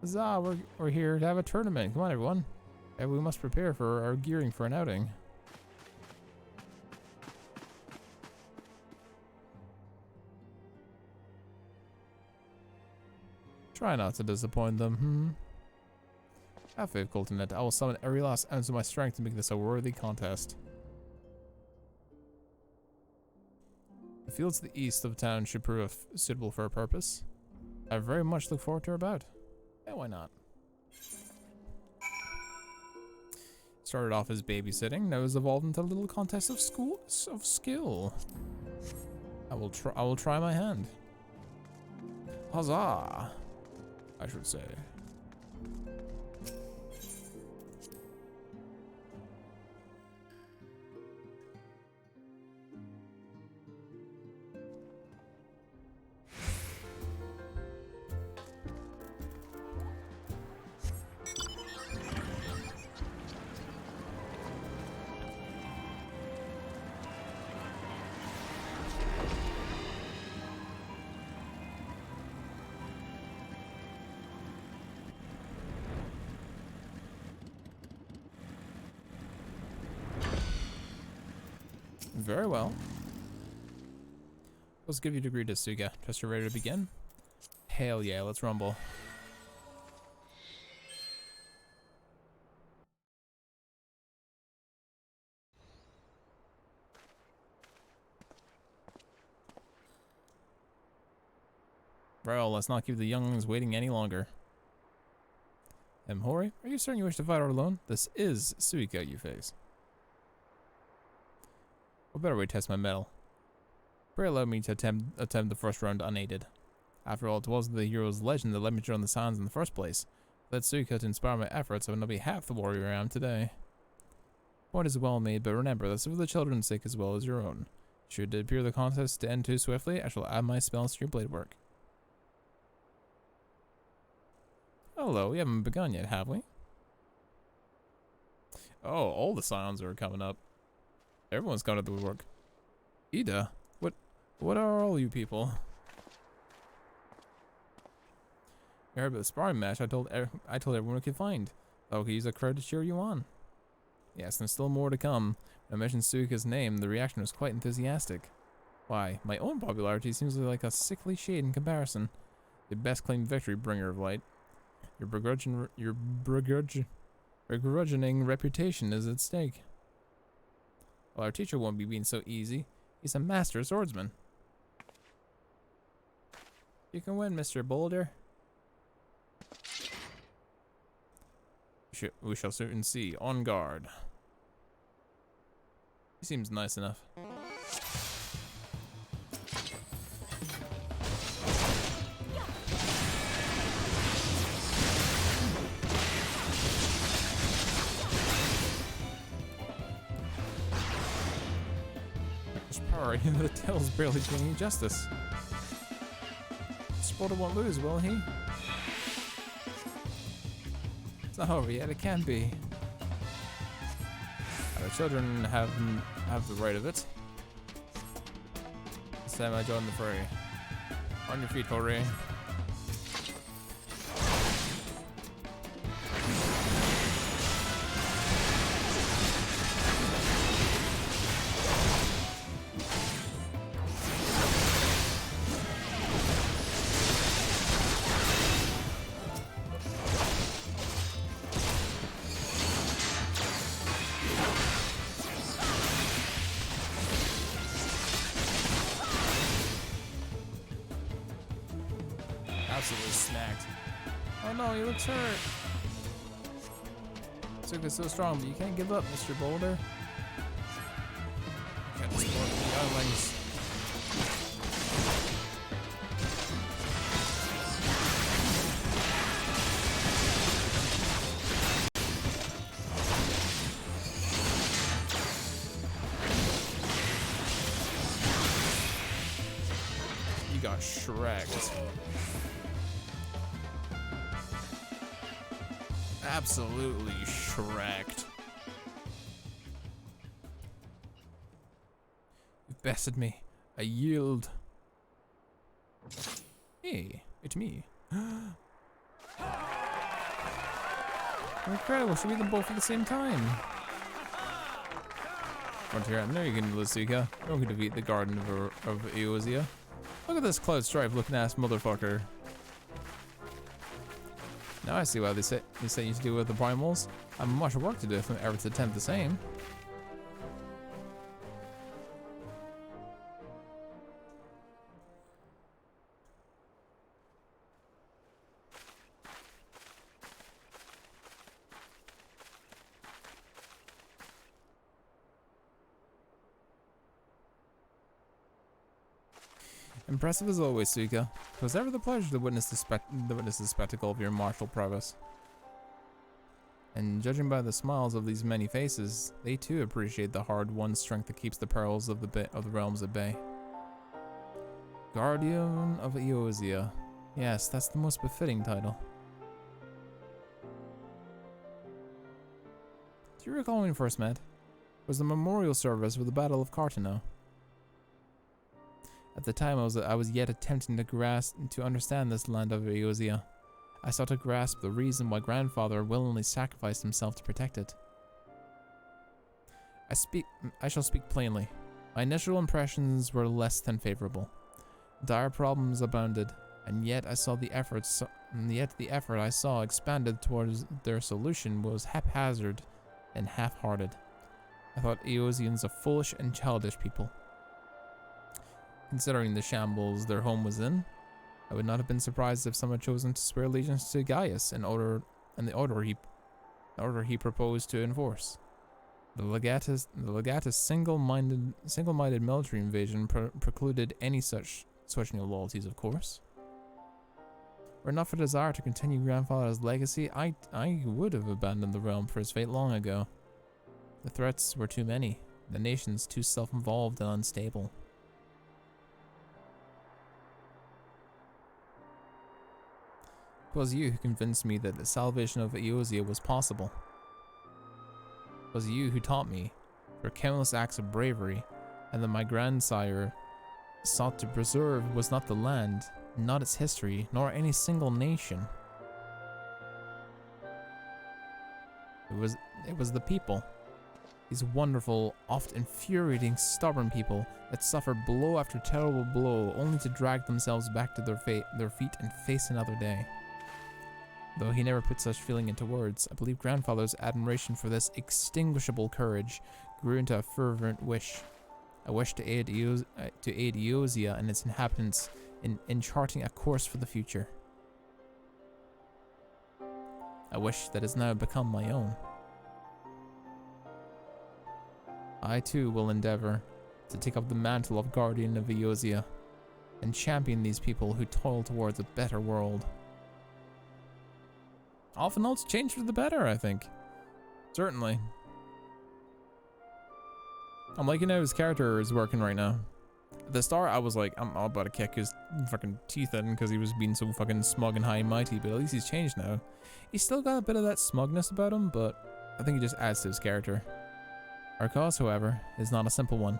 Speaker 1: Huzzah, we're here to have a tournament. Come on, everyone. We must prepare for our gearing for an outing. Try not to disappoint them, Have faith, Coltonet. I will summon every last ounce of my strength to make this a worthy contest. The fields to the east of town should prove suitable for a purpose. I very much look forward to her bout. Yeah, why not? Started off as babysitting, now has evolved into a little contest of skill. I will try my hand. Huzzah! I should say. Very well. Let's give you a degree to Suga. Just ready to begin? Hell yeah, let's rumble. Well, let's not keep the younglings waiting any longer. Hori, are you certain you wish to fight out alone? This is Suika you face. What better way to test my mettle? Pray allow me to attempt the first round unaided. After all, it wasn't the hero's legend that led me to join the Sands in the first place. Let Suika to inspire my efforts, I would not be half the warrior I am today. Point is well made, but remember, this is for the children's sake as well as your own. Should it appear the contest to end too swiftly, I shall add my spells to your blade work. Hello, we haven't begun yet, have we? Oh, all the scions are coming up. Everyone's coming to the work. Ida, what are all you people? You heard about the sparring match I told everyone we could find. I could use a crowd to cheer you on. Yes, and still more to come. When I mentioned Suika's name, the reaction was quite enthusiastic. Why, my own popularity seems like a sickly shade in comparison. The best claimed victory bringer of light. Your begrudging reputation is at stake. Well, our teacher won't be being so easy. He's a master swordsman. You can win, Mr. Boulder. We shall soon see. On guard. He seems nice enough. The tail's barely doing any justice. Sporter won't lose, will he? It's not over yet, it can be. Our children have the right of it. This time I join the fray. On your feet, Hori. Absolutely smacked. Oh no, he looks hurt. Suka's so strong, but you can't give up, Mr. Boulder. Can't support the younglings. You got shreked. Absolutely shreked. You've bested me. I yield. Hey, it's me. Incredible, should we them both at the same time? Frontier, I know you can do this, Suika. No one can defeat the Garden of Eosia. Look at this Cloud Strife looking ass motherfucker. Now I see why they say you to deal with the primals. I have much work to do if I'm ever to attempt the same. Impressive as always, Suika. It was ever the pleasure to witness the spectacle of your martial prowess. And judging by the smiles of these many faces, they too appreciate the hard-won strength that keeps the perils of the realms at bay. Guardian of Eosia. Yes, that's the most befitting title. Do you recall when we first met? It was the memorial service for the Battle of Cartano. At the time, I was yet attempting to understand this land of Eosia. I sought to grasp the reason why grandfather willingly sacrificed himself to protect it. I shall speak plainly. My initial impressions were less than favorable. Dire problems abounded, and yet the effort I saw expanded towards their solution was haphazard and half-hearted. I thought Eosians a foolish and childish people. Considering the shambles their home was in, I would not have been surprised if some had chosen to swear allegiance to Gaius in the order he proposed to enforce. The legatus single-minded military invasion precluded any such new loyalties, of course. Were it not for desire to continue grandfather's legacy, I would have abandoned the realm for his fate long ago. The threats were too many, the nations too self-involved and unstable. It was you who convinced me that the salvation of Eosia was possible. It was you who taught me, through countless acts of bravery, and that my grandsire sought to preserve was not the land, not its history, nor any single nation. It was the people. These wonderful, oft infuriating, stubborn people that suffered blow after terrible blow only to drag themselves back to their feet and face another day. Though he never put such feeling into words, I believe grandfather's admiration for this extinguishable courage grew into a fervent wish. A wish to aid Eosia and its inhabitants in charting a course for the future. A wish that has now become my own. I too will endeavor to take up the mantle of guardian of Eosia and champion these people who toil towards a better world. Often notes change for the better, I think. Certainly. I'm liking how his character is working right now. At the start, I was like, I'm about to kick his fucking teeth in because he was being so fucking smug and high and mighty, but at least he's changed now. He's still got a bit of that smugness about him, but I think it just adds to his character. Our cause, however, is not a simple one.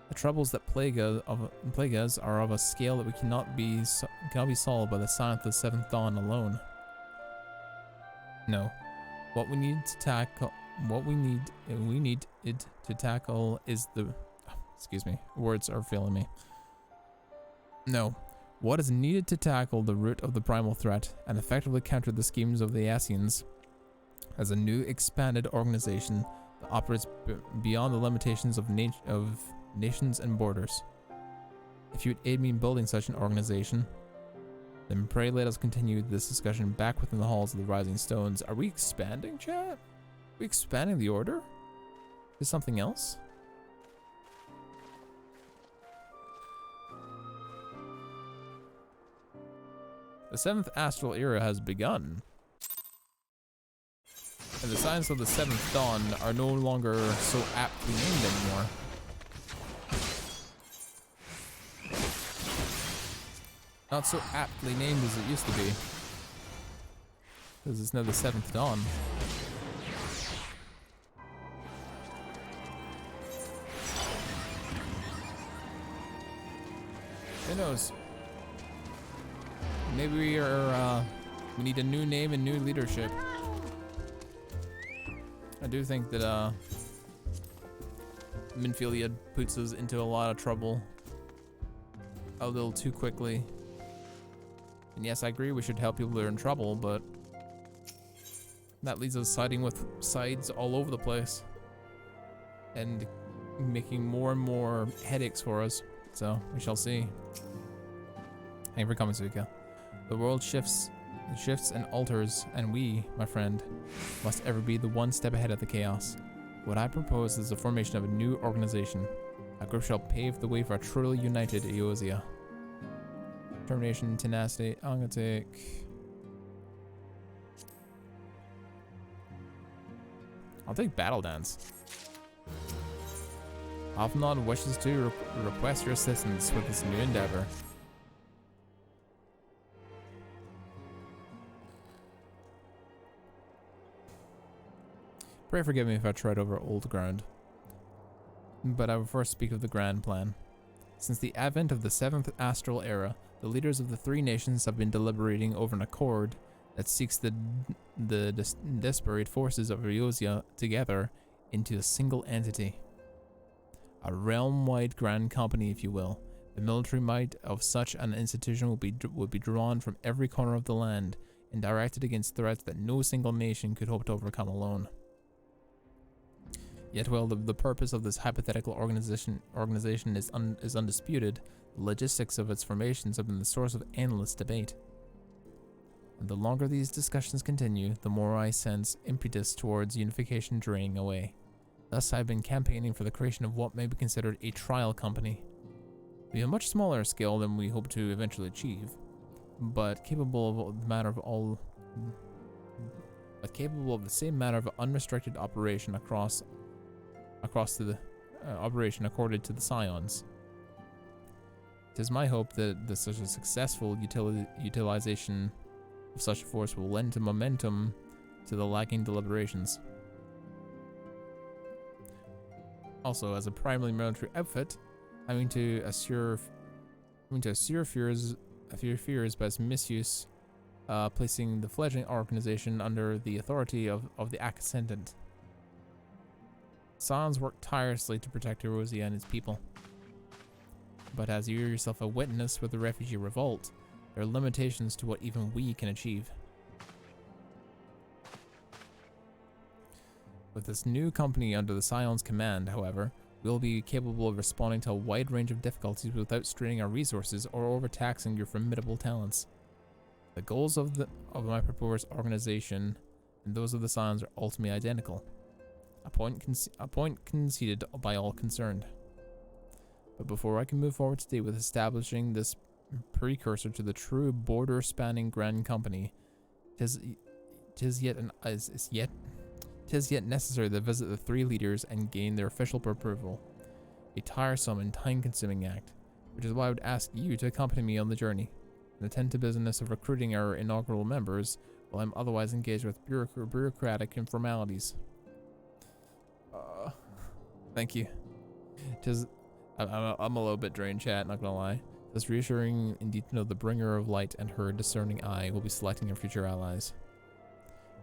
Speaker 1: The troubles that plague us are of a scale that cannot be solved by the sign of the seventh dawn alone. No, what we need to tackle is the... Excuse me, words are failing me. No, what is needed to tackle the root of the primal threat and effectively counter the schemes of the Asians as a new expanded organization that operates beyond the limitations of nations and borders. If you'd aid me in building such an organization, then pray let us continue this discussion back within the halls of the Rising Stones. Are we expanding, chat? Are we expanding the order? Is something else? The 7th astral era has begun. And the signs of the 7th dawn are no longer so aptly named anymore. Not so aptly named as it used to be. Because it's now the 7th dawn. Who knows? Maybe we need a new name and new leadership. I do think that Minfilia puts us into a lot of trouble a little too quickly. And yes, I agree we should help people that are in trouble, but that leads us siding with sides all over the place and making more and more headaches for us. So we shall see. Thank you for coming, Suika. The world shifts and alters, and we, my friend, must ever be the one step ahead of the chaos. What I propose is the formation of a new organization. A group shall pave the way for a truly united Eosia. Determination, tenacity. I'm gonna I'll take Battle Dance. Alphanod wishes to request your assistance with this new endeavor. Pray forgive me if I tread over old ground, but I will first speak of the grand plan. Since the advent of the 7th astral era, the leaders of the three nations have been deliberating over an accord that seeks the disparate forces of Eosia together into a single entity. A realm-wide grand company, if you will. The military might of such an institution would be drawn from every corner of the land and directed against threats that no single nation could hope to overcome alone. Yet while the purpose of this hypothetical organization is undisputed, the logistics of its formations have been the source of endless debate. And the longer these discussions continue, the more I sense impetus towards unification draining away. Thus, I've been campaigning for the creation of what may be considered a trial company. We have a much smaller scale than we hope to eventually achieve, but capable of the same manner of unrestricted operation across the operation accorded to the Scions. It is my hope that such a successful utilization of such a force will lend momentum to the lacking deliberations. Also, as a primarily military outfit, having to assure fears by its misuse, placing the fledgling organization under the authority of the Ascendant. Scions work tirelessly to protect Erosia and its people. But as you yourself a witness with the refugee revolt, there are limitations to what even we can achieve. With this new company under the Scion's command, however, we will be capable of responding to a wide range of difficulties without straining our resources or overtaxing your formidable talents. The goals of my proposed organization and those of the Scions are ultimately identical. A point conceded by all concerned. But before I can move forward today with establishing this precursor to the true border-spanning grand company, tis yet necessary to visit the three leaders and gain their official approval. A tiresome and time-consuming act, which is why I would ask you to accompany me on the journey and attend to business of recruiting our inaugural members while I'm otherwise engaged with bureaucratic formalities. Thank you. I'm a little bit drained, chat, not gonna lie. It's reassuring indeed to know the bringer of light and her discerning eye will be selecting our future allies.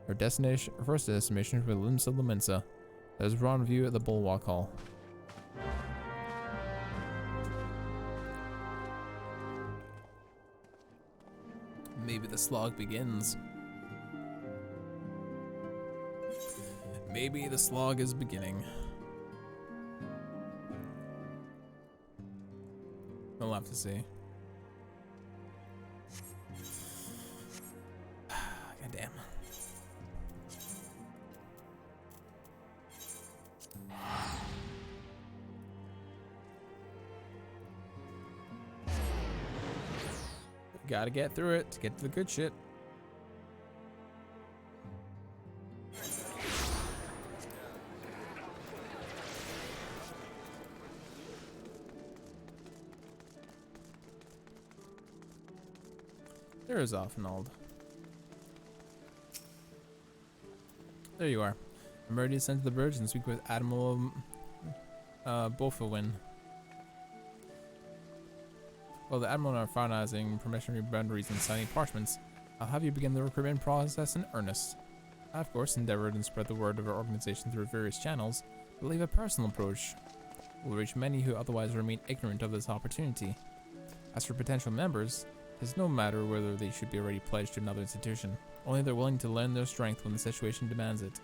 Speaker 1: Our first destination will be Limsa Lumensa. That is rendezvous at the Bulwark Hall. Maybe the slog begins. Maybe the slog is beginning. We'll have to see. God damn. Gotta get through it to get to the good shit. There is Offenald. There you are. I'm ready to send to the bridge and speak with Admiral Bofawin. While the Admiral are finalizing permissionary boundaries and signing parchments, I'll have you begin the recruitment process in earnest. I, of course, endeavored and spread the word of our organization through various channels, but believe a personal approach will reach many who otherwise remain ignorant of this opportunity. As for potential members, it is no matter whether they should be already pledged to another institution, only they're willing to lend their strength when the situation demands it.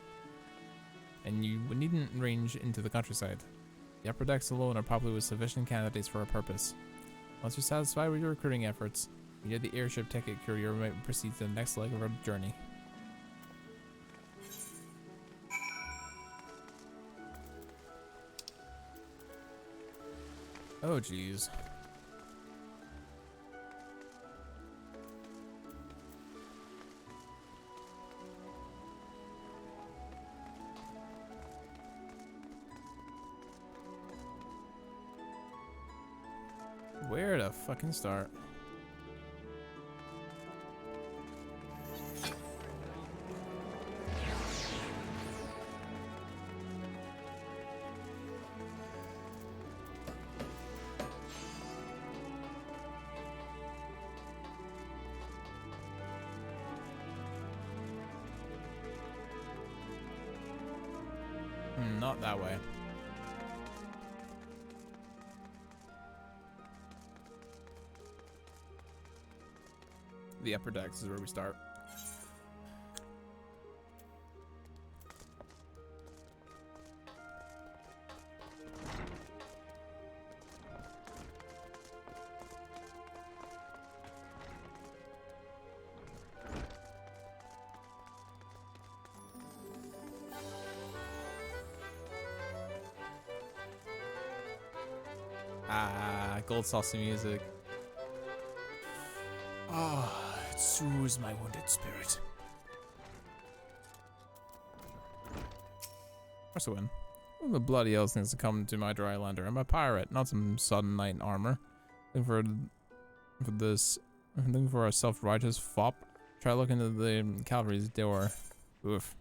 Speaker 1: And you needn't range into the countryside. The upper decks alone are probably with sufficient candidates for our purpose. Once you're satisfied with your recruiting efforts, you need the airship ticket courier might proceed to the next leg of our journey. Oh jeez. Where to fucking start? Not that way. the upper decks is where we start. Ah, gold saucy music. Ah, it soothes my wounded spirit. Where's the win? Who the bloody else needs to come to my dry lander? I'm a pirate, not some sudden knight in armor. Looking for a self-righteous fop. Try looking into the cavalry's door. Oof.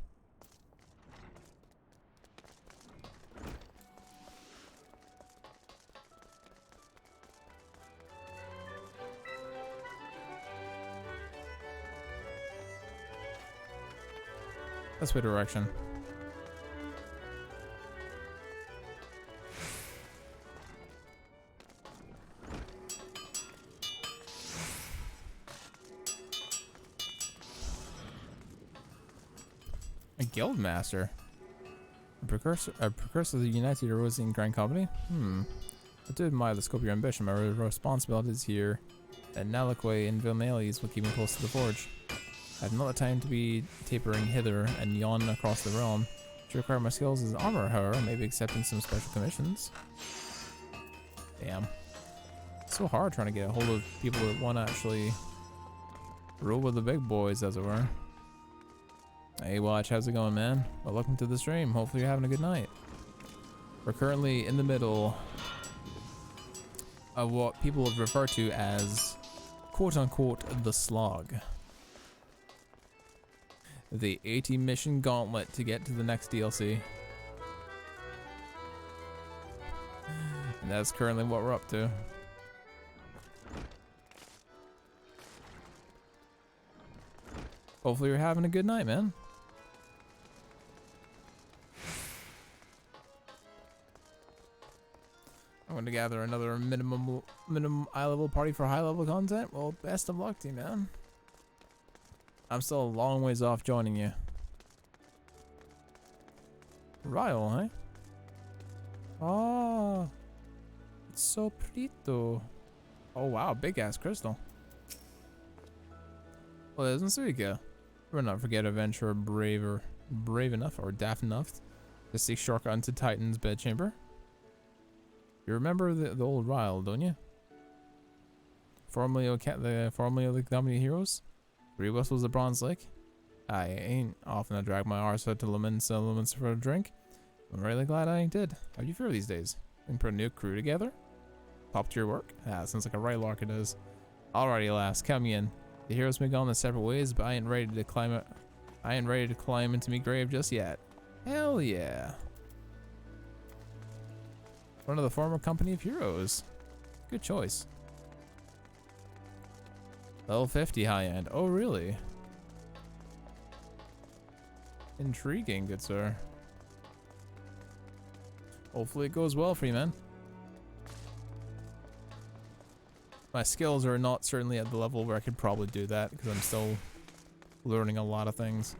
Speaker 1: That's my direction. A guild master. A precursor of the United Eurasian Grand Company? I do admire the scope of your ambition. My responsibilities here at Nalaquay and Vilmalis will keep me close to the forge. I have not the time to be tapering hither and yon across the realm. To require my skills as an armor, however, maybe accepting some special commissions. Damn. It's so hard trying to get a hold of people that want to actually rule with the big boys, as it were. Hey, Watch, how's it going, man? Well, welcome to the stream. Hopefully you're having a good night. We're currently in the middle of what people have referred to as, quote-unquote, the slog. The 80 mission gauntlet to get to the next DLC. And that's currently what we're up to. Hopefully you're having a good night, man. I'm going to gather another minimum eye level party for high level content. Well, best of luck to you, man. I'm still a long ways off joining you. Ryle, eh? Oh, it's so pretty. Oh wow, big ass crystal. Well, isn't Suika? We'll not forget adventurer brave enough or daft enough to seek shortcut into Titan's bedchamber. You remember the old Ryle, don't you? Formerly of the company heroes. 3 whistles of Bronze Lake. I ain't often I drag my arse out to Lemons for a drink. I'm really glad I did. How do you feel these days? We can put a new crew together? Pop to your work? Ah, sounds like a right lark it is. Alrighty, lass, come in. The heroes may go in their separate ways, but I ain't ready to climb into me grave just yet. Hell yeah. One of the former company of heroes. Good choice. Level 50 high end. Oh, really? Intriguing, good sir. Hopefully it goes well for you, man. My skills are not certainly at the level where I could probably do that because I'm still learning a lot of things.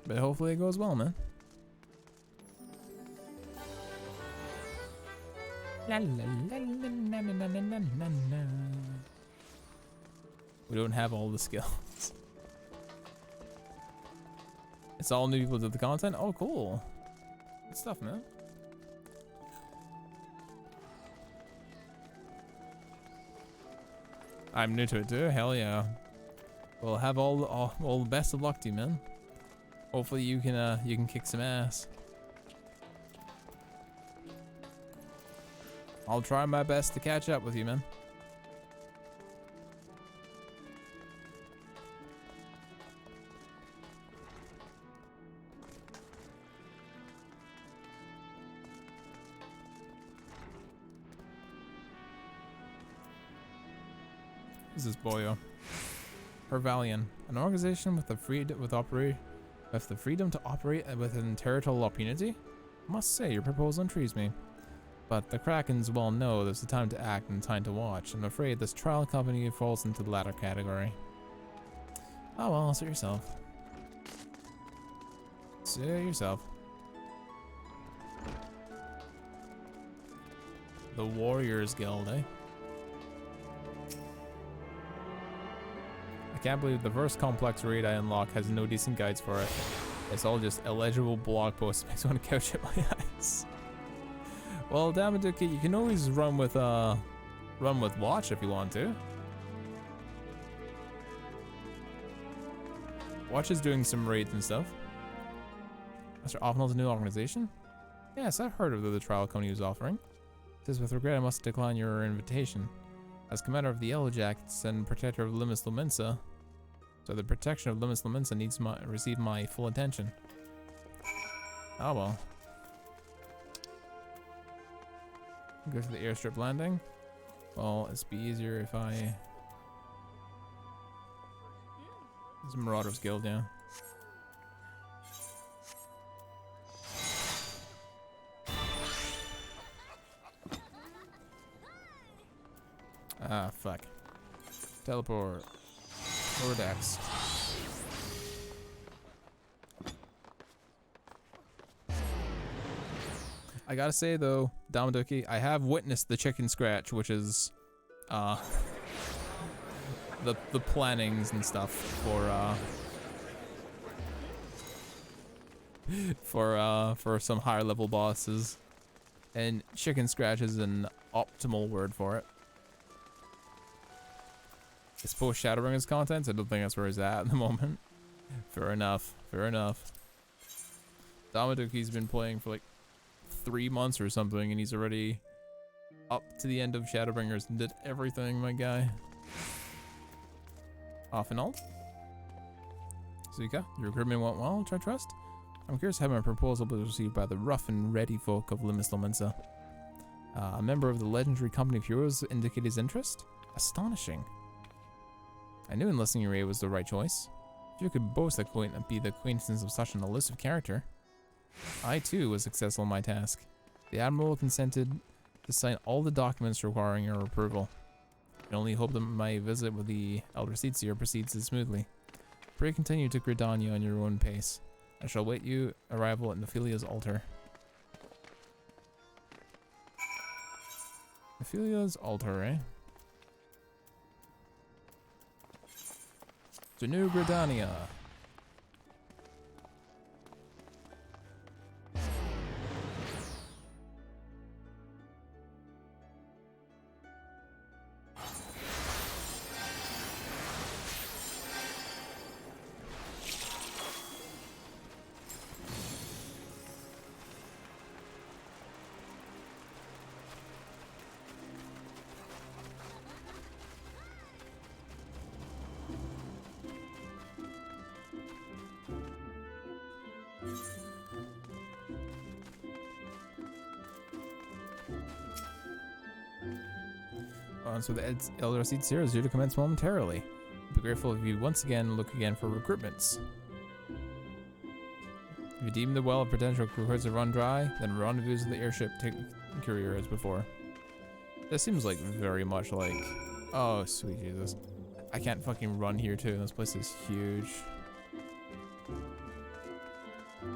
Speaker 1: But hopefully it goes well, man. La, la, la, la, na, na, na, na, na, na. We don't have all the skills. It's all new people to the content? Oh, cool. Good stuff, man. I'm new to it too. Hell yeah. We'll have all the best of luck to you, man. Hopefully you can kick some ass. I'll try my best to catch up with you, man. This is Boyo. Hervalion, an organization with the freedom to operate with territorial impunity. I must say, your proposal intrigues me. But the Krakens well know there's a time to act and time to watch. I'm afraid this trial company falls into the latter category. Oh well, suit yourself. Suit yourself. The Warriors Guild, eh? I can't believe the first complex raid I unlock has no decent guides for it. It's all just illegible blog posts. Makes me want to couch at my eyes. Well, damn it, Dookie, you can always run with watch if you want to. Watch is doing some raids and stuff. Mr. Offenall's new organization? Yes, I've heard of the trial company was offering. It says with regret I must decline your invitation. As commander of the Yellow Jackets and protector of Limus Lominsa, so the protection of Limus Lominsa needs receive my full attention. Oh well. Go to the airstrip landing. Well, it's be easier if I... There's a Marauders Guild, yeah. Ah, fuck. Teleport. Lower decks. I gotta say though, Damaduki, I have witnessed the chicken scratch, which is the plannings and stuff for some higher level bosses. And chicken scratch is an optimal word for it. I suppose Shadowbringers content, I don't think that's where he's at the moment. Fair enough, fair enough. Damaduki's been playing for like 3 months or something, and he's already up to the end of Shadowbringers and did everything, my guy. Off and alt. Zuka, your recruitment went well, which I trust. I'm curious how my proposal was received by the rough and ready folk of Limus Lominsa. A member of the legendary company of heroes indicated his interest? Astonishing. I knew enlisting your aid was the right choice. If you could boast and be the acquaintance of such an elusive character. I too was successful in my task. The Admiral consented to sign all the documents requiring your approval. I can only hope that my visit with the Elder Seedseer proceeds as smoothly. Pray continue to Gridania on your own pace. I shall wait you arrival at Nephilia's altar. Nephilia's altar, eh? To New Gridania. So the Elder Seedseer is due to commence momentarily. I'd be grateful if you once again look again for recruitments. If you deem the well of potential recruits have run dry, then rendezvous with the airship courier as before. This seems like very much like... Oh, sweet Jesus. I can't fucking run here too. This place is huge.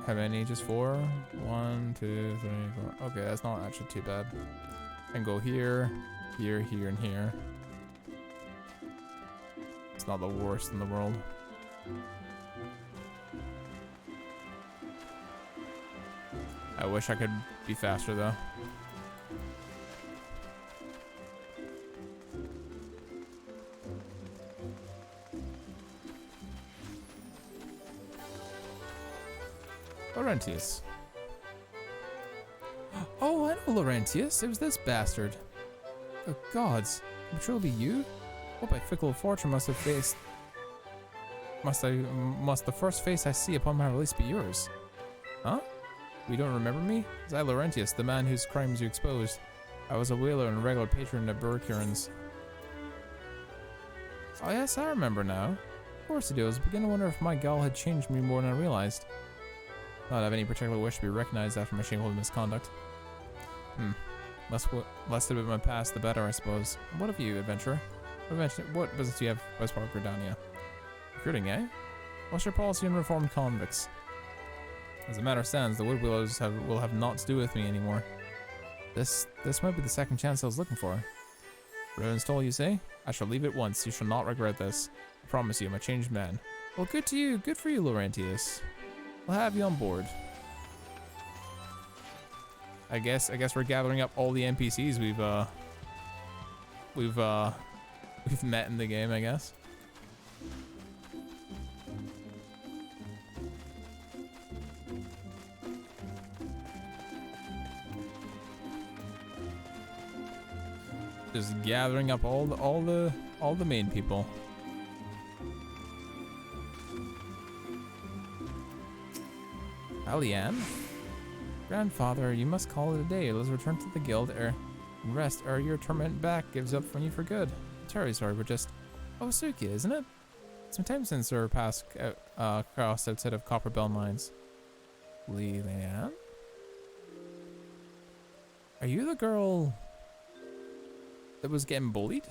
Speaker 1: How many? Just 4? 1, 2, 3, 4. Okay, that's not actually too bad. I can go here. Here, here, and here. It's not the worst in the world. I wish I could be faster though. Laurentius. Oh, I know Laurentius. It was this bastard. Oh gods, would it truly be you? What by fickle fortune must the first face I see upon my release be yours? Huh? You don't remember me? It's I Laurentius, the man whose crimes you exposed. I was a whaler and a regular patron of Burkurans. Oh yes, I remember now. Of course I do. I was beginning to wonder if my gal had changed me more than I realized. Not have any particular wish to be recognized after my shameful misconduct. Less about my past, the better, I suppose. What of you, adventurer? What business do you have West Park Gridania? Recruiting, eh? What's your policy on reformed convicts? As a matter of sense, the Woodwillows will have naught to do with me anymore. This might be the second chance I was looking for. Ruin stole, you say? I shall leave at once. You shall not regret this. I promise you, I'm a changed man. Well, good to you. Good for you, Laurentius. We'll have you on board. I guess we're gathering up all the NPCs we've met in the game, I guess. Just gathering up all the main people. Alianne? Grandfather, you must call it a day. Let's return to the guild and rest, or your torment back gives up on you for good. I'm terribly sorry, but just Osukia, isn't it? It's some time since our paths crossed outside of Copperbell Mines. Leanne? Are you the girl that was getting bullied?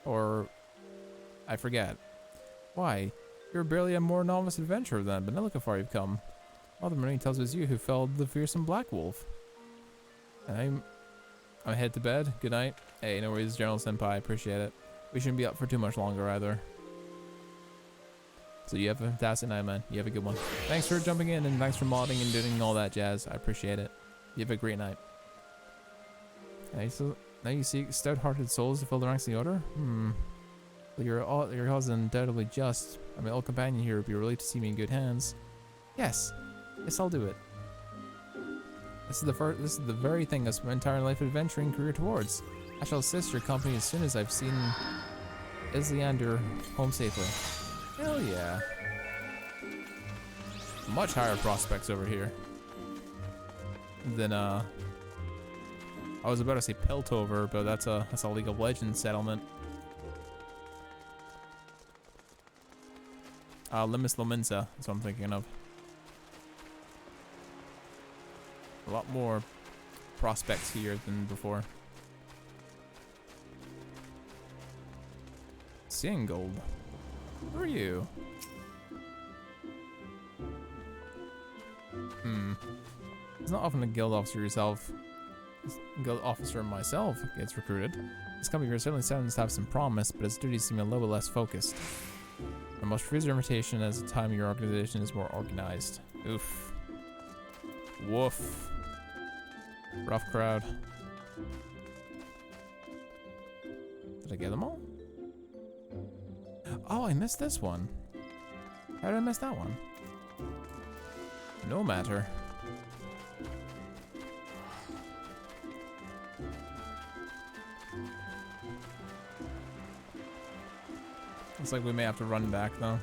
Speaker 1: Or I forget. Why? You're barely a more novice adventurer then, but now look how far you've come. Mother Marine tells us you who felled the fearsome Black Wolf. I'm head to bed. Good night. Hey, no worries, General Senpai. Appreciate it. We shouldn't be up for too much longer either. So you have a fantastic night, man. You have a good one. Thanks for jumping in and thanks for modding and doing all that jazz. I appreciate it. You have a great night. Now you seek stout-hearted souls to fill the ranks of the order? Well, your cause is undoubtedly just. My old companion here would be relieved to see me in good hands. Yes, I'll do it. This is the very thing I spent my entire life adventuring career towards. I shall assist your company as soon as I've seen Isleander home safely. Hell yeah. Much higher prospects over here than I was about to say Piltover, but that's a League of Legends settlement. Limis Lominsa, that's what I'm thinking of. A lot more prospects here than before. Singold. Who are you? It's not often a guild officer yourself. Guild officer myself gets recruited. This company here certainly sounds to have some promise, but its duties seem a little bit less focused. I must refuse your invitation as the time your organization is more organized. Oof. Woof. Rough crowd. Did I get them all? Oh, I missed this one. How did I miss that one? No matter. Looks like we may have to run back though.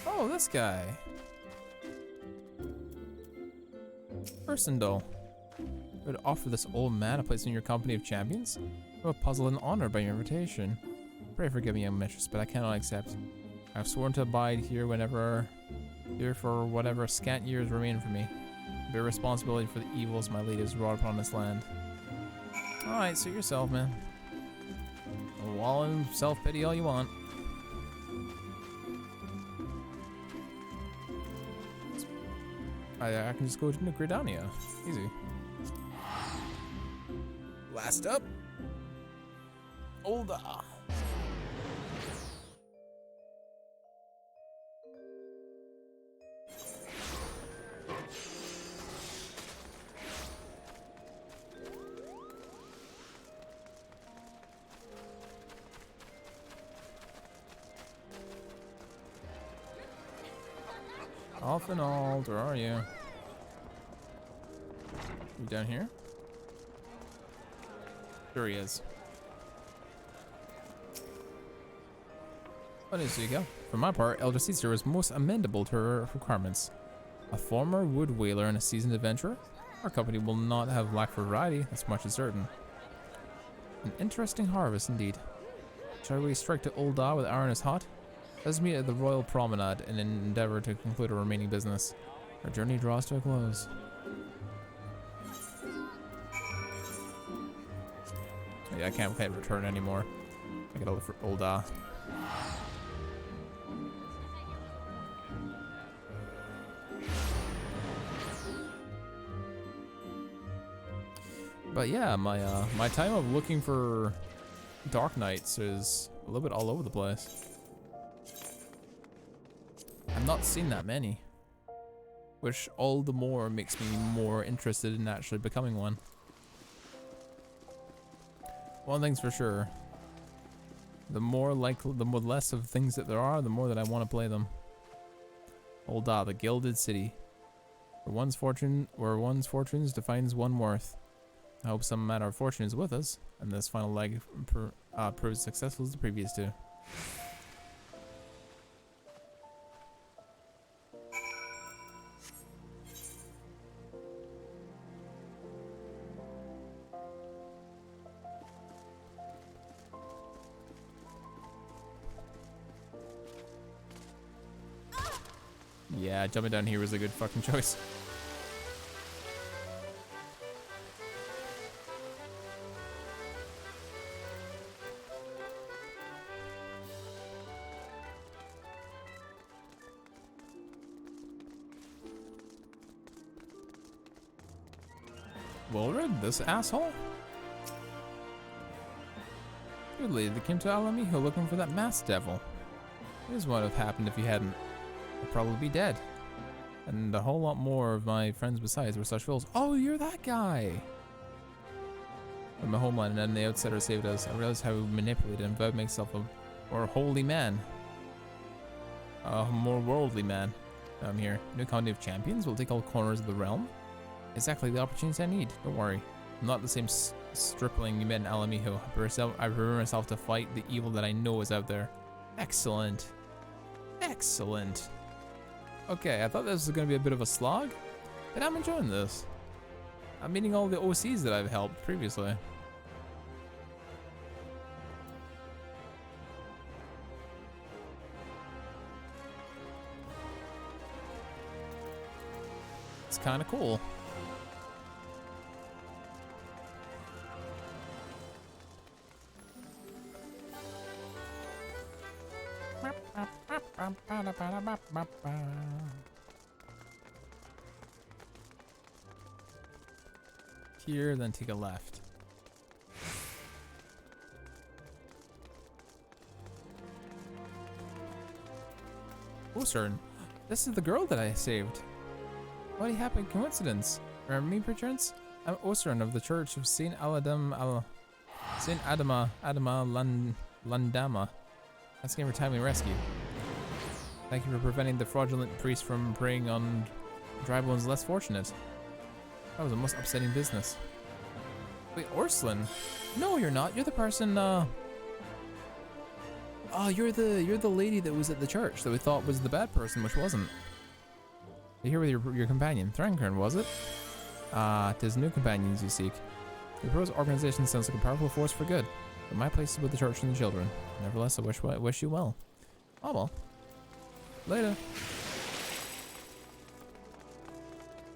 Speaker 1: Oh, this guy. Ursendal. Would offer this old man a place in your company of champions? I'm puzzled and honored by your invitation. Pray forgive me, young mistress, but I cannot accept. I've sworn to abide here for whatever scant years remain for me. Bear responsibility for the evils my leaders wrought upon this land. Alright, suit yourself, man. Wallow in self-pity all you want. I can just go to Gridania. Easy. Last up. Olda. Off and all, where are you? You down here? There he is. What is you go? For my part, Elder Caesar was most amenable to her requirements. A former wood whaler and a seasoned adventurer? Our company will not have lack for variety, that's much is certain. An interesting harvest indeed. Shall we strike to Ul'dah with iron is hot? Let's meet at the Royal Promenade in an endeavor to conclude our remaining business. Our journey draws to a close. Yeah, I can't return anymore. I get over for Ul'dah. But yeah, my time of looking for Dark Knights is a little bit all over the place. I've not seen that many, which all the more makes me more interested in actually becoming one. One thing's for sure, the less of things that there are, the more that I want to play them. Ul'dah, the Gilded City, where one's fortunes defines one worth. I hope some matter of fortune is with us, and this final leg proves successful as the previous two. Yeah, jumping down here was a good fucking choice. Wilred, this asshole? Good lady that came to Alamijo looking for that masked devil. Here's what would have happened if you hadn't. I'd probably be dead. And a whole lot more of my friends besides were such fools. Oh, you're that guy! When my homeland and the outsider saved us, I realized how manipulated and vowed myself a more holy man. A more worldly man. Down here. New colony of champions will take all corners of the realm. Exactly the opportunities I need. Don't worry. I'm not the same stripling you met in Alamijo. I prepare myself to fight the evil that I know is out there. Excellent. Excellent. Okay, I thought this was going to be a bit of a slog, but I'm enjoying this. I'm meeting all the OCs that I've helped previously. It's kind of cool. Here, then take a left. Osern, this is the girl that I saved. What a happy coincidence. Remember me, perchance? I'm Osern of the Church of Saint Adama Landama. Asking for timely rescue. Thank you for preventing the fraudulent priest from preying on dry bones less fortunate. That was a most upsetting business. Wait, Orslin? No, you're not. You're the person, oh, you're the lady that was at the church that we thought was the bad person, which wasn't. You're here with your companion, Thrankern, was it? Ah, 'tis new companions you seek. The proposed organization sounds like a powerful force for good, but my place is with the church and the children. Nevertheless, I wish you well. Oh well. Later.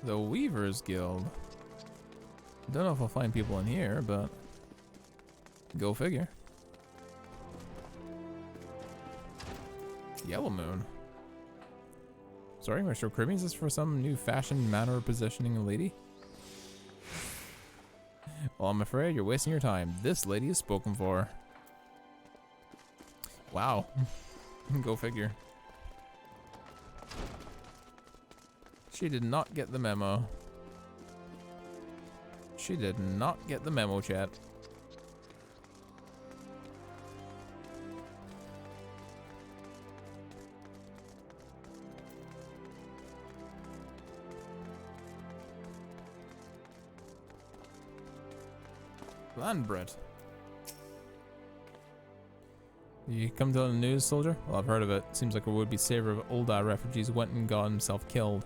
Speaker 1: The Weavers Guild. Don't know if I'll find people in here, but go figure. Yellow Moon. Sorry, Mr. Cribbing, is this for some new fashion manner of positioning a lady? Well, I'm afraid you're wasting your time. This lady is spoken for. Wow. Go figure. She did not get the memo. She did not get the memo, chat. Landbret. You come to the news, soldier? Well, I've heard of it. Seems like a would-be saver of Ul'dah refugees went and got himself killed.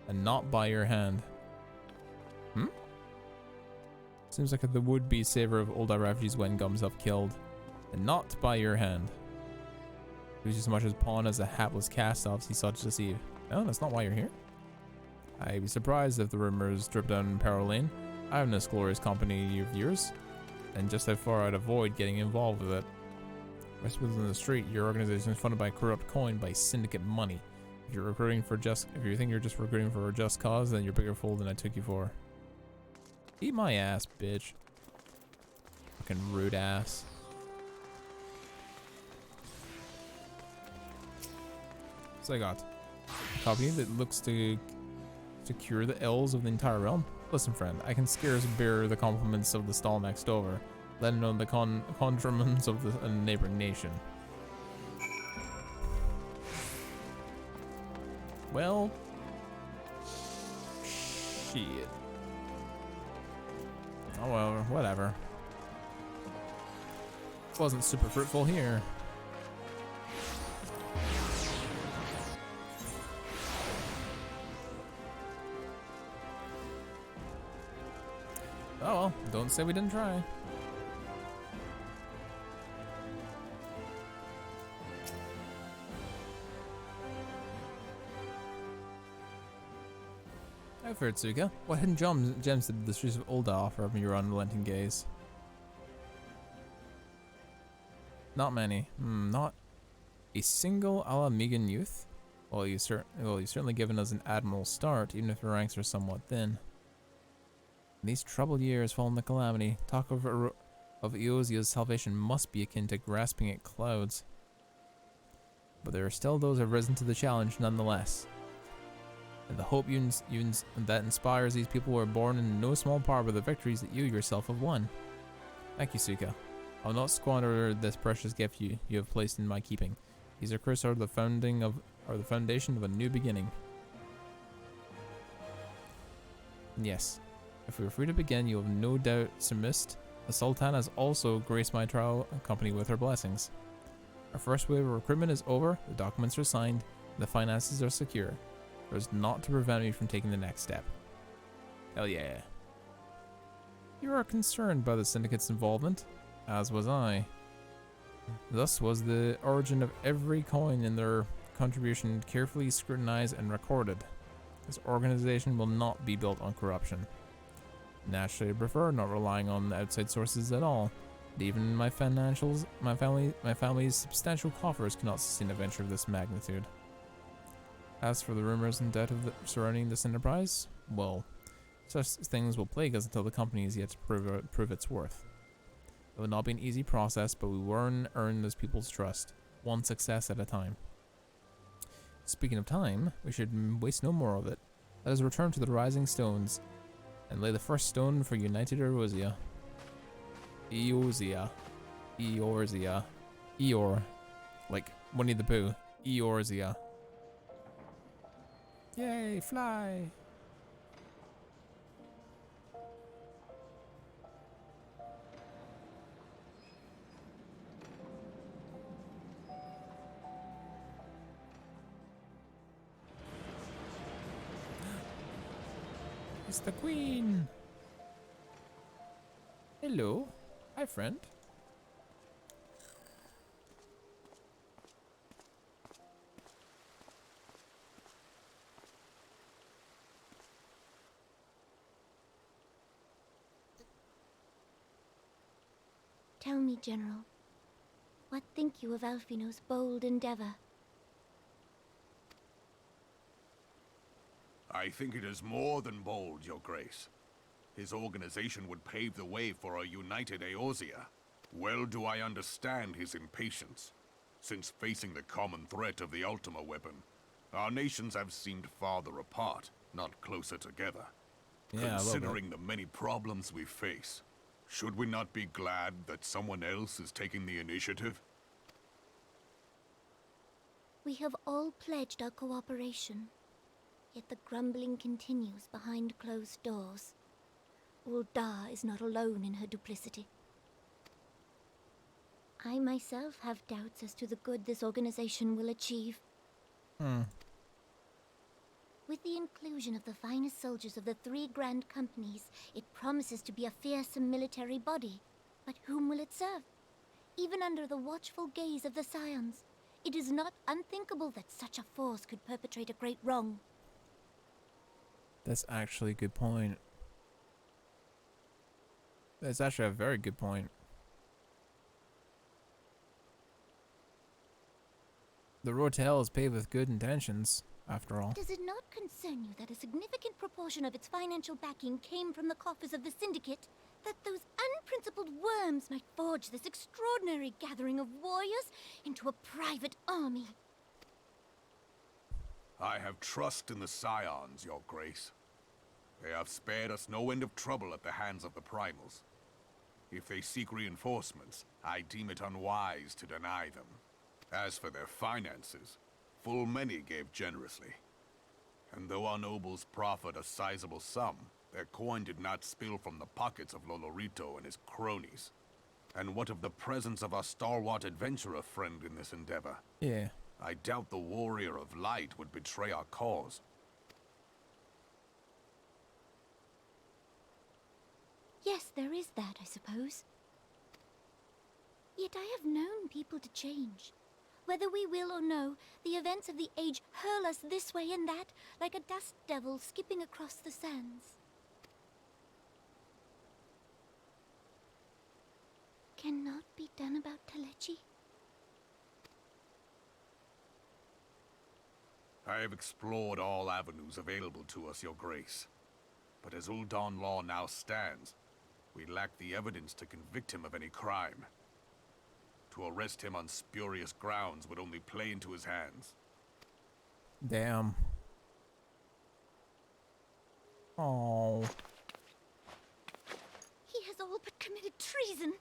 Speaker 1: And not by your hand. Seems like the would-be saver of Ul'dah refugees went and got himself killed. and not by your hand. He was as much as pawn as the hapless cast-offs he sought to deceive. No, that's not why you're here. I'd be surprised if the rumors drip down Peril Lane. I have this glorious company of yours, and just how far I'd avoid getting involved with it. Rest within the street, your organization is funded by corrupt coin by syndicate money. If you think you're just recruiting for a just cause, then you're a bigger fool than I took you for. Eat my ass, bitch. Fucking rude ass. So I got a copy that looks to cure the ills of the entire realm. Listen, friend, I can scarce bear the compliments of the stall next over, let alone the conjuraments of the neighboring nation. Well, shit. Oh well, whatever. Wasn't super fruitful here. Oh well, don't say we didn't try. I've heard, Suga. What hidden gems did the streets of Ul'dah offer from your unrelenting gaze? Not many. Not a single a la Megan youth? Well, you've certainly given us an admirable start, even if your ranks are somewhat thin. In these troubled years following the calamity, talk of Eosia's salvation must be akin to grasping at clouds. But there are still those who have risen to the challenge nonetheless. And the hope that inspires these people were born in no small part by the victories that you yourself have won. Thank you, Suka. I will not squander this precious gift you have placed in my keeping. These curses are the foundation of a new beginning. And yes, if we are free to begin, you have no doubt submissed. The Sultan has also graced my trial company with her blessings. Our first wave of recruitment is over, the documents are signed, and the finances are secure. There is naught to prevent me from taking the next step. Hell yeah. You are concerned by the syndicate's involvement, as was I. Thus was the origin of every coin in their contribution carefully scrutinized and recorded. This organization will not be built on corruption. Naturally, I prefer not relying on outside sources at all. And even my family's substantial coffers cannot sustain a venture of this magnitude. As for the rumors and doubt surrounding this enterprise, well, such things will plague us until the company is yet to prove its worth. It will not be an easy process, but we will earn those people's trust, one success at a time. Speaking of time, we should waste no more of it. Let us return to the Rising Stones and lay the first stone for United Eorzea. Eor. Like Winnie the Pooh. Eorzea. Yay, fly! It's the Queen! Hello. Hi, friend.
Speaker 6: Tell me, General, what think you of Alphino's bold endeavor?
Speaker 7: I think it is more than bold, Your Grace. His organization would pave the way for a united Eorzea. Well do I understand his impatience, since facing the common threat of the Ultima weapon, our nations have seemed farther apart, not closer together.
Speaker 1: Yeah,
Speaker 7: considering the many problems we face, should we not be glad that someone else is taking the initiative?
Speaker 6: We have all pledged our cooperation, yet the grumbling continues behind closed doors. Ul'dah is not alone in her duplicity. I myself have doubts as to the good this organization will achieve. With the inclusion of the finest soldiers of the 3 grand companies, it promises to be a fearsome military body. But whom will it serve? even under the watchful gaze of the Scions. It is not unthinkable that such a force could perpetrate a great wrong.
Speaker 1: That's actually a good point. That's actually a very good point. The road to hell is paved with good intentions, after all.
Speaker 6: Does it not concern you that a significant proportion of its financial backing came from the coffers of the Syndicate? That those unprincipled worms might forge this extraordinary gathering of warriors into a private army?
Speaker 7: I have trust in the Scions, Your Grace. They have spared us no end of trouble at the hands of the Primals. If they seek reinforcements, I deem it unwise to deny them. As for their finances, full many gave generously. And though our nobles proffered a sizable sum, their coin did not spill from the pockets of Lolorito and his cronies. And what of the presence of our stalwart adventurer friend in this endeavor?
Speaker 1: Yeah.
Speaker 7: I doubt the Warrior of Light would betray our cause.
Speaker 6: Yes, there is that, I suppose. Yet I have known people to change. Whether we will or no, the events of the age hurl us this way and that, like a dust devil skipping across the sands. Cannot be done about Telechi?
Speaker 7: I have explored all avenues available to us, Your Grace. But as Ul'Dan law now stands, we lack the evidence to convict him of any crime. To arrest him on spurious grounds would only play into his hands.
Speaker 1: Damn. Oh.
Speaker 6: He has all but committed treason,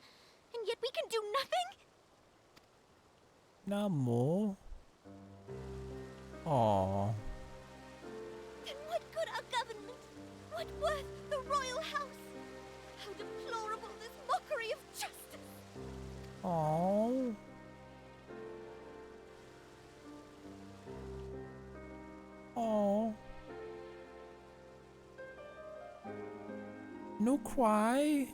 Speaker 6: and yet we can do nothing?
Speaker 1: No more. Oh.
Speaker 6: Then what good our government? What worth the royal house? How deplorable this mockery of justice!
Speaker 1: Oh. Oh. No cry.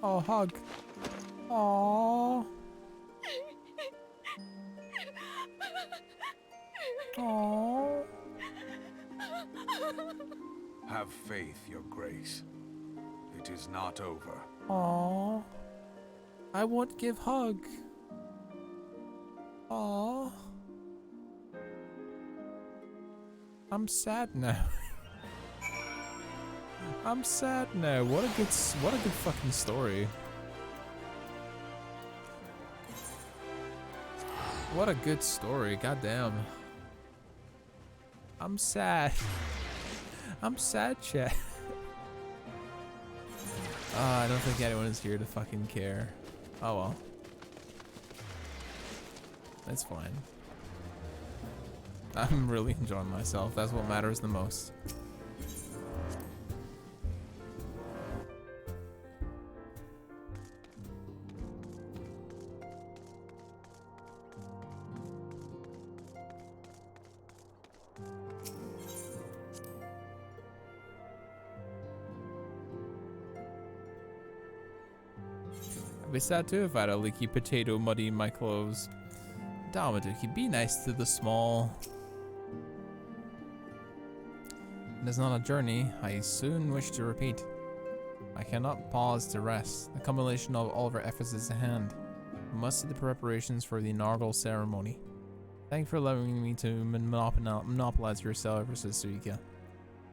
Speaker 1: Oh, hug. Oh. Oh.
Speaker 7: Have faith, Your Grace. It is not over.
Speaker 1: Oh. I won't give hug. Oh. I'm sad now. I'm sad now. What a good fucking story. What a good story. Goddamn. I'm sad. I'm sad, chat. I don't think anyone is here to fucking care. Oh well. That's fine. I'm really enjoying myself. That's what matters the most. I'd be sad too if I had a leaky potato muddy in my clothes. Dalmaduki, be nice to the small. It is not a journey I soon wish to repeat. I cannot pause to rest. The culmination of all of our efforts is at hand. We must see the preparations for the inaugural ceremony. Thank you for allowing me to monopolize your services, Suika.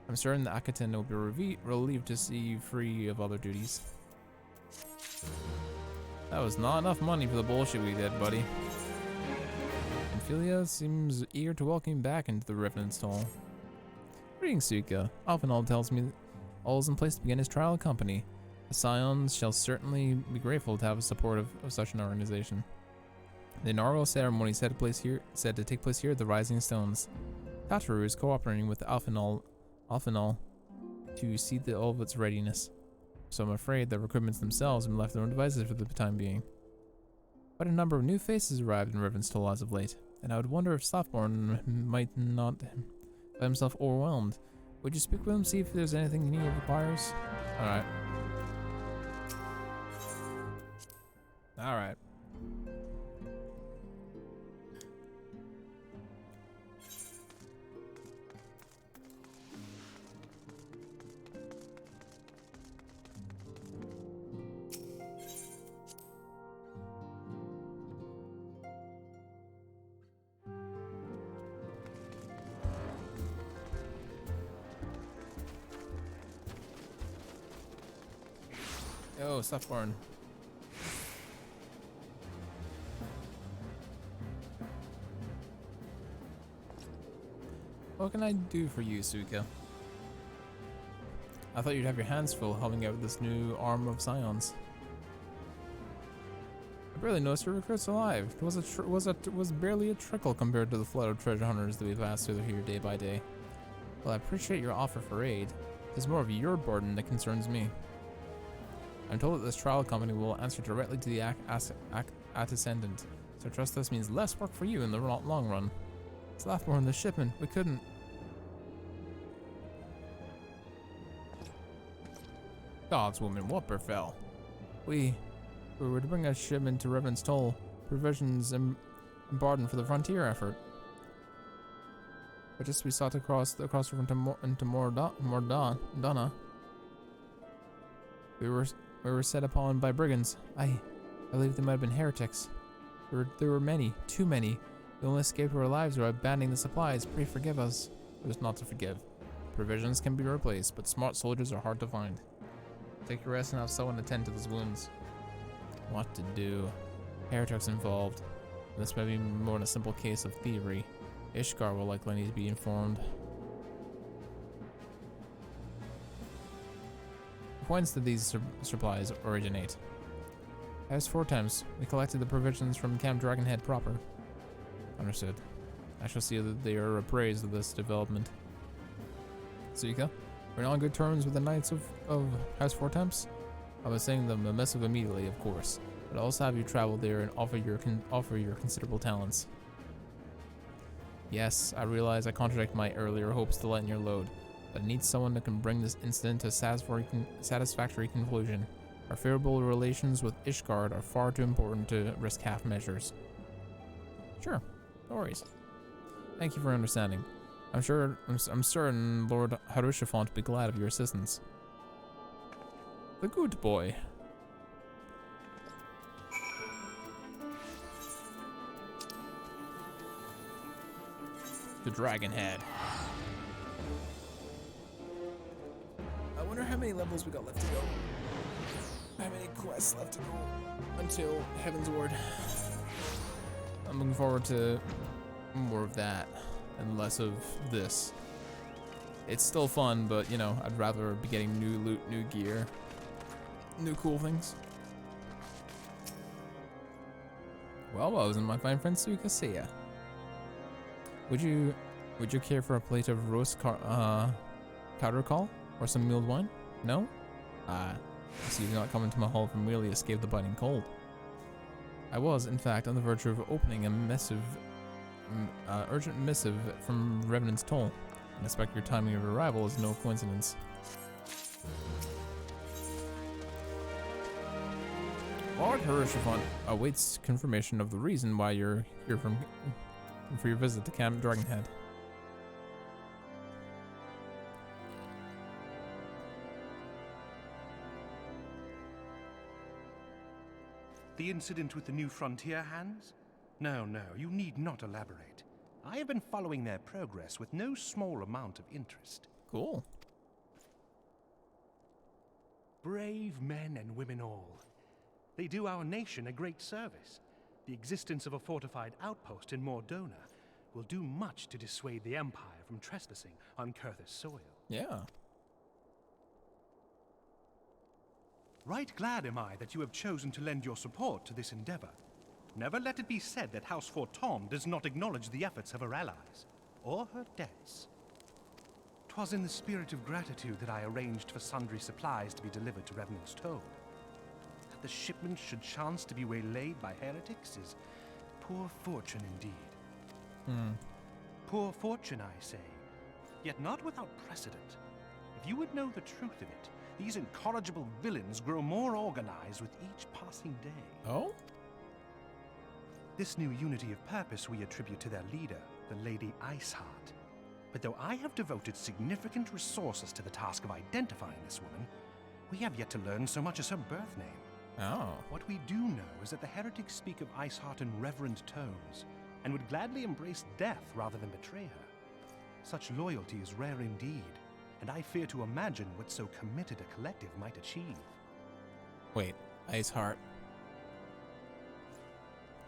Speaker 1: I'm certain that Akaten will be relieved to see you free of other duties. That was not enough money for the bullshit we did, buddy. Ophelia seems eager to welcome you back into the Revenant's Hall. Greetings, Suika. Alphenall tells me all is in place to begin his trial company. The Scions shall certainly be grateful to have the support of such an organization. The inaugural ceremony said to take place here at the Rising Stones. Tataru is cooperating with Alphenall to see that all of its readiness. So I'm afraid the recruitments themselves have been left to their own devices for the time being. Quite a number of new faces arrived in Rivenstoll as of late, and I would wonder if Slothborn might not find himself overwhelmed. Would you speak with him, see if there's anything he requires? Alright. All right. Oh, Stuffborn. What can I do for you, Suika? I thought you'd have your hands full helping out with this new arm of Scions. I barely noticed your recruits alive. It was barely a trickle compared to the flood of treasure hunters that we passed through here day by day. Well, I appreciate your offer for aid. It's more of your burden that concerns me. I'm told that this trial company will answer directly to the Ascendant, so I trust this means less work for you in the long run. It's Laughborn, the shipment. We couldn't. Gods, woman, what befell? We were to bring a shipment to Revenant's Toll, provisions and barden for the frontier effort. But just as we sought to cross the river into Mordana, we were set upon by brigands. I believe they might have been heretics. There were many, too many. We only escaped our lives by abandoning the supplies. Pray forgive us. There's not to forgive. Provisions can be replaced, but smart soldiers are hard to find. Take your rest and have someone attend to those wounds. What to do? Heretics involved. This may be more than a simple case of thievery. Ishgard will likely need to be informed. Whence did these supplies originate? As 4 times, we collected the provisions from Camp Dragonhead proper. Understood. I shall see that they are appraised of this development. Suika, we're on good terms with the Knights of House Four Temps. I was sending them a missive immediately, of course, but I'll also have you travel there and offer your considerable talents. Yes, I realize I contradict my earlier hopes to lighten your load, but I need someone that can bring this incident to a satisfactory conclusion. Our favorable relations with Ishgard are far too important to risk half measures. Sure, no worries. Thank you for understanding. I'm certain Lord Harushafont will be glad of your assistance. The good boy. The Dragonhead. I wonder how many levels we got left to go. How many quests left to go until Heaven's Ward. I'm looking forward to more of that and less of this. It's still fun, but you know, I'd rather be getting new loot, new gear, new cool things. Well, I was in my fine friend Suika. See ya. Would you care for a plate of roast powder call or some mulled wine? No? So you've not come into my hall for merely escape the biting cold. I was, in fact, on the verge of opening a urgent missive from Revenant's Toll. I expect your timing of arrival is no coincidence. Lord Harushafont awaits confirmation of the reason why you're here for your visit to Camp Dragonhead.
Speaker 15: The incident with the new frontier hands? No, you need not elaborate. I have been following their progress with no small amount of interest.
Speaker 1: Cool.
Speaker 15: Brave men and women all. They do our nation a great service. The existence of a fortified outpost in Mordona will do much to dissuade the Empire from trespassing on Kurthus soil.
Speaker 1: Yeah.
Speaker 15: Right glad am I that you have chosen to lend your support to this endeavor. Never let it be said that House Fortom does not acknowledge the efforts of her allies, or her debts. 'Twas in the spirit of gratitude that I arranged for sundry supplies to be delivered to Revenant's Toll. That the shipment should chance to be waylaid by heretics is poor fortune indeed. Poor fortune, I say, yet not without precedent. If you would know the truth of it, These incorrigible villains grow more organized with each passing day.
Speaker 1: Oh?
Speaker 15: This new unity of purpose we attribute to their leader, the Lady Iceheart. But though I have devoted significant resources to the task of identifying this woman, we have yet to learn so much as her birth name.
Speaker 1: Oh.
Speaker 15: What we do know is that the heretics speak of Iceheart in reverent tones, and would gladly embrace death rather than betray her. Such loyalty is rare indeed, and I fear to imagine what so committed a collective might achieve.
Speaker 1: Wait, Iceheart.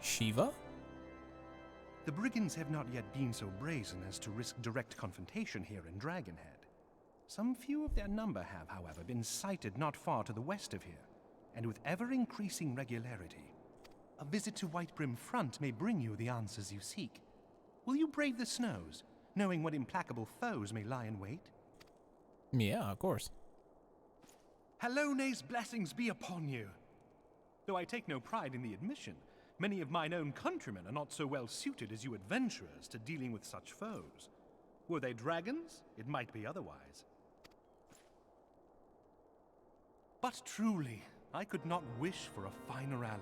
Speaker 1: Shiva?
Speaker 15: The brigands have not yet been so brazen as to risk direct confrontation here in Dragonhead. Some few of their number have, however, been sighted not far to the west of here, and with ever-increasing regularity. A visit to Whitebrim Front may bring you the answers you seek. Will you brave the snows, knowing what implacable foes may lie in wait?
Speaker 1: Yeah, of course.
Speaker 15: Halone's blessings be upon you! Though I take no pride in the admission, many of mine own countrymen are not so well suited as you adventurers to dealing with such foes. Were they dragons, it might be otherwise. But truly, I could not wish for a finer ally.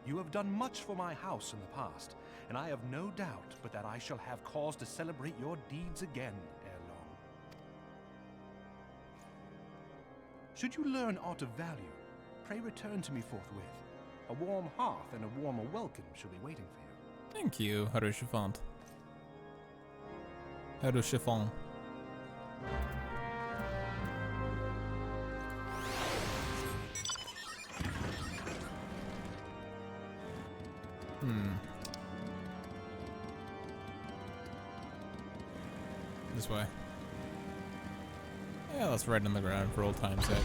Speaker 15: You have done much for my house in the past, and I have no doubt but that I shall have cause to celebrate your deeds again ere long. Should you learn aught of value, pray return to me forthwith. A warm hearth and a warmer welcome shall be waiting for you.
Speaker 1: Thank you, Harushifant. Harushifant. This way. Yeah, let's ride on the ground for old time's sake.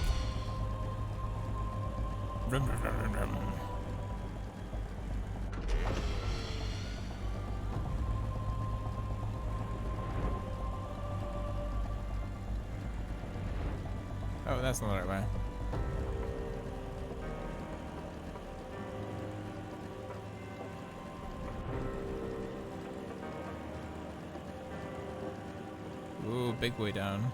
Speaker 1: Vroom, vroom, vroom, vroom, vroom. Oh, that's not the right way. Ooh, big way down.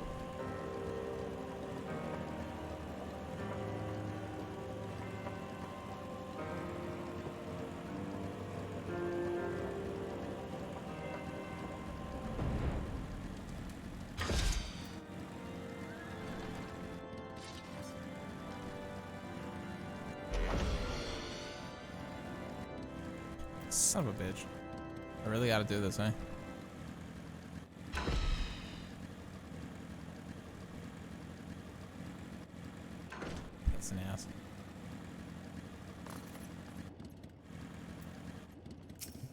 Speaker 1: Son of a bitch. I really gotta do this, eh? That's an ass.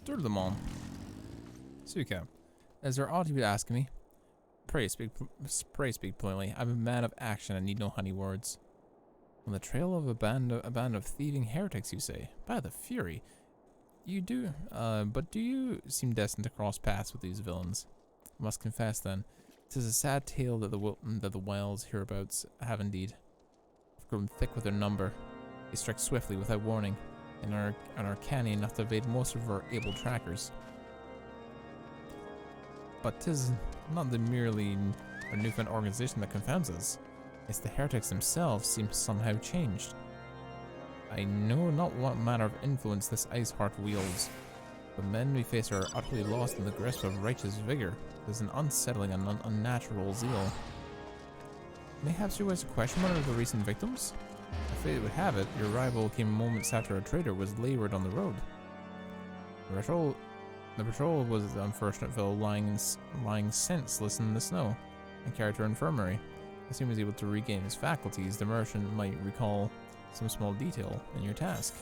Speaker 1: Through them all. Suka, is there aught you would ask me? Pray speak plainly. I'm a man of action and need no honey words. On the trail of a band of thieving heretics, you say? By the Fury. You do, but do you seem destined to cross paths with these villains? I must confess, then, 'tis a sad tale that the wilds hereabouts have indeed. Have grown thick with their number. They strike swiftly without warning, and are canny enough to evade most of our able trackers. But 'tis not the merely our newfound organization that confounds us. It's the heretics themselves seem somehow changed. I know not what manner of influence this Iceheart wields. The men we face are utterly lost in the grasp of righteous vigor. There's an unsettling and unnatural zeal. Mayhaps you wish to question one of the recent victims? If fate would have it, your arrival came moments after a traitor was labored on the road. The patrol was the unfortunate fellow lying senseless in the snow and carried to our infirmary. As soon as he was able to regain his faculties, the merchant might recall some small detail in your task.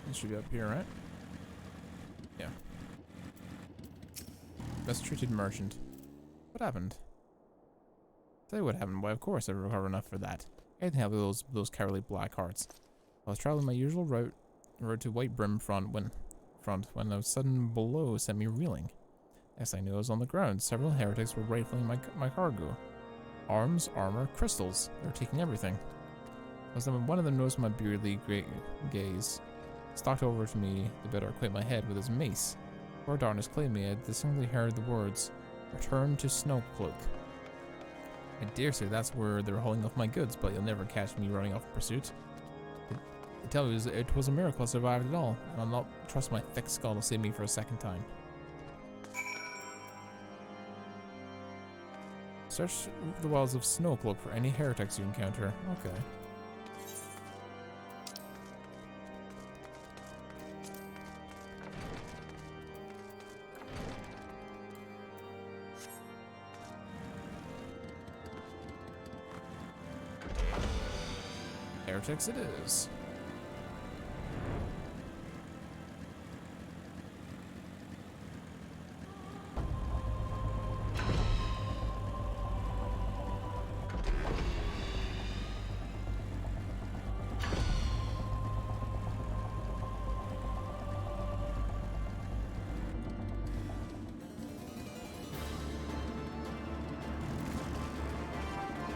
Speaker 1: This should be up here, right? Yeah. Best treated merchant. What happened? Tell you what happened. Why, of course I recover enough for that. I can help with those cowardly black hearts. I was traveling my usual road to White Brim front when a sudden blow sent me reeling. As I knew, I was on the ground. Several heretics were rifling my cargo. Arms, armor, crystals. They were taking everything. As one of them noticed my beardly gaze, stalked over to me to better acquaint my head with his mace. Before darkness claimed me, I distinctly heard the words, "Return to Snowcloak." I dare say that's where they're holding off my goods, but you'll never catch me running off in pursuit. I tell you, it was a miracle I survived it all, and I'll not trust my thick skull to save me for a second time. Search the wilds of Snowcloak for any heretics you encounter. Okay. Heretics it is.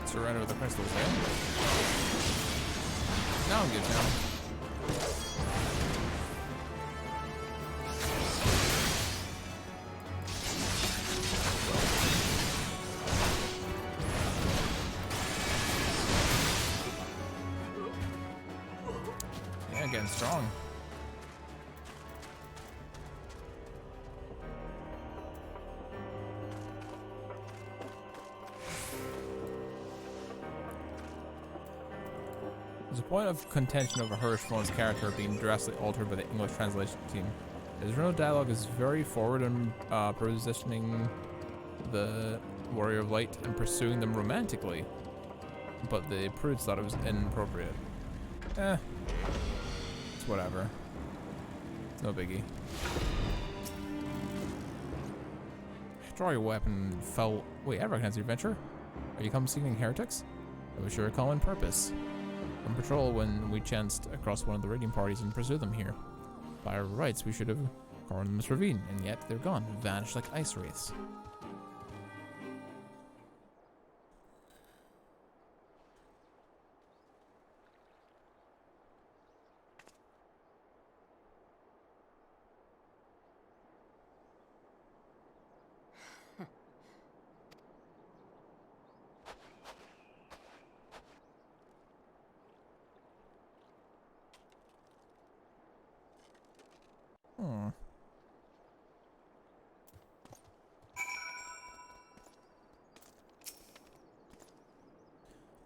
Speaker 1: Surrender the crystals, eh? Now I'm good now. Yeah, getting strong. There's a point of contention over Hirschhorn's character being drastically altered by the English translation team. His original dialogue is very forward in positioning the Warrior of Light and pursuing them romantically, but the prudes thought it was inappropriate. It's whatever. It's no biggie. Draw your weapon, foul. Wait, I recognize your adventure. Are you come seeking heretics? I was sure a common purpose. On patrol when we chanced across one of the raiding parties and pursued them here. By our rights, we should have cornered them this ravine, and yet they're gone, vanished like ice wraiths.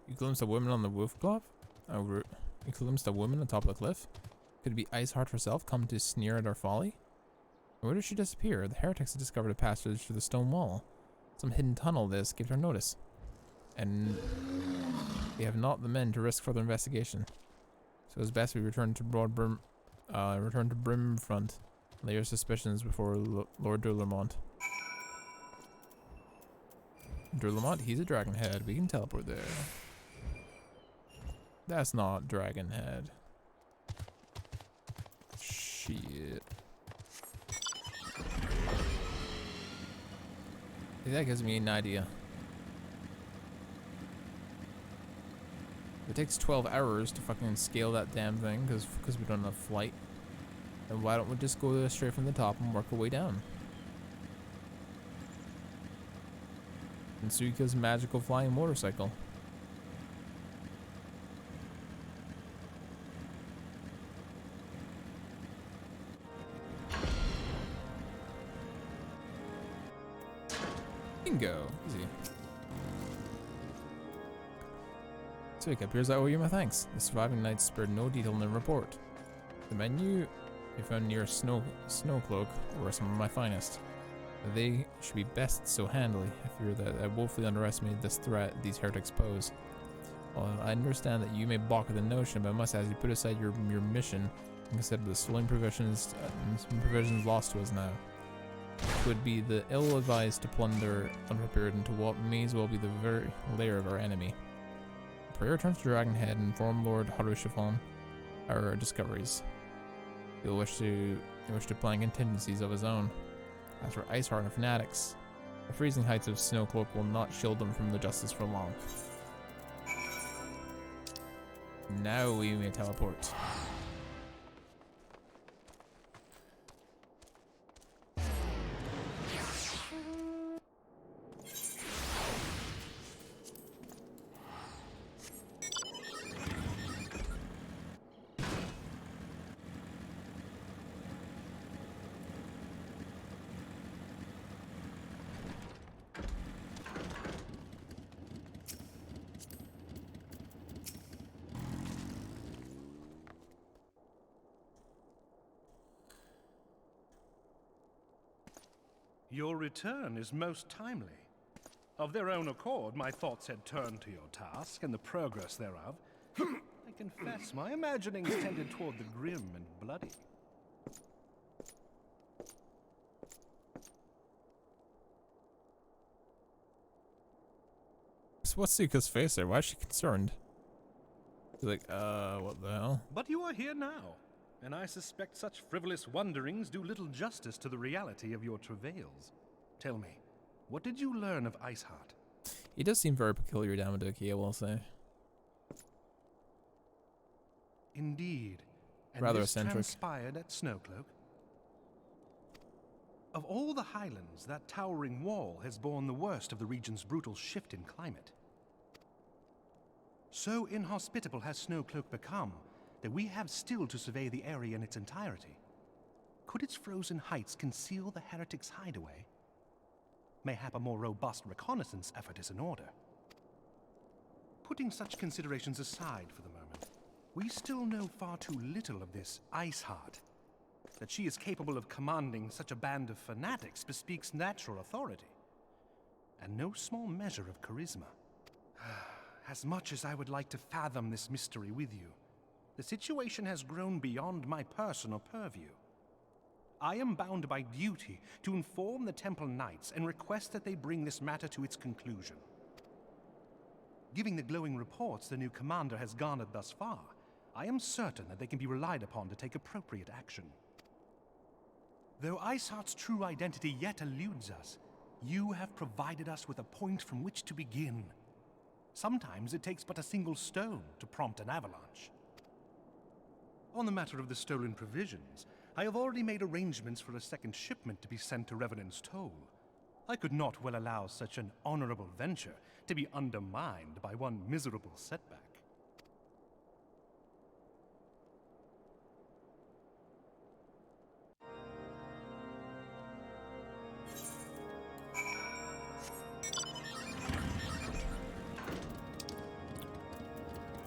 Speaker 1: You glimpsed a woman on the rooftop? You glimpsed a woman on top of the cliff? Could it be Iceheart herself come to sneer at our folly? Where did she disappear? The heretics had discovered a passage through the stone wall. Some hidden tunnel this gave her notice. And we have not the men to risk further investigation. So it's best we return to Brimfront. Lay your suspicions before Lord Durlamont. Durlamont, he's a dragon head. We can teleport there. That's not dragon head. Shit. That gives me an idea. If it takes 12 hours to fucking scale that damn thing because we don't have flight, then why don't we just go there straight from the top and work our way down? And Suika's magical flying motorcycle. Bingo. Easy. Suika, appears I owe you my thanks. The surviving knights spared no detail in their report. The men you found near Snowcloak were some of my finest. They should be best so handily. I fear that I woefully underestimated this threat these heretics pose. Well, I understand that you may balk at the notion, but I must ask you put aside your mission and consider the stolen provisions lost to us now. It would be the ill-advised to plunder unprepared into what may as well be the very lair of our enemy. Pray return to Dragonhead and inform Lord Harushifon our discoveries. He'll wish to plan contingencies of his own. As for Iceheart and Fanatics, the freezing heights of Snowcloak will not shield them from the justice for long. Now we may teleport.
Speaker 15: Your return is most timely. Of their own accord, my thoughts had turned to your task and the progress thereof. I confess, my imaginings tended toward the grim and bloody.
Speaker 1: So what's Suka's face there? Why is she concerned? She's like, what the hell?
Speaker 15: But you are here now, and I suspect such frivolous wonderings do little justice to the reality of your travails. Tell me, what did you learn of Iceheart?
Speaker 1: He does seem very peculiar, Damaduki, I will say.
Speaker 15: Indeed. And
Speaker 1: Rather
Speaker 15: this
Speaker 1: eccentric.
Speaker 15: transpired at Snowcloak? Of all the highlands, that towering wall has borne the worst of the region's brutal shift in climate. So inhospitable has Snowcloak become that we have still to survey the area in its entirety. Could its frozen heights conceal the heretics' hideaway? Mayhap a more robust reconnaissance effort is in order. Putting such considerations aside for the moment, we still know far too little of this Iceheart. That she is capable of commanding such a band of fanatics bespeaks natural authority, and no small measure of charisma. As much as I would like to fathom this mystery with you, the situation has grown beyond my personal purview. I am bound by duty to inform the Temple Knights and request that they bring this matter to its conclusion. Given the glowing reports the new commander has garnered thus far, I am certain that they can be relied upon to take appropriate action. Though Iceheart's true identity yet eludes us, you have provided us with a point from which to begin. Sometimes it takes but a single stone to prompt an avalanche. On the matter of the stolen provisions, I have already made arrangements for a second shipment to be sent to Revenant's Toll. I could not well allow such an honorable venture to be undermined by one miserable setback.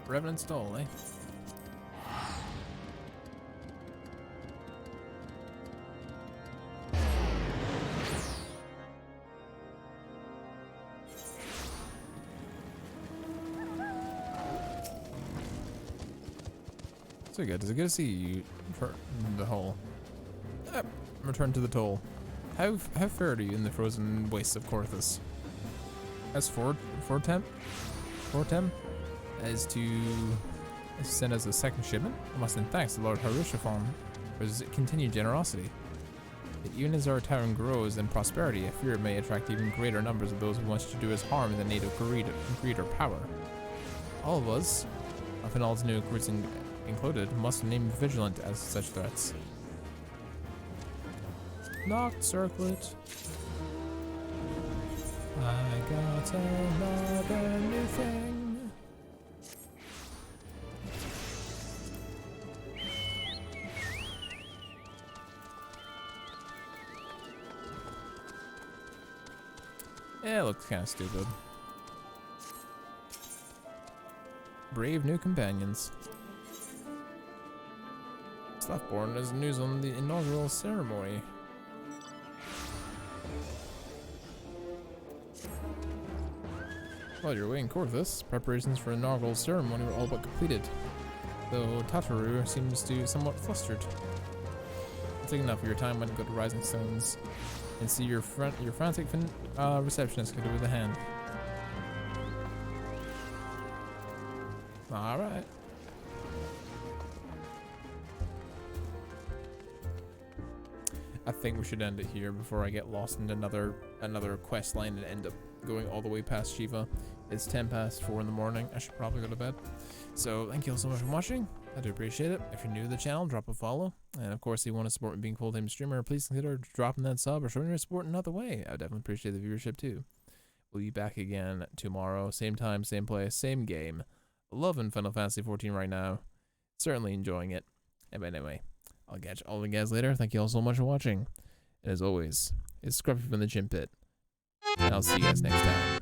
Speaker 1: Revenant's Toll, eh? So good. Is it good to see you for the hole? Return to the toll. How fared are you in the frozen wastes of Corthus? As Fortem as to send us a second shipment? I must then thanks to Lord Harushafon for his continued generosity. Yet even as our town grows in prosperity, I fear it may attract even greater numbers of those who want to do us harm in the native greed or power. All of us, Finald's new recruits included, must remain vigilant as to such threats. Knocked circlet. I got another new thing. Yeah, it looks kind of stupid. Brave new companions. Reborn is news on the inaugural ceremony. While you're away in Corthus, preparations for inaugural ceremony were all but completed, though Tataru seems to somewhat flustered. Take enough of your time when you go to Rising Stones and see your frantic receptionist give with a hand. All right. I think we should end it here before I get lost in another quest line and end up going all the way past Shiva. It's 10 past 4 in the morning. I should probably go to bed. So thank you all so much for watching. I do appreciate it. If you're new to the channel, drop a follow. And of course, if you want to support me being a full-time streamer, please consider dropping that sub or showing your support in another way. I would definitely appreciate the viewership too. We'll be back again tomorrow. Same time, same place, same game. Loving Final Fantasy 14 right now. Certainly enjoying it. But anyway, I'll catch all of you guys later. Thank you all so much for watching. And as always, it's Scruffy from the Gym Pit. And I'll see you guys next time.